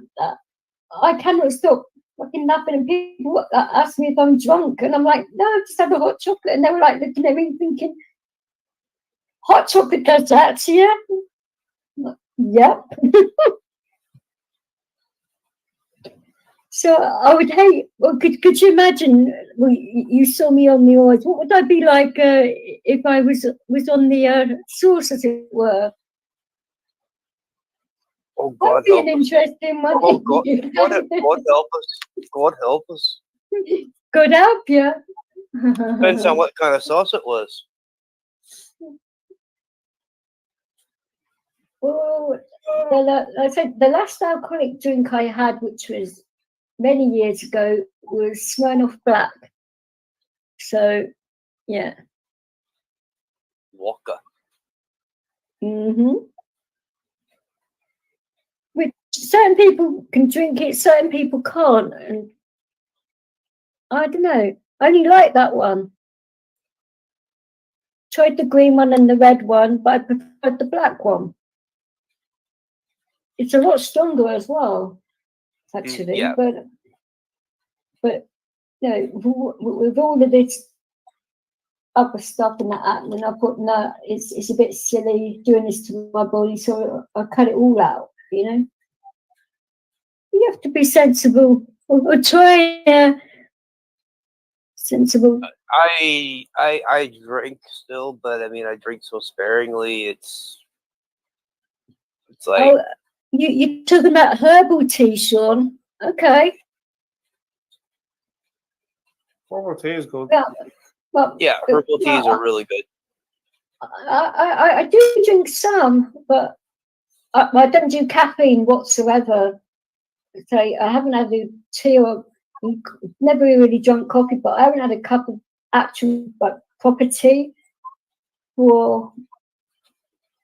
I cannot stop fucking laughing. And people ask me if I'm drunk, and I'm like, no, I've just had a hot chocolate. And they were like looking at me thinking, hot chocolate does that to you? Like, yep. So I would hate. Well, could you imagine? Well, you saw me on the oars. What would I be like if I was on the source, as it were? Oh God, that'd be an interesting one. Oh God, God help us! God help us! God help you. Depends on what kind of sauce it was. Well, I said the last alcoholic drink I had, which was many years ago, was Smirnoff Black. So, yeah. Vodka. Mm-hmm. Which certain people can drink it, certain people can't, and I don't know. I only like that one. Tried the green one and the red one, but I preferred the black one. It's a lot stronger as well, actually. Yeah. But you know, with all of this other stuff and that, and I thought, no, it's a bit silly doing this to my body, so I cut it all out. You know, you have to be sensible or try sensible. I drink still, but I mean, I drink so sparingly. It's like, oh, you're talking about herbal tea, Sean? Okay. Herbal tea is good. Well, yeah, herbal teas are really good. I do drink some, but I don't do caffeine whatsoever. So I haven't had a tea or never really drunk coffee, but I haven't had a cup of actual proper tea for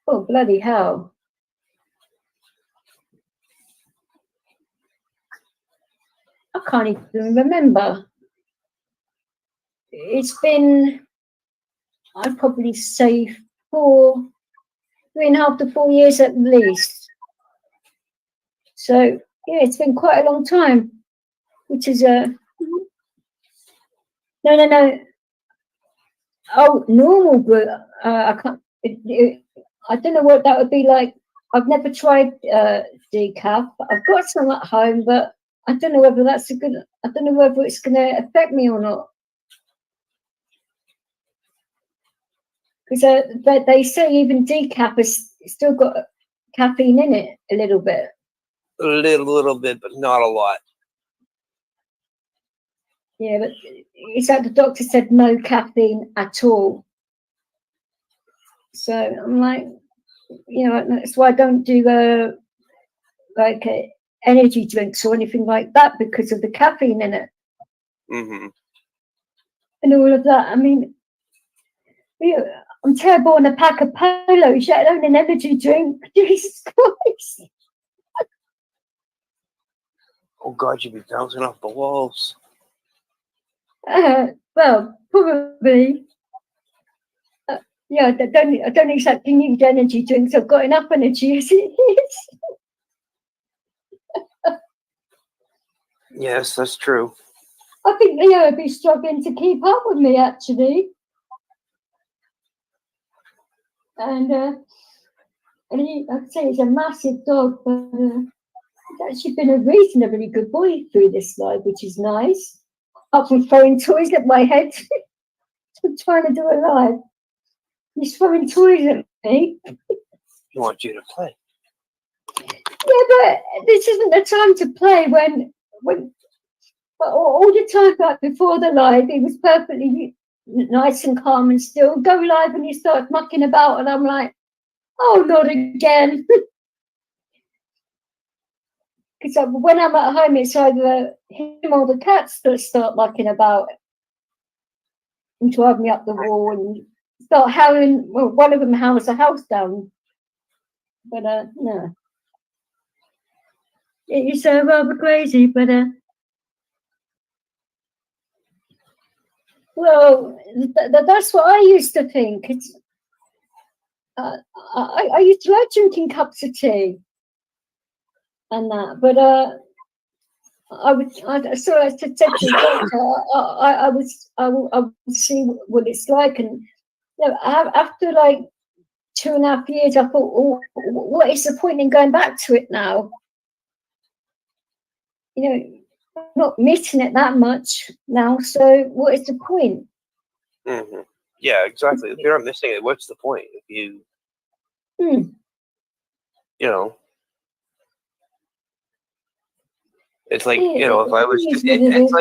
bloody hell. I can't even remember. It's been, I'd probably say 3.5 to 4 years at least. So Yeah, it's been quite a long time, which is no. Oh, normal, but I can't. I don't know what that would be like. I've never tried decaf. I've got some at home, but I don't know whether that's a good. I don't know whether it's going to affect me or not. Because they say even decaf has still got caffeine in it a little bit. A little bit, but not a lot. Yeah, but it's like the doctor said no caffeine at all. So I'm like, you know, that's why I don't do like energy drinks or anything like that because of the caffeine in it. Mm-hmm. And all of that. I mean, I'm terrible on a pack of polos, let alone an energy drink. Jesus Christ. Oh God, you'd be bouncing off the walls. Well, probably. Yeah, I don't exactly need energy drinks. I've got enough energy as it is. Yes, that's true. I think Leo would be struggling to keep up with me, actually. And I'd say he's a massive dog, but he's actually been a reasonably good boy through this life, which is nice. Up from throwing toys at my head. I'm trying to do a live. He's throwing toys at me. He wants you to play. Yeah, but this isn't the time to play when all the time like before the live, he was perfectly nice and calm and still. Go live and he starts mucking about, and I'm like, oh, not again. Because when I'm at home, it's either him or the cats that start mucking about and drive me up the wall and start howling. Well, one of them howls the house down. But no. It's rather crazy, but well, that's what I used to think. It's I used to like drinking cups of tea and that, but I said to the doctor, I would see what it's like, and you know, after like 2.5 years, I thought, oh, what is the point in going back to it now? You know, I'm not missing it that much now, so what is the point? Mm-hmm. Yeah, exactly. If you're not missing it, what's the point? If you, you know, it's like, you know, if I was, it's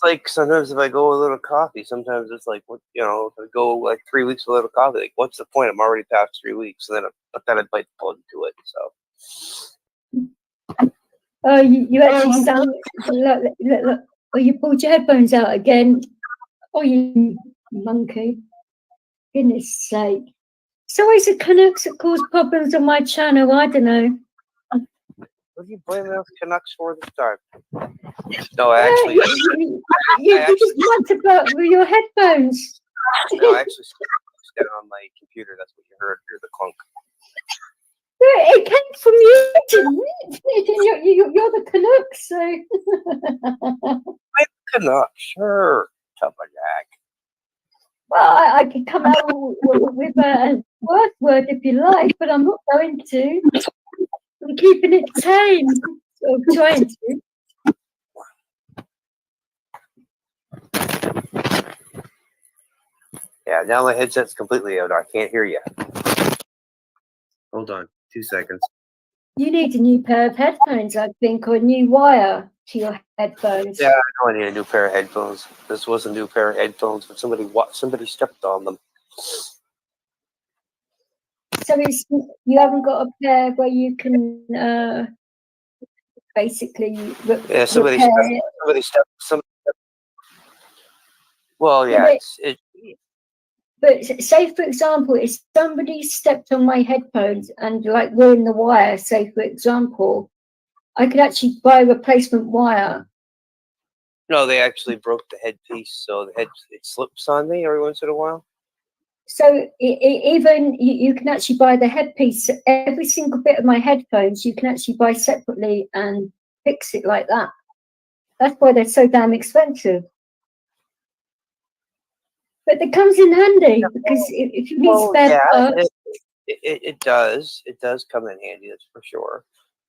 like sometimes if I go a little coffee, sometimes it's like, what, you know, if I go like 3 weeks without a coffee, like, what's the point? I'm already past 3 weeks, and then I'd bite the plug to it. So. Oh, you actually sound look. Oh, you pulled your headphones out again. Oh, you monkey. Goodness sake. So is it Canucks that cause problems on my channel? I don't know. What are you blaming us Canucks for this time? No, actually. You just want to put with your headphones. No, actually, down on my computer. That's what you heard. Hear the clunk. It came from you, didn't it? You're the Canucks, so. I'm Canucks, sure. Tupper Jack. Well, I could come out with a worse word if you like, but I'm not going to. I'm keeping it tame. I'm trying to. Yeah, now my headset's completely out. I can't hear you. Hold on, 2 seconds. You need a new pair of headphones, I think, or a new wire to your headphones. Yeah, I know I need a new pair of headphones. This was a new pair of headphones, but somebody stepped on them. So you haven't got a pair where you can basically somebody stepped. Well, yeah, but say, for example, if somebody stepped on my headphones and like ruined the wire, say, for example, I could actually buy a replacement wire. No, they actually broke the headpiece, so it slips on me every once in a while. So even you can actually buy the headpiece. Every single bit of my headphones you can actually buy separately and fix it like that. That's why they're so damn expensive. But it comes in handy because if you need spare parts, it does come in handy. That's for sure.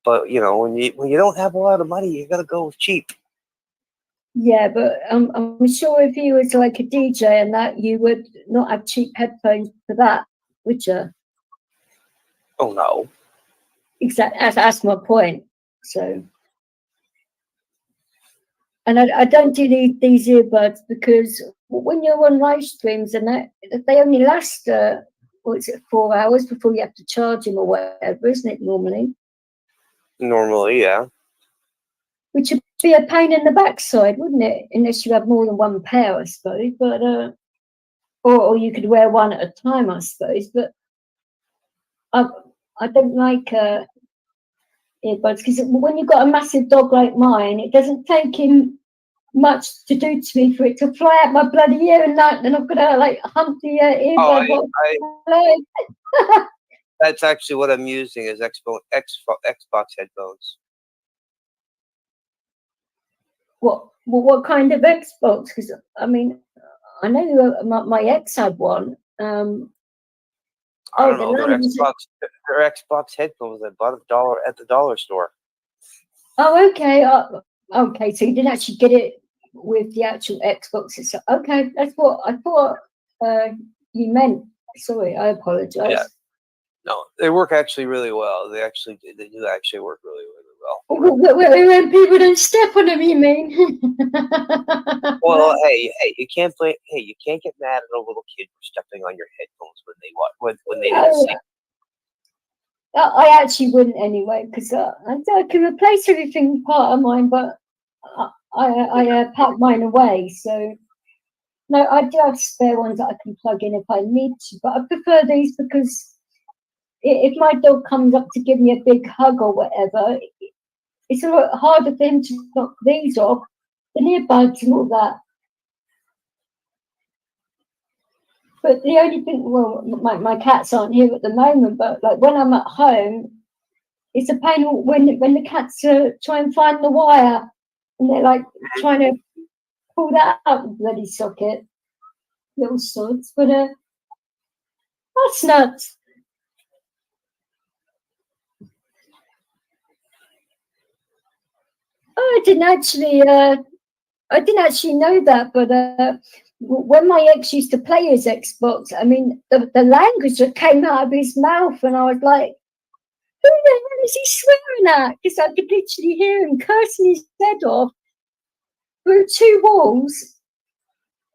But you know, when you don't have a lot of money, you gotta go with cheap. yeah. But I'm sure if you was like a DJ and that, you would not have cheap headphones for that, would you? Oh no. Exactly. That's my point. So, and I don't do these earbuds because when you're on live streams and that, they only last 4 hours before you have to charge them or whatever, isn't it? Normally, yeah. Which would be a pain in the backside, wouldn't it? Unless you have more than one pair, I suppose. But or you could wear one at a time, I suppose. But I don't like earbuds because when you've got a massive dog like mine, it doesn't take him much to do to me for it to fly out my bloody ear and that. Then I've got to like hump the earbud. That's actually what I'm using is Xbox headphones. What kind of Xbox? Because I mean, I know my ex had one. I don't know. They're Xbox headphones. I bought at the dollar store. Oh, okay. Okay, so you didn't actually get it with the actual Xbox itself. Okay, that's what I thought you meant. Sorry, I apologize. Yeah. No, they work actually really well. They do actually work really, really well. When people don't step on them, you mean? Well, hey, you can't get mad at a little kid for stepping on your headphones when they don't see. I actually wouldn't anyway, because I can replace everything part of mine, but I pack mine away. So no, I do have spare ones that I can plug in if I need to, but I prefer these because if my dog comes up to give me a big hug or whatever, it's a lot harder for him to knock these off, the earbuds and all that. But the only thing, well, my cats aren't here at the moment, but like when I'm at home, it's a pain when the cats try and find the wire and they're like trying to pull that out of the bloody socket, little sods. But that's nuts. Oh, I didn't actually know that, but when my ex used to play his Xbox, I mean, the language that came out of his mouth, and I was like, who the hell is he swearing at? Because I could literally hear him cursing his head off through two walls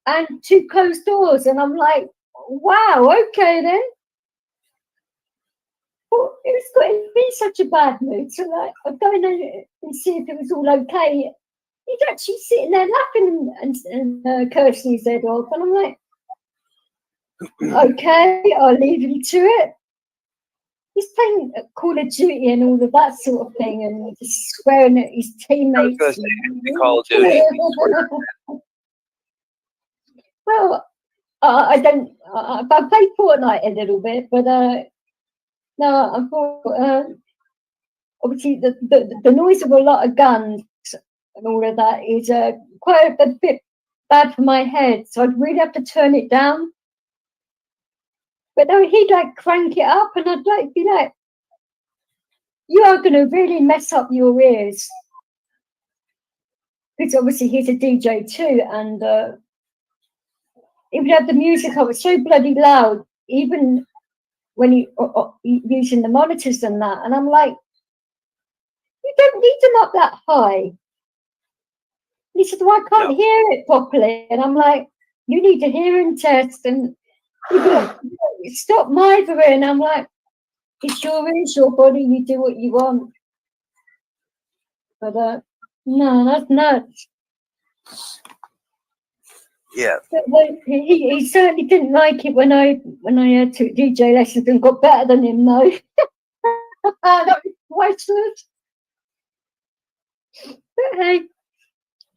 and two closed doors, and I'm like, wow, okay then. Well, it was got in such a bad mood, so like I'm going in and see if it was all okay. He's actually sitting there laughing and cursing his head off, and I'm like, okay, I'll leave him to it. He's playing Call of Duty and all of that sort of thing, and just swearing at his teammates. Call of Duty. Well, I don't. I played Fortnite a little bit, but no, I thought obviously the noise of a lot of guns and all of that is quite a bit bad for my head, so I'd really have to turn it down. But no, he'd like crank it up, and I'd like be like, "You are going to really mess up your ears," because obviously he's a DJ too, and he would have the music up so bloody loud, even when he using the monitors and that, and I'm like, "You don't need them up that high." He said, "Well, I can't hear it properly," and I'm like, "You need a hearing test," and stop mithering. I'm like, it's your body, you do what you want. But no, that's nuts. Yeah. But, he certainly didn't like it when I took DJ lessons and got better than him though. That was quite good. But hey,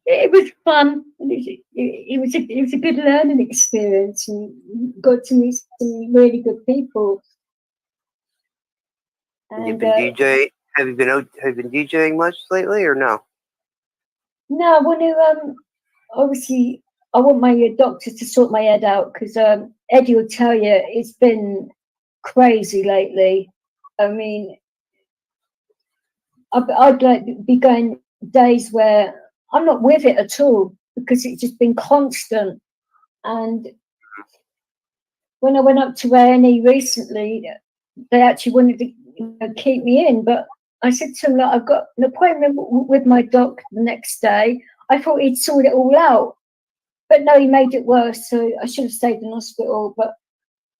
it was fun. It was a good learning experience, and got to meet some really good people. And, You've been Have you been DJing much lately, or no? No, I want to, obviously, I want my doctor to sort my head out because Eddie will tell you it's been crazy lately. I mean, I'd like be going days where I'm not with it at all because it's just been constant. And when I went up to A&E recently, they actually wanted to keep me in, but I said to him, like, I've got an appointment with my doc the next day. I thought he'd sort it all out, but no, he made it worse. So I should have stayed in hospital, but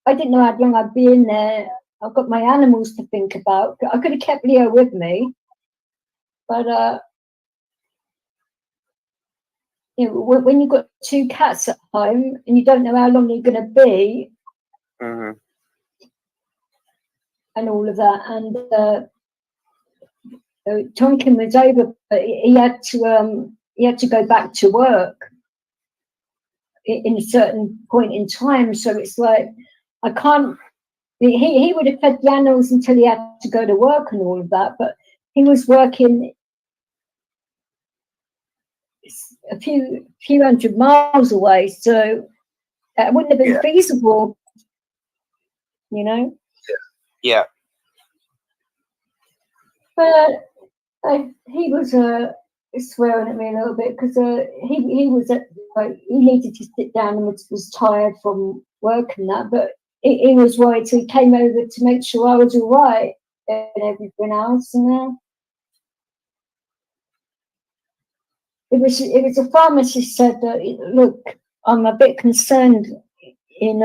I didn't know how long I'd be in there. I've got my animals to think about. I could have kept Leo with me, but you know, when you've got 2 cats at home and you don't know how long they're going to be, Mm-hmm. and all of that, and Tonkin was over, but he had to go back to work in a certain point in time. So it's like I can't. He would have fed the animals until he had to go to work and all of that, but he was working a few hundred miles away, so that wouldn't have been feasible, you know. Yeah. But he was swearing at me a little bit because he was he needed to sit down and was tired from work and that, but he was right, so he came over to make sure I was all right and everything else. And it was a pharmacist said that, look, I'm a bit concerned in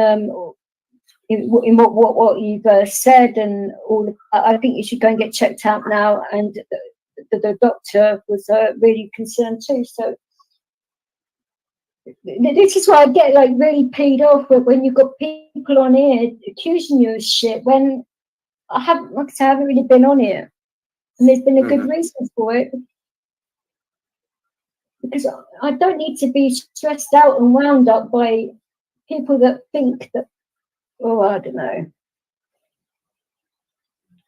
what you've said and all of that. I think you should go and get checked out now. And the doctor was really concerned too. So this is why I get like really peed off when you've got people on here accusing you of shit when I haven't really been on here, and there's been a good reason for it. Because I don't need to be stressed out and wound up by people that think that, oh, I don't know.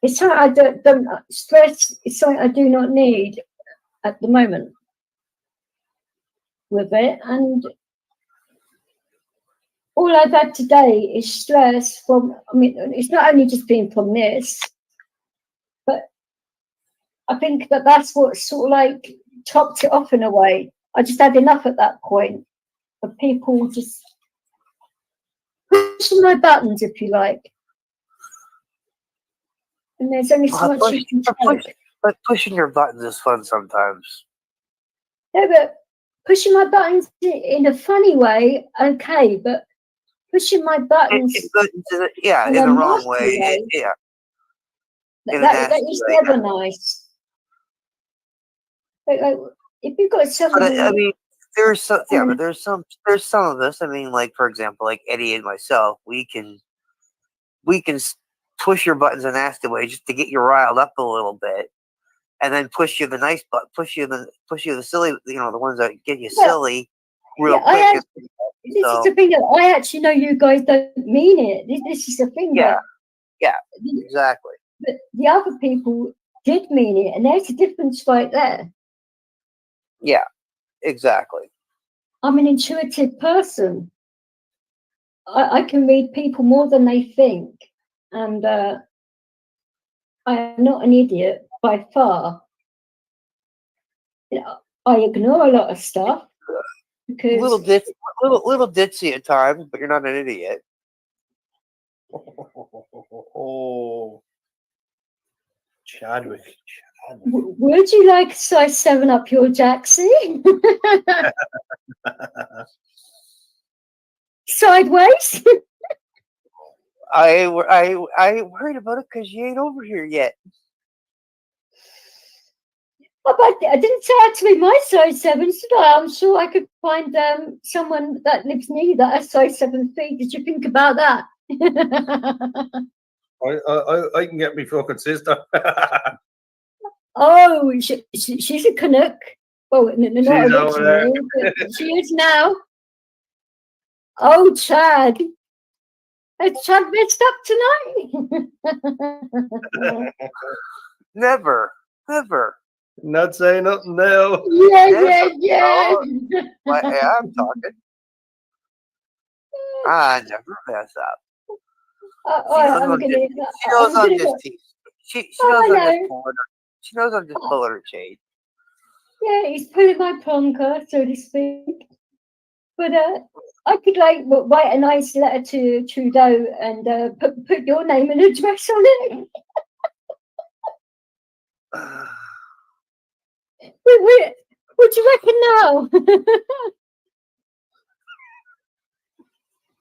It's something I don't stress. It's something I do not need at the moment with it. And all I've had today is stress from, I mean, it's not only just been from this, but I think that's what sort of like topped it off in a way. I just had enough at that point of people just pushing my buttons, if you like. And there's only so much you can take. But pushing your buttons is fun sometimes. Yeah, but pushing my buttons in a funny way, okay, but pushing my buttons in the wrong way. That is never nice. Like, if you've got somebody, I mean, there's some of us. I mean, like, for example, like Eddie and myself, we can push your buttons in a nasty way just to get you riled up a little bit, and then push you the nice button, push you the silly, the ones that get you silly real quick. This is the thing that I actually know you guys don't mean it. This is the thing. Yeah, exactly. But the other people did mean it, and there's a difference right there. Yeah, exactly. I'm an intuitive person. I can read people more than they think, and I am not an idiot by far. I ignore a lot of stuff because little ditzy at times, but you're not an idiot. Oh, Chadwick. Would you like size 7 up your Jaxie? Sideways? I ain't worried about it because you ain't over here yet. But I didn't say I had to be my size 7, did I? I'm sure I could find someone that lives near you that has size 7 feet. Did you think about that? I can get me fucking sister. Oh, she's a Canuck. Well, not originally, but she is now. Oh, Chad. Has Chad messed up tonight? Never. Never. Not saying nothing now. Yeah. But, yeah, I'm talking. I never mess up. I'm gonna. She knows I'm just teasing. She knows I I'm just know. pulling her. She knows I'm just pulling her shade. Yeah, he's pulling my plonker, so to speak. But I could like write a nice letter to Trudeau and put your name and address on it. What do you reckon now?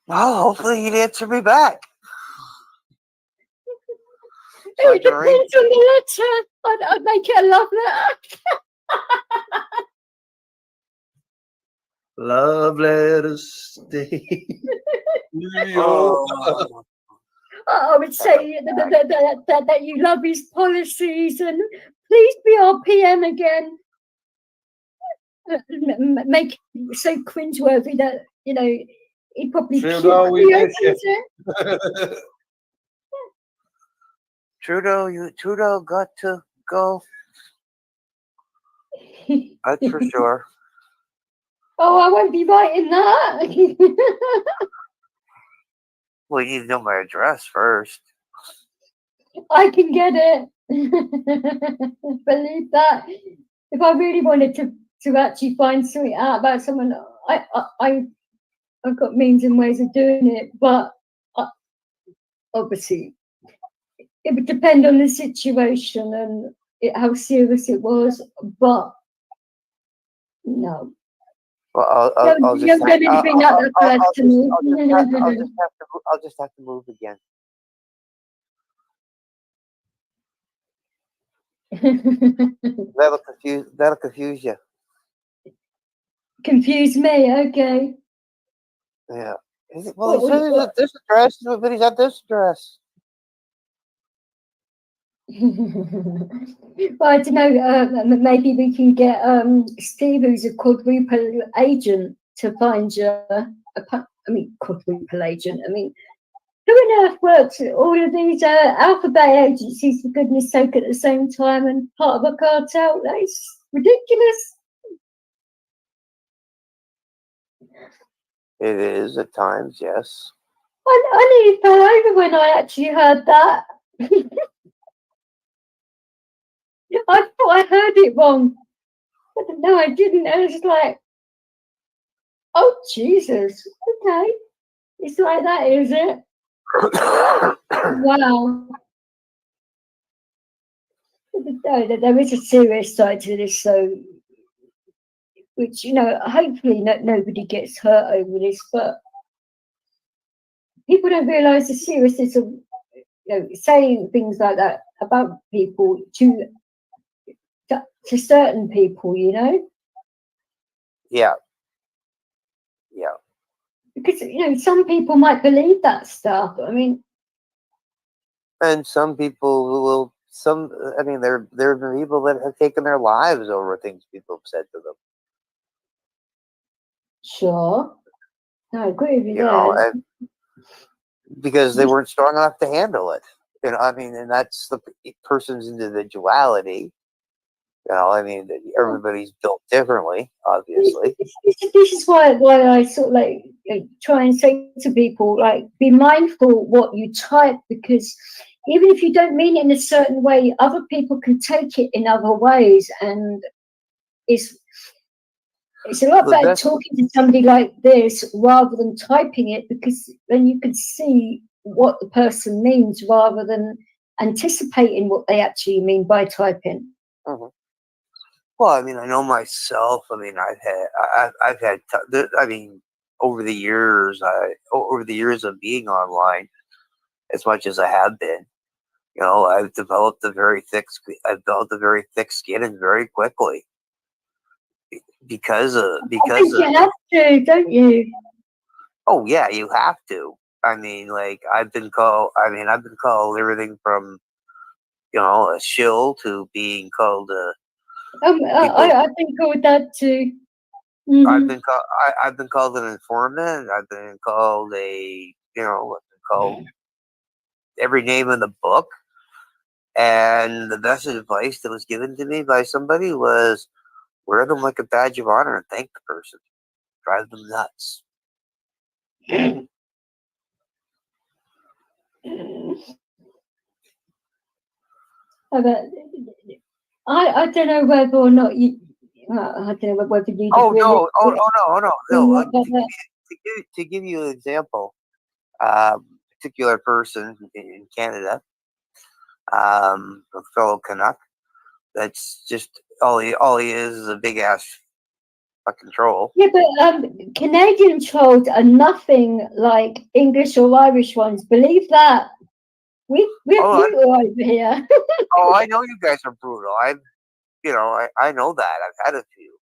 Well, hopefully he'd answer me back. It depends on the letter. I'd make it a love letter. Love letters stay. I would say that you love his policies and please be our PM again. Make it so cringeworthy that, you know, he'd probably Trudeau, we miss you. Trudeau got to go. That's for sure. Oh, I won't be writing that. Well, you need to know my address first. I can get it. Believe that. If I really wanted to actually find something out about someone, I've got means and ways of doing it, but obviously it would depend on the situation and how serious it was. But no. Well, I'll just have to move again. That'll confuse you. Confuse me, okay. Yeah. Well, he says he's at this address, but he's at this address. Well, I don't know. Maybe we can get Steve, who's a quadruple agent, to find you. Quadruple agent. I mean, who on earth works at all of these alphabet agencies, for goodness sake, at the same time and part of a cartel? That's ridiculous. It is at times, yes. I nearly fell over when I actually heard that. I thought I heard it wrong. But no, I didn't. I was like, oh, Jesus. Okay. It's like that, is it? Wow. There is a serious side to this, so, which, you know, hopefully nobody gets hurt over this, but people don't realise the seriousness of, you know, saying things like that about people to certain people, you know? Yeah. Yeah. Because, you know, some people might believe that stuff. I mean, and some people will. There have been people that have taken their lives over things people have said to them. Sure. No, I agree with you there. And because they weren't strong enough to handle it. You know, I mean, and that's the person's individuality. You know, I mean, everybody's built differently, obviously. This is why I sort of like try and say to people, like, be mindful what you type, because even if you don't mean it in a certain way, other people can take it in other ways, and it's a lot better talking to somebody like this rather than typing it, because then you can see what the person means rather than anticipating what they actually mean by typing. Mm-hmm. Well, I mean, I know myself. I mean, I've had. I mean, over the years of being online, as much as I have been, you know, I've developed a very thick skin, and very quickly. Because you have to, don't you? Oh yeah, you have to. I mean, like I've been called everything from, you know, a shill to being called a. I've been called that too. Mm-hmm. I've been called an informant. I've been called every name in the book. And the best advice that was given to me by somebody was wear them like a badge of honor and thank the person. Drive them nuts. I don't know whether or not you. I don't know whether you. Oh really, no! No! To give you an example, particular person in Canada, a fellow Canuck, that's just all he is a big ass fucking troll. Yeah, but Canadian trolls are nothing like English or Irish ones. Believe that. We're brutal over here. Oh, I know you guys are brutal. I know that. I've had a few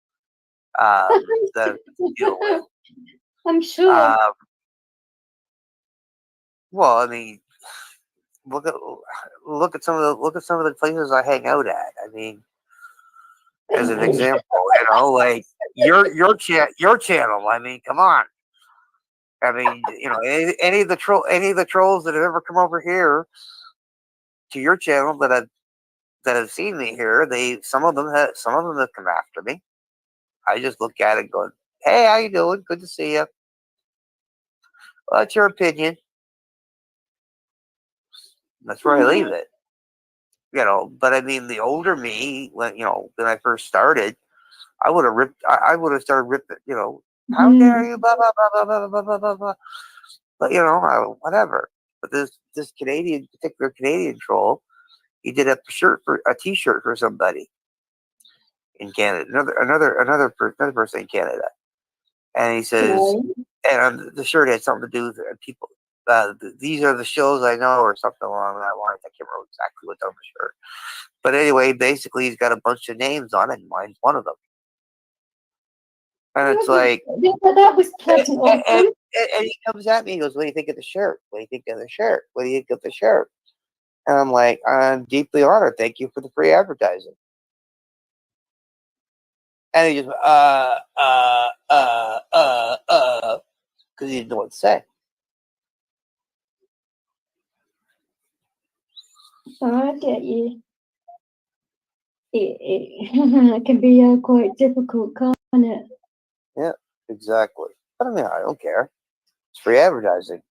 that I deal with. I'm sure. Well, I mean, look at some of the places I hang out at. I mean, as an example, like your channel. I mean, come on. I mean, any of the trolls that have ever come over here to your channel that have seen me here, some of them have come after me. I just look at it going, "Hey, how you doing? Good to see you." Well, that's your opinion. That's where I leave it. But I mean, the older me, when I first started, I would have started ripping. How dare you? Blah blah blah blah blah blah blah blah. But whatever. But this particular Canadian troll, he did a T-shirt for somebody in Canada, another person in Canada, and he says, and the shirt had something to do with people. These are the shows I know, or something along that line. I can't remember exactly what's on the shirt, but anyway, basically, he's got a bunch of names on it, and mine's one of them. And it's like, that was pleasant. And he comes at me. He goes, "What do you think of the shirt? What do you think of the shirt? What do you think of the shirt?" And I'm like, "I'm deeply honored. Thank you for the free advertising." And he just because he didn't know what to say. I get you. It can be quite difficult, can't it? Yeah, exactly. But I mean, I don't care. It's free advertising.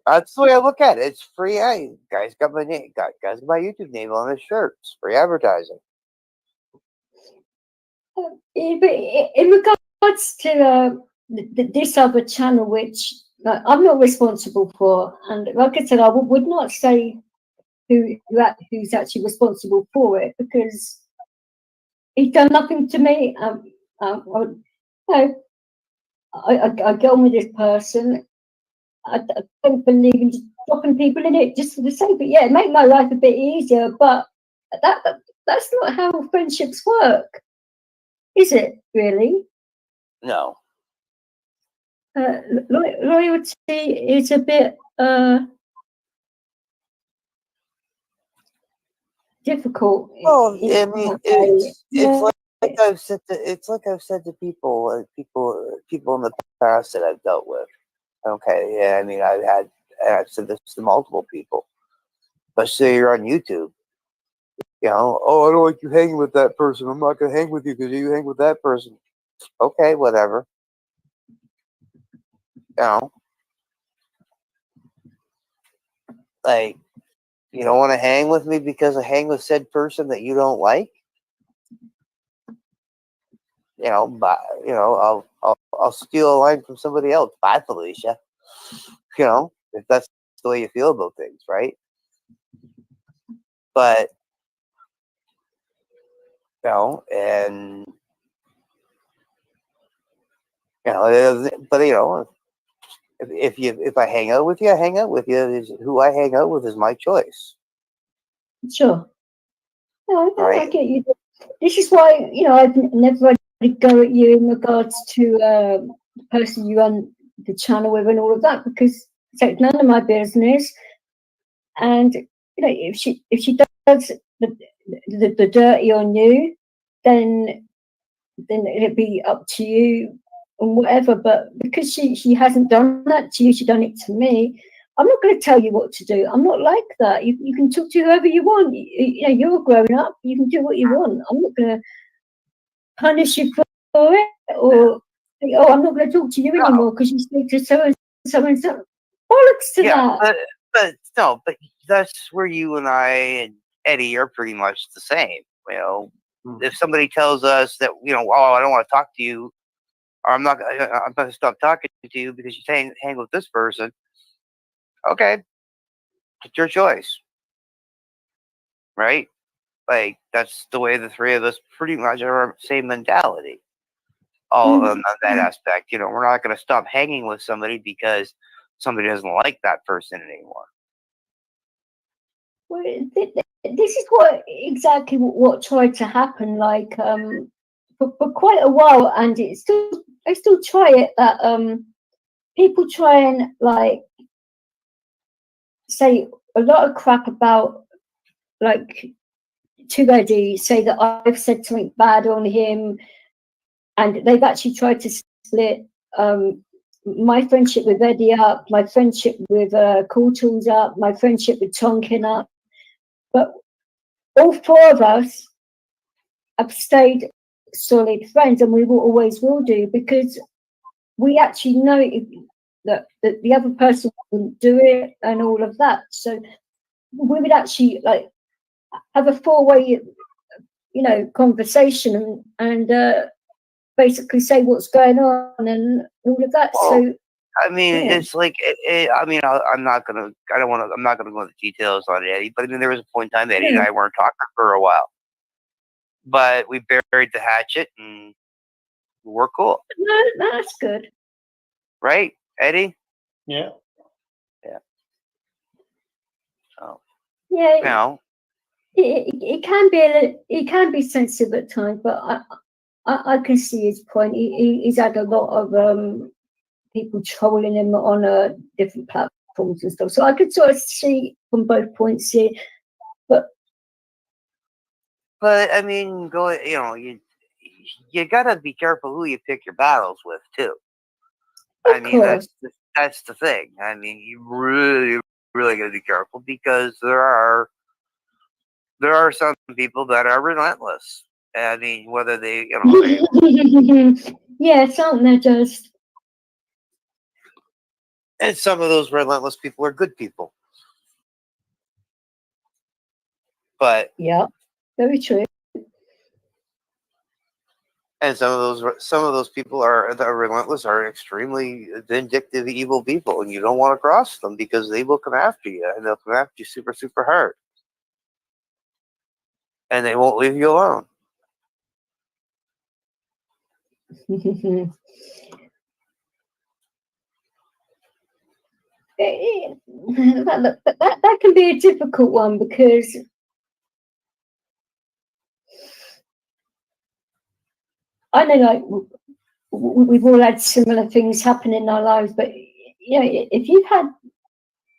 That's the way I look at it. It's free. Hey, guys got my name. Guys got my YouTube name on his shirt. It's free advertising. But in regards to this other channel, which I'm not responsible for, and like I said, I would not say who's actually responsible for it, because he's done nothing to me. I get on with this person. I don't believe in just dropping people in it just for the sake of it. Yeah, it make my life a bit easier, but that's not how friendships work, is it? Really? No. Loyalty is a bit difficult. Well, I mean, it's like I've said to people in the past that I've dealt with. Okay, yeah, I mean, I've said this to multiple people. But say you're on YouTube, oh, I don't like you hanging with that person. I'm not gonna hang with you because you hang with that person. Okay, whatever. Like, you don't want to hang with me because I hang with said person that you don't like. But I'll steal a line from somebody else. Bye, Felicia. If that's the way you feel about things, right? But and but if I hang out with you, I hang out with you. Who I hang out with is my choice. Sure. No, I get you. This is why I've never go at you in regards to the person you run the channel with and all of that, because it's none of my business. And if she does the dirty on you, then it'd be up to you and whatever. But because she hasn't done that to you, she done it to me. I'm not going to tell you what to do. I'm not like that. You can talk to whoever you want. You're grown up. You can do what you want. I'm not going to punish you for it, or I'm not going to talk to you anymore because you speak to so and so and so. Bollocks to that. But that's where you and I and Eddie are pretty much the same. If somebody tells us that I don't want to talk to you, or I'm not going to stop talking to you because you hang with this person. Okay, it's your choice, right? Like, that's the way the three of us pretty much are same mentality. All on that aspect, we're not going to stop hanging with somebody because somebody doesn't like that person anymore. Well, this is exactly what tried to happen. Like, for quite a while, and I still try it. That people try and like say a lot of crap about, like, to Eddie, say that I've said something bad on him, and they've actually tried to split my friendship with Eddie up, my friendship with Cool Tools up, my friendship with Tonkin up. But all four of us have stayed solid friends, and we always will do, because we actually know that the other person wouldn't do it and all of that. So we would actually like have a four-way, conversation and basically say what's going on and all of that. So it's like I'm not gonna go into details on Eddie, but there was a point in time Eddie and I weren't talking for a while, but we buried the hatchet and we're cool. No, that's good, right, Eddie? Yeah. So it can be sensitive at times, but I can see his point. He's had a lot of people trolling him on different platforms and stuff. So I could sort of see from both points here. But I mean, you gotta be careful who you pick your battles with too. Of course. That's the thing. I mean, you really, really gotta be careful, because there are some people that are relentless. I mean, whether they, yeah, something that just. And some of those relentless people are good people. But yeah, very true. And some of those people that are relentless are extremely vindictive, evil people, and you don't want to cross them, because they will come after you, and they'll come after you super, super hard, and they won't leave you alone. that can be a difficult one, because I know, like, we've all had similar things happen in our lives, but if you've had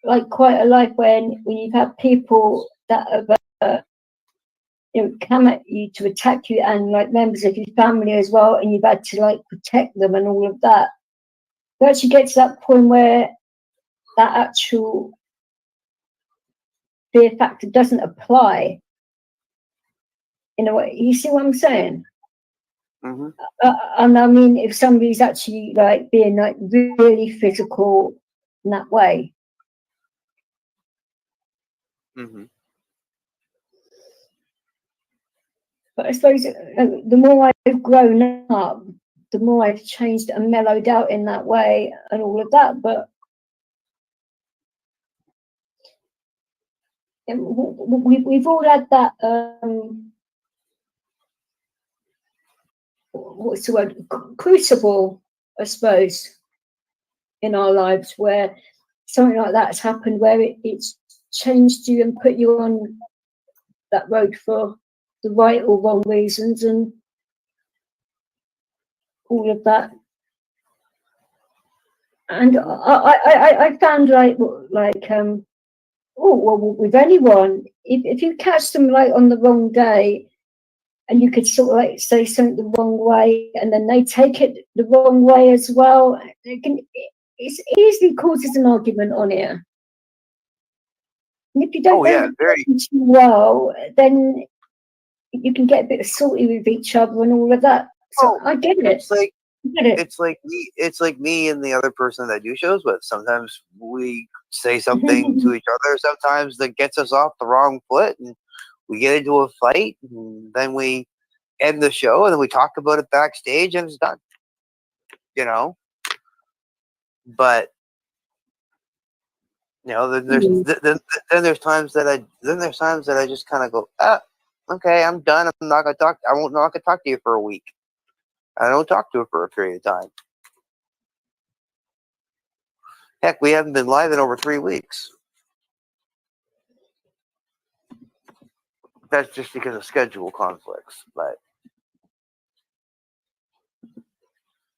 like quite a life when you've had people that have come at you to attack you, and like members of your family as well, and you've had to like protect them and all of that, you actually get to that point where that actual fear factor doesn't apply in a way. You see what I'm saying? Mm-hmm. And I mean, if somebody's actually like being like really physical in that way. Mm-hmm. But I suppose the more I've grown up, the more I've changed and mellowed out in that way and all of that. But we've all had that, what's the word, crucible, I suppose, in our lives, where something like that's happened, where it's changed you and put you on that road for the right or wrong reasons and all of that. And I found with anyone, if you catch them like on the wrong day, and you could sort of like say something the wrong way, and then they take it the wrong way as well, it easily causes an argument on here. And if you don't Oh yeah, know very. the person too well, then you can get a bit salty with each other and all of that. So Oh, I get it. it's like I get it. it's like me. It's like me and the other person that I do shows with. Sometimes we say something to each other. Sometimes that gets us off the wrong foot, and we get into a fight, and then we end the show, and then we talk about it backstage, and it's done. You know, but you know, then there's times that I just kind of go, okay, I'm done. I'm not gonna talk. I won't not gonna talk to you for a week. I don't talk to her for a period of time. Heck, we haven't been live in over 3 weeks. That's just because of schedule conflicts, but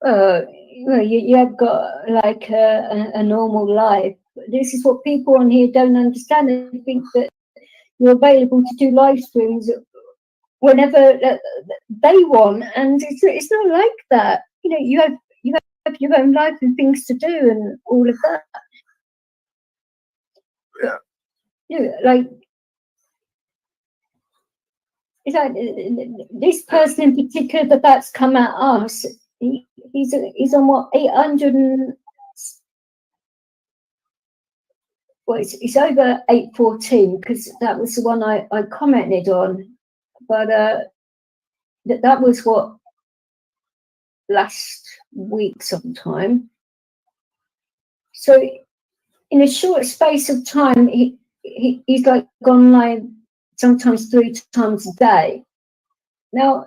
you have got like a normal life. This is what people on here don't understand. They think that you're available to do live streams whenever they want, and it's not like that. You know, you have your own life and things to do and all of that. yeah. You know, like it's like this person in particular that's come at us. He's on what 800 and well, it's over 814 because that was the one I commented on, but that was what last week sometime. So in a short space of time, he's like gone live sometimes 3 times a day. Now,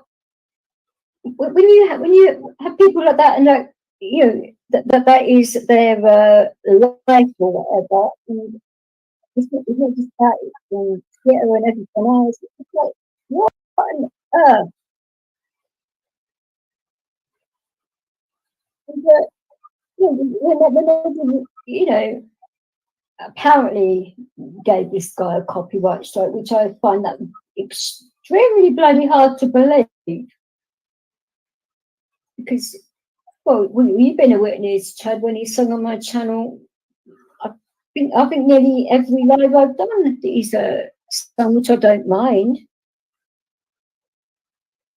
when you have people like that, and that you know that is their life or whatever, and it's not just that, it's Twitter and everything else. It's like, what on earth? But, you know, apparently gave this guy a copyright strike, which I find that extremely bloody hard to believe. Because, well, you've been a witness, Chad, when he sung on my channel. I think nearly every live I've done is a song which I don't mind.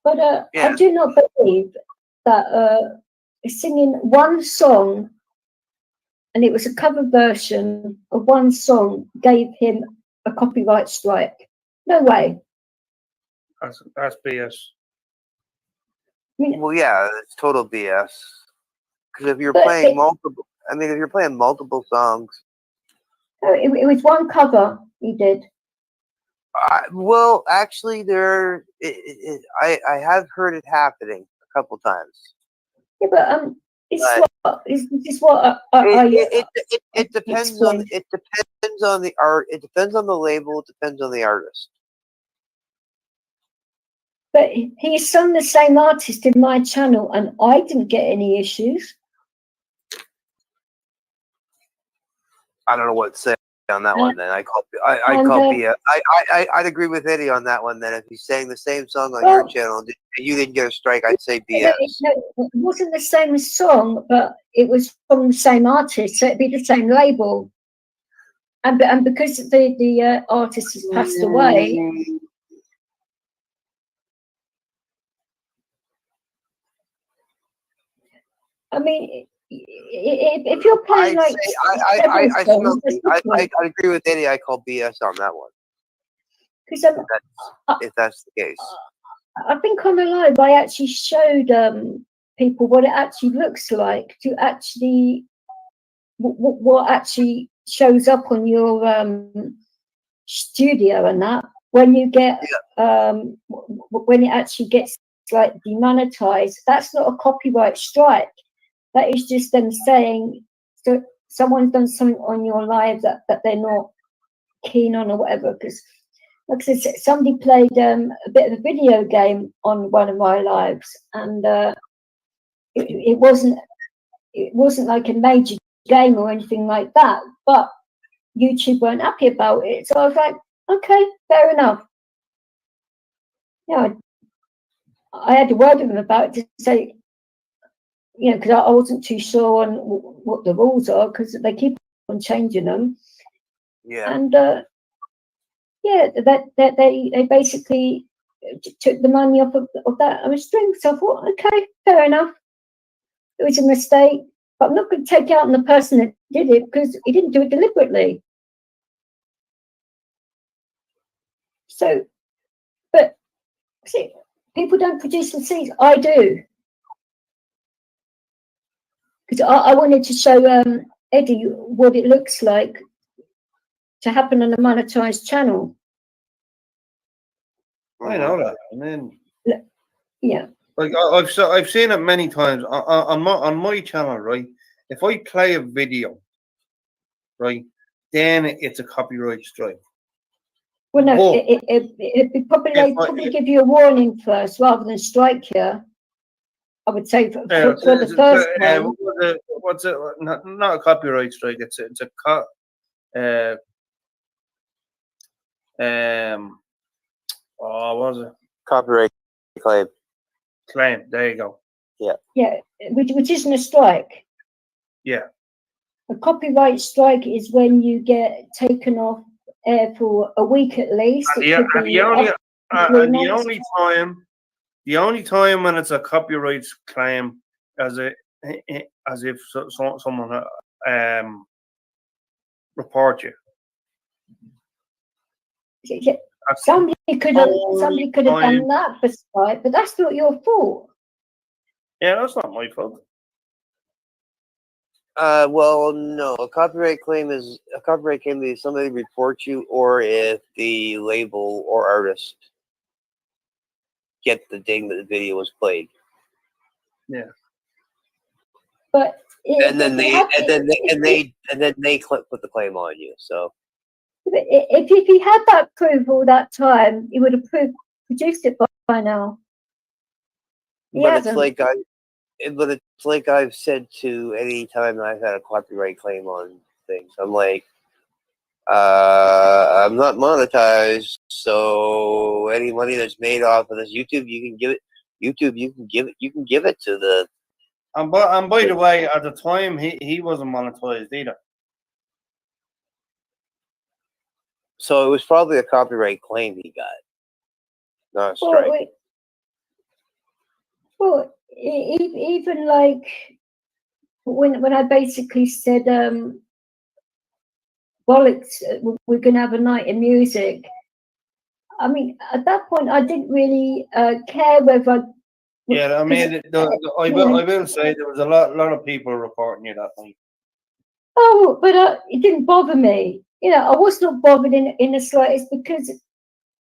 But I do not believe that singing one song, and it was a cover version of one song, gave him a copyright strike. No way. That's BS. Well, yeah, it's total BS. Because if you're playing multiple songs. It was one cover he did. Well, actually, I have heard it happening a couple times. Yeah, but it's what it depends on the art. It depends on the label. It depends on the artist. But he's sung the same artist in my channel, and I didn't get any issues. I don't know what to say on that one. Then I'd agree with Eddie on that one. Then if he's saying the same song on your channel and you didn't get a strike, I'd say BS. It wasn't the same song, but it was from the same artist, so it'd be the same label. And because the artist has passed away. I mean, if you're playing I'd agree with Eddie. I call BS on that one. If that's the case. I think on the live I actually showed people what it actually looks like to actually what actually shows up on your studio and that when you get when it actually gets like demonetized. That's not a copyright strike. That is just them saying, so someone's done something on your live that they're not keen on or whatever. Because, like I said, somebody played a bit of a video game on one of my lives, and it wasn't like a major game or anything like that. But YouTube weren't happy about it, so I was like, okay, fair enough. Yeah, I had a word with them about it to say, you know, because I wasn't too sure on what the rules are because they keep on changing them. Yeah. And yeah, that they basically took the money off of that string. So I thought, okay, fair enough. It was a mistake, but I'm not going to take out on the person that did it because he didn't do it deliberately. So, but see, people don't produce receipts. I do. Because I wanted to show Eddie what it looks like to happen on a monetized channel. I know that. I mean, yeah. Like I've seen it many times on my channel, right? If I play a video, right, then it's a copyright strike. Well, no, But it probably give you a warning first rather than strike you. I would say for the first one. What's it? Not a copyright strike. It's a what was it? Copyright claim. Claim. There you go. Yeah. Yeah, which isn't a strike. Yeah. A copyright strike is when you get taken off air for a week at least. The only time when it's a copyright claim as if someone report you. Yeah. Somebody could have done that for spite, but that's not your fault. Yeah, that's not my fault. Well, no. A copyright claim is if somebody reports you, or if the label or artist get the ding that the video was played. Yeah. But and then they put the claim on you. So if he had that proof all that time, he would have produced it by now. But it's like I've said to any time I've had a copyright claim on things. I'm like, I'm not monetized, so any money that's made off of this YouTube, you can give it to the. And by the way, at the time he wasn't monetized either. So it was probably a copyright claim he got, not a strike. Well, even like when I basically said, bollocks, we're going to have a night of music. I mean, at that point, I didn't really care whether. Yeah, I mean, I will say there was a lot of people reporting you that night. Oh, but it didn't bother me. You know, I was not bothered in the slightest because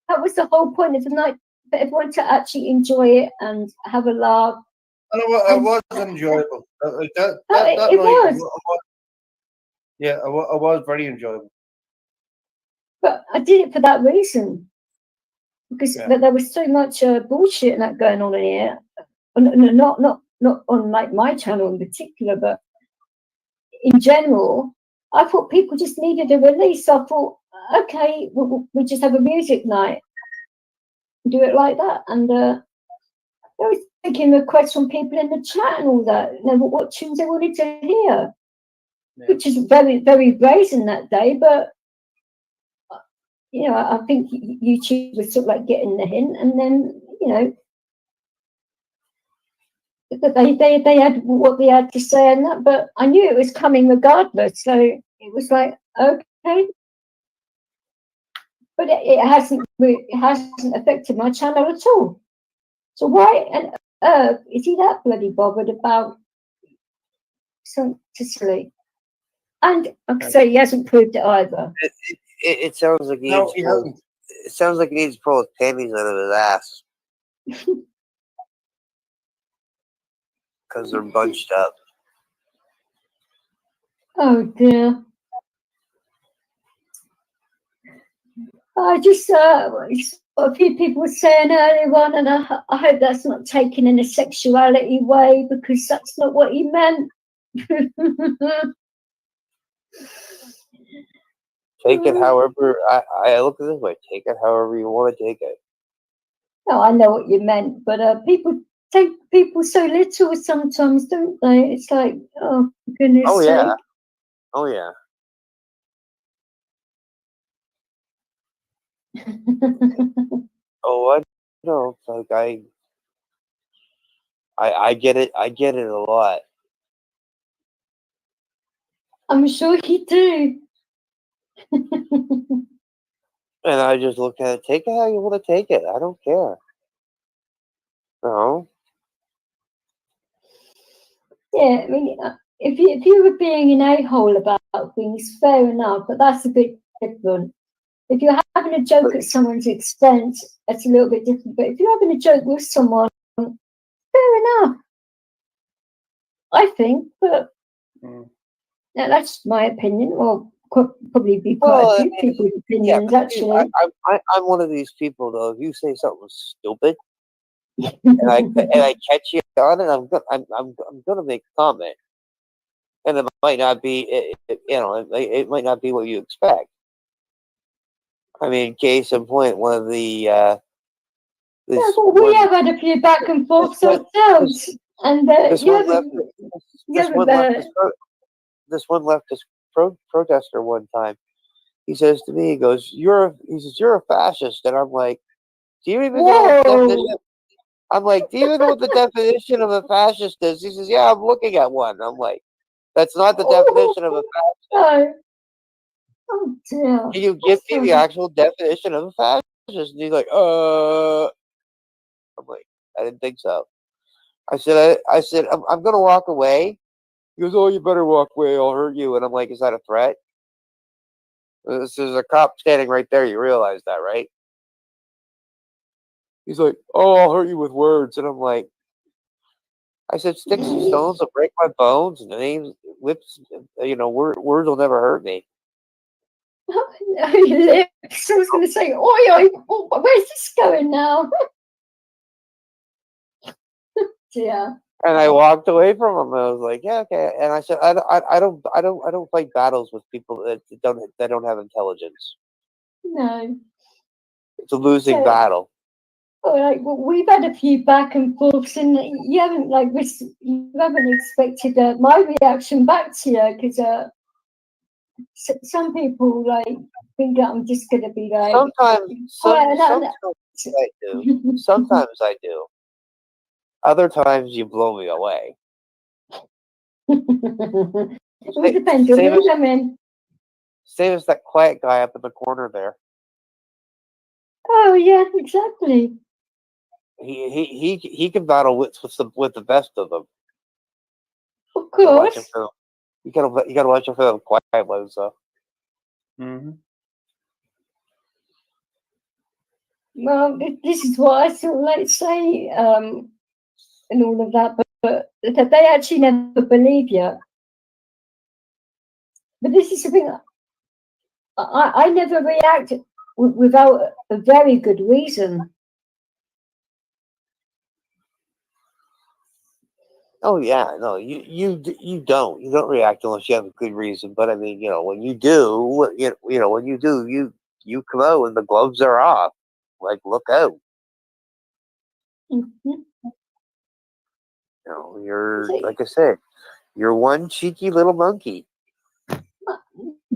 that was the whole point of the night, for everyone to actually enjoy it and have a laugh. And it was enjoyable. That it night was. Yeah, it was very enjoyable. But I did it for that reason. Because there was so much bullshit and that going on in here. Not on like my channel in particular, but in general, I thought people just needed a release. I thought, okay, we just have a music night, do it like that, and I was taking requests from people in the chat and all that. You know what tunes they wanted to hear, which is very, very brazen that day. But you know, I think YouTube was sort of like getting the hint, and then you know. They had what they had to say and that, but I knew it was coming regardless. So it was like, okay, but it hasn't affected my channel at all. So why on earth is he that bloody bothered about something silly? And like I say, he hasn't proved it either. It sounds like it sounds like he needs to pull his panties out of his ass. Because they're bunched up. Oh dear. I just saw a few people saying earlier on, and I hope that's not taken in a sexuality way, because that's not what he meant. Take it however, I look at it this way, take it however you want to take it. No, I know what you meant, but people take people so little sometimes, don't they? It's like, oh goodness sake. Oh yeah. Oh, I know. Like I get it. I get it a lot. I'm sure you do. And I just look at it. Take it how you want to take it. I don't care. No. Yeah, I mean, if you were being an a-hole about things, fair enough, but that's a bit different. If you're having a joke at someone's expense, that's a little bit different. But if you're having a joke with someone, fair enough, I think. But now that's my opinion. Well, could probably be quite a few people's opinions, actually. I'm one of these people though. If you say something stupid, and I catch you on it, I'm gonna make a comment, and it might not be it might not be what you expect. I mean, case in point, one of the well, we have had a few back and forths ourselves, and this one leftist protester one time. He says to me, he goes, "You're a fascist," and I'm like, "Do you even know what the definition?" I'm like, "Do you even know what the definition of a fascist is?" He says, "Yeah, I'm looking at one." I'm like, "That's not the definition of a fascist." Oh dear. Can you give me the actual definition of a fascist? And he's like, I'm like, I didn't think so. I said, I'm going to walk away. He goes, "Oh, you better walk away. I'll hurt you." And I'm like, "Is that a threat?" There's a cop standing right there. You realize that, right? He's like, "Oh, I'll hurt you with words." And I'm like, I said, "Sticks and stones will break my bones, and names, whips, words will never hurt me." So I was going to say, oi, where's this going now? Yeah. And I walked away from him. I was like, "Yeah, okay." And I said, I don't fight battles with people that don't have intelligence. No. It's a losing battle. All right. Well, we've had a few back and forths, and you haven't expected my reaction back to you, because some people think that I'm just going to be like. Sometimes I do. Sometimes I do. Other times you blow me away. It depends on who I'm in. Same as that quiet guy up in the corner there. Oh yeah, exactly. He can battle with the best of them. Of course. You gotta watch him for the quiet ones, though. Mm-hmm. Well, this is what I sort of like say, and all of that, but that they actually never believe you. But this is the thing. I never react without a very good reason. Oh yeah, no, you don't react unless you have a good reason. But I mean, when you do, you come out and the gloves are off. Like, look out. Mm-hmm. You're like I said, you're one cheeky little monkey.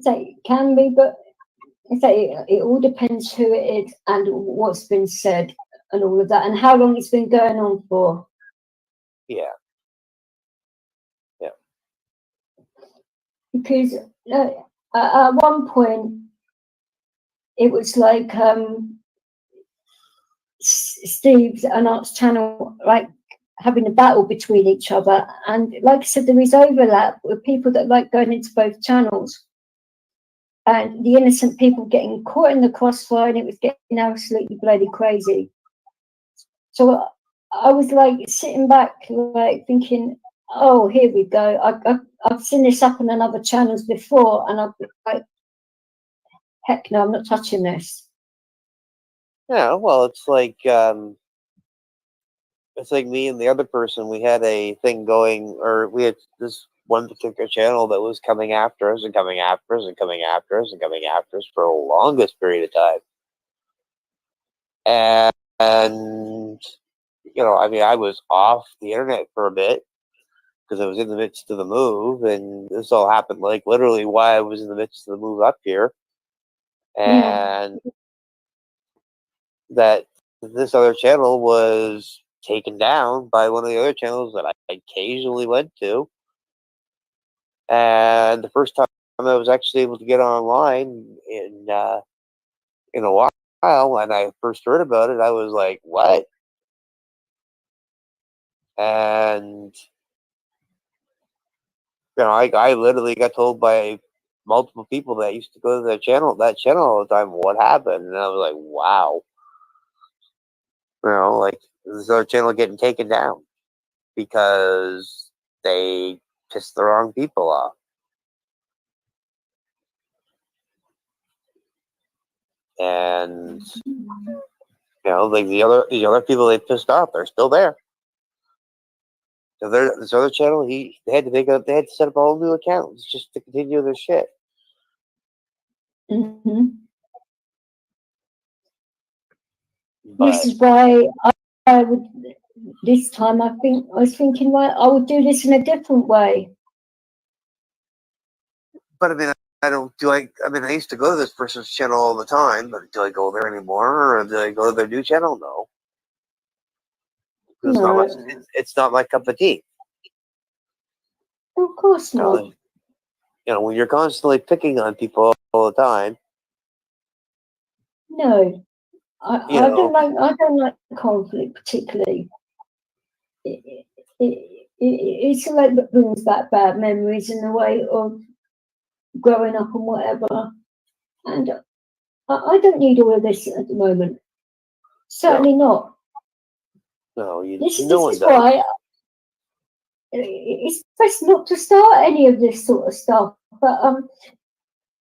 It can be, but it all depends who it is and what's been said and all of that, and how long it's been going on for. Yeah. Because at one point it was like Steve's and Art's channel having a battle between each other, and like I said, there is overlap with people that like going into both channels, and the innocent people getting caught in the crossfire, and it was getting absolutely bloody crazy. So I was sitting back thinking, oh, here we go. I've seen this happen on other channels before, and I'm like, heck no, I'm not touching this. Yeah, well, it's like me and the other person. We had a thing going, or we had this one particular channel that was coming after us and coming after us and coming after us and coming after us for the longest period of time. And I was off the internet for a bit because I was in the midst of the move, and this all happened literally while I was in the midst of the move up here. And that this other channel was taken down by one of the other channels that I occasionally went to. And the first time I was actually able to get online in a while, when I first heard about it, I was like, what? And I literally got told by multiple people that used to go to that channel all the time what happened, and I was like, wow. Like this other channel getting taken down because they pissed the wrong people off. And like the other people they pissed off, they're still there. So this other channel, they had to set up a whole new account just to continue their shit. Mm-hmm. But, this is why I would. This time, I was thinking, well, I would do this in a different way. But I mean, I used to go to this person's channel all the time, but do I go there anymore, or do I go to their new channel? No. No. It's not my cup of tea. Of course not. When you're constantly picking on people all the time. No, I don't like conflict particularly. It's like that brings back bad memories in the way of growing up and whatever. And I don't need all of this at the moment. Certainly not. No, this is why it's best not to start any of this sort of stuff. But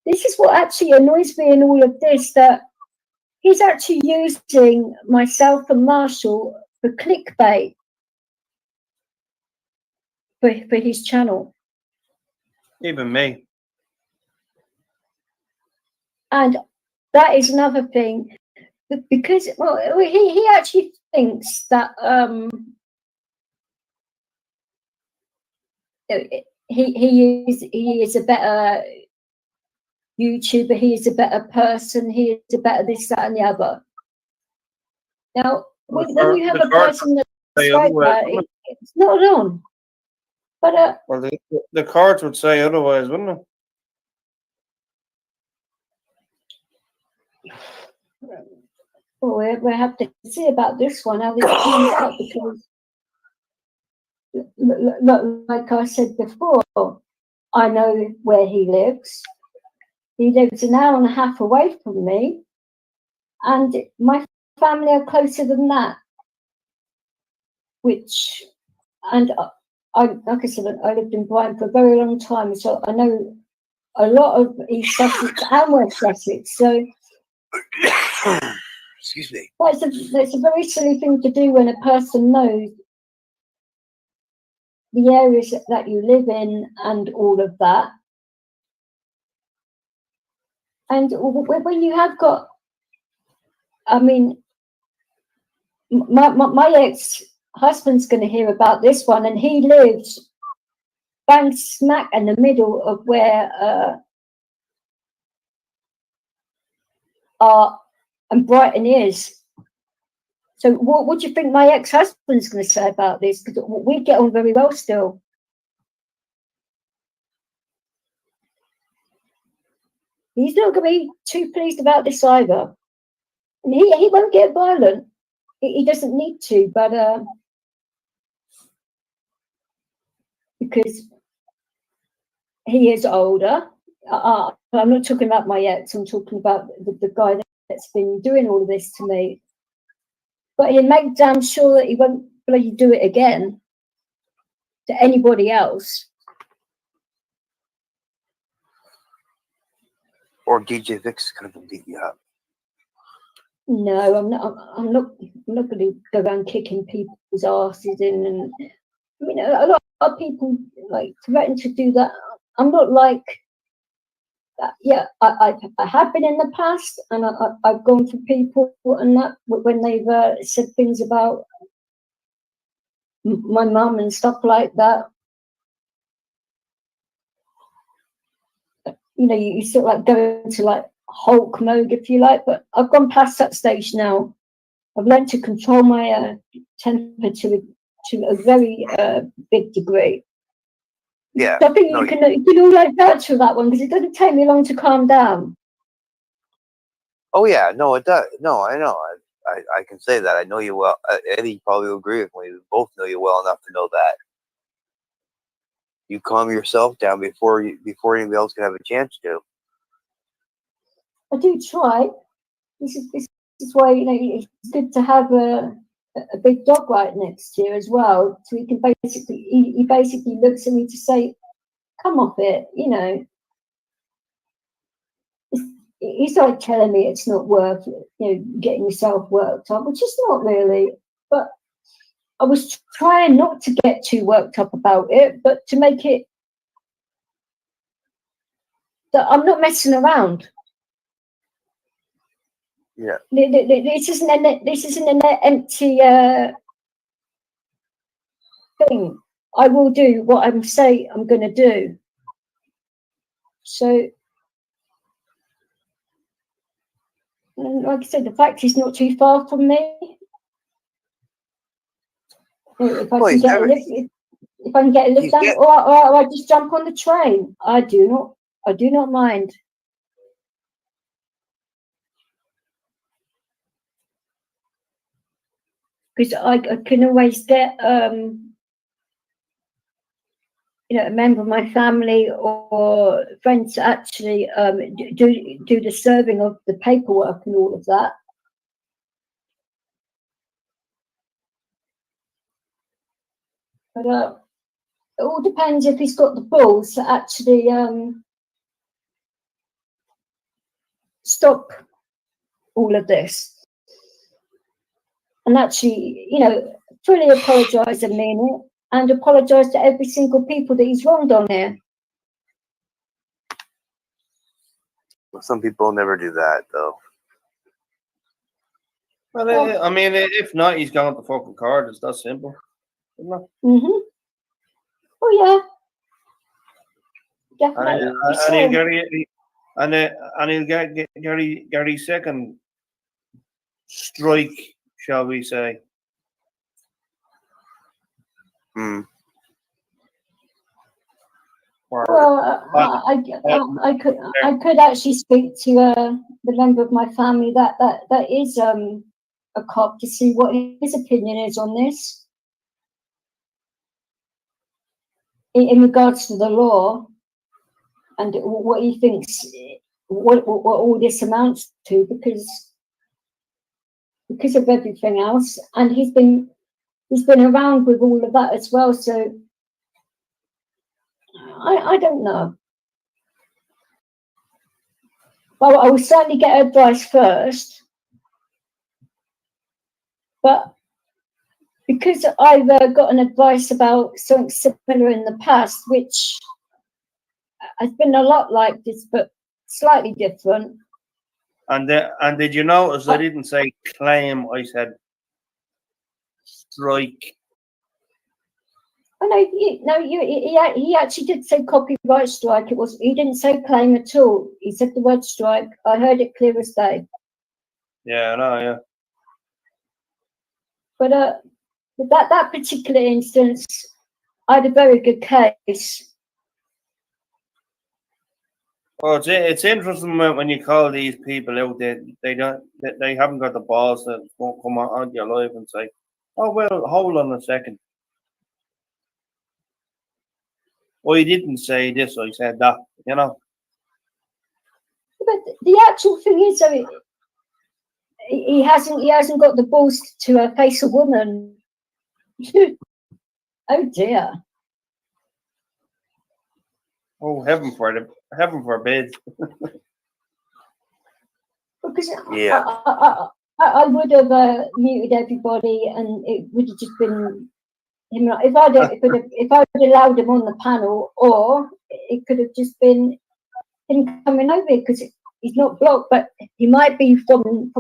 this is what actually annoys me in all of this, that he's actually using myself and Marshall for clickbait for his channel. Even me. And that is another thing, because he actually thinks that he is a better YouTuber, he is a better person, he is a better this, that, and the other. Now, when you have a person that's like that, it's not on. But well, the cards would say otherwise, wouldn't it? Well, we have to see about this one, how this comes out, because like I said before, I know where he lives. He lives an hour and a half away from me, and my family are closer than that. And like I said, I lived in Brighton for a very long time, so I know a lot of East Sussex and West Sussex. So, excuse me. That's a very silly thing to do when a person knows the areas that you live in and all of that. And when you have got, I mean, my ex-husband's going to hear about this one, and he lives bang smack in the middle of where and Brighton is. So what do you think my ex-husband's going to say about this? Because we get on very well still. He's not going to be too pleased about this either. And he won't get violent. He doesn't need to, but because he is older. I'm not talking about my ex. I'm talking about the guy that's been doing all of this to me. But he'll make damn sure that he won't bloody do it again to anybody else. Or DJ Vic's is going to beat you up. No, I'm not going to go around kicking people's asses in. And I mean, a lot of people like threaten to do that. I'm not like that. Yeah, I have been in the past, and I've gone for people and that when they've said things about my mum and stuff like that. You sort of like go into like Hulk mode, if you like, but I've gone past that stage now. I've learned to control my temper to a very big degree. Yeah. So I think No, you can all like vouch for that one because it doesn't take me long to calm down. oh yeah, no, it does. No, I know. I can say that. I know you well. Eddie probably will agree with me. We both know you well enough to know that you calm yourself down before anybody else can have a chance to. I do try. This is why it's good to have a big dog right next to you as well. So he can he basically looks at me to say, "Come off it," He's like telling me it's not worth getting yourself worked up, which is not really. But I was trying not to get too worked up about it, but to make it that I'm not messing around. Yeah. This isn't an empty thing. I will do what I'm going to do. So, like I said, the factory's not too far from me. If I can get a lift, if I can get a lift down, or I just jump on the train, I do not mind. Because I can always get a member of my family or friends to actually do the serving of the paperwork and all of that. But it all depends if he's got the balls to actually stop all of this. And actually, fully apologise and mean it, and apologise to every single people that he's wronged on there. Some people never do that, though. Well, I mean, if not, he's gone to fucking card. It's that simple, isn't it? Oh yeah, definitely. And he'll get Gary second strike, shall we say? Well, I could actually speak to the member of my family that is a cop to see what his opinion is on this in regards to the law and what he thinks what all this amounts to because of everything else, and he's been around with all of that as well. So I don't know. Well, I will certainly get advice first, but because I've gotten advice about something similar in the past, which has been a lot like this, but slightly different. And did you notice I didn't say claim? I said strike. Oh no, he actually did say copyright strike. He didn't say claim at all. He said the word strike. I heard it clear as day. Yeah, I know, yeah. But that particular instance, I had a very good case. Well, it's interesting when you call these people out there, they haven't got the balls that won't come on your live and say, "Oh well, hold on a second. Well, he didn't say this, I said that." But the actual thing is, though, he hasn't got the balls to face a woman. Oh dear. Oh, heaven forbid. Because yeah, I would have muted everybody, and it would have just been him. If I'd allowed him on the panel, or it could have just been him coming over because he's not blocked, but he might be from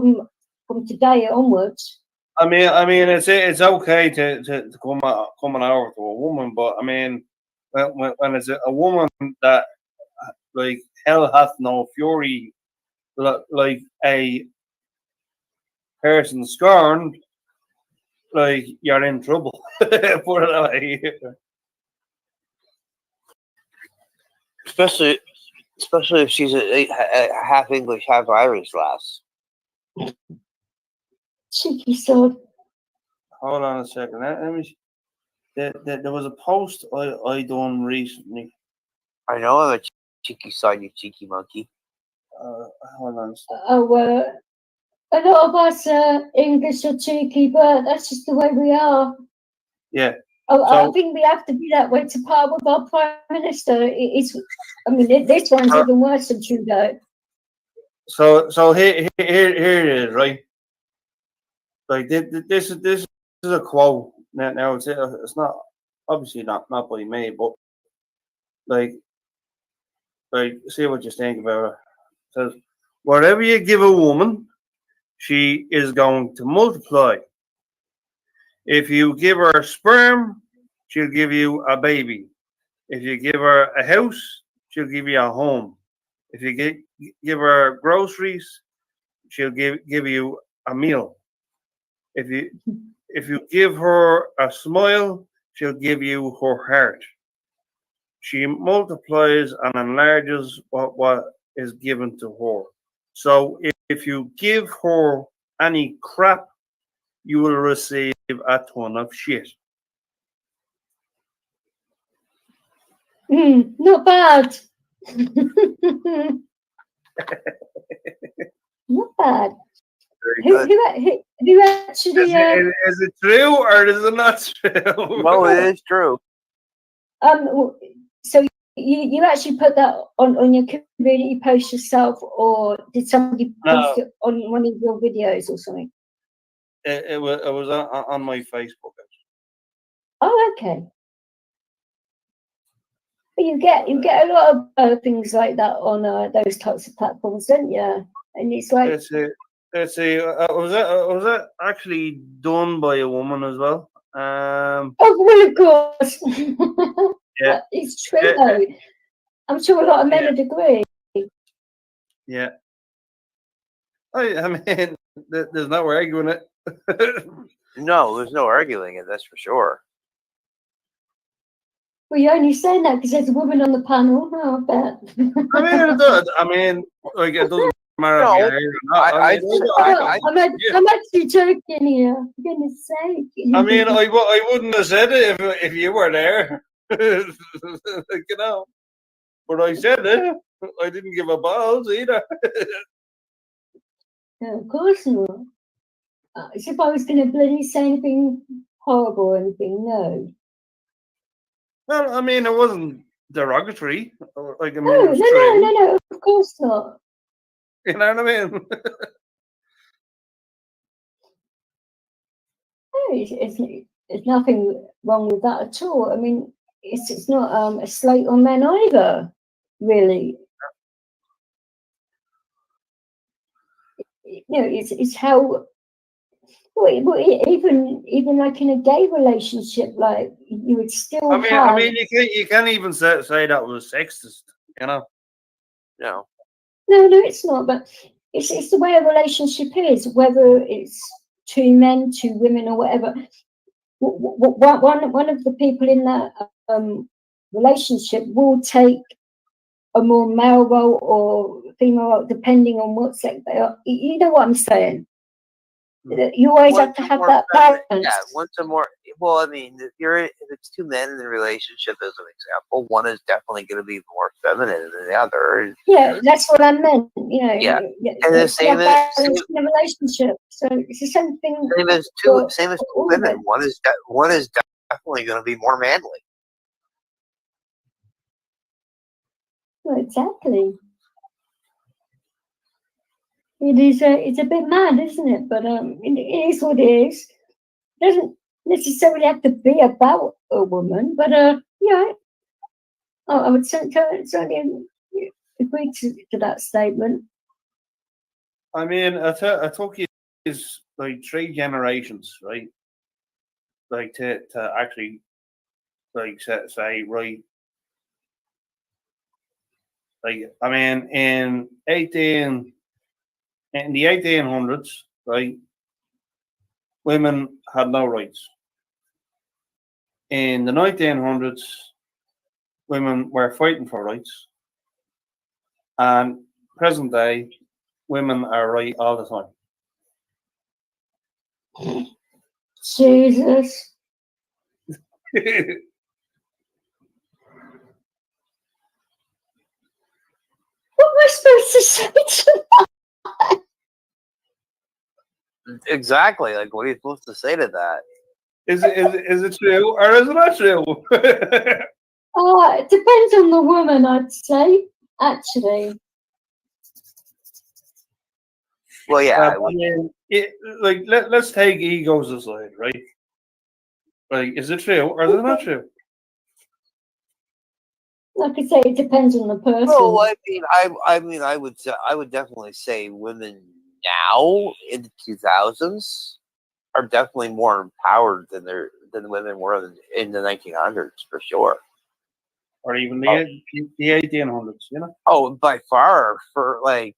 today onwards. I mean, it's okay to coming over to a woman, but I mean, when it's a woman that like hell hath no fury, like a person scorned, like you're in trouble. Put it that way. Especially if she's a half English, half Irish lass. Cheeky sod. Hold on a second. Let me. There was a post I done recently. I know I'm a cheeky side, you cheeky monkey. Hold on a second. Oh, a lot of us English are cheeky, but that's just the way we are. Yeah. Oh, I So- think we have to be that way to part with our Prime Minister. I mean, this one's even worse than Trudeau. So here it is, right? Like this is a quote. Now it's not obviously not by me, but like see what you think about it. It says, whatever you give a woman, she is going to multiply. If you give her sperm, she'll give you a baby. If you give her a house, she'll give you a home. If you give her groceries, she'll give you a meal. If you give her a smile, she'll give you her heart. She multiplies and enlarges what is given to her. So if you give her any crap, you will receive a ton of shit. Not bad. Not bad. Very good. Who actually? Is it true or is it not true? No, it is true. So you actually put that on your community post yourself, or did somebody post it on one of your videos or something? It was on my Facebook. Oh, okay. But you get a lot of things like that on those types of platforms, don't you? And it's like Was that actually done by a woman as well? oh, well, of course. Yeah. It's true though. I'm sure a lot of men would agree. Yeah. I mean, there's no arguing it. No, there's no arguing it. That's for sure. Well, you're only saying that because there's a woman on the panel. Oh, I bet. I mean, it does. I mean, like it doesn't matter. No, if you're married or not. I'm actually joking here. For goodness sake. I mean, I wouldn't have said it if you were there. You know. But I said it. I didn't give a balls either. No, of course not. As if I was going to bloody say anything horrible or anything. No. Well, I mean, it wasn't derogatory. Like, I mean, No, it was true. no, of course not. You know what I mean? No, it's nothing wrong with that at all. I mean, it's not a slight on men either, really. You know, it's how. Well, even like in a gay relationship, like you would still. I mean, you can't even say that was sexist. You know? No. No, it's not. But it's the way a relationship is, whether it's two men, two women, or whatever. One of the people in that relationship will take a more male role or female role, depending on what sex they are. You know what I'm saying? You always have to have that balance. Yeah, one's a more. Well, I mean, if it's two men in the relationship, as an example, one is definitely going to be more feminine than the other. Yeah, that's what I meant. You know. Yeah, and the same as in a relationship. So it's the same thing. Same as two women. One is definitely going to be more manly. Well, exactly. It is. It's a bit mad, isn't it? But it is what it is. It doesn't necessarily have to be about a woman, but yeah, I would certainly agree to that statement. I mean, I took you is like 3 generations, right? Like to actually like say right. Like I mean, in the 1800s, right? women had no rights. In the 1900s, women were fighting for rights. And present day, women are right all the time. Jesus. What am I supposed to say to that? Exactly. Like, what are you supposed to say to that? Is it true or is it not true? It depends on the woman, I'd say, actually. Well, yeah. I mean, let's take egos aside, right? Like, is it true or is it not true? Like I say, it depends on the person. Well, I would definitely say women now in the 2000s are definitely more empowered than women were in the 1900s for sure. Or even the 1800s, you know? Oh, by far for like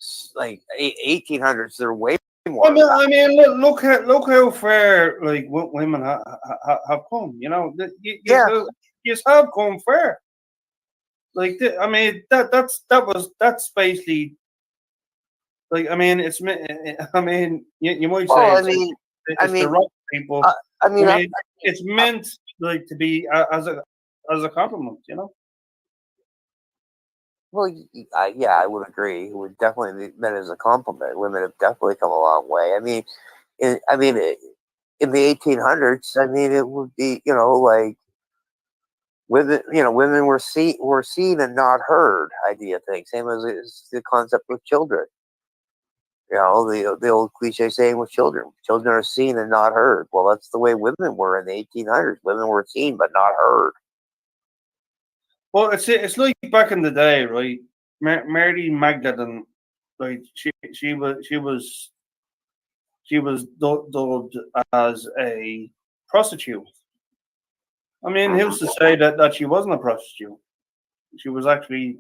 1800s, they're way more. I mean, look how far like women have come. You know, you have come far. Like, I mean, that's basically like, I mean, it's, I mean, you might say, Well, it's the right people. It's meant like to be as a compliment, you know. Well, yeah, I would agree. It would definitely be meant as a compliment. Women have definitely come a long way. I mean, in the 1800s, I mean, it would be, like women, women were seen and not heard. Idea thing, same as the concept with children. The old cliche saying with children are seen and not heard. Well, that's the way women were in the 1800s. Women were seen but not heard. Well, it's like back in the day, right? Mary Magdalene, like she was dubbed as a prostitute. I mean, who's to say that she wasn't a prostitute? She was actually,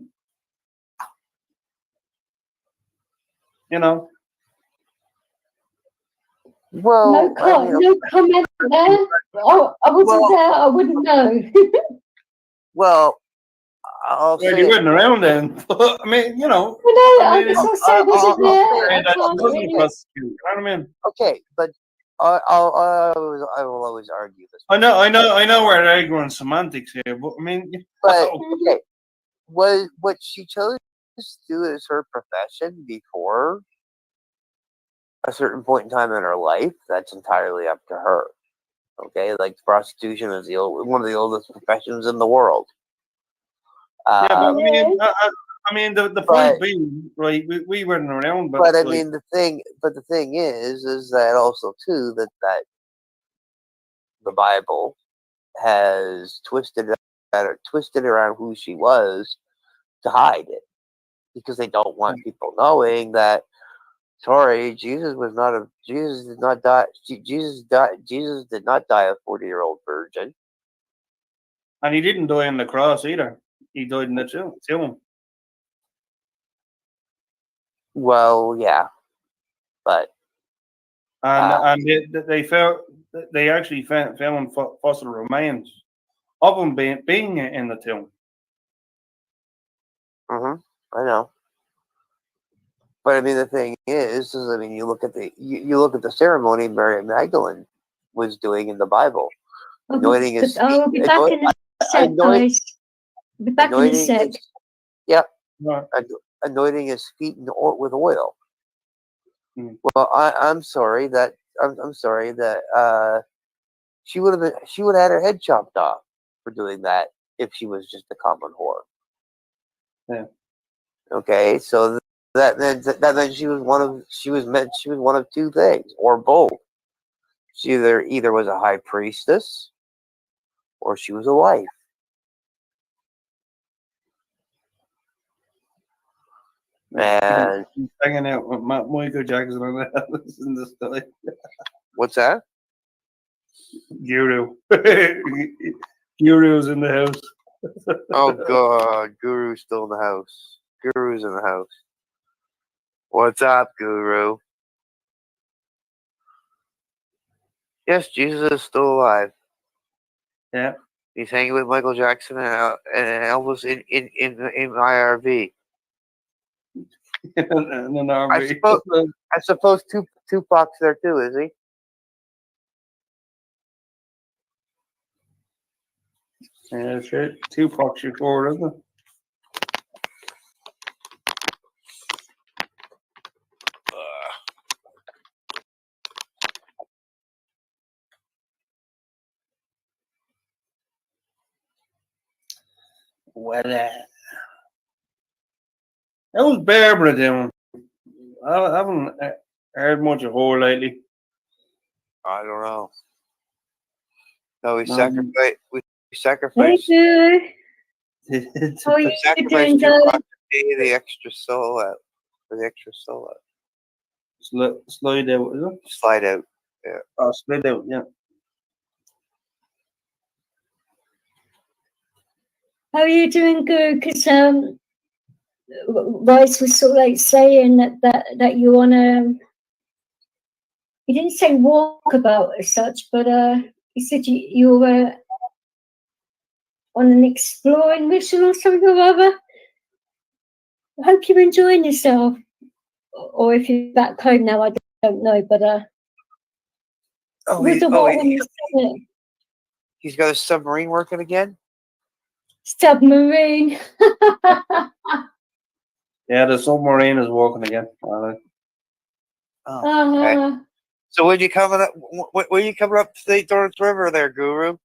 you know. Well, no comment there. Oh, I wasn't there. I wouldn't know. Well, I'll Well, say you weren't around then. I mean, you know. I guess I said I wasn't there. I That can't wasn't a really. prostitute. You know what I mean? Okay, but I will always argue this. I know we're arguing semantics here, but I mean, but okay, what she chose to do as her profession before a certain point in time in her life, that's entirely up to her. Okay, like prostitution is one of the oldest professions in the world. Yeah, but I mean, the point being, right? We weren't around, but I mean, the thing is that also too that the Bible has twisted around who she was to hide it, because they don't want people knowing that. Sorry, Jesus did not die. Jesus did not die a 40-year-old virgin, and he didn't die on the cross either. He died in the tomb. Well, yeah, but and they actually found fossil remains of him being in the tomb. I know. But I mean, the thing is I mean, you look at the ceremony Mary Magdalene was doing in the Bible, anointing his feet. I'll be back in a sec, guys. I'll be back in a sec. Yep. Anointing his feet with oil. Well, I'm sorry that she would have had her head chopped off for doing that if she was just a common whore. Yeah. Okay, so that meant she was one of two things, or both. She either was a high priestess, or she was a wife. And hanging out with Michael Jackson on the house in the story. What's that? Guru. Guru's in the house. Oh God, Guru's still in the house. Guru's in the house. What's up, Guru? Yes, Jesus is still alive. Yeah. He's hanging with Michael Jackson and Elvis in IRV. And then I suppose Tupac's there too, is he? Yeah, that's right. Tupac's your forward, isn't it? Well, that was Barbara doing. I haven't heard much of her lately. I don't know. No, we Um, sacrificed. Hey, Boo. How are We you sacrificed doing, Tupac darling? to pay the extra solo for the extra solo. slide out, is it? Slide out. Oh, slide out, yeah. How are you doing, good? Because Rice was sort of like saying that you want to. He didn't say walkabout as such, but he said you were on an exploring mission or something or other. I hope you're enjoying yourself, or if you're back home now, I don't know. But He's got a submarine working again. Submarine. Yeah, the submarine is working again. Okay. So when you coming up? When you coming up St. Lawrence River, there, Guru?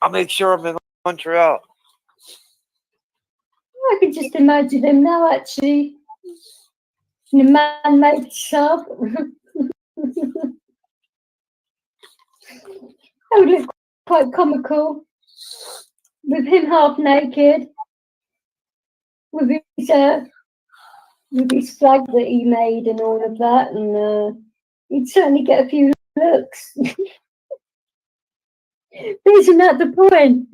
I'll make sure I'm in Montreal. I can just imagine him now, actually, in a man-made sub. That would look quite comical, with him half naked, with his flag that he made and all of that, and he'd certainly get a few looks. Isn't that the point?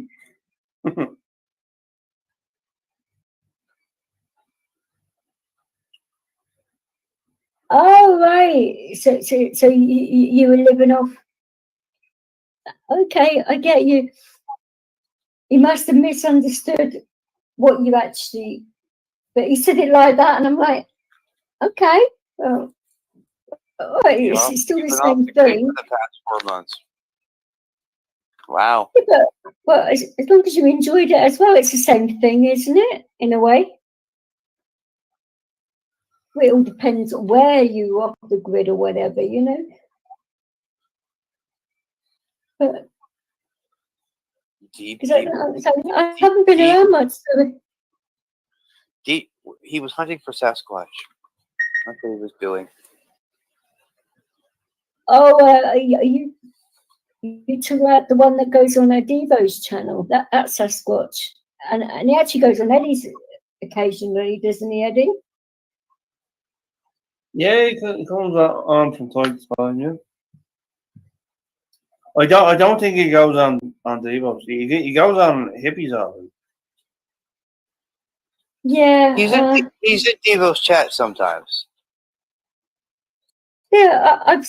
Oh, right. So you were living off. Okay, I get you. He must have misunderstood what you actually, but he said it like that, and I'm like, okay, well, all right, it's still the same thing. For the past 4 months. Wow. Yeah, but, well, as long as you enjoyed it as well, it's the same thing, isn't it? In a way. It all depends on where you are off the grid or whatever, you know. But I haven't been around much. So. He was hunting for Sasquatch. That's what he was doing. Oh, you talking about the one that goes on Devo's channel? That's Sasquatch, and he actually goes on Eddie's occasionally, doesn't he, Eddie? Yeah, he comes on from time to time. Yeah. I don't think he goes on Devo's. He goes on Hippies already. Yeah, he's in Devo's chat sometimes. Yeah, I've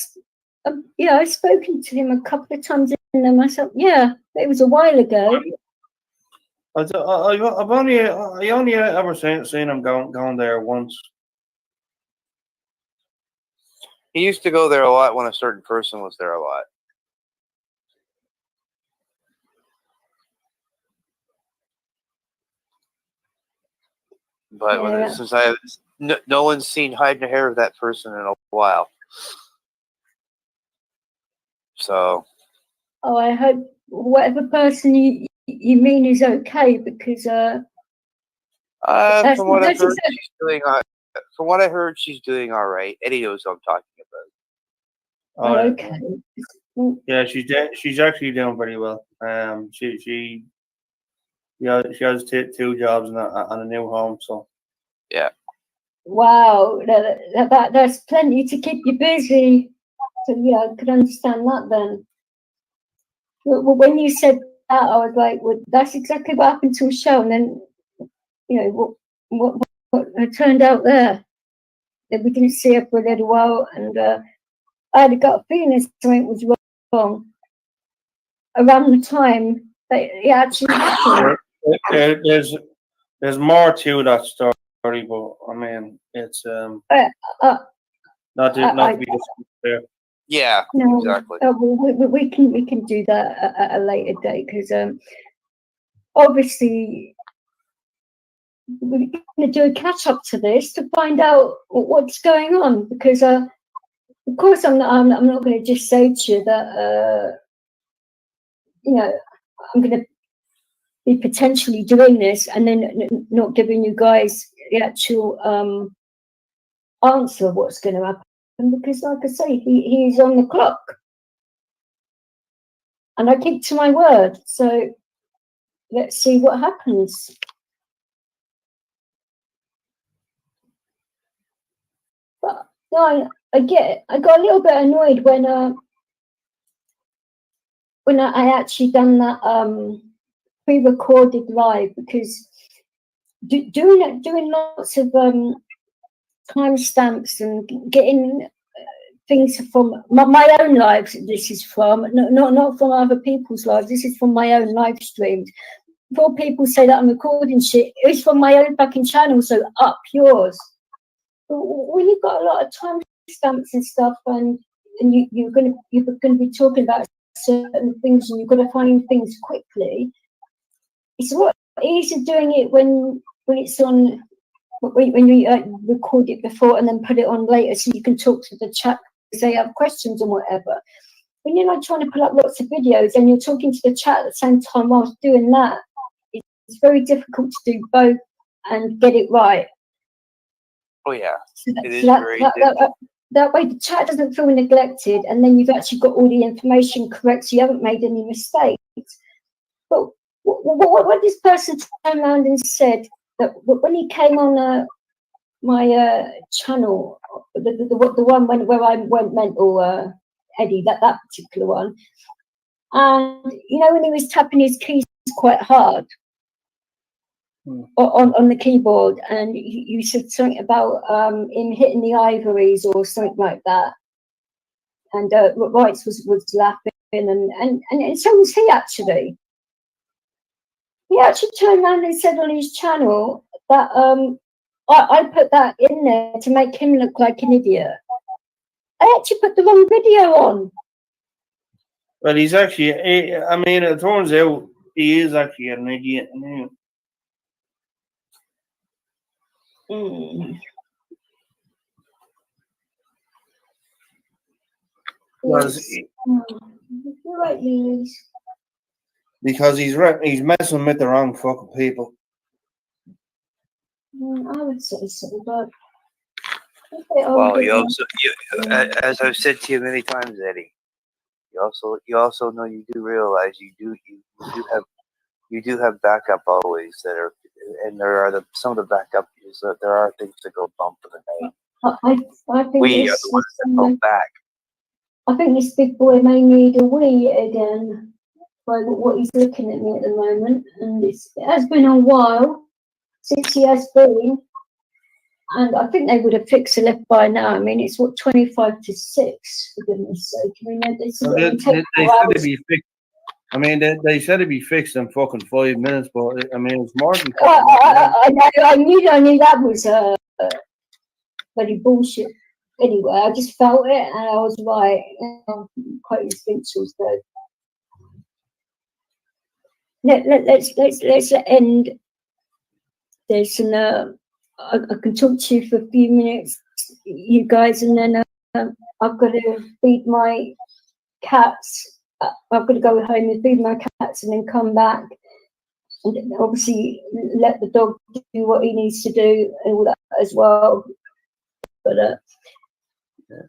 spoken to him a couple of times in there myself. Yeah, it was a while ago. I've only ever seen him going there once. He used to go there a lot when a certain person was there a lot. But since no one's seen hide nor hair of that person in a while. So. Oh, I hope whatever person you mean is okay, because from what I heard, she's doing. From what I heard, she's doing all right. Eddie knows what I'm talking about. Oh, okay. Yeah, she's actually doing pretty well. She has 2 jobs and a new home. So. Yeah. Wow, that's plenty to keep you busy. So yeah, I could understand that then. Well, when you said that, I was like, well, that's exactly what happened to a show, and then, you know, what turned out there. that we didn't see her for a little while, and I had got a feeling something was wrong around the time that it actually happened. There's more to that story, but I mean, it's not to be there. Yeah, No, exactly. we can do that at a later date, because obviously we're going to do a catch up to this to find out what's going on, because of course I'm not going to just say to you that you know, I'm going to be potentially doing this and then not giving you guys the actual answer of what's going to happen, because like I say, he's on the clock and I keep to my word. So let's see what happens. But no, I got a little bit annoyed when I actually done that pre-recorded live, because doing lots of timestamps and getting things from my own lives. This is from not from other people's lives. This is from my own live streams. Before people say that I'm recording shit, it's from my own fucking channel. So up yours. When you've got a lot of timestamps and stuff, and you're gonna be talking about certain things, and you've got to find things quickly. It's a lot easier doing it when it's on, when you record it before and then put it on later, so you can talk to the chat if they have questions or whatever. When you're like trying to put up lots of videos and you're talking to the chat at the same time whilst doing that, it's very difficult to do both and get it right. Oh yeah, it is that, very that, difficult. that way the chat doesn't feel neglected, and then you've actually got all the information correct, so you haven't made any mistakes. But what this person turned around and said, that when he came on my channel, the one where I went mental, Eddie, that particular one, and you know when he was tapping his keys quite hard on the keyboard, and you said something about him hitting the ivories or something like that, and Rights was laughing, and so was he actually. He actually turned around and said on his channel that I put that in there to make him look like an idiot. I actually put the wrong video on. But he's actually, I mean, it turns out he is actually an idiot. You're right, Lilies. Because he's messing with the wrong fucking people. I would say so, but Well, as I've said to you many times, Eddie, you also know, you do realize you do have backup always that are, and there are some of the backup is that there are things that go bump in the night. I think We are the ones that go back. I think this big boy may need a wee again, by what he's looking at me at the moment, and it has been a while since he has been, and I think they would have fixed the lift by now. I mean, it's what, 25 to 6, for goodness sake. I mean, they said it'd be fixed. I mean, they said it'd be fixed in fucking 5 minutes, but I mean, it's more than. I knew that was bloody bullshit. Anyway, I just felt it, and I was right. Quite instinctual, so. Let's end this, and I can talk to you for a few minutes, you guys, and then I've got to feed my cats. I've got to go home and feed my cats, and then come back, and obviously let the dog do what he needs to do and all that as well. But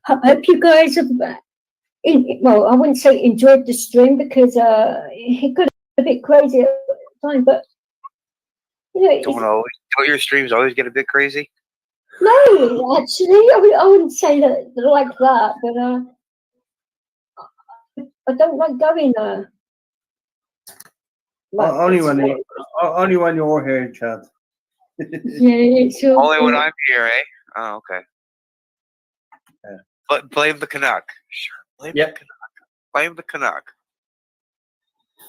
I hope you guys have, well, I wouldn't say enjoyed the stream, because it got a bit crazy at the time, but you know, don't your streams always get a bit crazy? No, actually, I wouldn't say that like that, but I don't like going like only when you're here, Chad. Yeah, it's only when I'm here, eh? Oh, okay. But blame the Canuck. Sure, blame the Canuck. Blame the Canuck.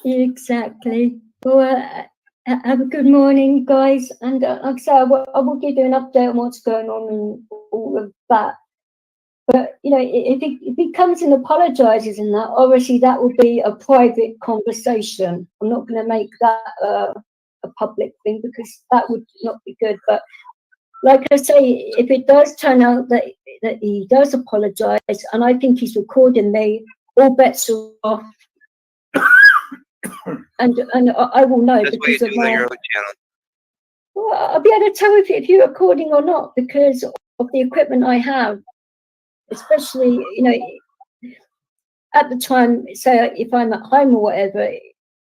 Exactly. Well, have a good morning, guys. And like I say, I will give you an update on what's going on and all of that. But, you know, if he comes and apologises and that, obviously that will be a private conversation. I'm not going to make that a public thing because that would not be good. But like I say, if it does turn out that he does apologise, and I think he's recording me, all bets are off. and I will know That's because why of you do my. your own channel. Well, I'll be able to tell if you're recording or not because of the equipment I have, especially, you know, at the time. So if I'm at home or whatever,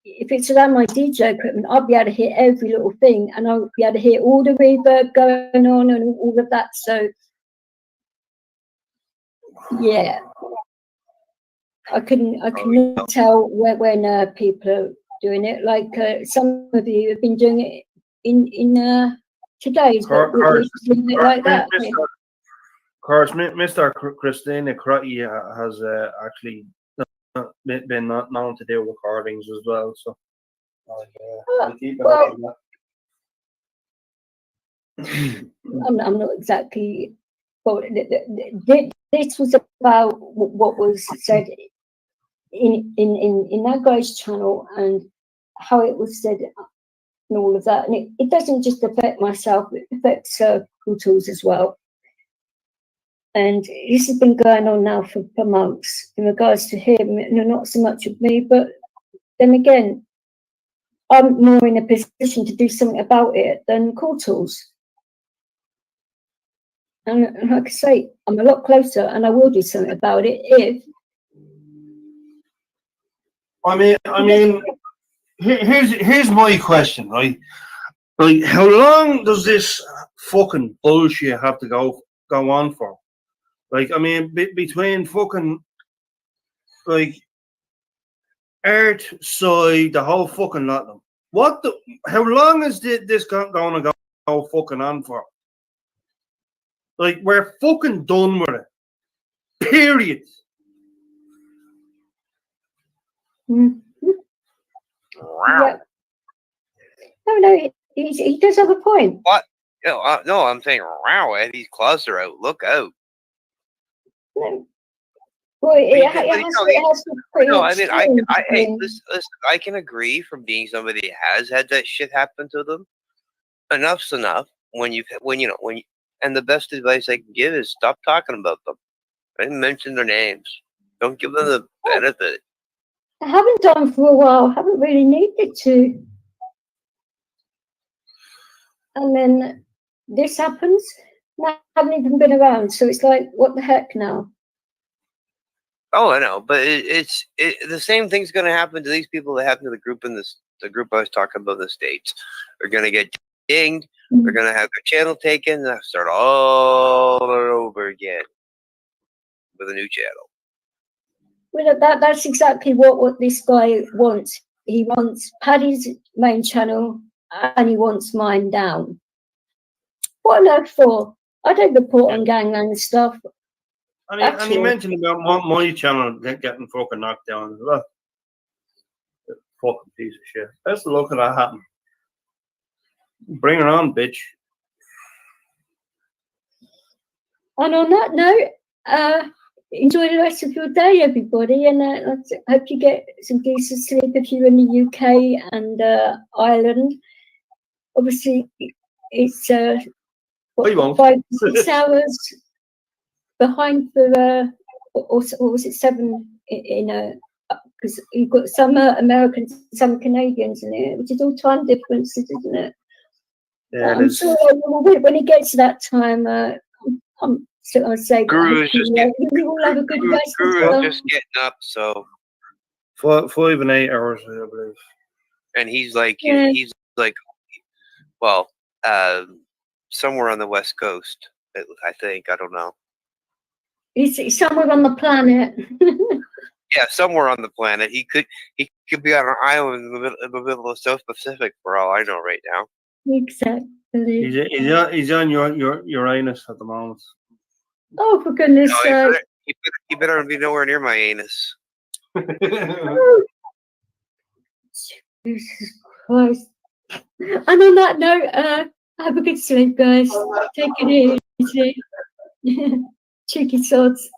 if it's around my DJ equipment, I'll be able to hear every little thing, and I'll be able to hear all the reverb going on and all of that. So yeah, I can tell when people are doing it. Like some of you have been doing it in today's, but we just leave it like that. Of course, Mr. Christina Crotty has actually been known to do recordings as well. So I'll keep it up on that. I'm not exactly. Well, this was about what was said in that guy's channel and how it was said and all of that. And it doesn't just affect myself; it affects Pro Tools as well. And this has been going on now for months in regards to him, and not so much of me. But then again, I'm more in a position to do something about it than Pro Tools. And like I say, I'm a lot closer, and I will do something about it if. I mean, here's my question, right? Like, how long does this fucking bullshit have to go on for? Like, I mean, between fucking like art side, the whole fucking lot of them. What the? How long is this going to go fucking on for? Like, we're fucking done with it. Period. Yeah. No, he does have a point. What? No, I'm saying, wow, Eddie's claws are out. Look out. No. Well, it has to be no, I mean, hey, listen, I can agree from being somebody who has had that shit happen to them. Enough's enough. And the best advice I can give is stop talking about them. I didn't mention their names. Don't give them the benefit. I haven't done for a while. Haven't really needed to. And then this happens. I haven't even been around, so it's like, what the heck now? Oh, I know, but it's the same thing's going to happen to these people that happen to the group the group I was talking about in the States. They're going to get dinged. They're going to have their channel taken and start all over again with a new channel. Well, that's exactly what this guy wants. He wants Paddy's main channel and he wants mine down. What on earth for? I don't report on gangland stuff. And he mentioned about my channel getting fucking knocked down as well. Fucking piece of shit. Let's look at that happen. Bring her on, bitch. And on that note, enjoy the rest of your day, everybody, and I hope you get some decent sleep if you're in the UK and Ireland. Obviously, it's 5 to 6 hours behind for, or was it 7 in because you've got some Americans, some Canadians in it, which is all time differences, isn't it? Yeah, I'm sure when it gets to that time, so I say, Guru's just getting well. just getting up, so 5 and 8 hours, I believe. And he's like, well, somewhere on the West Coast, I think. I don't know. He's somewhere on the planet. Yeah, somewhere on the planet. He could be on an island in the middle of the South Pacific for all I know right now. Exactly. He's on your Uranus at the moment. Oh, for goodness No, sake. you better be nowhere near my anus. Jesus Christ. And on that note, have a good sleep, guys. Take it easy. Cheeky sods.